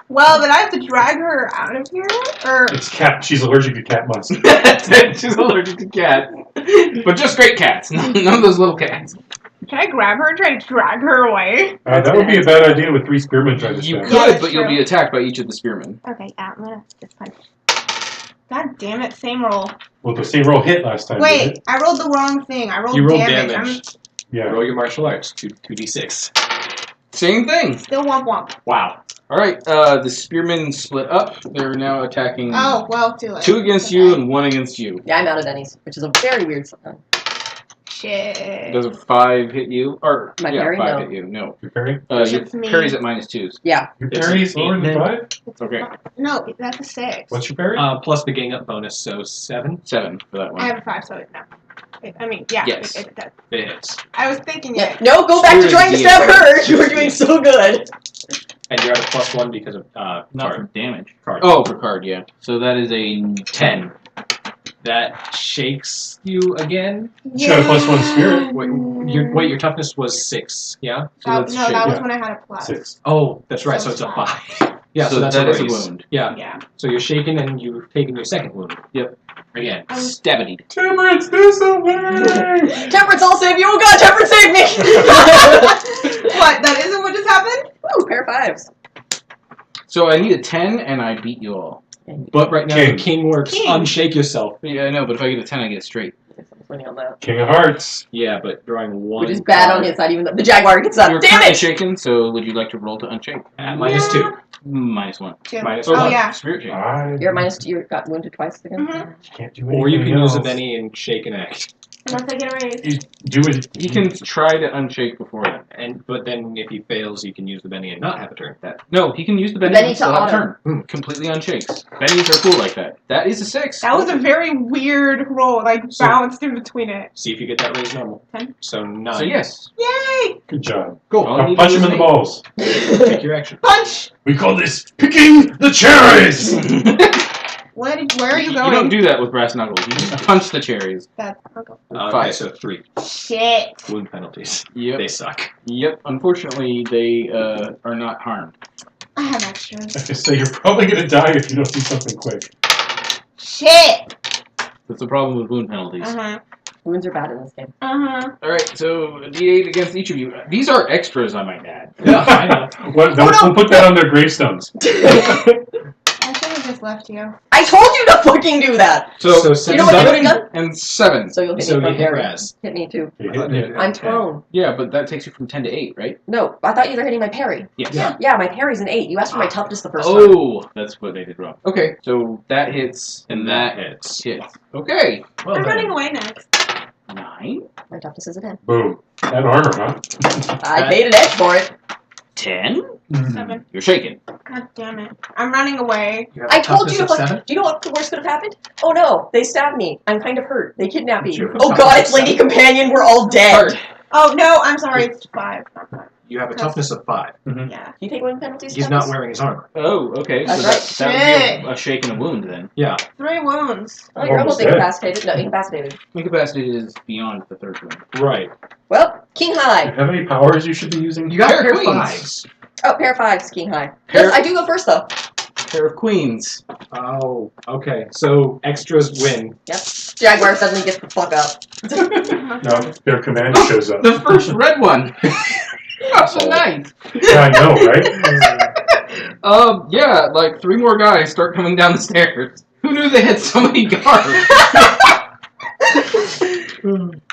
Well, then I have to drag her out of here? Or. It's cat. She's allergic to cat musk. That's it. She's allergic to cats, but just great cats. None of those little cats. Can I grab her and try to drag her away? That would be a bad idea with 3 spearmen trying to You stab. could, Yeah, that's but you'll true. be attacked by each of the spearmen. Okay, yeah, I'm gonna just punch. God damn it, same roll. Well, the same roll hit last time. didn't Wait, it? I rolled the wrong thing. I rolled You roll damage. damage. Yeah. Roll your martial arts. 2d6. Same thing. I'm still womp womp. Wow. All right. The spearmen split up. They're now attacking. Oh, well, too late. 2 against you and 1 against you. Yeah, I'm out of Denny's, which is a very weird sign. Shit. Does a 5 hit you? Or My yeah, parry? 5 No. hit you. No. Your parry? Your It's me. parry's at -2s. Yeah. Your It's parry is lower than eight, 5? Okay. No, that's a 6. What's your parry? Plus the gang up bonus, so 7. 7 for that I one. have a 5, so no. I mean, yeah. Yes. It hits. I was thinking Yeah. it. No, go back to Spear trying to is stab the- her. You were doing so good. And you're at a +1 because of Not for card. damage. Card. Oh, for card, yeah. So that is a 10. That shakes you again. She got a +1 spirit. Wait, your toughness was 6, yeah? So No, that's that was yeah. when I had a plus. 6. Oh, that's right, So so it's a five. 5. Yeah, so that's that a is a raise. wound. Yeah, Yeah. so you're shaken and you've taken your second wound. Yep. Again. Stabity. Temperance, do something! Temperance, I'll save you. Oh god, Temperance, save me! What? That isn't what just happened? So I need a 10, and I beat you all. But right now King. the king works. King. Unshake yourself. Yeah, I know, but if I get a 10, I get it straight. I'm winning on that. King of Hearts. Yeah, but drawing one. Which is bad on his side, even though the Jaguar gets up. You're Damn currently it! shaken, so would you like to roll to unshake? At -2. -1. Two. Minus Oh, one. yeah. Spirit shake. You're at -2. You got wounded twice again. Mhm. Can't do Or you anything can use a else. Benny and shake and act. Unless I get a raise. You do it. You can try to unshake before that. But then if he fails, you can use the Benny and not have a turn. No, he can use the Benny Benny and still to have a auto. turn. Completely unshakes. Bennies are cool like that. That is a 6. That was a very weird roll. Like, So- bounced in between it. See if you get that raise normal. 10. So 9. So yes. Yay! Good job. Cool. All I Now need punch is him in the an balls. Take your action. Punch! We call this picking the cherries. 8. Where are you You going? don't do that with brass knuckles. You just punch the cherries. That's okay. Okay, 5. so 3. Shit. Wound penalties. Yep. They suck. Yep. Unfortunately, they are not harmed. I have extras. I have to say, you're probably gonna die if you don't do something quick. Shit. That's the problem with wound penalties. Uh-huh. Wounds are bad in this game. Uh-huh. All right, so a D8 against each of you. These are extras, I might add. Yeah, I know. We'll put that on their gravestones. I should have just left you. I told you to fucking do that! So, You know what I would've 7 done? and 7. So you'll hit So me you from hit there. Raz. Hit me too. You hit me. I'm prone. Yeah, but that takes you from 10 to 8, right? No, I thought you were hitting my parry. Yes. Yeah, my parry's an 8. You asked for my toughness the first time. Oh, that's what they did wrong. Okay, so that hits and that hits. hits. Okay, Well I'm done. running away next. 9, My toughness is a 10. Boom. That armor, huh? I paid an edge for it. 10. 7. You're shaking. God damn it. I'm running away. You have I a told you toughness to of fuck. Do you know what the worst could have happened? Oh no, they stabbed me. I'm kind of hurt. They kidnapped me. You have a Oh god, toughness it's of Lady 7. Companion. We're all dead. Hard. Oh, no, I'm sorry. It's 5. Not 5. You have a toughness of 5. Yeah. You take wound penalties? He's not wearing his armor. Oh, okay. So That's that right. would be a shake and a wound then. Yeah. 3 wounds. Oh, you're almost Almost dead. incapacitated. No, incapacitated. Incapacitated is beyond the 3rd one. Right. Well, King Do High. you have any powers you should be using? You got Pair of pair queens. 5s. Oh, pair of 5s, King High. Pair- Yes, I do go first though. Pair of queens. Oh, okay. So extras win. Jaguar suddenly gets the fuck up. No, their commander shows up. The first red one. Oh, so nice. Yeah, I know, right? Yeah, like 3 more guys start coming down the stairs. Who knew they had so many guards?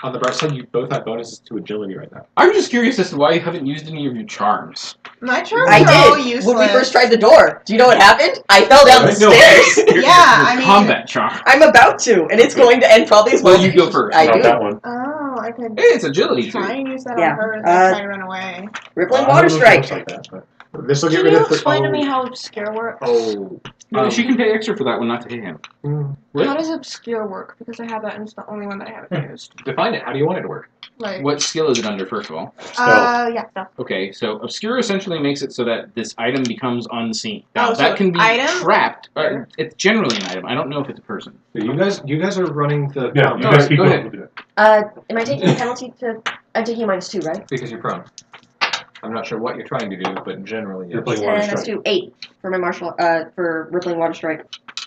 On the bright side, you both have bonuses to agility right now. I'm just curious as to why you haven't used any of your charms. My charms I are all did. useless. When we first tried the door. Do you know what happened? I fell down the No. stairs. Your Yeah, I mean- combat charm. I'm about to, and it's going to end probably as well. Well, you go first. I Not do. that one. Oh, I could Hey, it's agility try too. and use that Yeah, on her and uh, try to run away. Rippling I Water don't know if it Strike. looks like that, but This will get Can rid you of the. explain to me how obscure works? Oh. She can pay extra for that one not to hit him. What? How does obscure work? Because I have that and it's the only one that I haven't used. Define it. How do you want it to work? Like, What skill is it under, first of all? yeah. No. Okay, so Obscure essentially makes it so that this item becomes unseen. Now, Oh, so that can be item? trapped. It's generally an item. I don't know if it's a person. So you guys are running the. yeah, you No, guys keep go going ahead. with it. Am I taking a penalty to... I'm taking a -2, right? Because you're prone. I'm not sure what you're trying to do, but generally, You're yes. playing 10 Water that's Strike. 2. 8 for my martial... for Rippling Water Strike.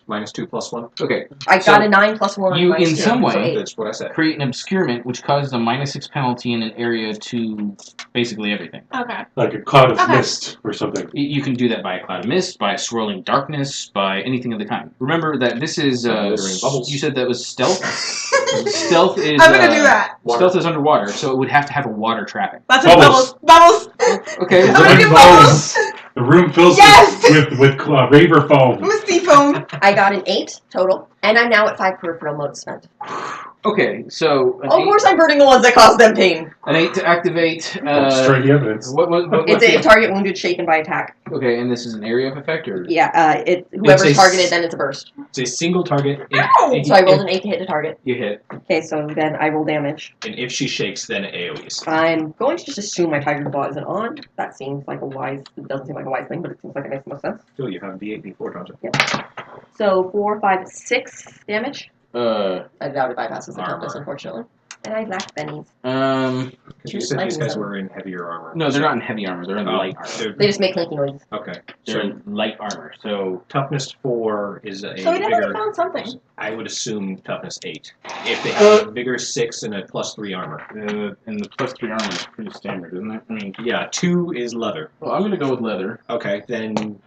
-2 +1. Okay, I So, got a 9 + 1. you, minus in 2, some so way- 8. That's what I said. create an obscurement which causes a -6 penalty in an area to basically everything. Okay. Like a cloud of Okay. mist or something. You can do that by a cloud of mist, by a swirling darkness, by anything of the kind. Remember that this is Glittering bubbles. you said that was stealth. Stealth is. I'm gonna do that. Stealth is underwater, so it would have to have a water trapping. Lots of bubbles. Bubbles. Bubbles. Okay. I'm gonna do Rain bubbles. The room fills Yes! with raver foam. I'm a sea foam. I got an 8 total, and I'm now at 5 peripheral modes spent. Okay, so an, Of course I'm burning the ones that cause them pain. an 8 to activate. Destroy the evidence. What It's a target wounded, shaken by attack. Okay, and this is an area of effect, or Yeah, whoever's It's a targeted, then it's a burst. It's a single target. Ow! If, So I rolled an 8 to hit the target. you hit. Okay, so then I roll damage. and if she shakes, then AoEs. I'm going to just assume my Tiger Claw isn't on. That seems like it doesn't seem like a wise thing, but it seems like it makes the most sense. Still, you have D8, D4 times it. So 4, 5, 6 damage. Uh, I doubt it bypasses the Armor. toughness, unfortunately. And I lack bennies. Because you said these guys were in heavier armor. no, they're not in heavy armor. They're in light armor. They just make clinky noises. Okay. They're So in light armor. So toughness 4 is a So we definitely bigger. found something. I would assume toughness 8. If they have a bigger 6 and a +3 armor. and the +3 armor is pretty standard, isn't it? I mean, Yeah, 2 is leather. well, I'm gonna go with leather. Okay, then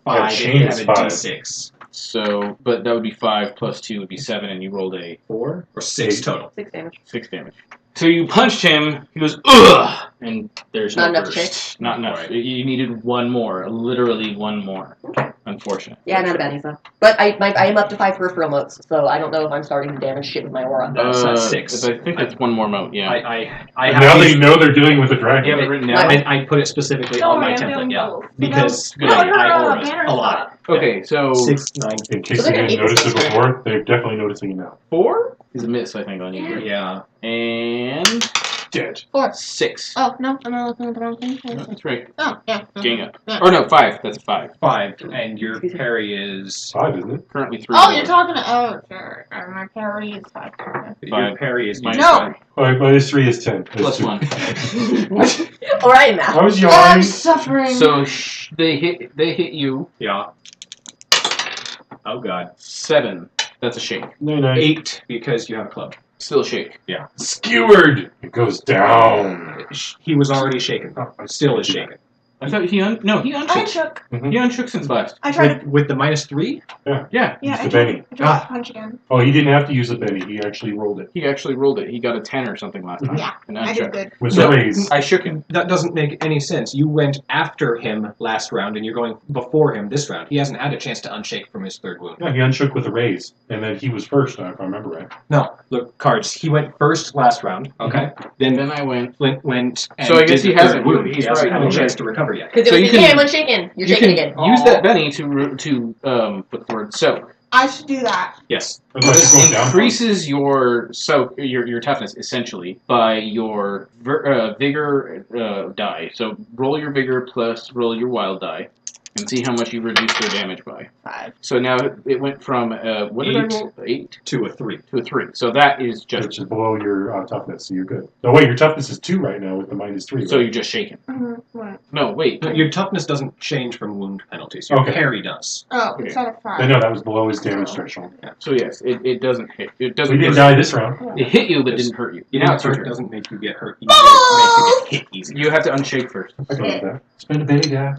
5 and you chain have is a 5. d6. So, but that would be 5 plus 2 would be 7, and you rolled a 4 Or 6 total. 6 damage. 6 damage. So you punched him. He goes ugh, and there's Not no enough burst. to Not enough. You needed one more, literally one more. Unfortunate. Yeah, not a baddie though. But I am up to 5 peripheral motes, so I don't know if I'm starting to damage shit with my aura. That's 6. I think it's one more mote. Yeah. I And now have they know they're dealing with a dragon. You have it written down. I put it specifically Don't on my worry, I'm doing template, yeah. bubbles. Because Good Put idea. her I aura banner a lot. up. Okay, so 6, 9, In case So they they're didn't gonna hate notice this it before, they're definitely noticing it now. 4 is a miss, I think, on you. Yeah. And Dead. 6. Oh, no, am I looking at the wrong thing? That's right. Oh, yeah. Gang up. Yeah. Or no, 5. That's a 5. 5, and your parry is... 5, isn't it? Currently 3. Oh, you're talking to. Oh, sure. My parry is 5. Your parry is... Minus No. 5. Alright, minus 3 is 10. Plus 1. Alright now. I was I'm yawning. suffering. So they hit you. Yeah. Oh god. 7. That's a shake. No. 8, because you have a club. Still a shake. Skewered. It goes down. He was already shaken. Still is shaken. I thought he I unshook. shook. He unshook since last. I tried to. With the minus 3? Yeah. Yeah, Use I the tried, Benny. I tried to punch again. Oh, he didn't have to use a Benny. He actually rolled it. He actually rolled it. He got a 10 or something last time. Yeah, And I did unshook. good. With No. a raise. I shook him. That doesn't make any sense. You went after him last round, and you're going before him this round. He hasn't had a chance to unshake from his 3rd wound. Yeah, he unshook with a raise. And then he was first, if I remember right. No, look, cards. He went first last round, okay? And then I went. Flint went and So I guess did he the hasn't 3rd wound. moved. He He's hasn't right. had a Oh, chance right. to recover yet. Because So it you was can- hey, I'm unshaken. You're You shaking can again. use that Benny to what's the word? So I should do that. Yes. Unless this you're going down. increases your toughness essentially by your vigor die. So roll your vigor plus roll your wild die, and see how much you reduce their damage by. 5. So now it went from what did I 8 roll? 8 to a 3. to a 3. So that is Which just is below your toughness, so you're good. No, wait, your toughness is 2 right now with the minus 3. so right? you're just shaking. What? No, wait. No, your toughness doesn't change from wound penalties. Your Okay. parry does. Oh, Okay. instead of 5. I know that was below his damage threshold. So yes, it doesn't hit. It doesn't. We didn't hurt. die this round. It hit you, but didn't hurt you. You Now know, it's your it turn. doesn't make you get hurt. You make you get hit easy. You have to unshake first. I can do that. Spend a Benny, guy.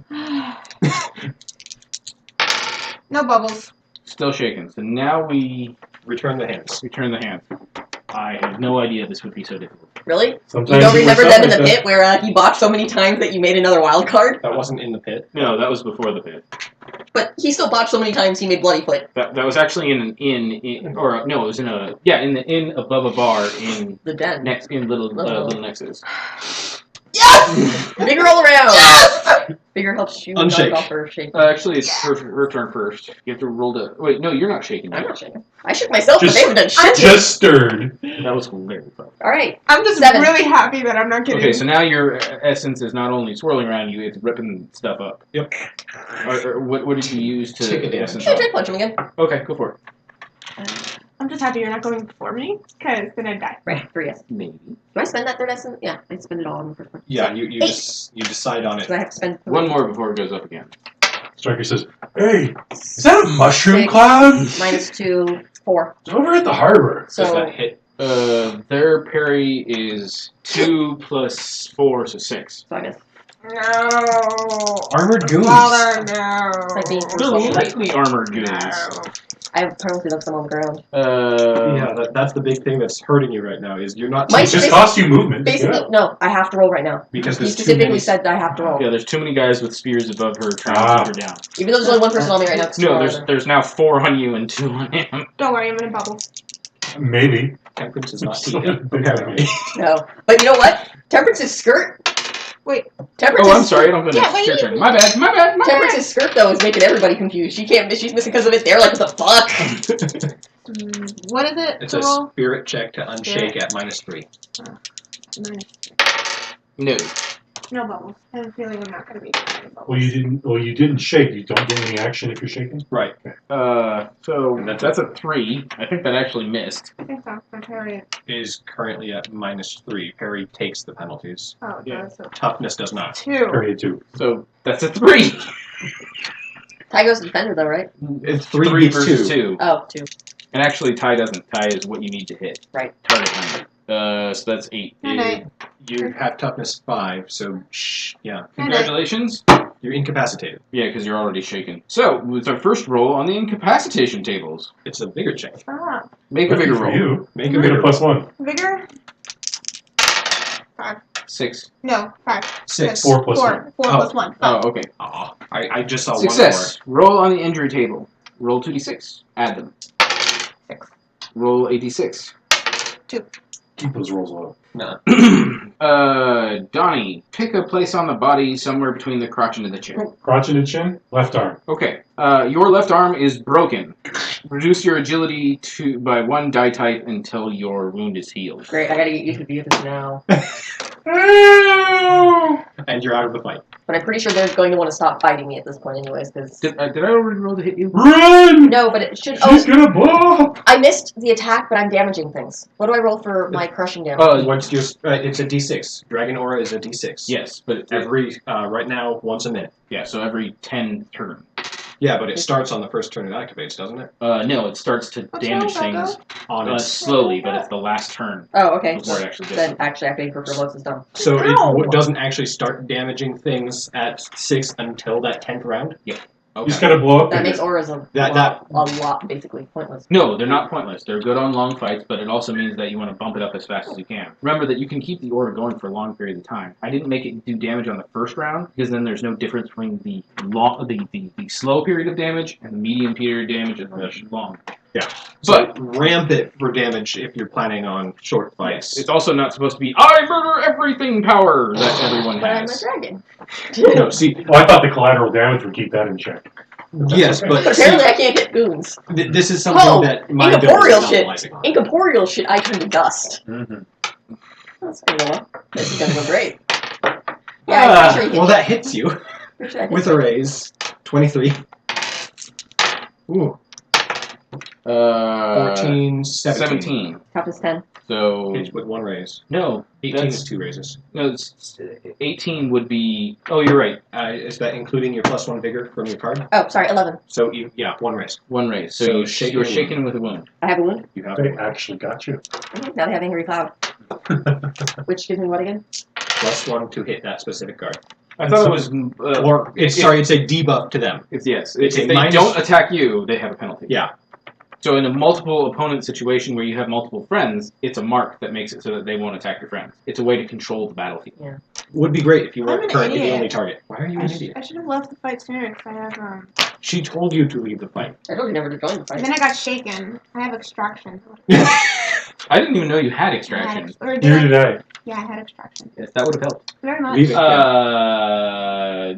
No bubbles. Still shaking. So now we Return the hands. return the hand. I had no idea this would be so difficult. Really? Sometimes You don't he remember wakes them up in the like pit where he botched so many times that you made another wild card? That wasn't in the pit. No, that was before the pit. But he still botched so many times he made Bloodyfoot. That was actually in an inn, or no, it was in in the inn above a bar in The den. little Oh. Nexus. Yes! Bigger all around! Yes! Bigger helps you Unshake. knock off her shake. Actually, it's her turn first. You have to roll the. Wait, no, you're not shaking. I'm Yet. not shaking. I shook myself, Just- but they haven't done shit. Just stirred. That was hilarious. Alright. I'm just 7. really happy that I'm not getting. Okay, so now your essence is not only swirling around you; it's ripping stuff up. Yep. Or what did you use to Take a damage. essence? Should I try to punch him again? Okay, go for it. I'm just happy you're not going before me, because then I'd die. Right, 3 yes. Maybe Do I spend that 3rd essence? Yeah, I spend it all on the first one. Yeah, you decide on it. So I have to spend one more before it goes up again. Striker says, "Hey, is that a mushroom 6. cloud? -2, 4. It's over at the harbor." Does So that hit? Their parry is 2 plus 4, so 6. I guess. No. Armored goons. Father, no. Like being They're forced. lightly armored goons. No. I have permanently left them on the ground. Yeah, that's the big thing that's hurting you right now. Is you're not My- It just costs you movement. Basically, Yeah. no, I have to roll right now. because He there's too specifically many. said that I have to roll. Yeah, there's too many guys with spears above her trying Ah. to keep her down. Even though there's only one person on me right now. 'cause No, two are there's there. there's now 4 on you and 2 on him. Don't worry, I'm in a bubble. Maybe. Temperance is not So heated. big Okay. No. But you know what? Temperance's skirt. Wait. Temperance's Oh, I'm sorry, I don't know. Yeah, wait. Your turn. My bad. Temperance's skirt though is making everybody confused. She's missing because of it. They're like, what the fuck? What is it It's to a roll? spirit check to unshake at -3. No. No bubbles. I have a feeling I'm not going to be doing bubbles. Well, you didn't shake. You don't get any action if you're shaking. Right. So that's a 3. I think that actually missed. I think so. My parry. Is currently at -3. Parry takes the penalties. Oh, it Yeah. does. So Toughness does not. 2. Period 2. So that's a 3. Ty goes to defender though, right? It's 3 3 beats versus 2. 2. Oh, 2. And actually, tie doesn't. Tie is what you need to hit. Right. Target number. So that's 8. Night. You have toughness 5, so yeah. Congratulations. You're incapacitated. Yeah, because you're already shaken. So, with our first roll on the incapacitation tables. It's a bigger check. Ah, Make a Lucky bigger for roll. you. Make a You get bigger a +1. vigor? 6. No, 5. 6. 4 plus 1. 4 Oh. plus 1. Oh, okay. Aw, I just saw Success. Roll on the injury table. Roll 2d6. Add them. 6. Roll a d6. Keep those rolls low. one more. Donnie, pick a place on the body somewhere between the crotch and the chin. Crotch and chin, left arm. Okay. Your left arm is broken. Reduce your agility by 1 die type until your wound is healed. Great, I gotta get used to this now. And you're out of the fight. But I'm pretty sure they're going to want to stop fighting me at this point anyways, because... Did I already roll to hit you? Run! No, but it should... She's Oh, gonna blow up! I missed the attack, but I'm damaging things. What do I roll for my crushing damage? What's your? It's a D6. Dragon Aura is a D6. Yes, but Every right now, once a minute. yeah, so every 10 turn. Yeah, but it starts on the first turn it activates, doesn't it? No, it starts to What's damage wrong, things On its. slowly, but it's the last turn Oh, okay. before it actually does Then it. actually activating for Verlos is done. So Ow! it doesn't actually start damaging things at 6 until that 10th round. You Okay. just gotta blow up. That and makes auras a That- lot, basically, pointless. No, they're not pointless. They're good on long fights, but it also means that you want to bump it up as fast as you can. Remember that you can keep the aura going for a long period of time. I didn't make it do damage on the first round because then there's no difference between the slow period of damage and the medium period of damage and the long. Yeah. But So ramp it for damage if you're planning on short fights. it's also not supposed to be I murder everything power that everyone But I'm a has. dragon. No, see, Well, I thought the collateral damage would keep that in check. yes, but But apparently I can't hit goons. this is something Oh, that my build incorporeal is shit. novelizing on. Incorporeal shit, I turn to dust. Mm-hmm. That's gonna go well. This is gonna go great. Yeah, I'm pretty sure he Well, hit that hits you pretty sure I hit with a raise. 23. Ooh. 14, 17. Toughest 10. So Hits with 1 raise. no, 18 that's, is 2 raises. no, 18 would be. Oh, you're right. Is that including your +1 vigor from your card? Oh, sorry, 11. So, 1 raise. 1 raise. So, So you shaken were with a shaken with a wound. I have a wound. You have They actually got you. Now they have Angry Cloud. Which gives me what again? +1 to hit that specific card. I thought it was. Or, it's a debuff to them. Yes. It's If a they minus- don't attack you, they have a penalty. Yeah. So in a multiple opponent situation where you have multiple friends, it's a mark that makes it so that they won't attack your friends. It's a way to control the battlefield. Would be great if you I'm weren't an currently the idiot. only target. Why are you an idiot? I should have left the fight sooner because I have, She told you to leave the fight. I told you never to join the and fight. then I got shaken. I have extraction. I didn't even know you had I extraction. had, or did Neither I? did I. Yeah, I had extraction. Yes, that would have helped. Very much. Leave it.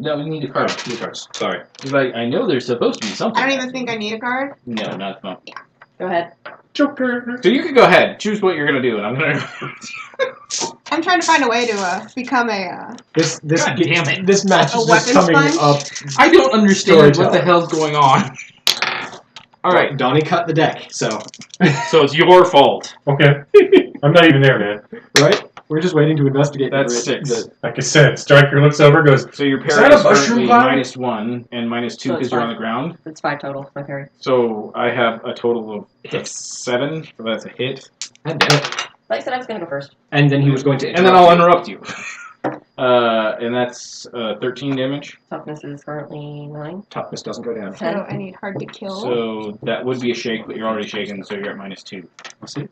No, we need a card. Two cards. Sorry. Like, I know there's supposed to be something. I don't even think I need a card. No, not fun. Go ahead. Joker. So you can go ahead. Choose what you're gonna do, and I'm gonna. I'm trying to find a way to become a. This God damn it. This match A is just weapon coming sponge? up. I don't understand what the Storyteller. hell's going on. All right, Donnie cut the deck, so so it's your fault. Okay. I'm not even there, man. right. We're just waiting to investigate. That's the- 6. the- Like I said, Striker looks over, goes, So your Is parry that a is mushroom currently cloud? -1 and -2 So because it's you're on fine. the ground. It's 5 total for my parry. So I have a total of Hits. 7. So that's a hit. God damn it. Like I said, I was gonna go first. And then he was going to. And then I'll interrupt you. And that's 13 damage. Toughness is currently 9. Toughness doesn't go down. So I need hard to kill. So that would be a shake, but you're already shaken, so you're at -2. We'll see.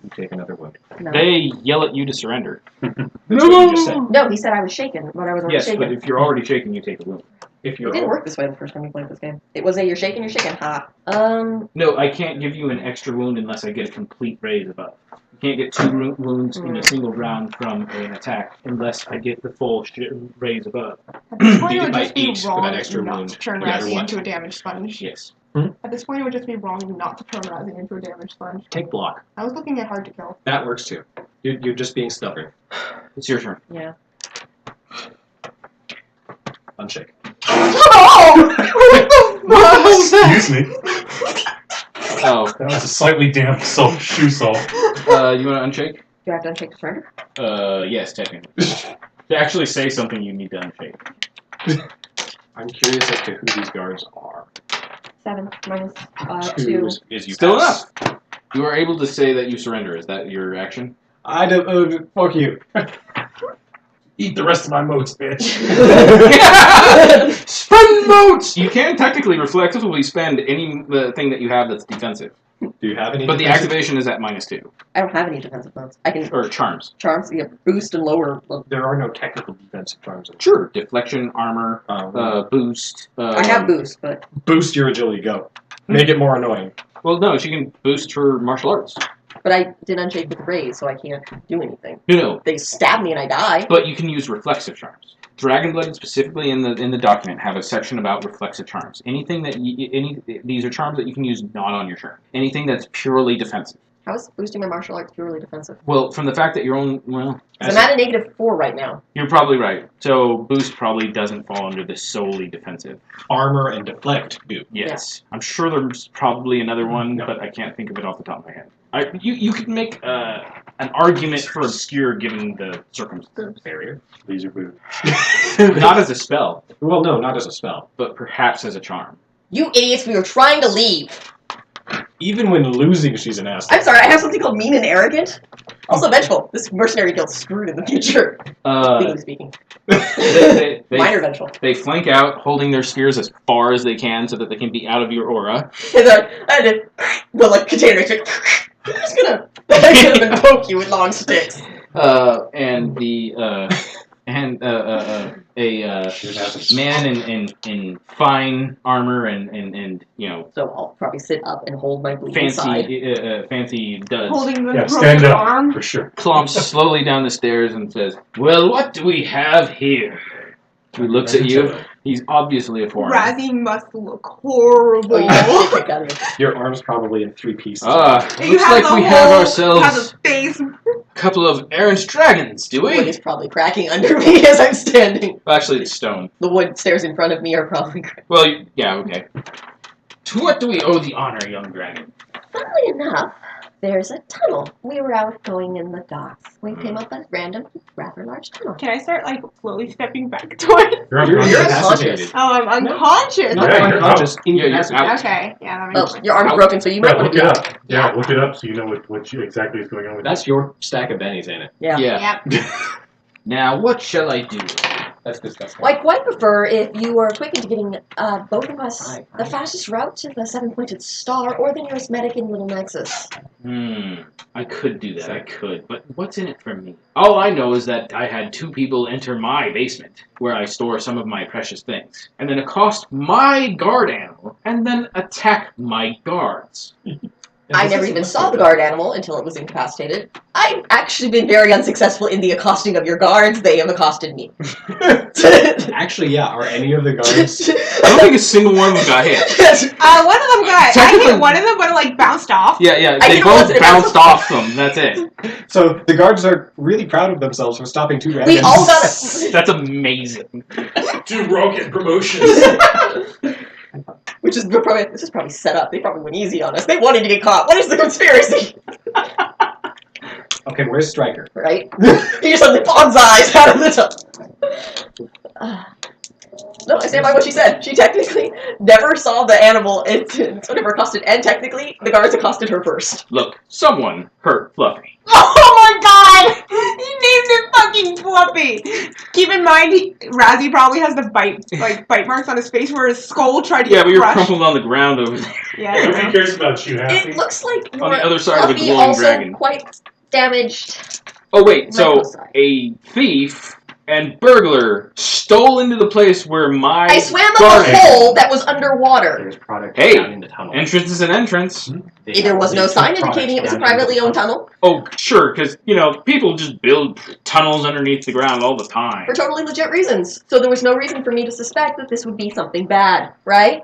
You take another wound. No. They yell at you to surrender. That's what you just said. No, he said I was shaken when I was already Yes, shaken. but if you're already shaken, you take a wound. If It you're didn't work this way the first time we played this game. It was a you're shaken, ha. No, I can't give you an extra wound unless I get a complete raise above. You can't get 2 wounds in a single round from an attack unless I get the full raise above. At this point, Beat it it would by just be 8 for wrong that extra not wound, to turn no matter Razzie what. into a damage sponge. Yes. At this point, it would just be wrong not to turn Razzie into a damage sponge. Take block. I was looking at hard to kill. That works too. You're just being stubborn. It's your turn. Yeah. Unshake. excuse me. Oh, That was a slightly damp shoe sole. you want to unshake? Do I have to unshake the surrender? Yes, technically. To actually say something, you need to unshake. I'm curious as to who these guards are. 7 minus 2 2. is you Still pass. enough. You are able to say that you surrender. Is that your action? I don't. Fuck you. Eat the rest of my motes, bitch. Spend motes! You can technically reflexively spend any thing that you have that's defensive. Do you have any? But the defensive- activation is at -2. I don't have any defensive modes. I can Or charms. charms, boost and lower. There are no technical defensive charms. Sure. Deflection, armor, boost. I have boost, but Boost your agility. Go. Make it more annoying. Well, no, she can boost her martial arts. I did unshake with raise, so I can't do anything. No. They stab me and I die. But you can use reflexive charms. Dragonblood specifically in the document have a section about reflexive charms. Anything that these are charms that you can use not on your turn. Anything that's purely defensive. How is boosting my martial arts purely defensive? Well, from the fact that you're only 'Cause I'm at a -4 right now. you're probably right. So boost probably doesn't fall under the solely defensive. Armor and deflect do. Yes, I'm sure there's probably another one, No. but I can't think of it off the top of my head. You could make an argument for obscure given the circumstance. Barrier. Laser boot. Not as a spell, Well, no, not as a spell. but perhaps as a charm. You idiots, we were trying to leave. Even when losing, she's an asshole. I'm sorry, I have something called mean and arrogant. Also vengeful. This mercenary guild's screwed in the future. Legally speaking. They Minor vengeful. They flank out, holding their spears as far as they can so that they can be out of your aura. And then I had to go like container. I'm just gonna poke you with long sticks. And a man in fine armor and So I'll probably sit up and hold my bleeding side. fancy duds Holding the Stand broken up arm. for sure. clomps slowly down the stairs and says, "Well, what do we have here?" He looks at you. He's obviously a foreigner. Razzie must look horrible. Oh, you got shit kicked out of me. Your arm's probably in 3 pieces. You Looks have like the we whole, have have ourselves a face. a couple of errant dragons, do Wood we? is probably cracking under me as I'm standing. Actually, it's stone. The wood stairs in front of me are probably cracking. Well, yeah, okay. To what do we owe the honor, young dragon? Funnily enough, there's a tunnel. We were out going in the docks. We came up a random, rather large tunnel. Can I start like slowly stepping back toward? You're You're unconscious. unconscious. Oh, I'm unconscious. Not Yeah, you're unconscious. Yeah, you're Incapacitated. out. Okay, yeah, that makes Well, sense. your arm's broken, so you Yeah, might want look to it be up. out. Yeah, look it up so you know what exactly is going on with That's your stack of bennies, ain't it? Yeah. Yep. Now, what shall I do? That's disgusting. Well, I'd quite prefer if you were quick into getting both of us the fastest route to the 7-pointed star or the nearest medic in Little Nexus. I could do that, I could, but what's in it for me? All I know is that I had 2 people enter my basement, where I store some of my precious things, and then accost my guard animal, and then attack my guards. I never even saw the guard animal until it was incapacitated. I've actually been very unsuccessful in the accosting of your guards. They have accosted me. Actually, yeah. Are any of the guards? I don't think a single one of them got hit. One of them got. I Technically- hit one of them, but it like bounced off. Yeah, I they hit both one and bounced off them, that's it. So the guards are really proud of themselves for stopping 2 dragons. We all got it. That's amazing. 2 rocket promotions. Which is this is probably set up. They probably went easy on us. They wanted to get caught. What is the conspiracy? Okay, where's Striker? Right? He just suddenly bonsais out of the top. No, I stand by what she said. She technically never saw the animal it's whatever accosted, and technically the guards accosted her first. Look, someone hurt Fluffy. Oh my god! You named it fucking Fluffy! Keep in mind, Razzie probably has the bite marks on his face where his skull tried to Yeah, get but you're crushed. crumpled on the ground over there. Yeah, I Nobody know. cares about you, Happy. It looks like On the other side of the Fluffy glowing also dragon. quite damaged. Oh wait, so Right side. a thief and burglar stole into the place where my I swam up guard a hole that was underwater. There's product Hey, down in the tunnel. entrance is an entrance. There was no sign indicating it was a privately owned tunnel. Oh, sure, because, people just build tunnels underneath the ground all the time. For totally legit reasons. So there was no reason for me to suspect that this would be something bad, right?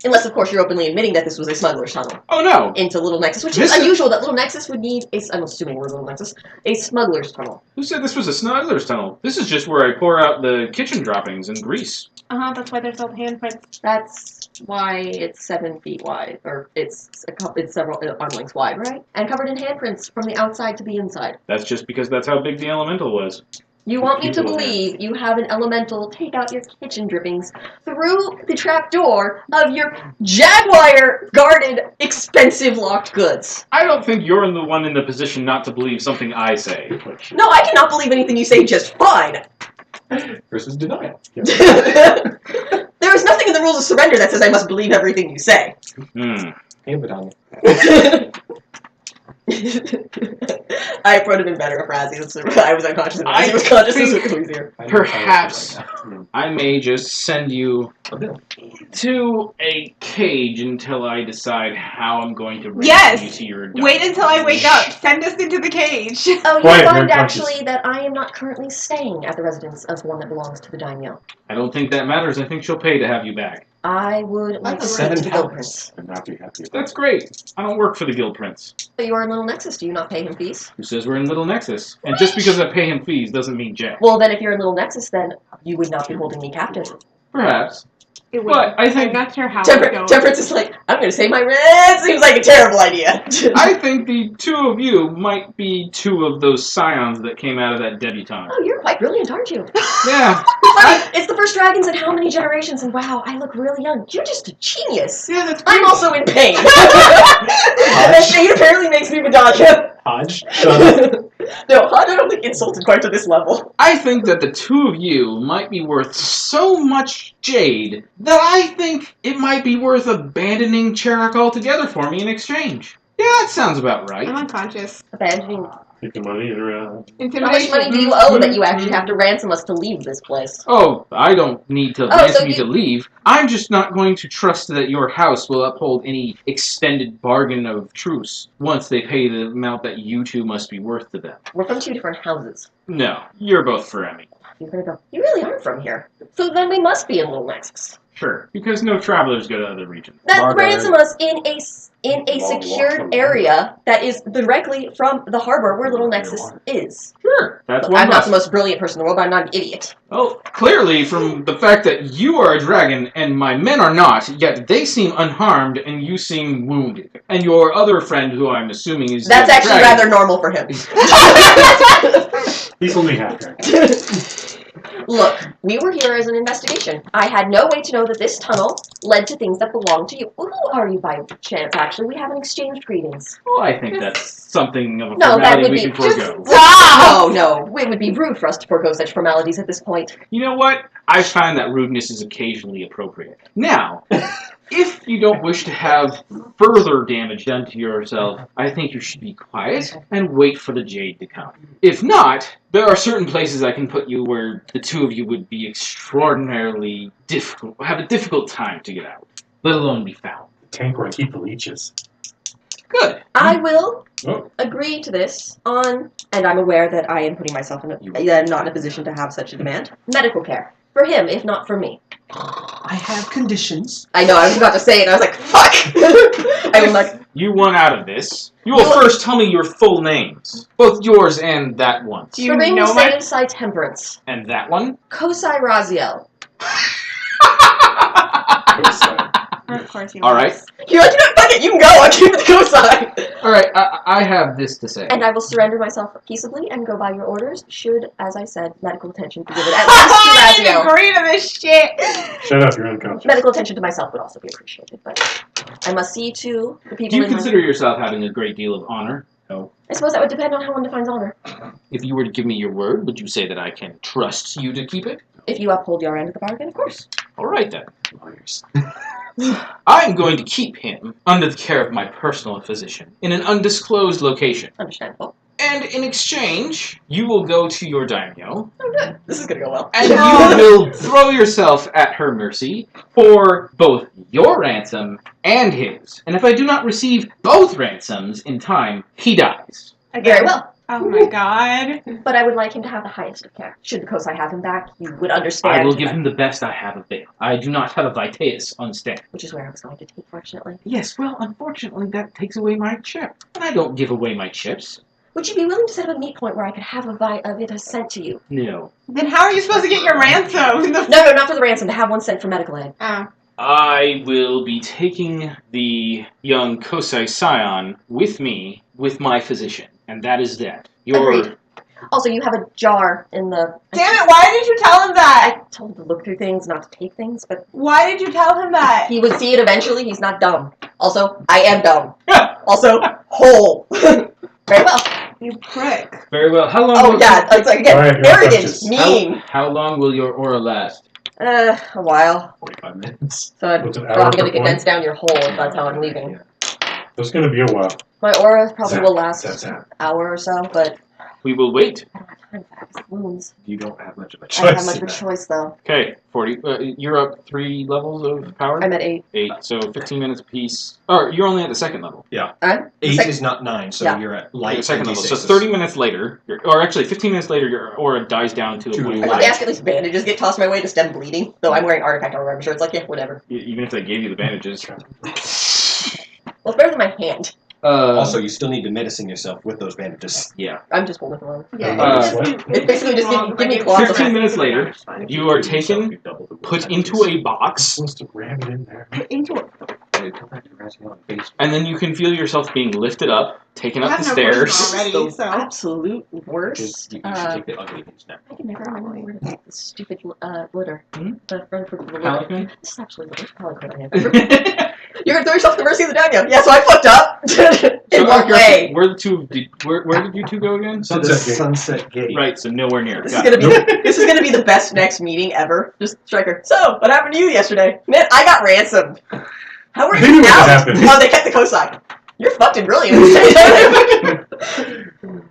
Unless, of course, you're openly admitting that this was a smuggler's tunnel Oh, no. into Little Nexus, which This is is- unusual that Little Nexus would need I'm assuming we're Little Nexus, a smuggler's tunnel. Who said this was a smuggler's tunnel? This is just where I pour out the kitchen droppings and grease. That's why there's all handprints. That's why it's 7 feet wide, or it's several arm lengths wide, right? And covered in handprints from the outside to the inside. That's just because that's how big the elemental was. You want me to People believe you have an elemental take out your kitchen drippings through the trap door of your Jaguar guarded expensive locked goods. I don't think you're the one in the position not to believe something I say. No, I cannot believe anything you say just fine. Versus denial. There is nothing in the rules of surrender that says I must believe everything you say. Hey, but on I would have been better if I was unconscious and Razzie was conscious. This was easier. Perhaps I may just send you to a cage until I decide how I'm going to raise Yes. you to your Wait until I wake up. Send us into the cage. Oh, you Quiet, find you're unconscious. actually that I am not currently staying at the residence of one that belongs to the daimyo. I don't think that matters. I think she'll pay to have you back. I would like to That's speak to 7 the Guild pounds. Prince. I'm happy. That's great. I don't work for the Guild Prince. But you are in Little Nexus. Do you not pay him fees? Who says we're in Little Nexus? And just because I pay him fees doesn't mean jack. Well, then, if you're in Little Nexus, then you would not be holding me captive. Perhaps. It would. But I think I'm not sure how it goes. Temperance is like, I'm going to save my rent. Seems like a terrible idea. I think the two of you might be two of those scions that came out of that debutante. Oh, you're quite brilliant, aren't you? Yeah. It's the first dragons in how many generations? And wow, I look really young. You're just a genius. Yeah, that's I'm also in pain. And that pain apparently makes me Madonna. Hodge, shut up. No, I don't think insulted quite to this level. I think that the two of you might be worth so much jade that I think it might be worth abandoning Cherak altogether for me in exchange. Yeah, that sounds about right. I'm unconscious. Abandoning. Take the money or How much Intimidation. money do you owe that you actually have to ransom us to leave this place? Oh, I don't need to Oh, ransom so you to you- leave. I'm just not going to trust that your house will uphold any extended bargain of truce once they pay the amount that you two must be worth to them. We're from two different houses. No, you're both Feremi. You're gonna go. You really aren't from here. So then we must be in Little Nexus. Sure, because no travelers go to other regions. That Margaret. ransom us in a Long walk secured from area that is directly from the harbor where Little Nexus is. Sure, that's Look, one I'm not must. the most brilliant person in the world, but I'm not an idiot. Well, clearly from the fact that you are a dragon and my men are not, yet they seem unharmed and you seem wounded. And your other friend, who I'm assuming is That's a actually dragon, rather normal for him. he's only half dragon. Look, we were here as an investigation. I had no way to know that this tunnel led to things that belonged to you. Well, who are you by chance, actually? We haven't exchanged greetings. Well, I think that's something of a No, that formality would we be can forego. No. It would be rude for us to forego such formalities at this point. You know what? I find that rudeness is occasionally appropriate. Now, if you don't wish to have further damage done to yourself, I think you should be quiet and wait for the jade to come. If not, there are certain places I can put you where the two of you would be extraordinarily difficult, have a difficult time to get out, let alone be found. Tank where I keep the leeches. Good. I will Oh. agree to this and I'm aware that I am putting myself in I'm not in a position to have such a demand. Medical care. For him, if not for me. I have conditions. I know, I was about to say it, I was like, fuck! I was like, You want out of this. You will first tell me your full names. Both yours and that one's. Do you know my... Srazinsai Temperance. And that one? Kosai Raziel. Of course you All will. right. You're like, fuck it, you can go, I'll keep the Kosai! All right, I have this to say. And I will surrender myself peaceably and go by your orders, should, as I said, medical attention be given. At least to I didn't Raziel. agree to this shit. Shut up, you're unconscious. Medical attention to myself would also be appreciated, but I must see to the people Do you in my... consider yourself having a great deal of honor? No. I suppose that would depend on how one defines honor. If you were to give me your word, would you say that I can trust you to keep it? If you uphold your end of the bargain, of course. All right then. I'm going to keep him under the care of my personal physician in an undisclosed location. Understandable. And in exchange, you will go to your daimyo, Oh, good. This is gonna go well. and you will throw yourself at her mercy for both your ransom and his. And if I do not receive both ransoms in time, he dies. Very well. Oh my god. But I would like him to have the highest of care. Should the Kosai have him back, you would understand. I will give him the best I have available. I do not have a Vitaeus on stand. Which is where I was going to take, fortunately. Yes, well, unfortunately, that takes away my chip. And I don't give away my chips. Would you be willing to set up a meet point where I could have a Vitaeus sent to you? No. Then how are you supposed to get your ransom? No, not for the ransom, to have one sent for medical aid. Oh. I will be taking the young Kosai Scion with me, with my physician. And that is that. Agreed. Also, you have a jar in the. Damn it! Why did you tell him that? I told him to look through things, not to take things, but Why did you tell him that? he would see it eventually. He's not dumb. Also, I am dumb. Also, whole. Very well. You prick. Very well. How long? Oh will yeah, it's like again, Alright, you're arrogant, precious. mean. How long will your aura last? A while. 45 minutes. So I'm What's an hour probably per gonna condense down your hole if that's how I'm leaving. There's going to be a while. My aura probably Zap, will last zap, zap. an hour or so, but We will wait. I don't have time for that. Wounds. You don't have much of a I don't have choice much in of a that. choice though. Okay, 40. You're up 3 levels of power. I'm at 8. 8, so 15 minutes apiece. Oh, you're only at the second level. I'm 8 sec- is not 9, so Yeah. you're at You're light. at second and level. So D6s. 30 minutes later, or actually 15 minutes later, your aura dies down to a To point. I light. want to ask at least bandages get tossed my way to stem bleeding. Though I'm wearing artifact armor, I'm sure it's like, yeah, whatever. Even if they gave you the bandages. Well, it's better than my hand. Also, you still need to medicine yourself with those bandages. yeah. I'm just holding alone. Yeah. It's basically just give me claws. 15 minutes later, you are taken, You double the put damage. into a I'm box, supposed to ram it in there. Into it. Hey, come back to Razion face. and then you can feel yourself being lifted up, taken I up have the no stairs. poison already, The so. absolute worst. Just, you should take the ugly things now. I can never remember the word of the stupid glitter. Hmm? The friend for the glitter. Paladin? This is actually the worst Paladin I have. You're gonna throw yourself at the mercy of the daimyo. Yeah, so I fucked up. In what way? Where did you two go again? To the Sunset Gate. Right, so nowhere near. This is Got gonna it. be this is gonna be the best next meeting ever. Just Striker. So, what happened to you yesterday? Man, I got ransomed. How are I knew you it now? happened. Oh, they kept the cosign. You're fucking brilliant.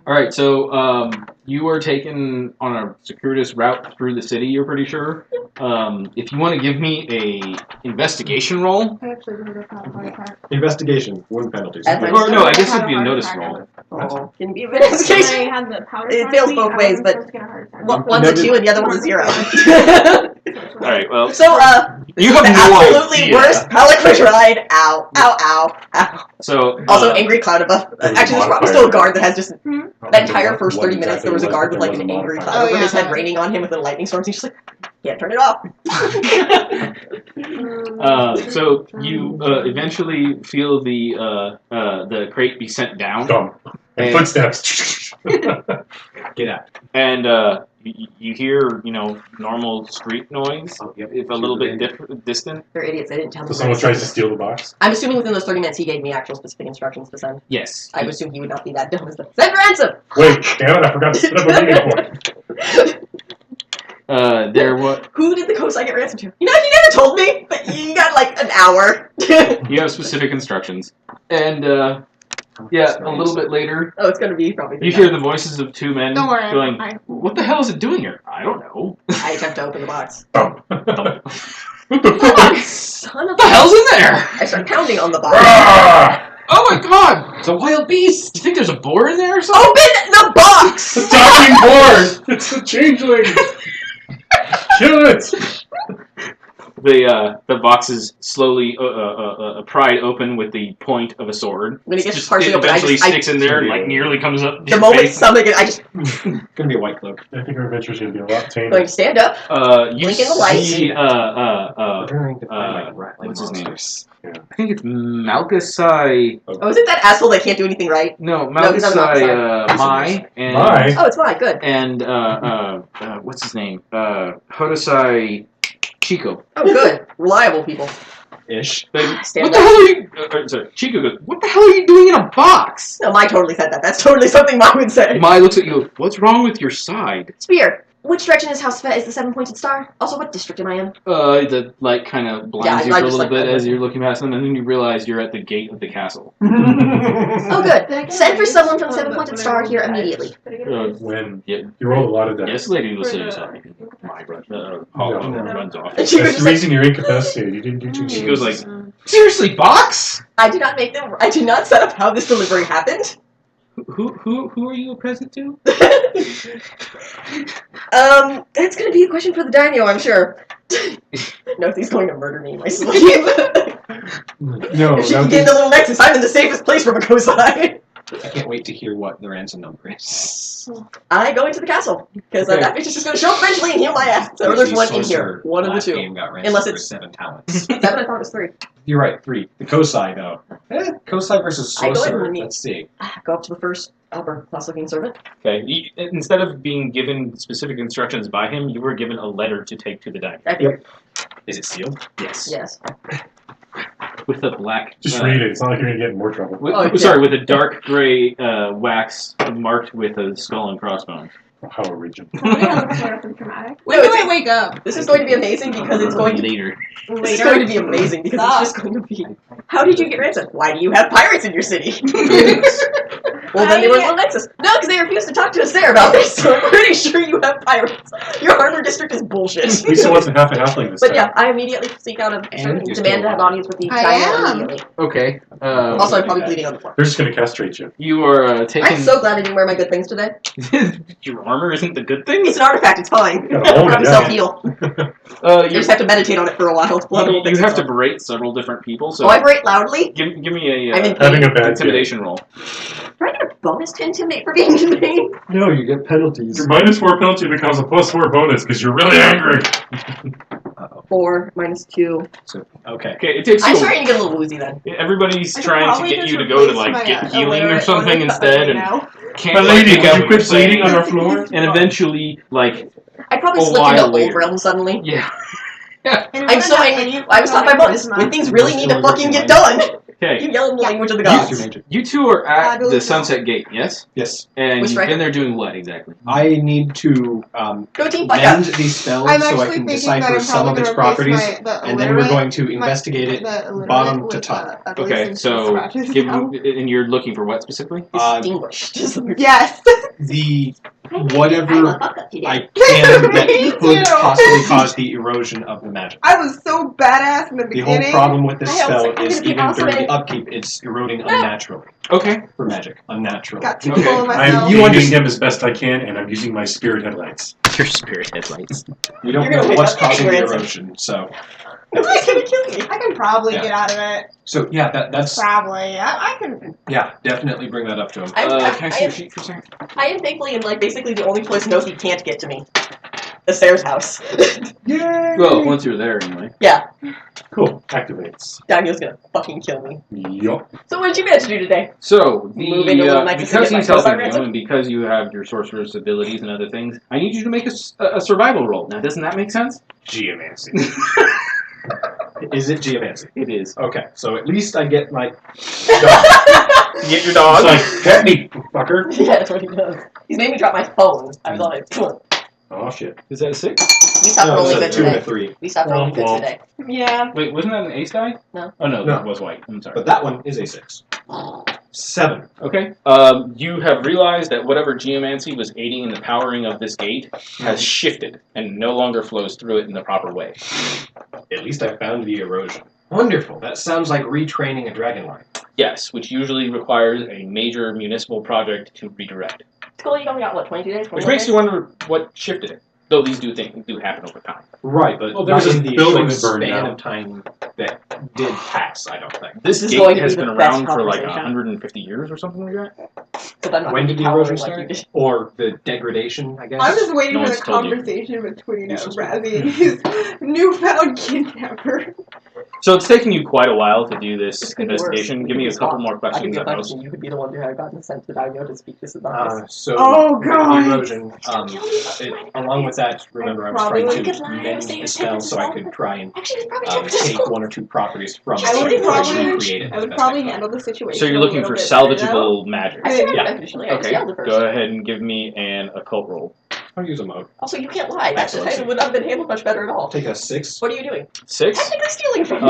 All right, so you are taken on a circuitous route through the city. You're pretty sure. If you want to give me a investigation roll, I actually would have had a heart attack. Investigation, 1 penalty. As I- or no, I guess had it'd be a heart notice attack, roll. Oh, can be a When investigation. I had the powder It flash fails me, both I ways, wasn't but- supposed to get a heart attack. One's a 2 and the other one's a 0. All right, well, So, you have the no absolutely idea. worst Pelican ride. Ow, ow, ow, ow. So Also, angry cloud above. There was a Actually, there's probably modifier. still a guard that has just Hmm? that entire first 30 minutes. Exactly There was a what, guard but with like there an was a angry modifier. cloud Oh, over yeah, his head, that. raining on him with a lightning storm. So he's just like, can't turn it off. So you eventually feel the crate be sent down, Dumb. And And- footsteps. Get out. and you hear normal street noise, Oh, yep. if a little bit distant. They're idiots. They didn't tell me. So where someone to tries to send steal the box. it. I'm assuming within those 30 minutes he gave me actual specific instructions to send. Yes. I would assume he would not be that dumb as to send ransom. Wait, damn it, I forgot to set up a meeting point. There was. Who did the cosign get ransom to? You know, he never told me, but you got like an hour. You have specific instructions, and yeah, a little bit later, Oh, it's gonna be probably. you hear the voices of 2 men Don't worry, I'm going, fine. "What the hell is it doing here? I don't know. I attempt to open the box. Dumb. What What the fuck? Son of the hell's in there? I start pounding on the box. Ah! Oh my god! It's a wild beast. Do you think there's a boar in there or something?" Open the box! The talking board! It's a changeling! Kill it! The boxes slowly pried open with the point of a sword. When it gets Just- partially it open, I eventually just- I- sticks in there and like nearly comes up. The your moment face. something, I just Gonna be a white cloak. I think our adventure's gonna be a lot going tamer. to stand up. You Blink in the light. see We're going to find like rat what's his name? monsters. I think it's Malchusai. Oh, is it that asshole that can't do anything right? No, No, he's not Malchusai Mai and My. Oh, it's fine. Good. and what's his name? Hodosai Chico. Oh, good. Reliable people. Ish. Stand What the up. hell are you? Sorry, Chico goes. What the hell are you doing in a box? No, Mai totally said that. That's totally something Mai would say. Mai looks at you. What's wrong with your side? Spear. Which direction is House Fett is the 7-pointed star? Also, what district am I in? The light kind of blinds you I for a just little like bit that. as you're looking past them, and then you realize you're at the gate of the castle. Oh, good. Send for someone from 7-pointed star here immediately. When Yeah. you rolled a lot of dice. Yes, lady will For say the- something. My Hollow No. runs off. And she was That's just the like, reason you're incapacitated. You didn't do too She much. goes like, seriously, box? I did not make them. I did not set up how this delivery happened. Who are you a present to? That's gonna be a question for the daimyo, I'm sure. No, if he's going to murder me in my sleep. No, If she no, can get in the little nexus, I'm in the safest place from a cosign. I can't wait to hear what the ransom number is. I go into the castle because Okay. that bitch is just gonna show up eventually and heal my ass. Or there's The one in here. sorcerer One of the last two. Game got ransomed Unless for it's- 7 talents. 7, I thought it was 3. You're right, 3. The Kosai though. Kosai versus I go ahead sorcerer. and meet. Let's see. Go up to the first upper class looking servant. Okay. Instead of being given specific instructions by him, you were given a letter to take to the diner. I think. Is it sealed? Yes. Yes. With a black. Just read it. It's not like you're gonna get in more trouble. Sorry, with a dark gray wax marked with a skull and crossbones. How original. Somebody has a flare from traumatic. No, When do it's- I wake up? This is going to be amazing because it's going to later. This is going to be amazing because it's just going to be. How did you get ransom? Why do you have pirates in your city? Well, then they were Lexus. No, because they refused to talk to us there about this, so I'm pretty sure you have pirates. Your harbor district is bullshit. At least it wasn't half a halfling this But time. yeah, I immediately seek out a And servant, you're demand still to have audience with the I diner am. immediately. Okay. Also, I'm probably bleeding on the floor. They're just gonna castrate you. You are taking. I'm so glad I didn't wear my good things today. Your armor isn't the good thing. It's an artifact, it's fine. Gotta own it, I'm yeah. self-heal. You You just have to meditate on it for a while. you have to berate several different people. So Oh, I berate loudly? give me a I'm in Having a bad day. intimidation roll. Do I get a bonus to intimidate for being in pain? No, you get penalties. Your -4 penalty becomes a +4 bonus because you're really angry. 4 minus 2. Okay. Okay, it takes. I'm starting to get a little woozy then. Everybody's I could trying to probably get just you to go to replace like my, get healing or illiterate something order instead, and now. can't. My like, lady, pick would up you what quit you're saying. bleeding on our floor? And eventually, like, I probably A slipped into while later. old realm suddenly. yeah. And I'm we so don't have angry. any I was taught by monks. charisma. When things really need to Still fucking get working done, Okay, you yell in the language of the Use your gods. magic. you two are I at believe the so. Sunset Gate, yes? Yes. And With you've Striker. been there doing what exactly? I need to Go team fight mend up. these spells I'm so I actually can thinking that decipher I'm some of probably its gonna replace properties, the and then we're illiterate- going to my- investigate it the illiterate bottom to with, top. ugly Okay, since so she scratches give now. and you're looking for what specifically? Distinguished. Yes. The I'm whatever a fuck up today. I can Me that could too. possibly cause the erosion of the magic. I was so badass in the The whole beginning. problem with this I also spell think is it'd be even awesome during the if- upkeep, it's eroding No. unnaturally Okay. for magic. Unnaturally. Got too Okay. full of I'm myself. You you understand- him as best I can, and I'm using my spirit headlights. Your spirit headlights. We don't You're gonna know wake what's up causing the ransom. erosion, so Nobody's gonna kill me. I can probably Yeah. get out of it. so yeah, that's Probably. I can. yeah, definitely bring that up to him. I'm- Can I I see your am- sheet for a second? I am thankfully in like basically the only place knows he can't get to me. The Sayre's house. Yay! Well, once you're there, anyway. Yeah, Cool. Activates. Daniel's gonna fucking kill me. Yup. So what did you manage to do today? So Move into Little Nexus and because get my he's helping cosine you, ransom? and because you have your sorcerer's abilities and other things, I need you to make a survival roll. Now, doesn't that make sense? Geomancy. Is it geomancy? It is. Okay, so at least I get my You get your dog. It's like, pet me, fucker. Yeah, that's what he does. He's made me drop my phone. I was like, Oh, shit. Is that a 6? we stopped no, rolling it's good a 2 and a today. 3. We stopped rolling good Womp womp. today. Yeah. Wait, wasn't that an ace die? No. Oh no, No. that was white. I'm sorry. But that one is a 6. 7. Okay. You have realized that whatever geomancy was aiding in the powering of this gate has shifted and no longer flows through it in the proper way. At least I found the erosion. Wonderful. That sounds like retraining a dragon line. Yes, which usually requires a major municipal project to redirect. It's cool, you only got, what, 22 days? Which 21 makes days? you wonder what shifted it. Though these do happen over time. Right, but Well, there's not a in the building short that burned span down. of time that did pass, I don't think. This is gate going to has be the been best around for like conversation. 150 years or something like that. So I'm not When gonna did be the erosion cowering like you start? did. Or the degradation, I guess? I'm just waiting No for one's the told you. conversation between Useless. Razzie and his newfound kidnapper. So it's taken you quite a while to do this This could be investigation. worse. Give me a It could be couple swapped. more I could questions be a at most. question. You could be the one who had gotten sent to Daimyo to speak this about this. So Oh, the God. erosion, along with that, remember I was Probably trying could to lie, mend say the it's spell so I 10%. could try and Actually, it's probably 10%. take one or two properties from it I so would I could probably, recreate it I as would best probably I could. handle the situation. So you're a looking little for bit better, though. salvageable magic. I still Yeah. have traditionally. I just Okay, yelled at first. go ahead and give me an occult roll. I'll use a mode. Also, you can't lie. That Excellent. title would not have been handled much better at I'll all. take a 6. What are you doing? 6. Technically stealing from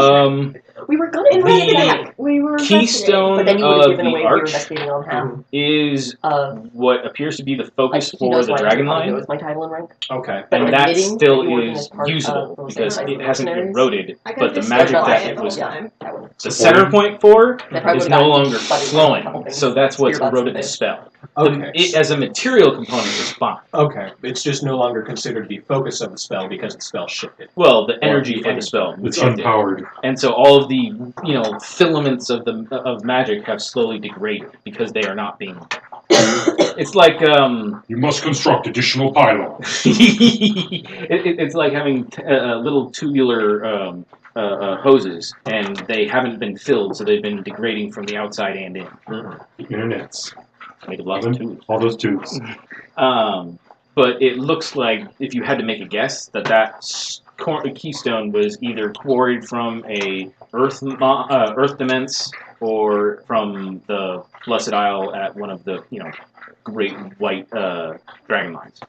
me. We were gonna invest the back. We were Keystone But then you would have of given the away what you were arch investigating on half. is Of what appears to be the focus he for knows the why dragon I line. know it's my title and rank. Okay. But And that admitting still that you're working is as part usable of those because same it hasn't mercenaries, eroded, I but the just magic start that buying it the was whole time. That would- the center point for That probably is would've no gotten longer flooded with a flowing, couple things. so that's what's Spear butts eroded and the things. spell. Okay. It as a material component is fine. Okay. It's just no longer considered the focus of the spell because the spell shifted. Well, the energy for the spell It's shifted. unpowered. And so all of the filaments of magic have slowly degraded because they are not being. It's like You must construct additional pylons. it's like having little tubular hoses, and they haven't been filled, so they've been degrading from the outside and in. The internets. Make a lot of tubes. All those tubes. But it looks like, if you had to make a guess, that keystone was either quarried from a Earth Demence or from the Blessed Isle at one of the great white dragon mines.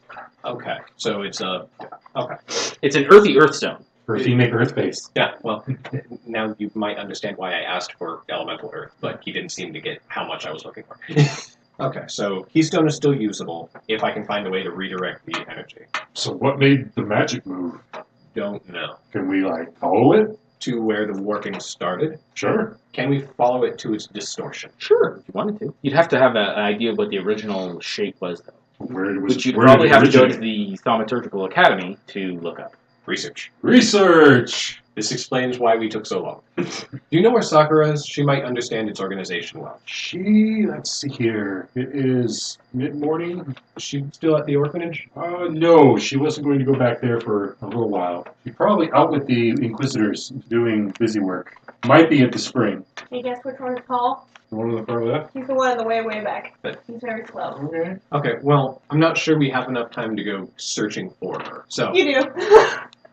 Okay, so it's a okay. It's an earthy earthstone. Earthy make earth base. Yeah, well, now you might understand why I asked for elemental earth, but he didn't seem to get how much I was looking for. Okay, so keystone is still usable if I can find a way to redirect the energy. So what made the magic move? Don't know. Can we follow it? To where the warping started? Sure. Can we follow it to its distortion? Sure, if you wanted to. You'd have to have an idea of what the original shape was, though. Which you'd probably have to go to the Thaumaturgical Academy to look up. Research. Research! This explains why we took so long. Do you know where Sakura is? She might understand its organization well. Let's see here. It is mid-morning. Is she still at the orphanage? No, she wasn't going to go back there for a little while. She's probably out with the Inquisitors doing busy work. Might be at the spring. Can you guess which one is Paul? The one on the far left? He's the one in the way back. But- He's very slow. Okay. Okay, well, I'm not sure we have enough time to go searching for her. So, You do.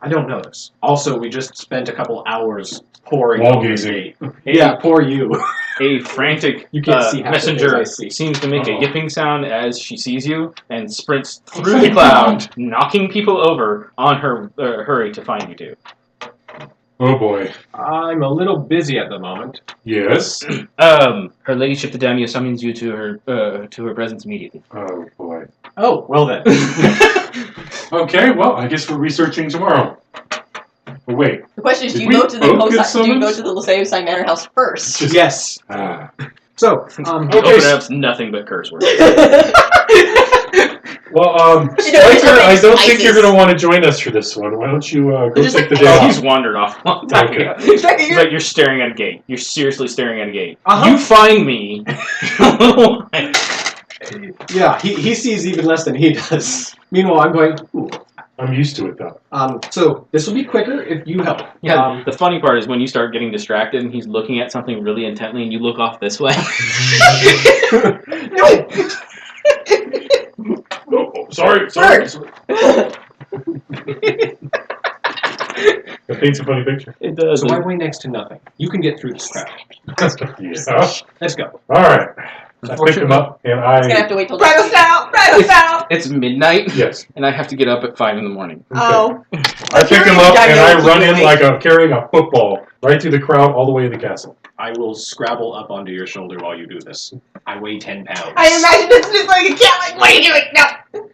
I don't know this. Also, we just spent a couple hours pouring Wall over the gazing. gate. Yeah, poor you. A frantic You can't see half the things messenger I see. seems to make Uh-oh. a yipping sound as she sees you and sprints through the cloud, knocking people over on her hurry to find you two. Oh boy. I'm a little busy at the moment. Yes. Her ladyship the Daimyo summons you to her presence immediately. Oh boy. Oh, well then. Okay, well, I guess we're researching tomorrow. Oh, wait. The question is, Did do we you go to the both get do you go summons? to the Srazinsai Manor House first? Yes. Ah. So, Open up's nothing but curse words. Well, You know, it's Spiker, I don't think ISIS. you're going to want to join us for this one. Why don't you go Just take the like- day Oh, off? he's wandered off a long time Okay. ago. Striker, It's like you're staring at a gate. You're seriously staring at a gate. Uh-huh. You find me. yeah, he sees even less than he does. Meanwhile, I'm going, ooh. I'm used to it, though. So, this will be quicker if you help. Yeah, the funny part is when you start getting distracted and he's looking at something really intently and you look off this way. No! Oh, sorry. That paints a funny picture. It does. So I weigh next to nothing. You can get through this crowd. Yeah. Let's go. All right. I pick him up, and It's gonna have I... to wait till Bridal style! Bridal style! It's midnight Yes. and I have to get up at 5 in the morning. Okay. Oh. I pick him up, and I run in Carrying like I'm carrying a football right through the crowd all the way to the castle. I will scrabble up onto your shoulder while you do this. I weigh 10 pounds. I imagine it's just like a cat, like, what are you doing? No!